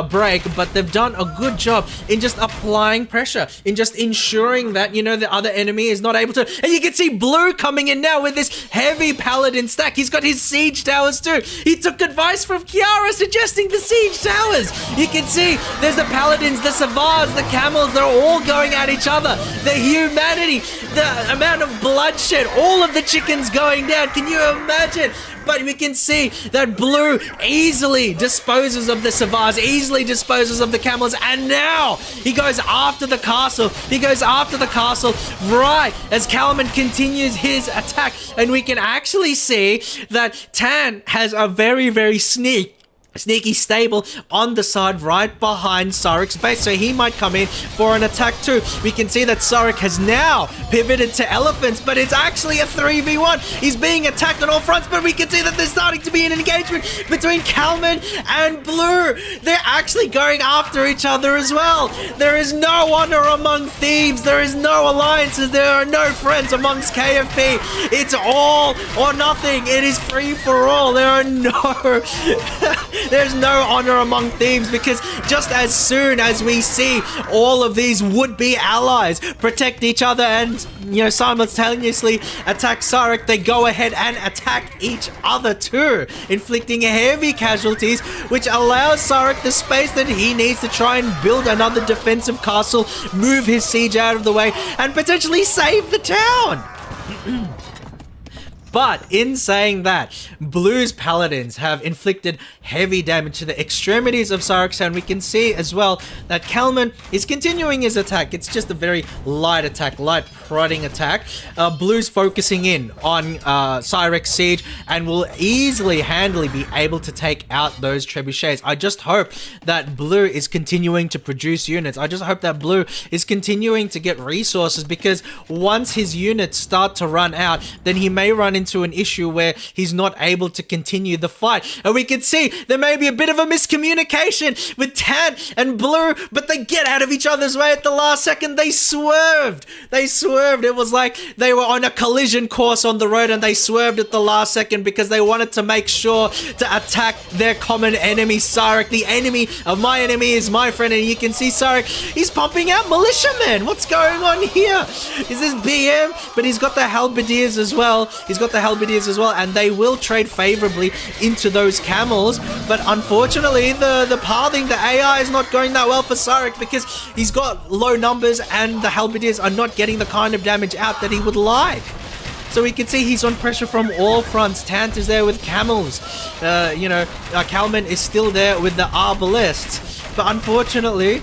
break, but they've done a good job in just applying pressure, in just ensuring that, you know, the other enemy is not able to. And you can see Blue coming in now with this heavy paladin stack. He's got his siege towers too. He took advice from Kiara suggesting the siege towers. You can see there's the paladins, the Savars, the camels. They're all going at each other. The humanity, the amount of bloodshed, all of the chickens going down. Can you imagine? But we can see that Blue easily disposes of the Savars, easily disposes of the camels, and now he goes after the castle. He goes after the castle right as Kalman continues his attack, and we can actually see that Tan has a very, very sneaky stable on the side right behind Cyrek's base, so he might come in for an attack too. We can see that Cyrek has now pivoted to elephants, but it's actually a 3v1. He's being attacked on all fronts, but we can see that there's starting to be an engagement between Kalman and Blue. They're actually going after each other as well. There is no honor among thieves. There is no alliances. There are no friends amongst KFP. It's all or nothing. It is free for all. There are no there's no honor among thieves, because just as soon as we see all of these would-be allies protect each other and, you know, simultaneously attack Cyrek, they go ahead and attack each other too, inflicting heavy casualties, which allows Cyrek the space that he needs to try and build another defensive castle, move his siege out of the way, and potentially save the town. But in saying that, Blue's Paladins have inflicted heavy damage to the extremities of Syrex, we can see as well that Kalman is continuing his attack. It's just a very light attack, light prodding attack. Blue's focusing in on Syrex Siege and will easily, handily be able to take out those trebuchets. I just hope that Blue is continuing to produce units. I just hope that Blue is continuing to get resources, because once his units start to run out, then he may run into an issue where he's not able to continue the fight. And we can see there may be a bit of a miscommunication with Tan and Blue, but they get out of each other's way at the last second. They swerved. It was like they were on a collision course on the road and they swerved at the last second because they wanted to make sure to attack their common enemy, Sarek. The enemy of my enemy is my friend, and you can see Sarek, he's pumping out militiamen. What's going on here? Is this BM? But he's got the halberdiers as well. And they will trade favorably into those camels. But unfortunately, the pathing, the AI is not going that well for Sarek because he's got low numbers and the halberdiers are not getting the kind of damage out that he would like. So we can see he's on pressure from all fronts. Tant is there with camels. Kalman is still there with the arbalists. But unfortunately,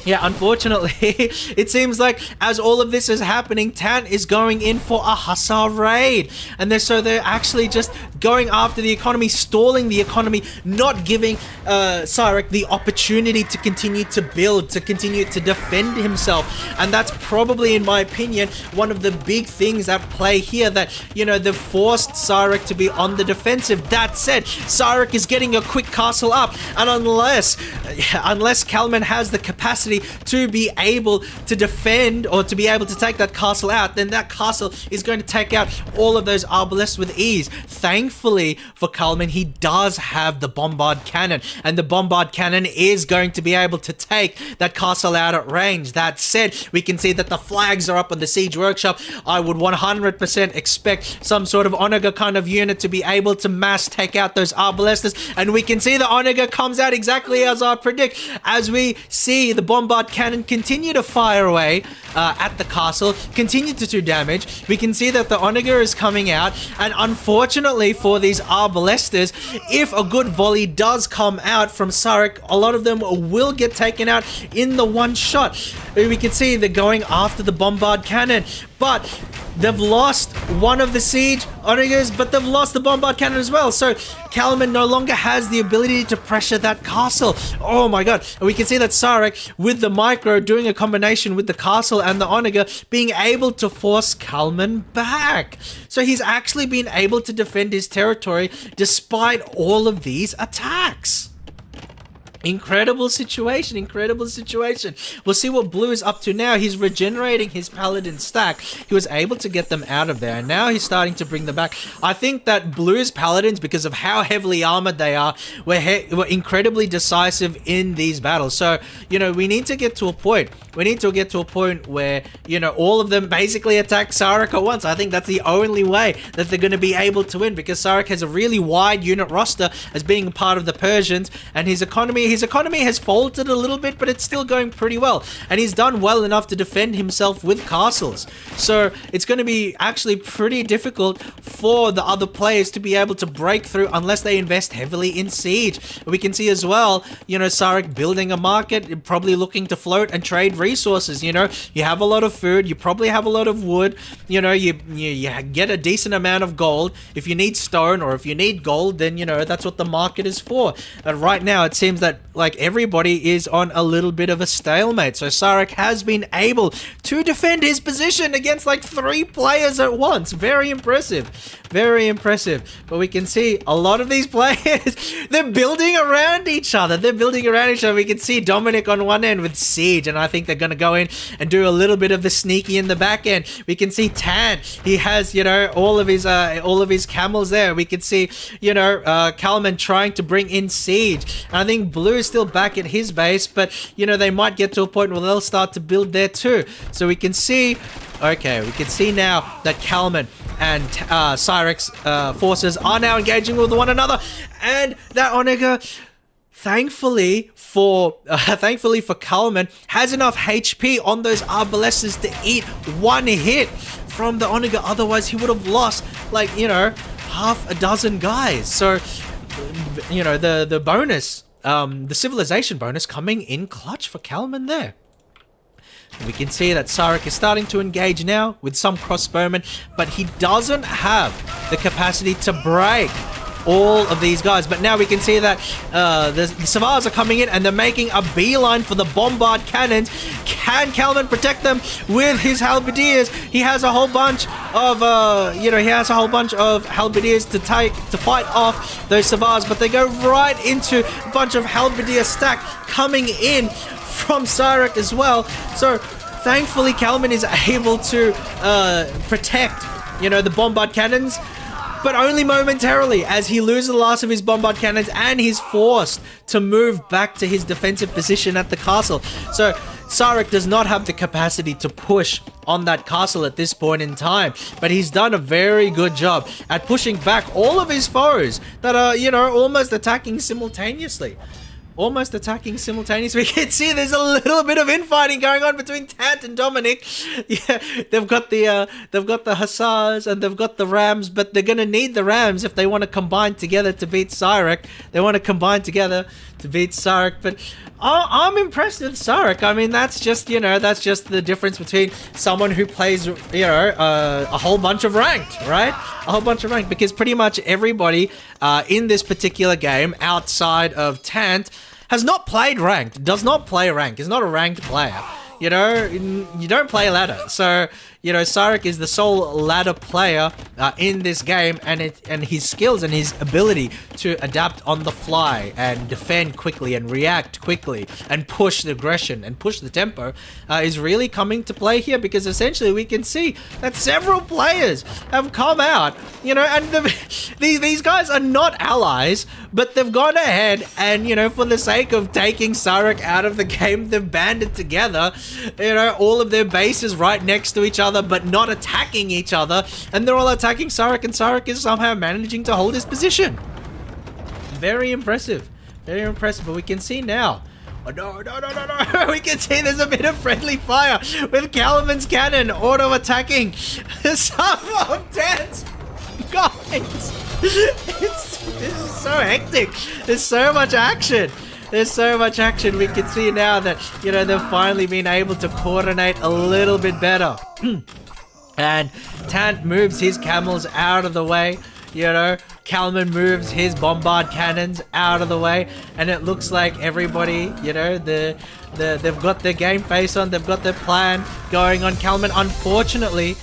it seems like as all of this is happening, Tant is going in for a Hussar raid. And they're actually just going after the economy, stalling the economy, not giving Sarek the opportunity to continue to build, to continue to defend himself. And that's probably, in my opinion, one of the big things at play here, that, they've forced Sarek to be on the defensive. That said, Sarek is getting a quick castle up. And unless Kalman has the capacity to be able to defend or to be able to take that castle out, then that castle is going to take out all of those arbalists with ease. Thankfully for Kalman, he does have the bombard cannon, and the bombard cannon is going to be able to take that castle out at range. That said, we can see that the flags are up on the siege workshop. I would 100% expect some sort of Onaga kind of unit to be able to mass take out those arbalistas, and we can see the Onaga comes out exactly as I predict, as we see the bombard cannon continue to fire away at the castle, continue to do damage. We can see that the Onaga is coming out, and unfortunately for these arbalistas, if a good volley does come out from Sarek, a lot of them will get taken out in the one shot. We can see they're going after the bombard cannon, but they've lost one of the siege Onagas, but they've lost the bombard cannon as well. So Kalman no longer has the ability to pressure that castle. Oh my god. And we can see that Sarek, with the micro, doing a combination with the castle and the Onaga, being able to force Kalman back. So he's actually been able to defend his territory despite all of these attacks. Incredible situation. We'll see what Blue is up to now. He's regenerating his paladin stack. He was able to get them out of there, and now he's starting to bring them back. I think that Blue's paladins, because of how heavily armored they are, were incredibly decisive in these battles. So, we need to get to a point. Where, all of them basically attack Sarek at once. I think that's the only way that they're going to be able to win, because Sarek has a really wide unit roster as being part of the Persians, and his economy has faltered a little bit, but it's still going pretty well. And he's done well enough to defend himself with castles. So it's going to be actually pretty difficult for the other players to be able to break through unless they invest heavily in siege. We can see as well, Sarek building a market, probably looking to float and trade resources. You have a lot of food, you probably have a lot of wood, you get a decent amount of gold. If you need stone or if you need gold, then that's what the market is for. And right now it seems that everybody is on a little bit of a stalemate. So Sarek has been able to defend his position against 3 players at once. Very impressive. But we can see a lot of these players, they're building around each other. We can see Dominic on one end with siege, and I think they're going to go in and do a little bit of the sneaky in the back end. We can see Tan, he has all of his camels there. We can see Kalman trying to bring in siege, and I think Blue is still back at his base, but they might get to a point where they'll start to build there too. So we can see now that Kalman and Cyrek's forces are now engaging with one another, and that Onaga thankfully for Kalman, has enough HP on those Arbalesses to eat one hit from the Onager. Otherwise, he would have lost, like, you know, half a dozen guys. So, you know, the bonus, the civilization bonus coming in clutch for Kalman there. We can see that Sarek is starting to engage now with some crossbowmen, but he doesn't have the capacity to break all of these guys. But now we can see that the Savars are coming in and they're making a beeline for the bombard cannons. Can Kalman protect them with his halberdiers? He has a whole bunch of halberdiers to fight off those Savars, but they go right into a bunch of halberdier stack coming in from Sarek as well. So thankfully Kalman is able to protect, you know, the bombard cannons, but only momentarily, as he loses the last of his bombard cannons and he's forced to move back to his defensive position at the castle. So Sarek does not have the capacity to push on that castle at this point in time, but he's done a very good job at pushing back all of his foes that are, you know, almost attacking simultaneously. We can see there's a little bit of infighting going on between Tant and Dominic. Yeah, they've got the Hussars and they've got the Rams, but they're gonna need the Rams if they want to combine together to beat Sarek. But I'm impressed with Sarek. I mean, that's just the difference between someone who plays, you know, a whole bunch of ranked, right? A whole bunch of ranked, because pretty much everybody in this particular game outside of Tant has not played ranked, does not play ranked, is not a ranked player. You know, you don't play ladder. So, you know, Sarek is the sole ladder player in this game, and his skills and his ability to adapt on the fly and defend quickly and react quickly and push the aggression and push the tempo is really coming to play here, because essentially we can see that several players have come out, you know, and these guys are not allies, but they've gone ahead and, you know, for the sake of taking Sarek out of the game, they've banded together, you know, all of their bases right next to each other, but not attacking each other, and they're all attacking Sarek, and Sarek is somehow managing to hold his position. Very impressive, but we can see now, no, we can see there's a bit of friendly fire with Kalman's cannon auto-attacking some of Tant's guys. This is so hectic. There's so much action. We can see now that, you know, they've finally been able to coordinate a little bit better. And Tant moves his camels out of the way, you know. Kalman moves his bombard cannons out of the way, and it looks like everybody, you know, they've got their game face on, they've got their plan going on. Kalman, unfortunately,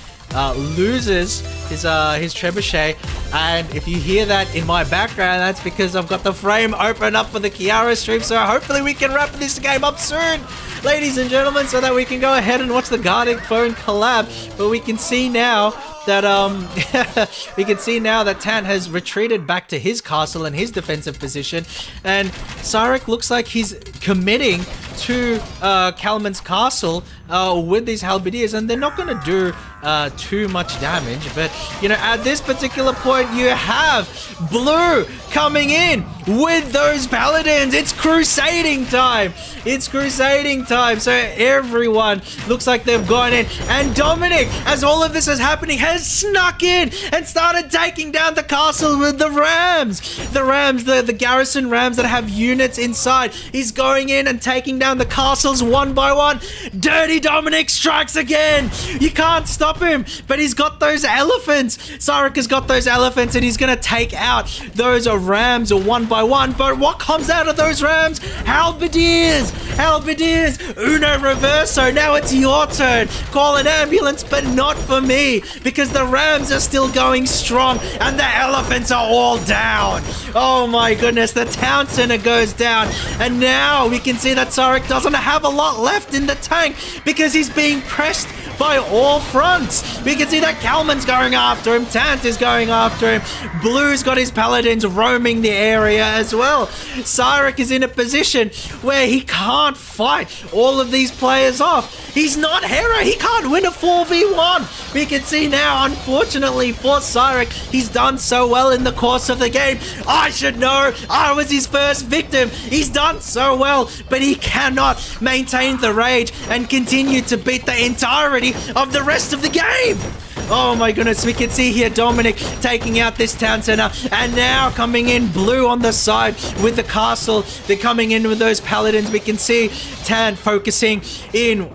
loses his trebuchet, and if you hear that in my background, that's because I've got the frame open up for the Kiara stream, so hopefully we can wrap this game up soon, ladies and gentlemen, so that we can go ahead and watch the Guardian phone collab. But we can see now that Tant has retreated back to his castle and his defensive position, and Sarek looks like he's committing to Kalman's castle with these halberdiers, and they're not going to do too much damage. But, you know, at this particular point, you have Blue coming in with those paladins. It's crusading time. So everyone looks like they've gone in, and Dominic, as all of this is happening, has snuck in and started taking down the castle with the Rams. The garrison Rams that have units inside. He's going in and taking down the castles one by one. Dirty Dominic strikes again. You can't stop him, but he's got those elephants. Sarek has got those elephants, and he's going to take out those Rams one by one. But what comes out of those Rams? Halberdiers. Uno reverso. Now it's your turn. Call an ambulance, but not for me, because the Rams are still going strong and the elephants are all down. Oh my goodness, the town center goes down, and now we can see that Sarek doesn't have a lot left in the tank because he's being pressed by all fronts. once. We can see that Kalman's going after him. Tant is going after him. Blue's got his paladins roaming the area as well. Cyrek is in a position where he can't fight all of these players off. He's not Hera. He can't win a 4v1. We can see now, unfortunately for Cyrek, he's done so well in the course of the game. I should know. I was his first victim. He's done so well, but he cannot maintain the rage and continue to beat the entirety of the rest of the game. Oh my goodness, we can see here Dominic taking out this town center, and now coming in Blue on the side with the castle. They're coming in with those paladins. We can see Tan focusing in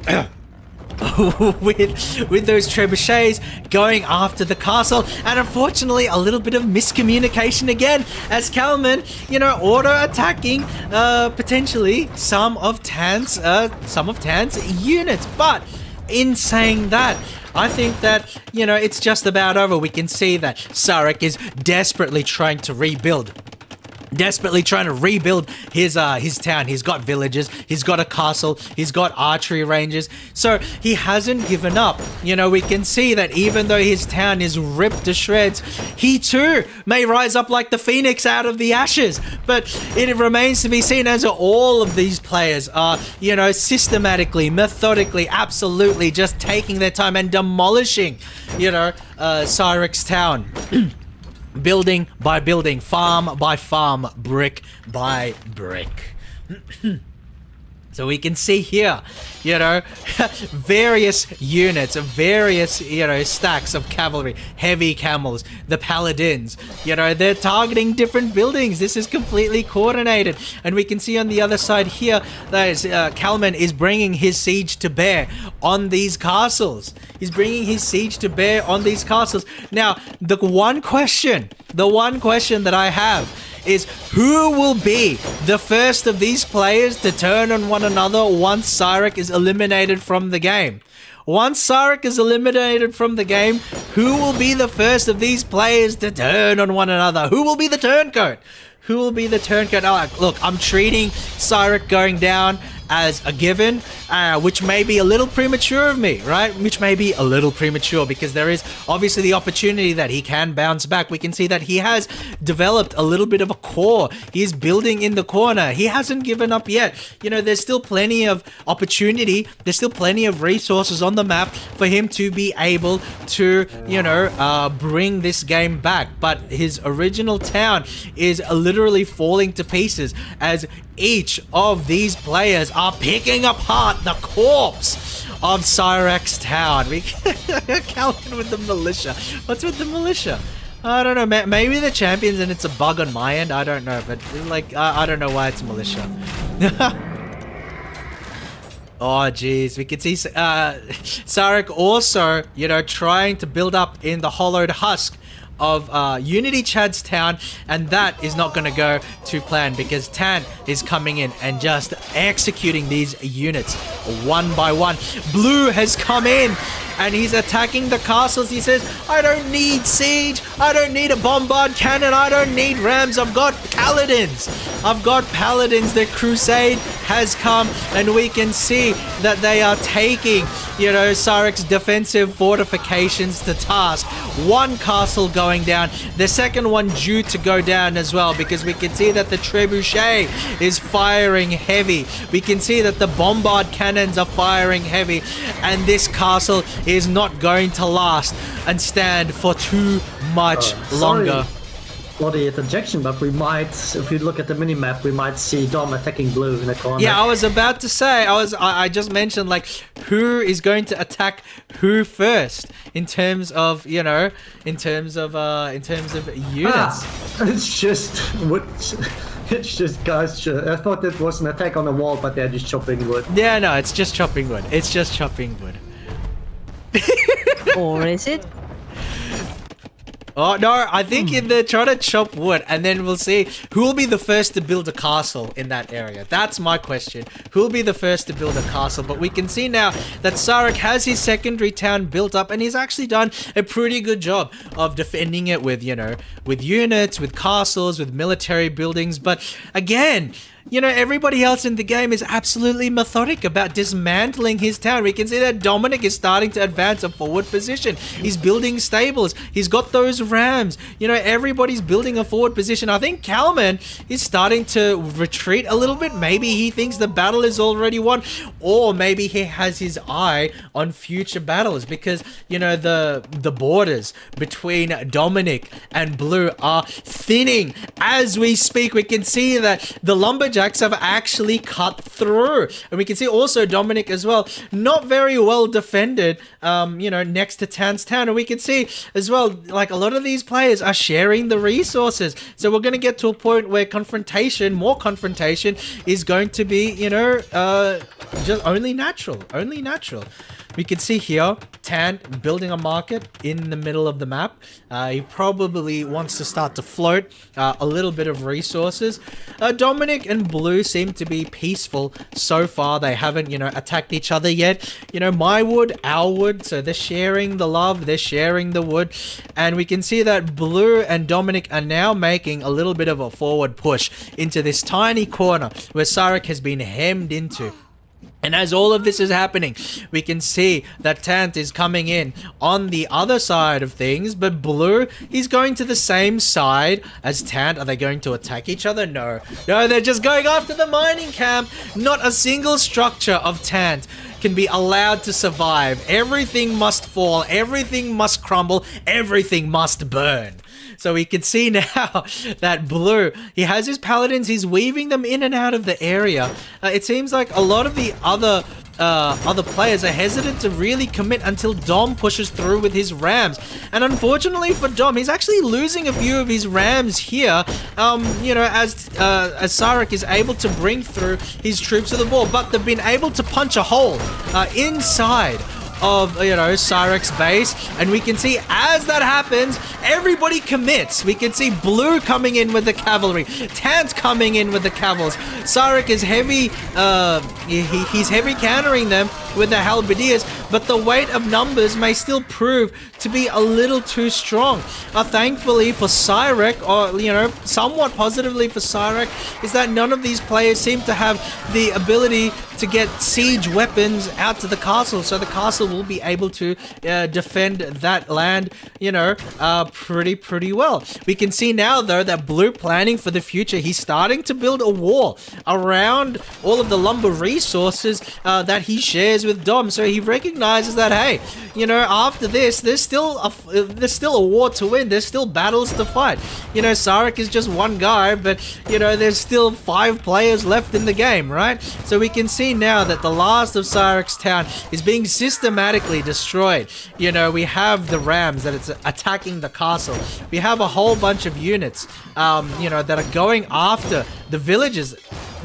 with those trebuchets going after the castle, and unfortunately a little bit of miscommunication again as Kalman, auto attacking potentially some of Tan's units. But in saying that, I think that, it's just about over. We can see that Cyrek is desperately trying to rebuild his town. He's got villages, he's got a castle, he's got archery ranges, so he hasn't given up. We can see that even though his town is ripped to shreds, he too may rise up like the phoenix out of the ashes. But it remains to be seen as all of these players are, systematically, methodically, absolutely just taking their time and demolishing, Cyrek's town. Building by building, farm by farm, brick by brick. So we can see here, various units, various, stacks of cavalry, heavy camels, the paladins, they're targeting different buildings. This is completely coordinated. And we can see on the other side here that Kalman is bringing his siege to bear on these castles. He's bringing his siege to bear on these castles. Now, the one question that I have is, who will be the first of these players to turn on one another once Cyrek is eliminated from the game? Once Cyrek is eliminated from the game, who will be the first of these players to turn on one another? Who will be the turncoat? Who will be the turncoat? Look, I'm treating Cyrek going down as a given, which may be a little premature of me, right? Which may be a little premature, because there is obviously the opportunity that he can bounce back. We can see that he has developed a little bit of a core. He is building in the corner. He hasn't given up yet. There's still plenty of opportunity. There's still plenty of resources on the map for him to be able to, bring this game back. But his original town is literally falling to pieces as each of these players are picking apart the corpse of Cyrek's town. We Calvin with the militia. What's with the militia? I don't know. Maybe the champions and it's a bug on my end. I don't know. But I don't know why it's militia. Oh, jeez. We can see Cyrek also, trying to build up in the hollowed husk of Unity Chad's town, and that is not going to go to plan because Tan is coming in and just executing these units one by one. Blue has come in and he's attacking the castles. He says, I don't need siege, I don't need a bombard cannon, I don't need rams, I've got paladins. The crusade has come, and we can see that they are taking, Cyrek's defensive fortifications to task. One castle going down, the second one due to go down as well, because we can see that the trebuchet is firing heavy. We can see that the bombard cannons are firing heavy, and this castle is not going to last and stand for too much longer. For the interjection, but we might, if you look at the mini-map, we might see Dom attacking Blue in the corner. Yeah, I was about to say, I just mentioned, who is going to attack who first in terms of, in terms of units. It's just guys, I thought it was an attack on the wall, but they're just chopping wood. Yeah, no, it's just chopping wood. It's chopping wood. Or is it? Oh no, I think they're trying to chop wood, and then we'll see who will be the first to build a castle in that area. That's my question. Who will be the first to build a castle? But we can see now that Sarek has his secondary town built up, and he's actually done a pretty good job of defending it with, with units, with castles, with military buildings. But again, everybody else in the game is absolutely methodic about dismantling his town. We can see that Dominic is starting to advance a forward position. He's building stables. He's got those rams. Everybody's building a forward position. I think Kalman is starting to retreat a little bit. Maybe he thinks the battle is already won, or maybe he has his eye on future battles because, the borders between Dominic and Blue are thinning. As we speak, we can see that the lumberjacks have actually cut through, and we can see also Dominic as well, not very well defended, next to Tan's town. And we can see as well, like, a lot of these players are sharing the resources, so we're going to get to a point where more confrontation is going to be, just only natural. We can see here Tan building a market in the middle of the map. He probably wants to start to float a little bit of resources. Dominic and Blue seem to be peaceful so far. They haven't, attacked each other yet. My wood, our wood. So they're sharing the love. They're sharing the wood. And we can see that Blue and Dominic are now making a little bit of a forward push into this tiny corner where Sarek has been hemmed into. And as all of this is happening, we can see that Tant is coming in on the other side of things, but Blue, he's going to the same side as Tant. Are they going to attack each other? No, they're just going after the mining camp. Not a single structure of Tant can be allowed to survive. Everything must fall, everything must crumble, everything must burn. So we can see now that Blue, he has his paladins, he's weaving them in and out of the area. It seems like a lot of the other players are hesitant to really commit until Dom pushes through with his rams. And unfortunately for Dom, he's actually losing a few of his rams here, as Sarek is able to bring through his troops to the wall. But they've been able to punch a hole inside of Sarek's base, and we can see as that happens, everybody commits. We can see Blue coming in with the cavalry, Tant coming in with the cavalry. Sarek is heavy, he's heavy countering them with the halberdiers, but the weight of numbers may still prove to be a little too strong. Thankfully for Sarek, or somewhat positively for Sarek, is that none of these players seem to have the ability to get siege weapons out to the castle, so the castle will be able to defend that land, pretty well. We can see now, though, that Blue planning for the future. He's starting to build a wall around all of the lumber resources that he shares with Dom. So he recognizes that, hey, after this, there's still a war to win. There's still battles to fight. Sarek is just one guy, but there's still 5 players left in the game, right? So we can see now that the last of Sarek's town is being systematically destroyed. We have the rams that it's attacking the castle. We have a whole bunch of units, that are going after the villages.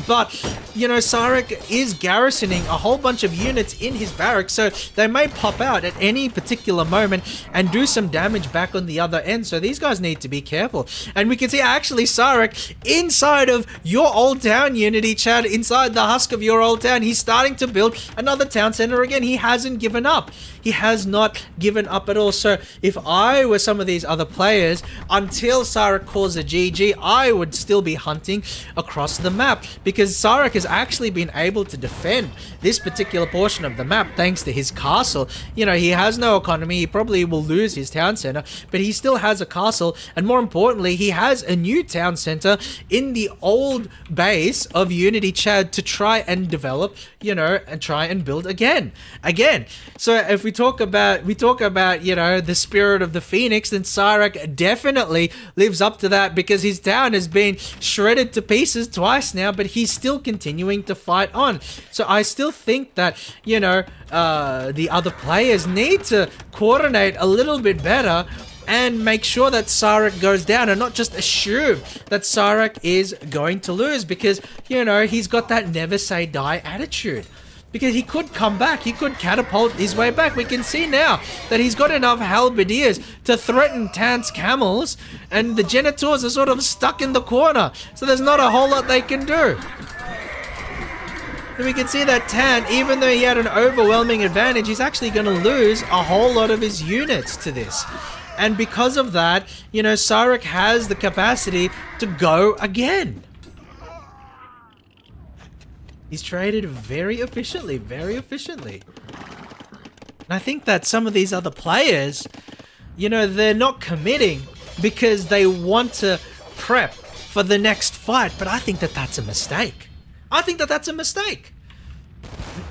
But, Sarek is garrisoning a whole bunch of units in his barracks, so they may pop out at any particular moment and do some damage back on the other end. So these guys need to be careful. And we can see, actually, Sarek, inside of your old town, Unity Chad, inside the husk of your old town, he's starting to build another town center again. He hasn't given up. He has not given up at all. So if I were some of these other players, until Sarek calls a GG, I would still be hunting across the map, because Sarek has actually been able to defend this particular portion of the map thanks to his castle. He has no economy. He probably will lose his town center, but he still has a castle, and more importantly, he has a new town center in the old base of Unity Chad to try and develop, and try and build again. So if we talk about the spirit of the Phoenix, then Sarek definitely lives up to that, because his town has been shredded to pieces twice now, but he's still continuing to fight on. So I still think that, the other players need to coordinate a little bit better and make sure that Sarek goes down, and not just assume that Sarek is going to lose, because, he's got that never say die attitude. Because he could come back. He could catapult his way back. We can see now that he's got enough halberdiers to threaten Tant's camels. And the Genitors are sort of stuck in the corner. So there's not a whole lot they can do. And we can see that Tant, even though he had an overwhelming advantage, he's actually going to lose a whole lot of his units to this. And because of that, you know, Sarek has the capacity to go again. He's traded very efficiently, very efficiently. And I think that some of these other players, you know, they're not committing because they want to prep for the next fight. But I think that that's a mistake. I think that that's a mistake.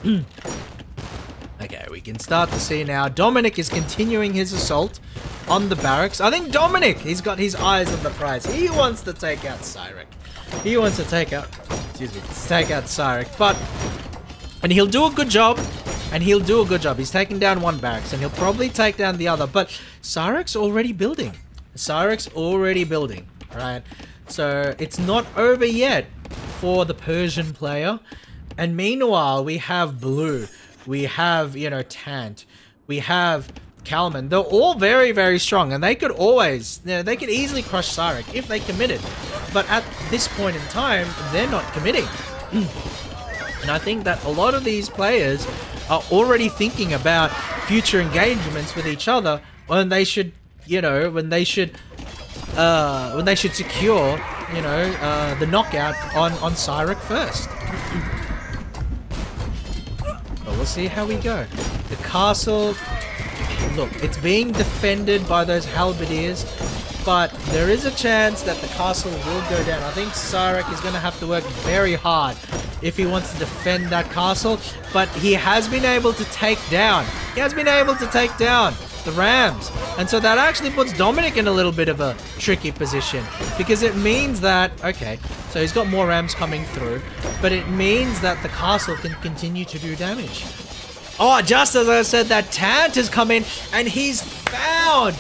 Okay, we can start to see now. Dominic is continuing his assault on the barracks. I think Dominic, he's got his eyes on the prize. He wants to take out Sarek. He wants to take out, Sarek, and he'll do a good job, He's taking down one barracks, and he'll probably take down the other, but Sarek's already building. Right? So it's not over yet for the Persian player. And meanwhile, we have Blue, we have, you know, Tant, we have Kalman. They're all very, very strong, and they could always, you know, they could easily crush Sarek if they committed. But at this point in time, they're not committing. And I think that a lot of these players are already thinking about future engagements with each other when they should, you know, when they should secure, you know, the knockout on Sarek first. But we'll see how we go. The castle, look, it's being defended by those halberdiers, but there is a chance that the castle will go down. I think Sarek is going to have to work very hard if he wants to defend that castle, but he has been able to take down. The Rams. And so that actually puts Dominic in a little bit of a tricky position, because it means that, okay, so he's got more Rams coming through, but it means that the castle can continue to do damage. Oh, just as I said, that Tant has come in, and he's found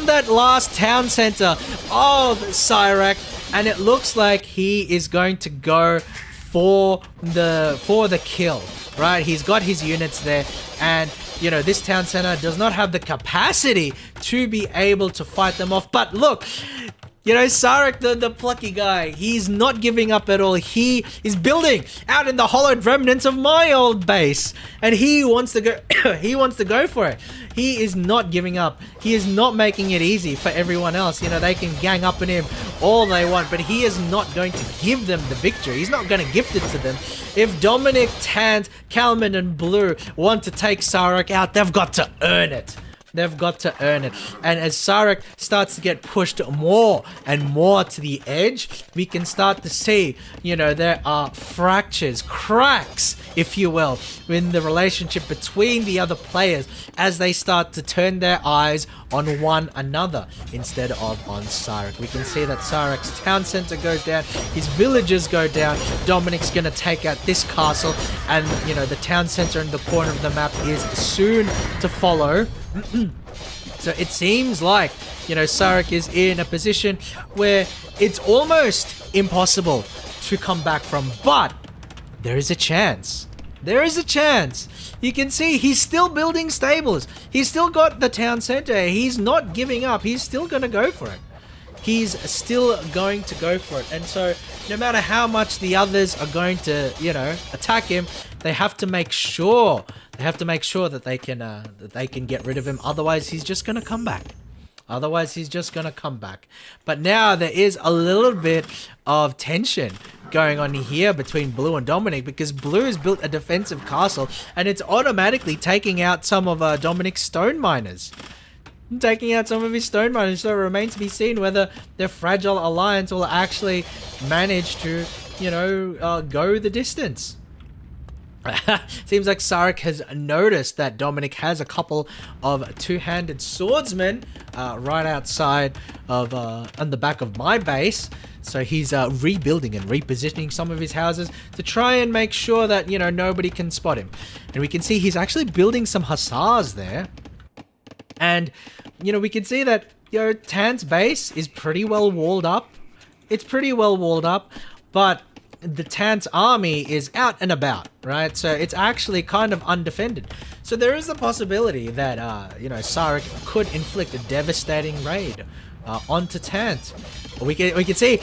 that last town center of Sarek, and it looks like he is going to go for the kill, right? He's got his units there, and you know, this town center does not have the capacity to be able to fight them off. But look, you know, Sarek, the plucky guy, he's not giving up at all. He is building out in the hollowed remnants of my old base, and he wants to go. He wants to go for it. He is not giving up. He is not making it easy for everyone else. You know, they can gang up on him all they want, but he is not going to give them the victory. He's not going to gift it to them. If Dominic, Tant, Kalman, and Blue want to take Sarek out, they've got to earn it. They've got to earn it. And as Sarek starts to get pushed more and more to the edge, we can start to see, you know, there are fractures, cracks, if you will, in the relationship between the other players as they start to turn their eyes on one another instead of on Sarek. We can see that Sarek's town center goes down, his villages go down, Dominic's gonna take out this castle, and, you know, the town center in the corner of the map is soon to follow. So it seems like, you know, Sarek is in a position where it's almost impossible to come back from, but there is a chance. There is a chance. You can see he's still building stables. He's still got the town center. He's not giving up. He's still going to go for it. He's still going to go for it. And so no matter how much the others are going to, you know, attack him, they have to make sure that they can get rid of him. Otherwise, he's just going to come back. But now there is a little bit of tension going on here between Blue and Dominic, because Blue has built a defensive castle and it's automatically taking out some of Dominic's stone miners. So it remains to be seen whether their fragile alliance will actually manage to, you know, go the distance. Seems like Sarek has noticed that Dominic has a couple of two-handed swordsmen right outside of on the back of my base. So he's rebuilding and repositioning some of his houses to try and make sure that, you know, nobody can spot him. And we can see he's actually building some hussars there. And, you know, we can see that, you know, Tant's base is pretty well walled up. It's pretty well walled up, but the Tant's army is out and about, right? So it's actually kind of undefended. So there is a possibility that, Sarek could inflict a devastating raid onto Tant. We can see,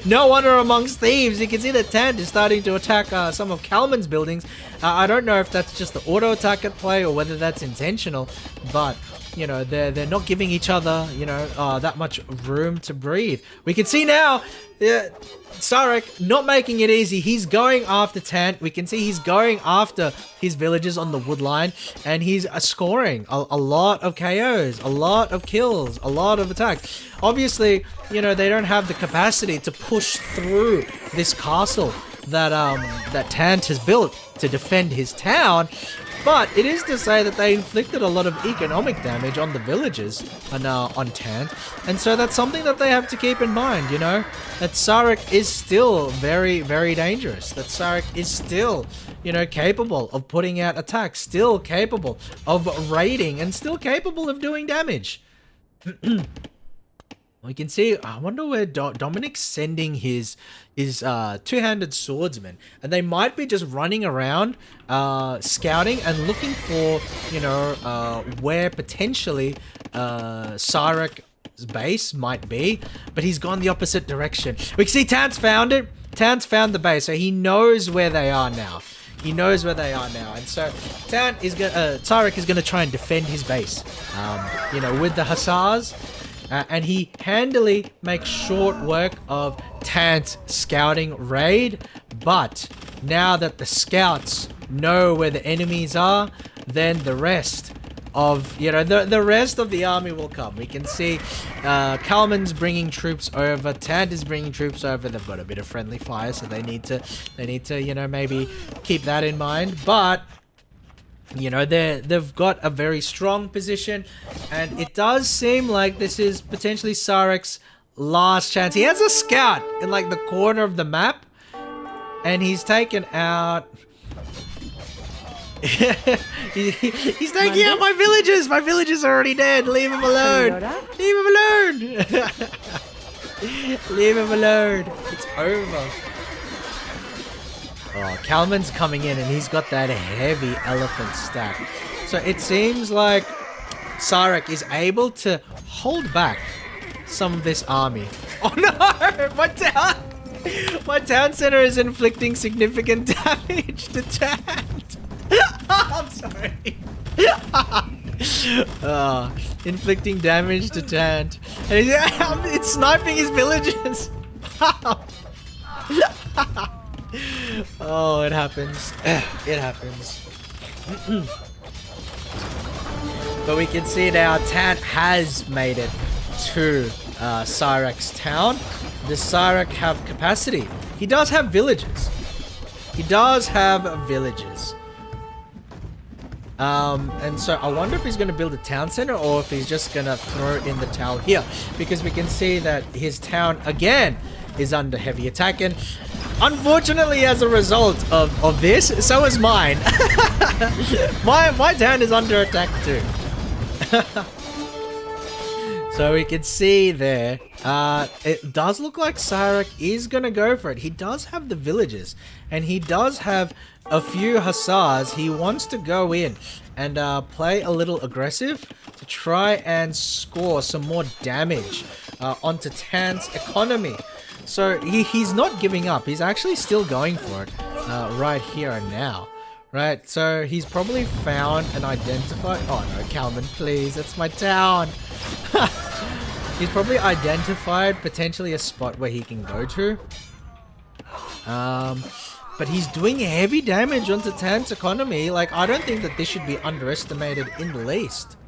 no wonder amongst thieves, you can see that Tant is starting to attack some of Kalman's buildings. I don't know if that's just the auto attack at play or whether that's intentional, but they're not giving each other, that much room to breathe. We can see now, Sarek not making it easy. He's going after Tant. We can see he's going after his villagers on the wood line, and he's scoring a lot of KOs, a lot of kills, a lot of attacks. Obviously, they don't have the capacity to push through this castle that Tant has built to defend his town. But it is to say that they inflicted a lot of economic damage on the villagers on Tant. And so that's something that they have to keep in mind, that Sarek is still very, very dangerous. That Sarek is still, capable of putting out attacks, still capable of raiding, and still capable of doing damage. We can see, I wonder where Dominic's sending his two-handed swordsman, and they might be just running around scouting and looking for where potentially Sarek's base might be, but he's gone the opposite direction. We can see Tant's found it. Tant's found the base, so he knows where they are now. He knows where they are now, and so Sarek is gonna try and defend his base, with the hussars. And he handily makes short work of Tant's scouting raid, but now that the scouts know where the enemies are, then the rest of, the rest of the army will come. We can see Kalman's bringing troops over, Tant is bringing troops over. They've got a bit of friendly fire, so they need to, maybe keep that in mind, but they've got a very strong position, and it does seem like this is potentially Sarek's last chance. He has a scout in the corner of the map, and he's taken out. He's taking out my villagers. My villagers are already dead. Leave him alone. Leave him alone. Leave him alone. It's over. Oh, Kalman's coming in, and he's got that heavy elephant stack. So it seems like Sarek is able to hold back some of this army. Oh no! My town center is inflicting significant damage to Tant. I'm sorry. Inflicting damage to Tant. And it's sniping his villagers. Oh, it happens. It happens. But we can see now Tant has made it to Sarek's town. Does Sarek have capacity? He does have villages. He does have villages. And so I wonder if he's going to build a town center or if he's just going to throw in the town here. Because we can see that his town, again, is under heavy attack. And unfortunately, as a result of this, so is mine. my town is under attack too. So we can see there, it does look like Sarek is going to go for it. He does have the villages, and he does have a few hussars. He wants to go in and play a little aggressive to try and score some more damage onto Tant's economy. So he's not giving up. He's actually still going for it right here and now. Right, so he's probably found and identified... Oh no, Kalman, please, that's my town. He's probably identified potentially a spot where he can go to. But he's doing heavy damage onto Tant's economy. I don't think that this should be underestimated in the least.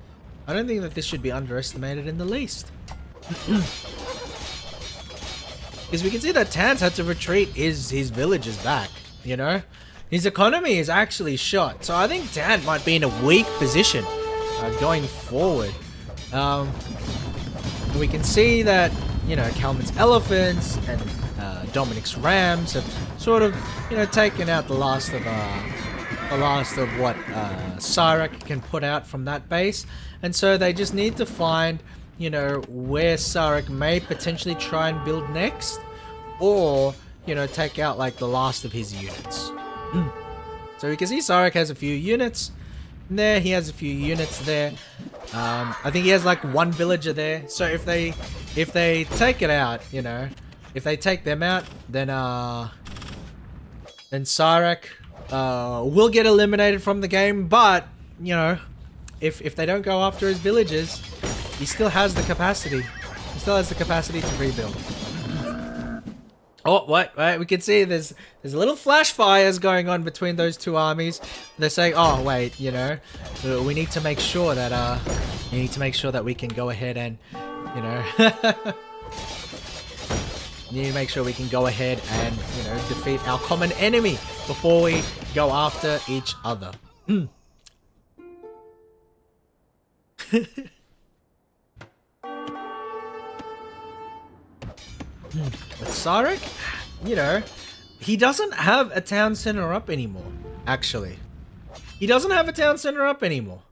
I don't think that this should be underestimated in the least. Because we can see that Tant had to retreat his villages back, His economy is actually shot. So I think Tant might be in a weak position going forward. We can see that, Kalman's elephants and Dominic's rams have sort of, taken out the last of what Sarek can put out from that base. And so they just need to find, where Sarek may potentially try and build next, or take out like the last of his units. So we can see Sarek has a few units there. He has a few units there. I think he has like one villager there. So if they take it out, if they take them out, then Sarek will get eliminated from the game. But if they don't go after his villagers, he still has the capacity. He still has the capacity to rebuild. Oh, wait, we can see there's little flash fires going on between those two armies. They're saying, oh, wait, we need to make sure that, we can go ahead and, need to make sure we can go ahead and, defeat our common enemy before we go after each other. But Sarek, he doesn't have a town center up anymore, actually. He doesn't have a town center up anymore.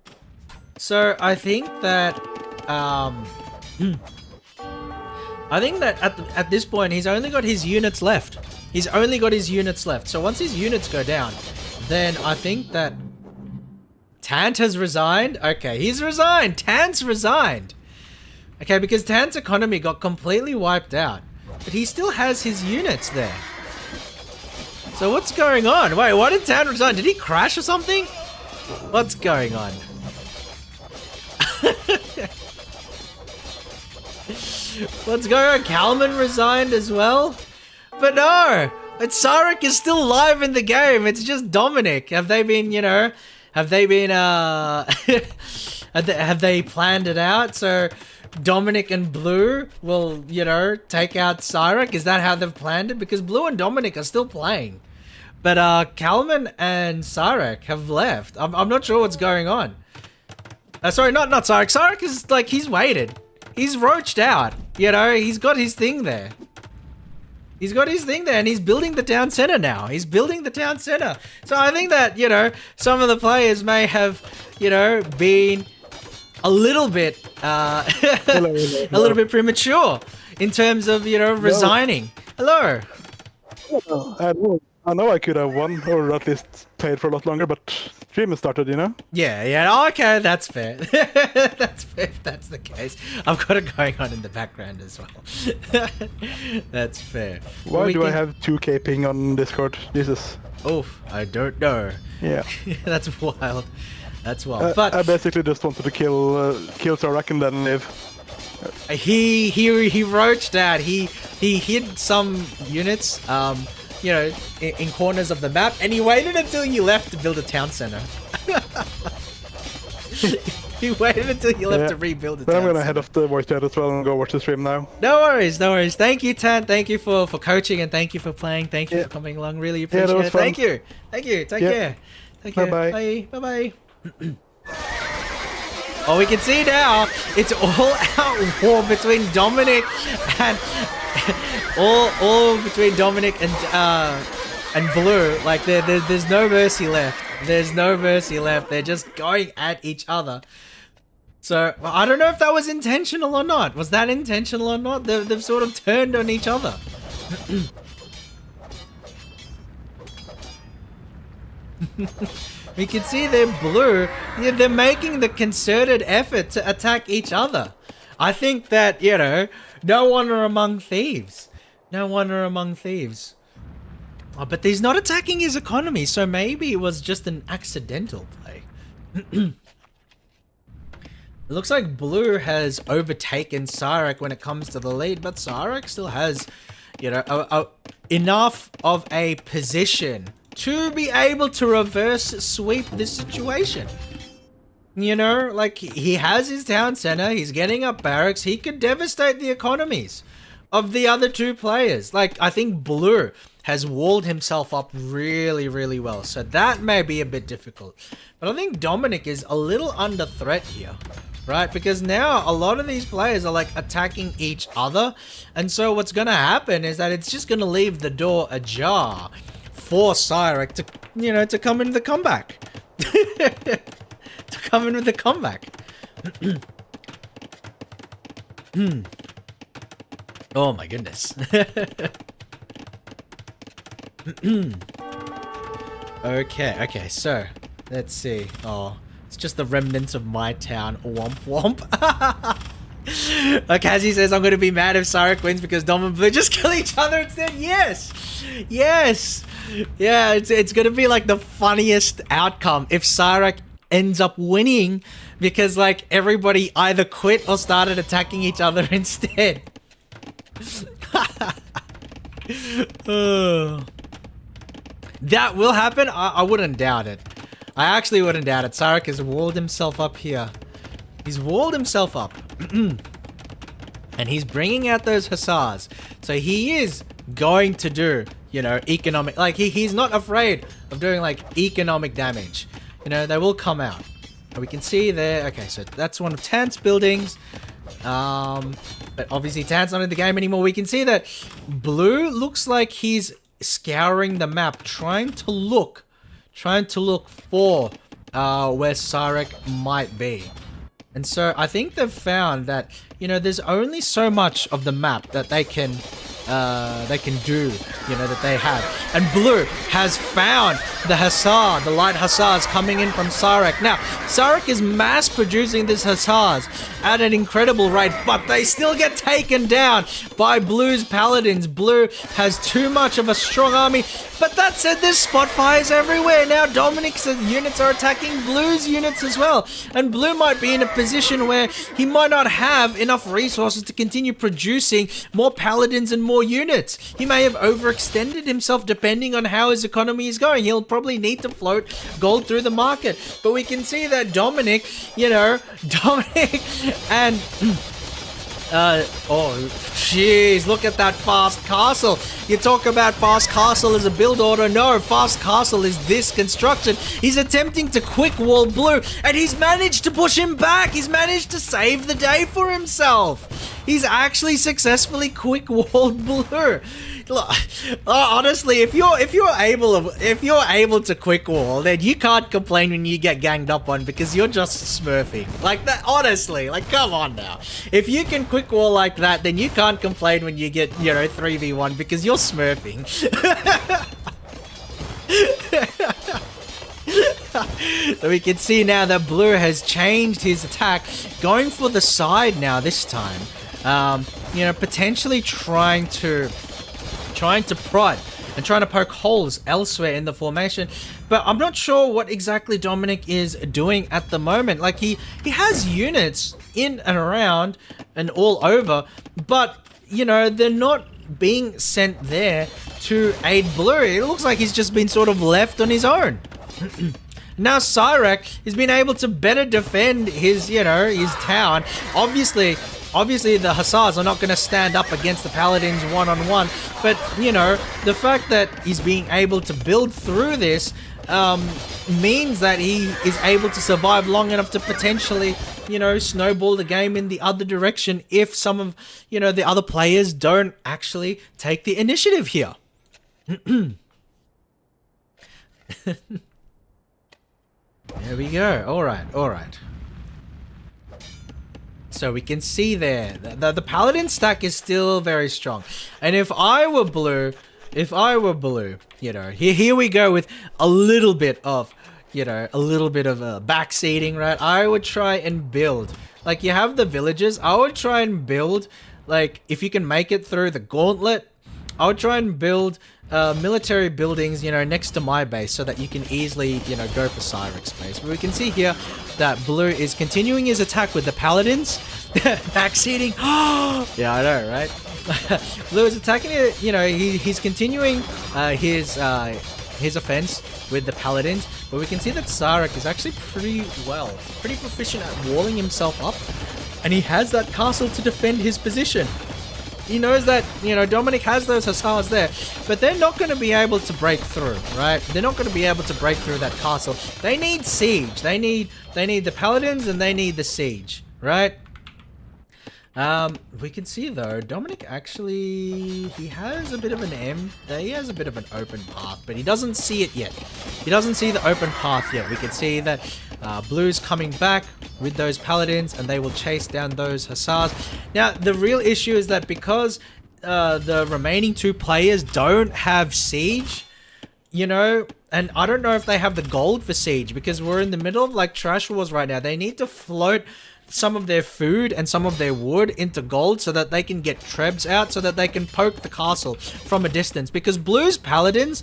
So I think that, at this point, he's only got his units left. He's only got his units left. So once his units go down, then I think that Tant has resigned. Okay, he's resigned. Tant's resigned. Okay, because Tant's economy got completely wiped out. But he still has his units there. So what's going on? Wait, why did Tant resign? Did he crash or something? What's going on? What's going on? Kalman resigned as well? But no! It's Sarek is still alive in the game. It's just Dominic. Have they been, have they planned it out? So Dominic and Blue will, take out Sarek? Is that how they've planned it? Because Blue and Dominic are still playing. But Kalman and Sarek have left. I'm not sure what's going on. Sorry, not Sarek. Sarek is like, he's waited. He's roached out. He's got his thing there. He's got his thing there and he's building the town center now. He's building the town center. So I think that, some of the players may have, been a little bit, a little bit premature in terms of, resigning. Hello. I know I could have won, or at least played for a lot longer, but stream has started, Yeah. Oh, okay, that's fair. That's fair if that's the case. I've got it going on in the background as well. That's fair. Why do I have 2K ping on Discord? Jesus. Oof, I don't know. Yeah. That's wild. That's wild. But I basically just wanted to kill Sarek and then live. He roached out. He hid some units, in corners of the map, and he waited until you left to build a town center. He waited until you left to rebuild a town center. I'm gonna center. head off the voice chat as well and go watch the stream now. No worries. Thank you, Tan. Thank you for coaching and thank you for playing. Thank you for coming along. Really appreciate it. Fun. Thank you. Take care. Take care. Bye. Bye. Oh, we can see now it's all out war between Dominic and all between Dominic and Blue. Like there's no mercy left. There's no mercy left. They're just going at each other. So I don't know if that was intentional or not. Was that intentional or not? They've sort of turned on each other. We can see they're Blue. Yeah, they're making the concerted effort to attack each other. I think that, no wonder among thieves. No wonder among thieves. Oh, but he's not attacking his economy, so maybe it was just an accidental play. It looks like Blue has overtaken Sarek when it comes to the lead, but Sarek still has, enough of a position to be able to reverse sweep this situation. Like he has his town center, he's getting up barracks, he could devastate the economies of the other two players. Like I think Blue has walled himself up really, really well, so that may be a bit difficult. But I think Dominic is a little under threat here, right? Because now a lot of these players are like attacking each other, and so what's gonna happen is that it's just gonna leave the door ajar for Sarek to, to come in the comeback. To come in with the comeback. Oh my goodness. Okay, so let's see. Oh, it's just the remnants of my town. Womp womp. Like Kazi says, I'm gonna be mad if Sarek wins because Dom and Blue just kill each other instead. Yes! Yes! Yeah, it's gonna be like the funniest outcome if Sarek ends up winning because like everybody either quit or started attacking each other instead. That will happen. I wouldn't doubt it. I actually wouldn't doubt it. Sarek has walled himself up here. He's walled himself up. And he's bringing out those hussars. So he is going to do, you know, economic... Like, he's not afraid of doing, like, economic damage. You know, they will come out. And we can see there... Okay, so that's one of Tant's buildings. But obviously Tant's not in the game anymore. We can see that Blue looks like he's scouring the map, trying to look for where Sarek might be. And so I think they've found that, you know, there's only so much of the map that they can do, you know, that they have. And Blue has found the Hussar, the light Hussars coming in from Sarek. Now, Sarek is mass producing this Hussars at an incredible rate, but they still get taken down by Blue's Paladins. Blue has too much of a strong army, but that said, there's spot fires everywhere. Now Dominic's units are attacking Blue's units as well. And Blue might be in a position where he might not have enough resources to continue producing more Paladins and more units. He may have overextended himself depending on how his economy is going. He'll probably need to float gold through the market. But we can see that Dominic, you know, Dominic and... oh, jeez, look at that fast castle. You talk about fast castle as a build order. No, fast castle is this construction. He's attempting to quick wall Blue, and he's managed to push him back. He's managed to save the day for himself. He's actually successfully quick walled Blue. Look, honestly, if you're able to quick wall, then you can't complain when you get ganged up on because you're just smurfing. Like that, honestly, like come on now. If you can quick wall like that, then you can't complain when you get, you know, 3v1 because you're smurfing. So we can see now that Blue has changed his attack, going for the side now this time. You know, potentially trying to prod and trying to poke holes elsewhere in the formation, but I'm not sure what exactly Dominic is doing at the moment. Like he has units in and around and all over, but you know, they're not being sent there to aid Blue. It looks like he's just been sort of left on his own. Now Sarek has been able to better defend his, you know, his town. Obviously, the Hussars are not going to stand up against the Paladins one-on-one, but, you know, the fact that he's being able to build through this means that he is able to survive long enough to potentially, you know, snowball the game in the other direction if some of, you know, the other players don't actually take the initiative here. There we go. All right. So we can see there, the Paladin stack is still very strong. And if I were Blue, you know, here we go with a little bit of, you know, backseating, right? I would try and build, like you have the villages, I would try and build, like if you can make it through the gauntlet, I would try and build military buildings, you know, next to my base so that you can easily, you know, go for Cyrex space. But we can see here that Blue is continuing his attack with the Paladins. Backseating. Yeah, I know, right? Blue is attacking it, you know, he's continuing his offense with the Paladins. But we can see that Sarek is actually pretty proficient at walling himself up. And he has that castle to defend his position. He knows that, you know, Dominic has those Hussars there, but they're not going to be able to break through, right? They're not going to be able to break through that castle. They need siege. They need the Paladins and they need the siege, right? We can see though, Dominic actually, he has a bit of an he has a bit of an open path, but he doesn't see it yet. He doesn't see the open path yet. We can see that Blue's coming back with those Paladins and they will chase down those Hussars. Now, the real issue is that because the remaining two players don't have siege, you know, and I don't know if they have the gold for siege because we're in the middle of like trash wars right now. They need to float some of their food and some of their wood into gold so that they can get trebs out so that they can poke the castle from a distance, because blue's paladins,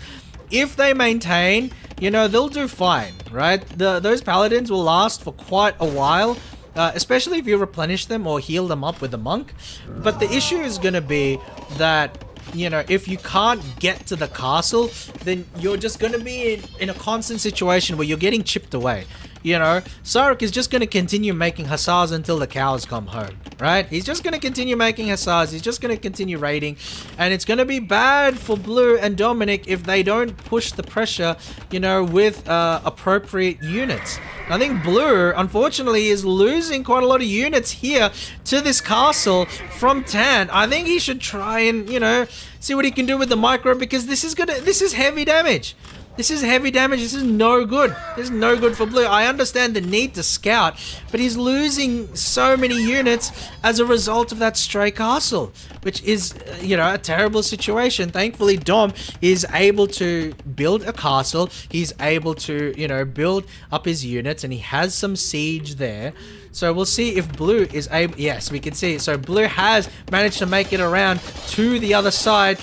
if they maintain, you know, they'll do fine, right? Those paladins will last for quite a while, especially if you replenish them or heal them up with a monk. But the issue is going to be that, you know, if you can't get to the castle, then you're just going to be in a constant situation where you're getting chipped away. You know, Sarek is just going to continue making hussars until the cows come home, right? He's just going to continue making hussars. He's just going to continue raiding. And it's going to be bad for Blue and Dominic if they don't push the pressure, you know, with appropriate units. I think Blue, unfortunately, is losing quite a lot of units here to this castle from Tan. I think he should try and, you know, see what he can do with the micro, because this is heavy damage. This is heavy damage. This is no good. This is no good for Blue. I understand the need to scout, but he's losing so many units as a result of that stray castle, which is, you know, a terrible situation. Thankfully, Dom is able to build a castle. He's able to, you know, build up his units, and he has some siege there. So we'll see if Blue is able... Yes, we can see. So Blue has managed to make it around to the other side.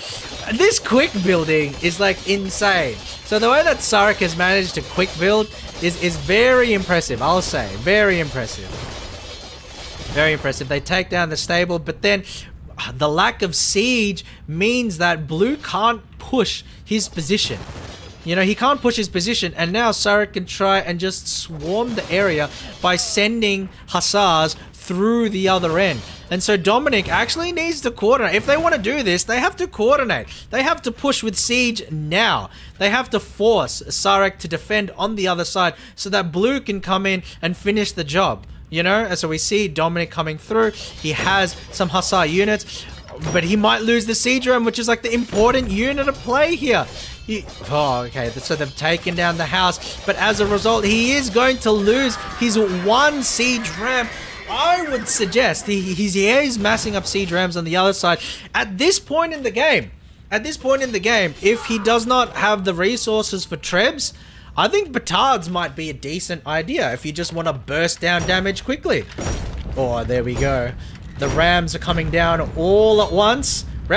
This quick building is like insane. So the way that Sarek has managed to quick build is very impressive, I'll say. Very impressive. Very impressive. They take down the stable, but then the lack of siege means that Blue can't push his position. You know, he can't push his position, and now Sarek can try and just swarm the area by sending hussars through the other end. And so Dominic actually needs to coordinate. If they want to do this, they have to coordinate. They have to push with siege now. They have to force Sarek to defend on the other side so that Blue can come in and finish the job. You know, and so we see Dominic coming through. He has some hussar units, but he might lose the siege ram, which is like the important unit to play here. Okay, so they've taken down the house, but as a result, he is going to lose his one siege ram. I would suggest he's massing up siege rams on the other side. At this point in the game, if he does not have the resources for trebs, I think Batards might be a decent idea if you just want to burst down damage quickly. Oh, there we go. The rams are coming down all at once. The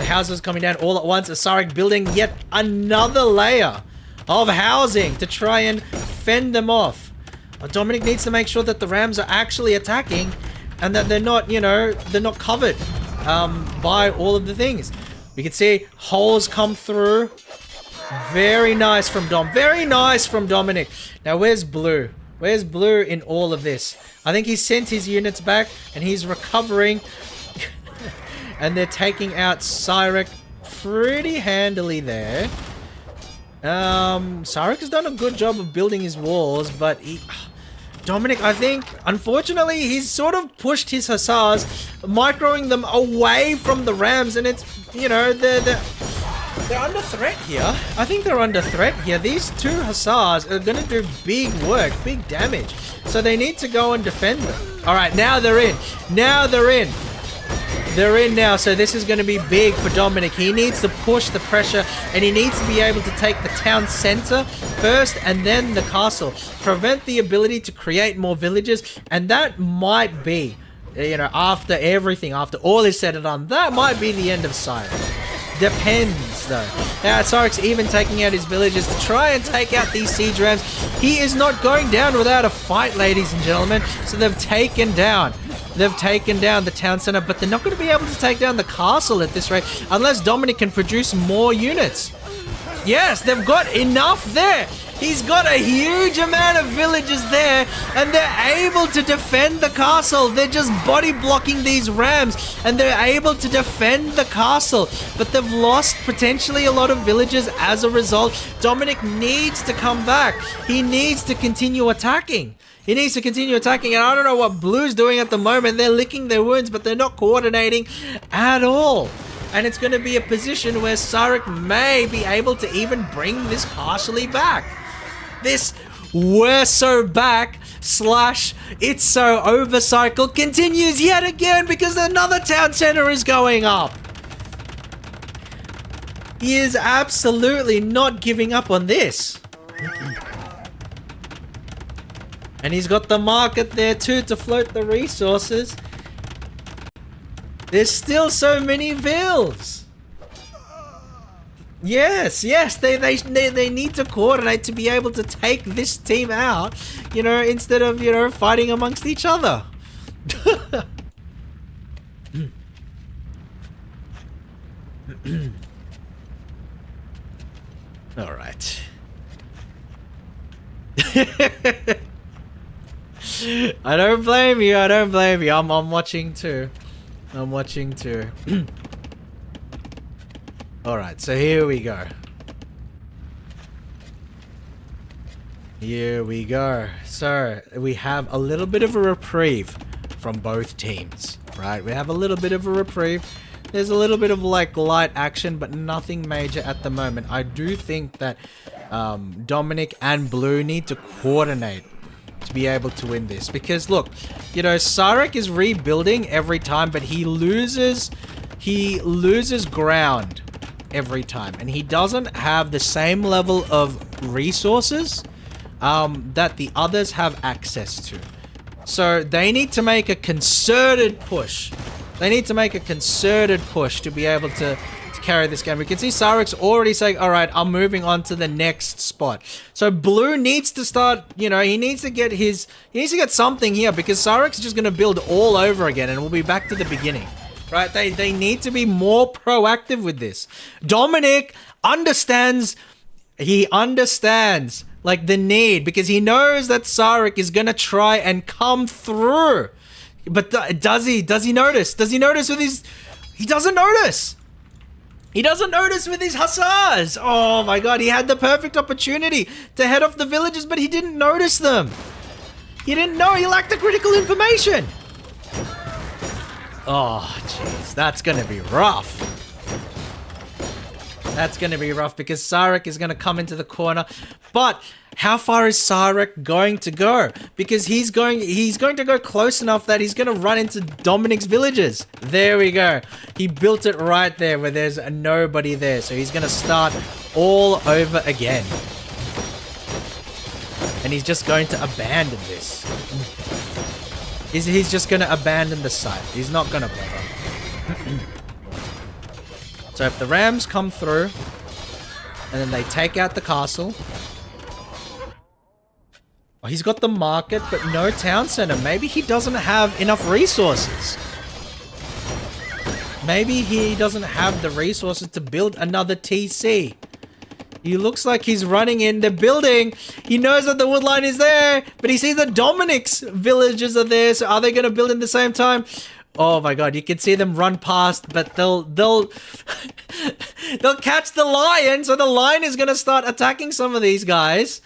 houses coming down all at once. Sarek building yet another layer of housing to try and fend them off. Dominic needs to make sure that the rams are actually attacking and that they're not, you know, they're not covered by all of the things. We can see holes come through. Very nice from Dom. Very nice from Dominic. Now, where's Blue? Where's Blue in all of this? I think he sent his units back and he's recovering. And they're taking out Sarek pretty handily there. Sarek has done a good job of building his walls, but Dominic, I think, unfortunately, he's sort of pushed his hussars, microing them away from the rams, and it's, you know, they're under threat here. I think they're under threat here. These two hussars are going to do big work, big damage. So they need to go and defend them. All right, now they're in. They're in now, so this is going to be big for Dominic. He needs to push the pressure, and he needs to be able to take the town center first and then the castle. Prevent the ability to create more villages, and that might be, you know, after everything, after all is said and done, that might be the end of Sire. Depends, though. Now, Sarek's even taking out his villagers to try and take out these siege rams. He is not going down without a fight, ladies and gentlemen. So they've taken down the town center, but they're not going to be able to take down the castle at this rate unless Dominic can produce more units. Yes, they've got enough there. He's got a huge amount of villagers there, and they're able to defend the castle. They're just body blocking these rams, and they're able to defend the castle. But they've lost potentially a lot of villagers as a result. Dominic needs to come back. He needs to continue attacking. And I don't know what Blue's doing at the moment. They're licking their wounds, but they're not coordinating at all. And it's going to be a position where Sarek may be able to even bring this partially back. This "we're so back" / "it's so over" cycle continues yet again because another town center is going up. He is absolutely not giving up on this. And he's got the market there too to float the resources. There's still so many vills. Yes, they need to coordinate to be able to take this team out, you know, instead of, you know, fighting amongst each other. All right. I don't blame you. I'm watching too. Alright, so here we go. So, we have a little bit of a reprieve from both teams, right? We have a little bit of a reprieve. There's a little bit of like light action, but nothing major at the moment. I do think that Dominic and Blue need to coordinate to be able to win this. Because look, you know, Sarek is rebuilding every time, but he loses ground every time. And he doesn't have the same level of resources that the others have access to. So they need to make a concerted push. They need to make a concerted push to be able to carry this game. We can see Sarek's already saying, all right, I'm moving on to the next spot. So Blue needs to start, you know, he needs to get something here, because Sarek's just going to build all over again and we'll be back to the beginning, right? They need to be more proactive with this. Dominic understands like the need, because he knows that Sarek is going to try and come through. But does he notice? Does he notice with his... He doesn't notice. He doesn't notice with his hussars. Oh my god, he had the perfect opportunity to head off the villagers, but he didn't notice them. He didn't know, he lacked the critical information. Oh, jeez, that's gonna be rough. That's gonna be rough, because Sarek is gonna come into the corner. But how far is Sarek going to go? Because he's going to go close enough that he's going to run into Dominic's villagers. There we go. He built it right there where there's nobody there. So he's going to start all over again. And he's just going to abandon this. He's just going to abandon the site. He's not going to bother. So if the Rams come through and then they take out the castle... Oh, he's got the market, but no town center. Maybe he doesn't have enough resources. Maybe he doesn't have the resources to build another TC. He looks like he's running in. They're building. He knows that the wood line is there, but he sees that Dominic's villages are there. So are they going to build in the same time? Oh my god, you can see them run past, but they'll catch the lion. So the lion is going to start attacking some of these guys.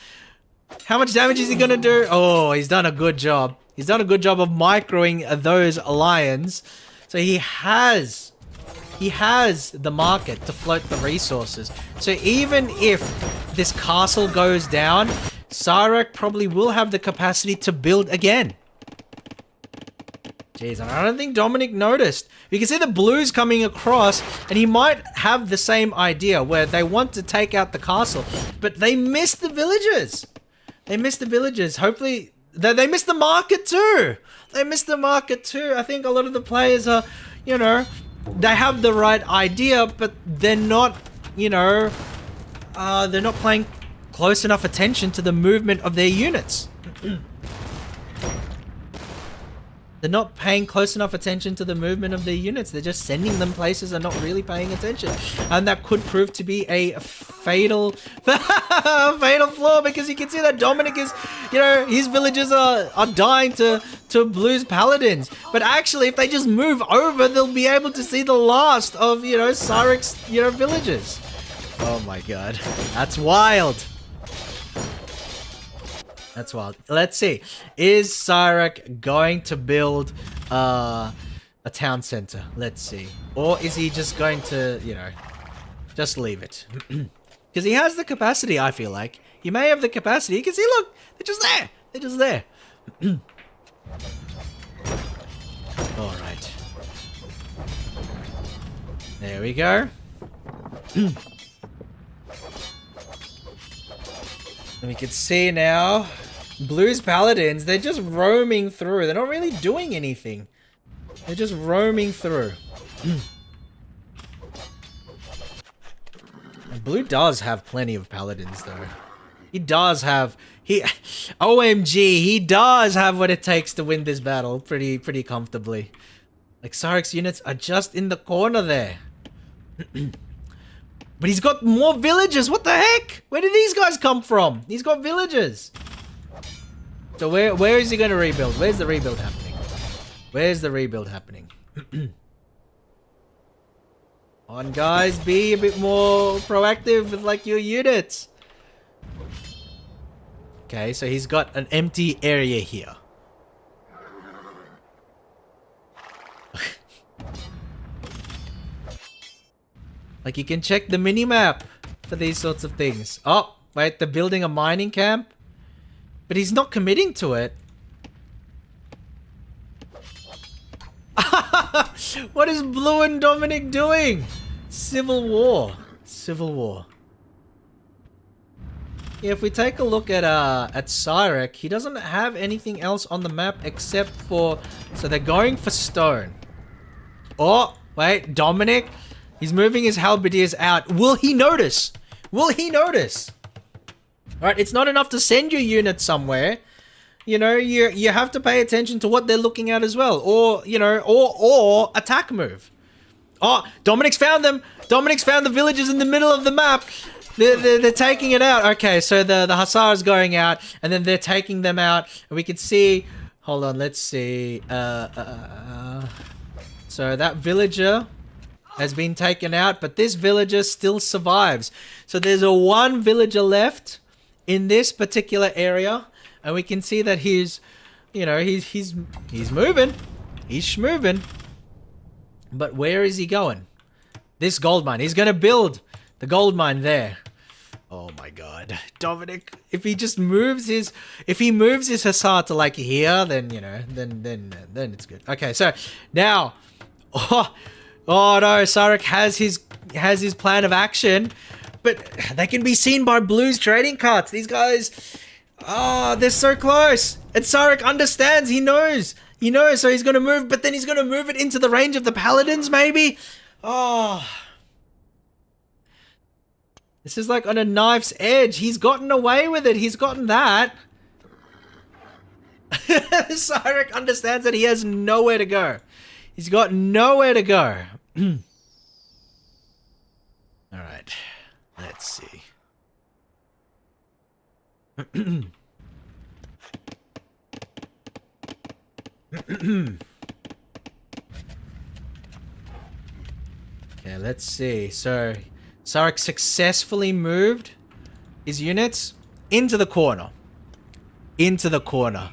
How much damage is he gonna do? Oh, he's done a good job. He's done a good job of microing those lions. So he has the market to float the resources. So even if this castle goes down, Sarek probably will have the capacity to build again. Jeez, and I don't think Dominic noticed. You can see the blues coming across, and he might have the same idea where they want to take out the castle, but they missed the villagers. They missed the villagers. Hopefully, they missed the market too. I think a lot of the players are, you know, they have the right idea, but they're not, you know, they're not paying close enough attention to the movement of their units. They're not paying close enough attention to the movement of their units. They're just sending them places and not really paying attention. And that could prove to be a fatal flaw, because you can see that Dominic is, you know, his villagers are dying to Blue's paladins. But actually, if they just move over, they'll be able to see the last of, you know, Sarek's, you know, villagers. Oh my god. That's wild. That's wild. Let's see. Is Sarek going to build a town center? Let's see. Or is he just going to, you know, just leave it? Because he has the capacity, I feel like. He may have the capacity. You can see, look, they're just there. They're just there. Alright. There we go. And we can see now, Blue's Paladins, they're just roaming through. They're not really doing anything. They're just roaming through. And Blue does have plenty of Paladins, though. He does have... OMG, he does have what it takes to win this battle pretty comfortably. Like, Sarek's units are just in the corner there. But he's got more villagers. What the heck? Where did these guys come from? He's got villagers. So where is he going to rebuild? Where's the rebuild happening? Where's the rebuild happening? On, guys, be a bit more proactive with like your units. Okay, so he's got an empty area here. Like, you can check the mini-map for these sorts of things. Oh, wait, they're building a mining camp? But he's not committing to it. What is Blue and Dominic doing? Civil war. Civil war. Yeah, if we take a look at Cyrek, he doesn't have anything else on the map except for... So they're going for stone. Oh, wait, Dominic... He's moving his halberdiers out. Will he notice? Will he notice? Alright, it's not enough to send your unit somewhere. You know, you have to pay attention to what they're looking at as well. Or, you know, or attack move. Oh, Dominic's found them. Dominic's found the villages in the middle of the map. They're taking it out. Okay, so the Hussars going out, and then they're taking them out. And we can see... Hold on, let's see. So that villager... has been taken out, but this villager still survives. So there's one villager left in this particular area, and we can see that he's, you know, he's moving, he's schmoving. But where is he going? This gold mine. He's gonna build the gold mine there. Oh my God, Dominic! If he just moves his, hussar to like here, then you know, then it's good. Okay, so now, Oh no, Sarek has his plan of action, but they can be seen by Blue's trading carts. These guys, they're so close. And Sarek understands, he knows, so he's gonna move, but then he's gonna move it into the range of the Paladins, maybe? Oh. This is like on a knife's edge. He's gotten away with it. He's gotten that. Sarek understands that he has nowhere to go. He's got nowhere to go. Alright. Let's see. Okay, let's see. So, Sarek successfully moved his units into the corner. Into the corner.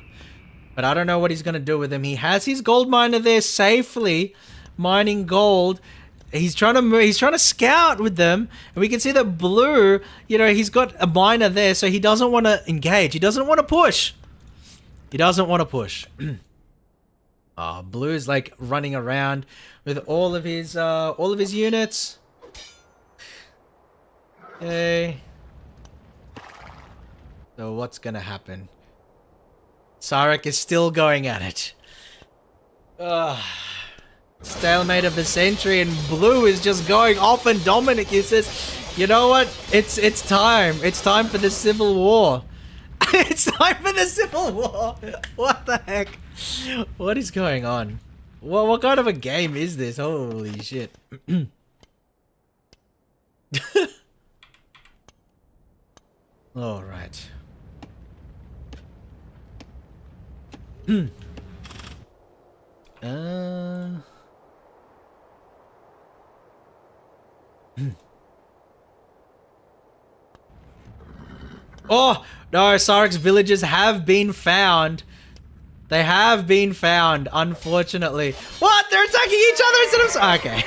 But I don't know what he's going to do with them. He has his gold miner there safely mining gold. He's trying to scout with them. And we can see that Blue, you know, he's got a miner there, so he doesn't want to engage. He doesn't want to push. He doesn't want to push. Blue's like running around with all of his units. Okay. So what's going to happen? Sarek is still going at it. Stalemate of the century, and Blue is just going off, and Dominic, he says, you know what? It's time. It's time for the Civil War. It's time for the Civil War. What the heck? What is going on? What kind of a game is this? Holy shit. All right. Oh, no, Sarek's villages have been found. They have been found, unfortunately. What? They're attacking each other instead of... Okay.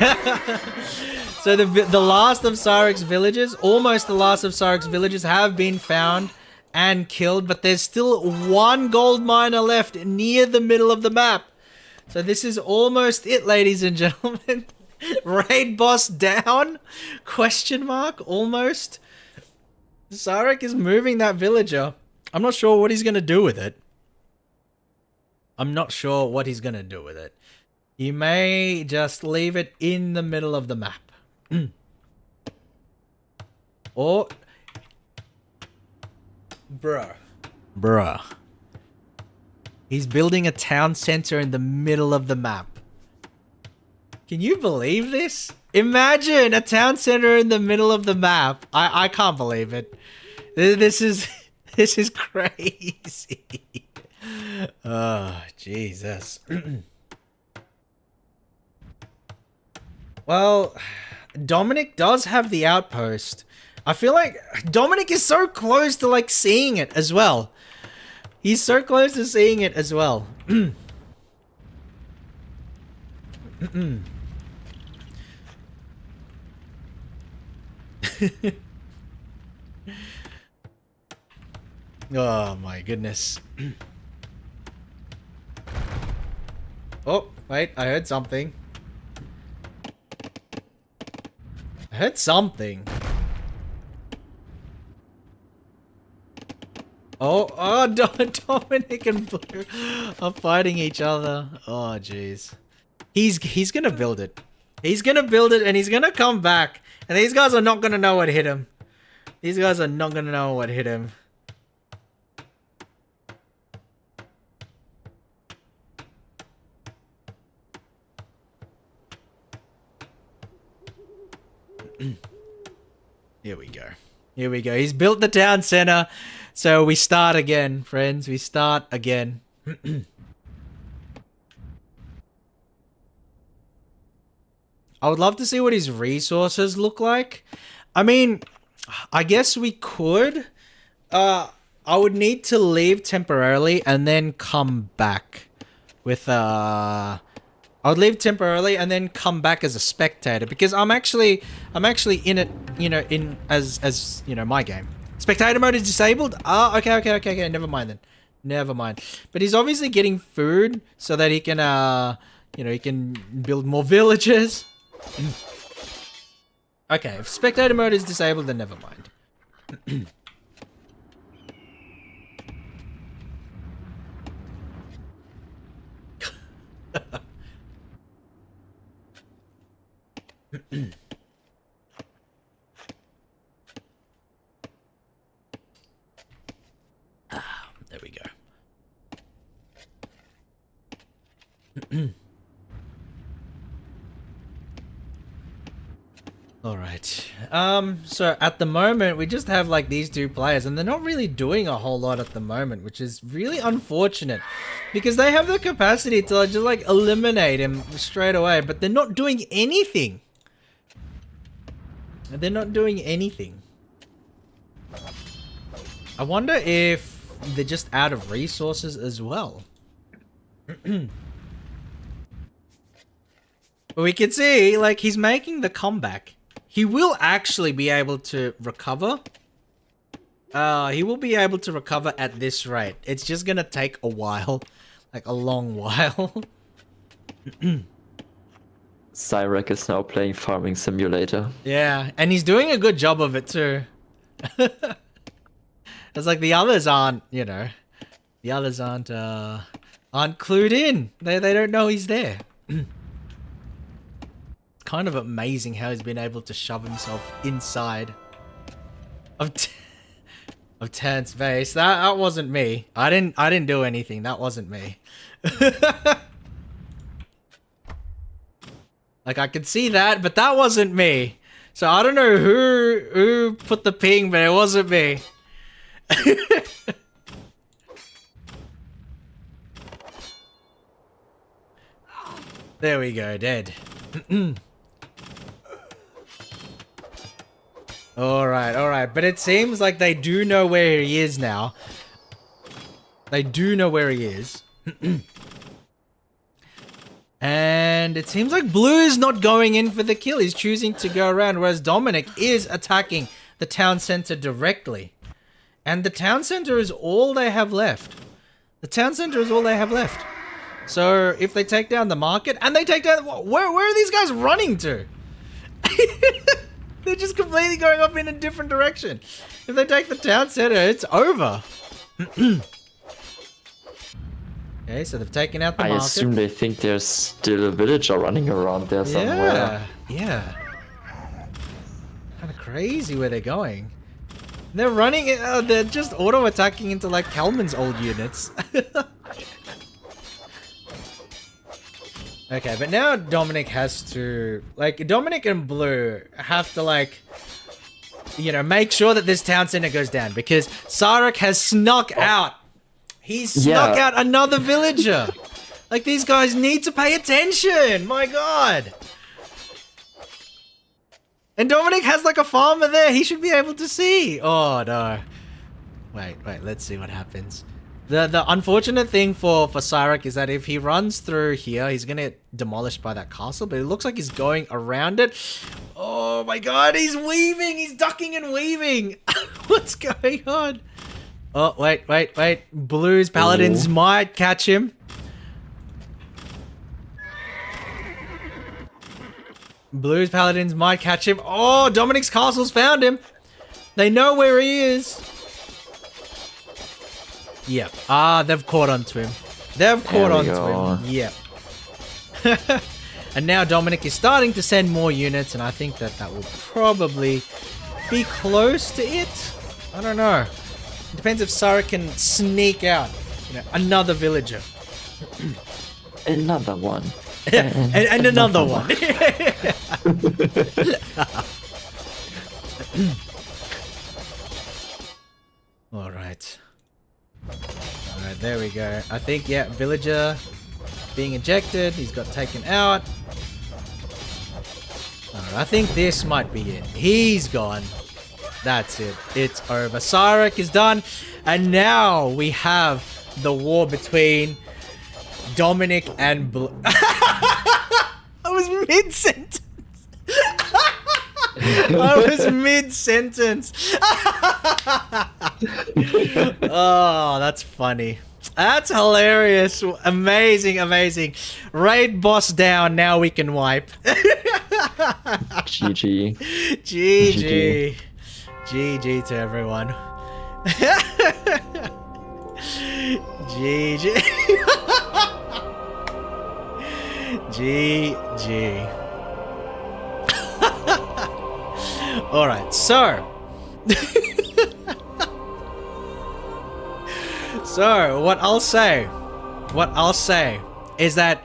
So the last of Sarek's villages, almost the last of Sarek's villages have been found and killed, but there's still one gold miner left near the middle of the map. So this is almost it, ladies and gentlemen. Raid boss down? Question mark? Almost. Sarek is moving that villager. I'm not sure what he's going to do with it. I'm not sure what he's going to do with it. You may just leave it in the middle of the map. Or... Bruh. He's building a town center in the middle of the map. Can you believe this? Imagine a town center in the middle of the map. I can't believe it. This is crazy. Oh, Jesus. Well, Dominic does have the outpost. I feel like Dominic is so close to like seeing it as well. He's so close to seeing it as well. Oh my goodness. Oh, wait, I heard something. I heard something. Oh, Dominic and Blue are fighting each other. Oh, jeez. He's gonna build it. He's gonna build it and he's gonna come back. And these guys are not gonna know what hit him. These guys are not gonna know what hit him. Here we go. Here we go. He's built the town center. So we start again, friends. We start again. I would love to see what his resources look like. I mean, I guess we could. I would need to leave temporarily and then come back with I would leave temporarily and then come back as a spectator because I'm actually in it, you know, as you know, my game. Spectator mode is disabled. Ah, okay. Never mind then. Never mind. But he's obviously getting food so that he can you know, he can build more villages. Okay, if spectator mode is disabled, then never mind. There we go. All right. So at the moment we just have like these two players and they're not really doing a whole lot at the moment, which is really unfortunate because they have the capacity to just like eliminate him straight away, but they're not doing anything. They're not doing anything. I wonder if they're just out of resources as well. But we can see, like, he's making the comeback. He will actually be able to recover. He will be able to recover at this rate. It's just gonna take a while. Like, a long while. Cyrek is now playing Farming Simulator. Yeah, and he's doing a good job of it too. It's like the others aren't, you know, the others aren't clued in. They don't know he's there. Kind of amazing how he's been able to shove himself inside of Tant's base. That wasn't me. I didn't do anything. That wasn't me. Like, I could see that, but that wasn't me. So I don't know who put the ping, but it wasn't me. There we go, dead. Alright. But it seems like they do know where he is now. They do know where he is. And it seems like Blue is not going in for the kill. He's choosing to go around, whereas Dominic is attacking the town center directly. And the town center is all they have left. The town center is all they have left. So if they take down the market, and they take down... Where are these guys running to? They're just completely going up in a different direction. If they take the town center, it's over. Okay, so they've taken out the I market. assume they think there's still a villager running around there somewhere. Yeah. Kind of crazy where they're going. They're running, they're just auto-attacking into like Kalman's old units. Okay, but now Dominic has to, like, Dominic and Blue have to, like, you know, make sure that this town center goes down because Sarek has snuck out. He's snuck out another villager. Like, these guys need to pay attention. My God. And Dominic has, like, a farmer there. He should be able to see. Oh, no. Wait, let's see what happens. The unfortunate thing for Sarek is that if he runs through here, he's gonna get demolished by that castle, but it looks like he's going around it. Oh my God, he's weaving! He's ducking and weaving! What's going on? Oh, wait. Blue's paladins might catch him. Blue's paladins might catch him. Oh, Dominic's castle's found him. They know where he is. Yeah. They've caught onto him. They've caught onto him. Yeah. And now Dominic is starting to send more units, and I think that will probably be close to it. I don't know. It depends if Sarah can sneak out, you know, another villager. Another one. and another one. All right. Alright, there we go. I think, yeah, villager being ejected. He's got taken out. Alright, I think this might be it. He's gone. That's it. It's over. Sarek is done. And now we have the war between Dominic and Blue. I was mid-sentence. I was mid-sentence. Oh, that's funny. That's hilarious. Amazing. Raid boss down. Now we can wipe. GG. GG to everyone. GG. GG. Alright, so. So, what I'll say is that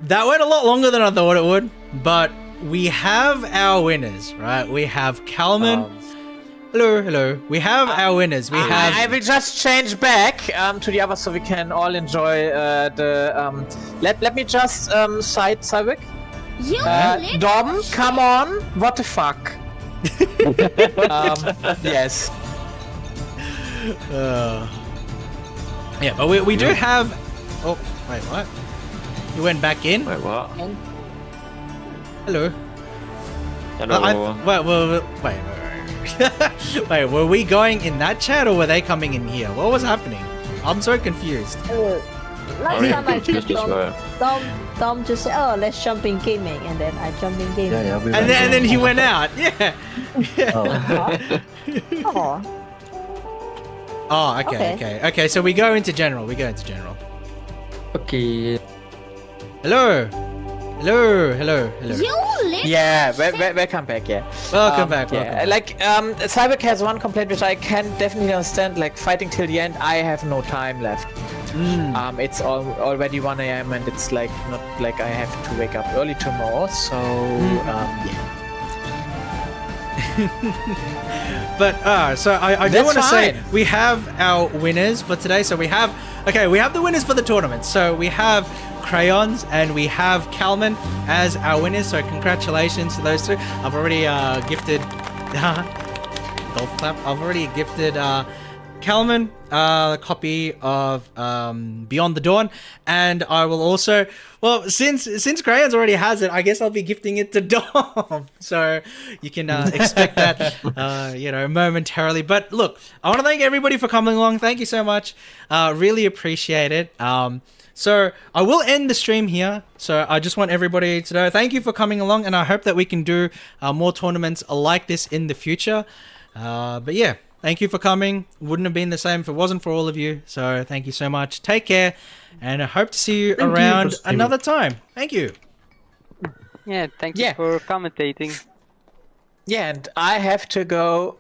went a lot longer than I thought it would, but we have our winners, right? We have Kalman. Hello. We have our winners. We have. I will just change back to the other so we can all enjoy the. Let me just cite Cybek. Dom, come on! What the fuck? Yes. Yeah, but we do have. Oh, wait, what? You went back in? Wait, what? Hello. Hello. Wait. Wait, were we going in that chat or were they coming in here? What was happening? I'm so confused. Last time I just Dom just said, "Oh, let's jump in gaming," and then I jumped in gaming. And then he went out. Yeah. Oh, okay. So we go into general. Okay. Hello. Yeah, welcome back. Yeah. Welcome back. Like Cybek has one complaint which I can definitely understand. Like fighting till the end, I have no time left. It's already 1 a.m. and it's like not like I have to wake up early tomorrow. So yeah. But so I do want to say we have our winners for today. So we have the winners for the tournament. So we have Crayons and we have Kalman as our winners. So congratulations to those two. I've already gifted golf clap. I've already gifted Kalman a copy of Beyond the Dawn, and I will also, well, since Crayons already has it, I guess I'll be gifting it to Dom. So you can expect that, momentarily. But look, I want to thank everybody for coming along. Thank you so much. Really appreciate it. So I will end the stream here. So I just want everybody to know, thank you for coming along, and I hope that we can do more tournaments like this in the future. But yeah, thank you for coming. Wouldn't have been the same if it wasn't for all of you. So thank you so much. Take care, and I hope to see you around another time. Thank you. Yeah, thank you for commentating. Yeah, and I have to go.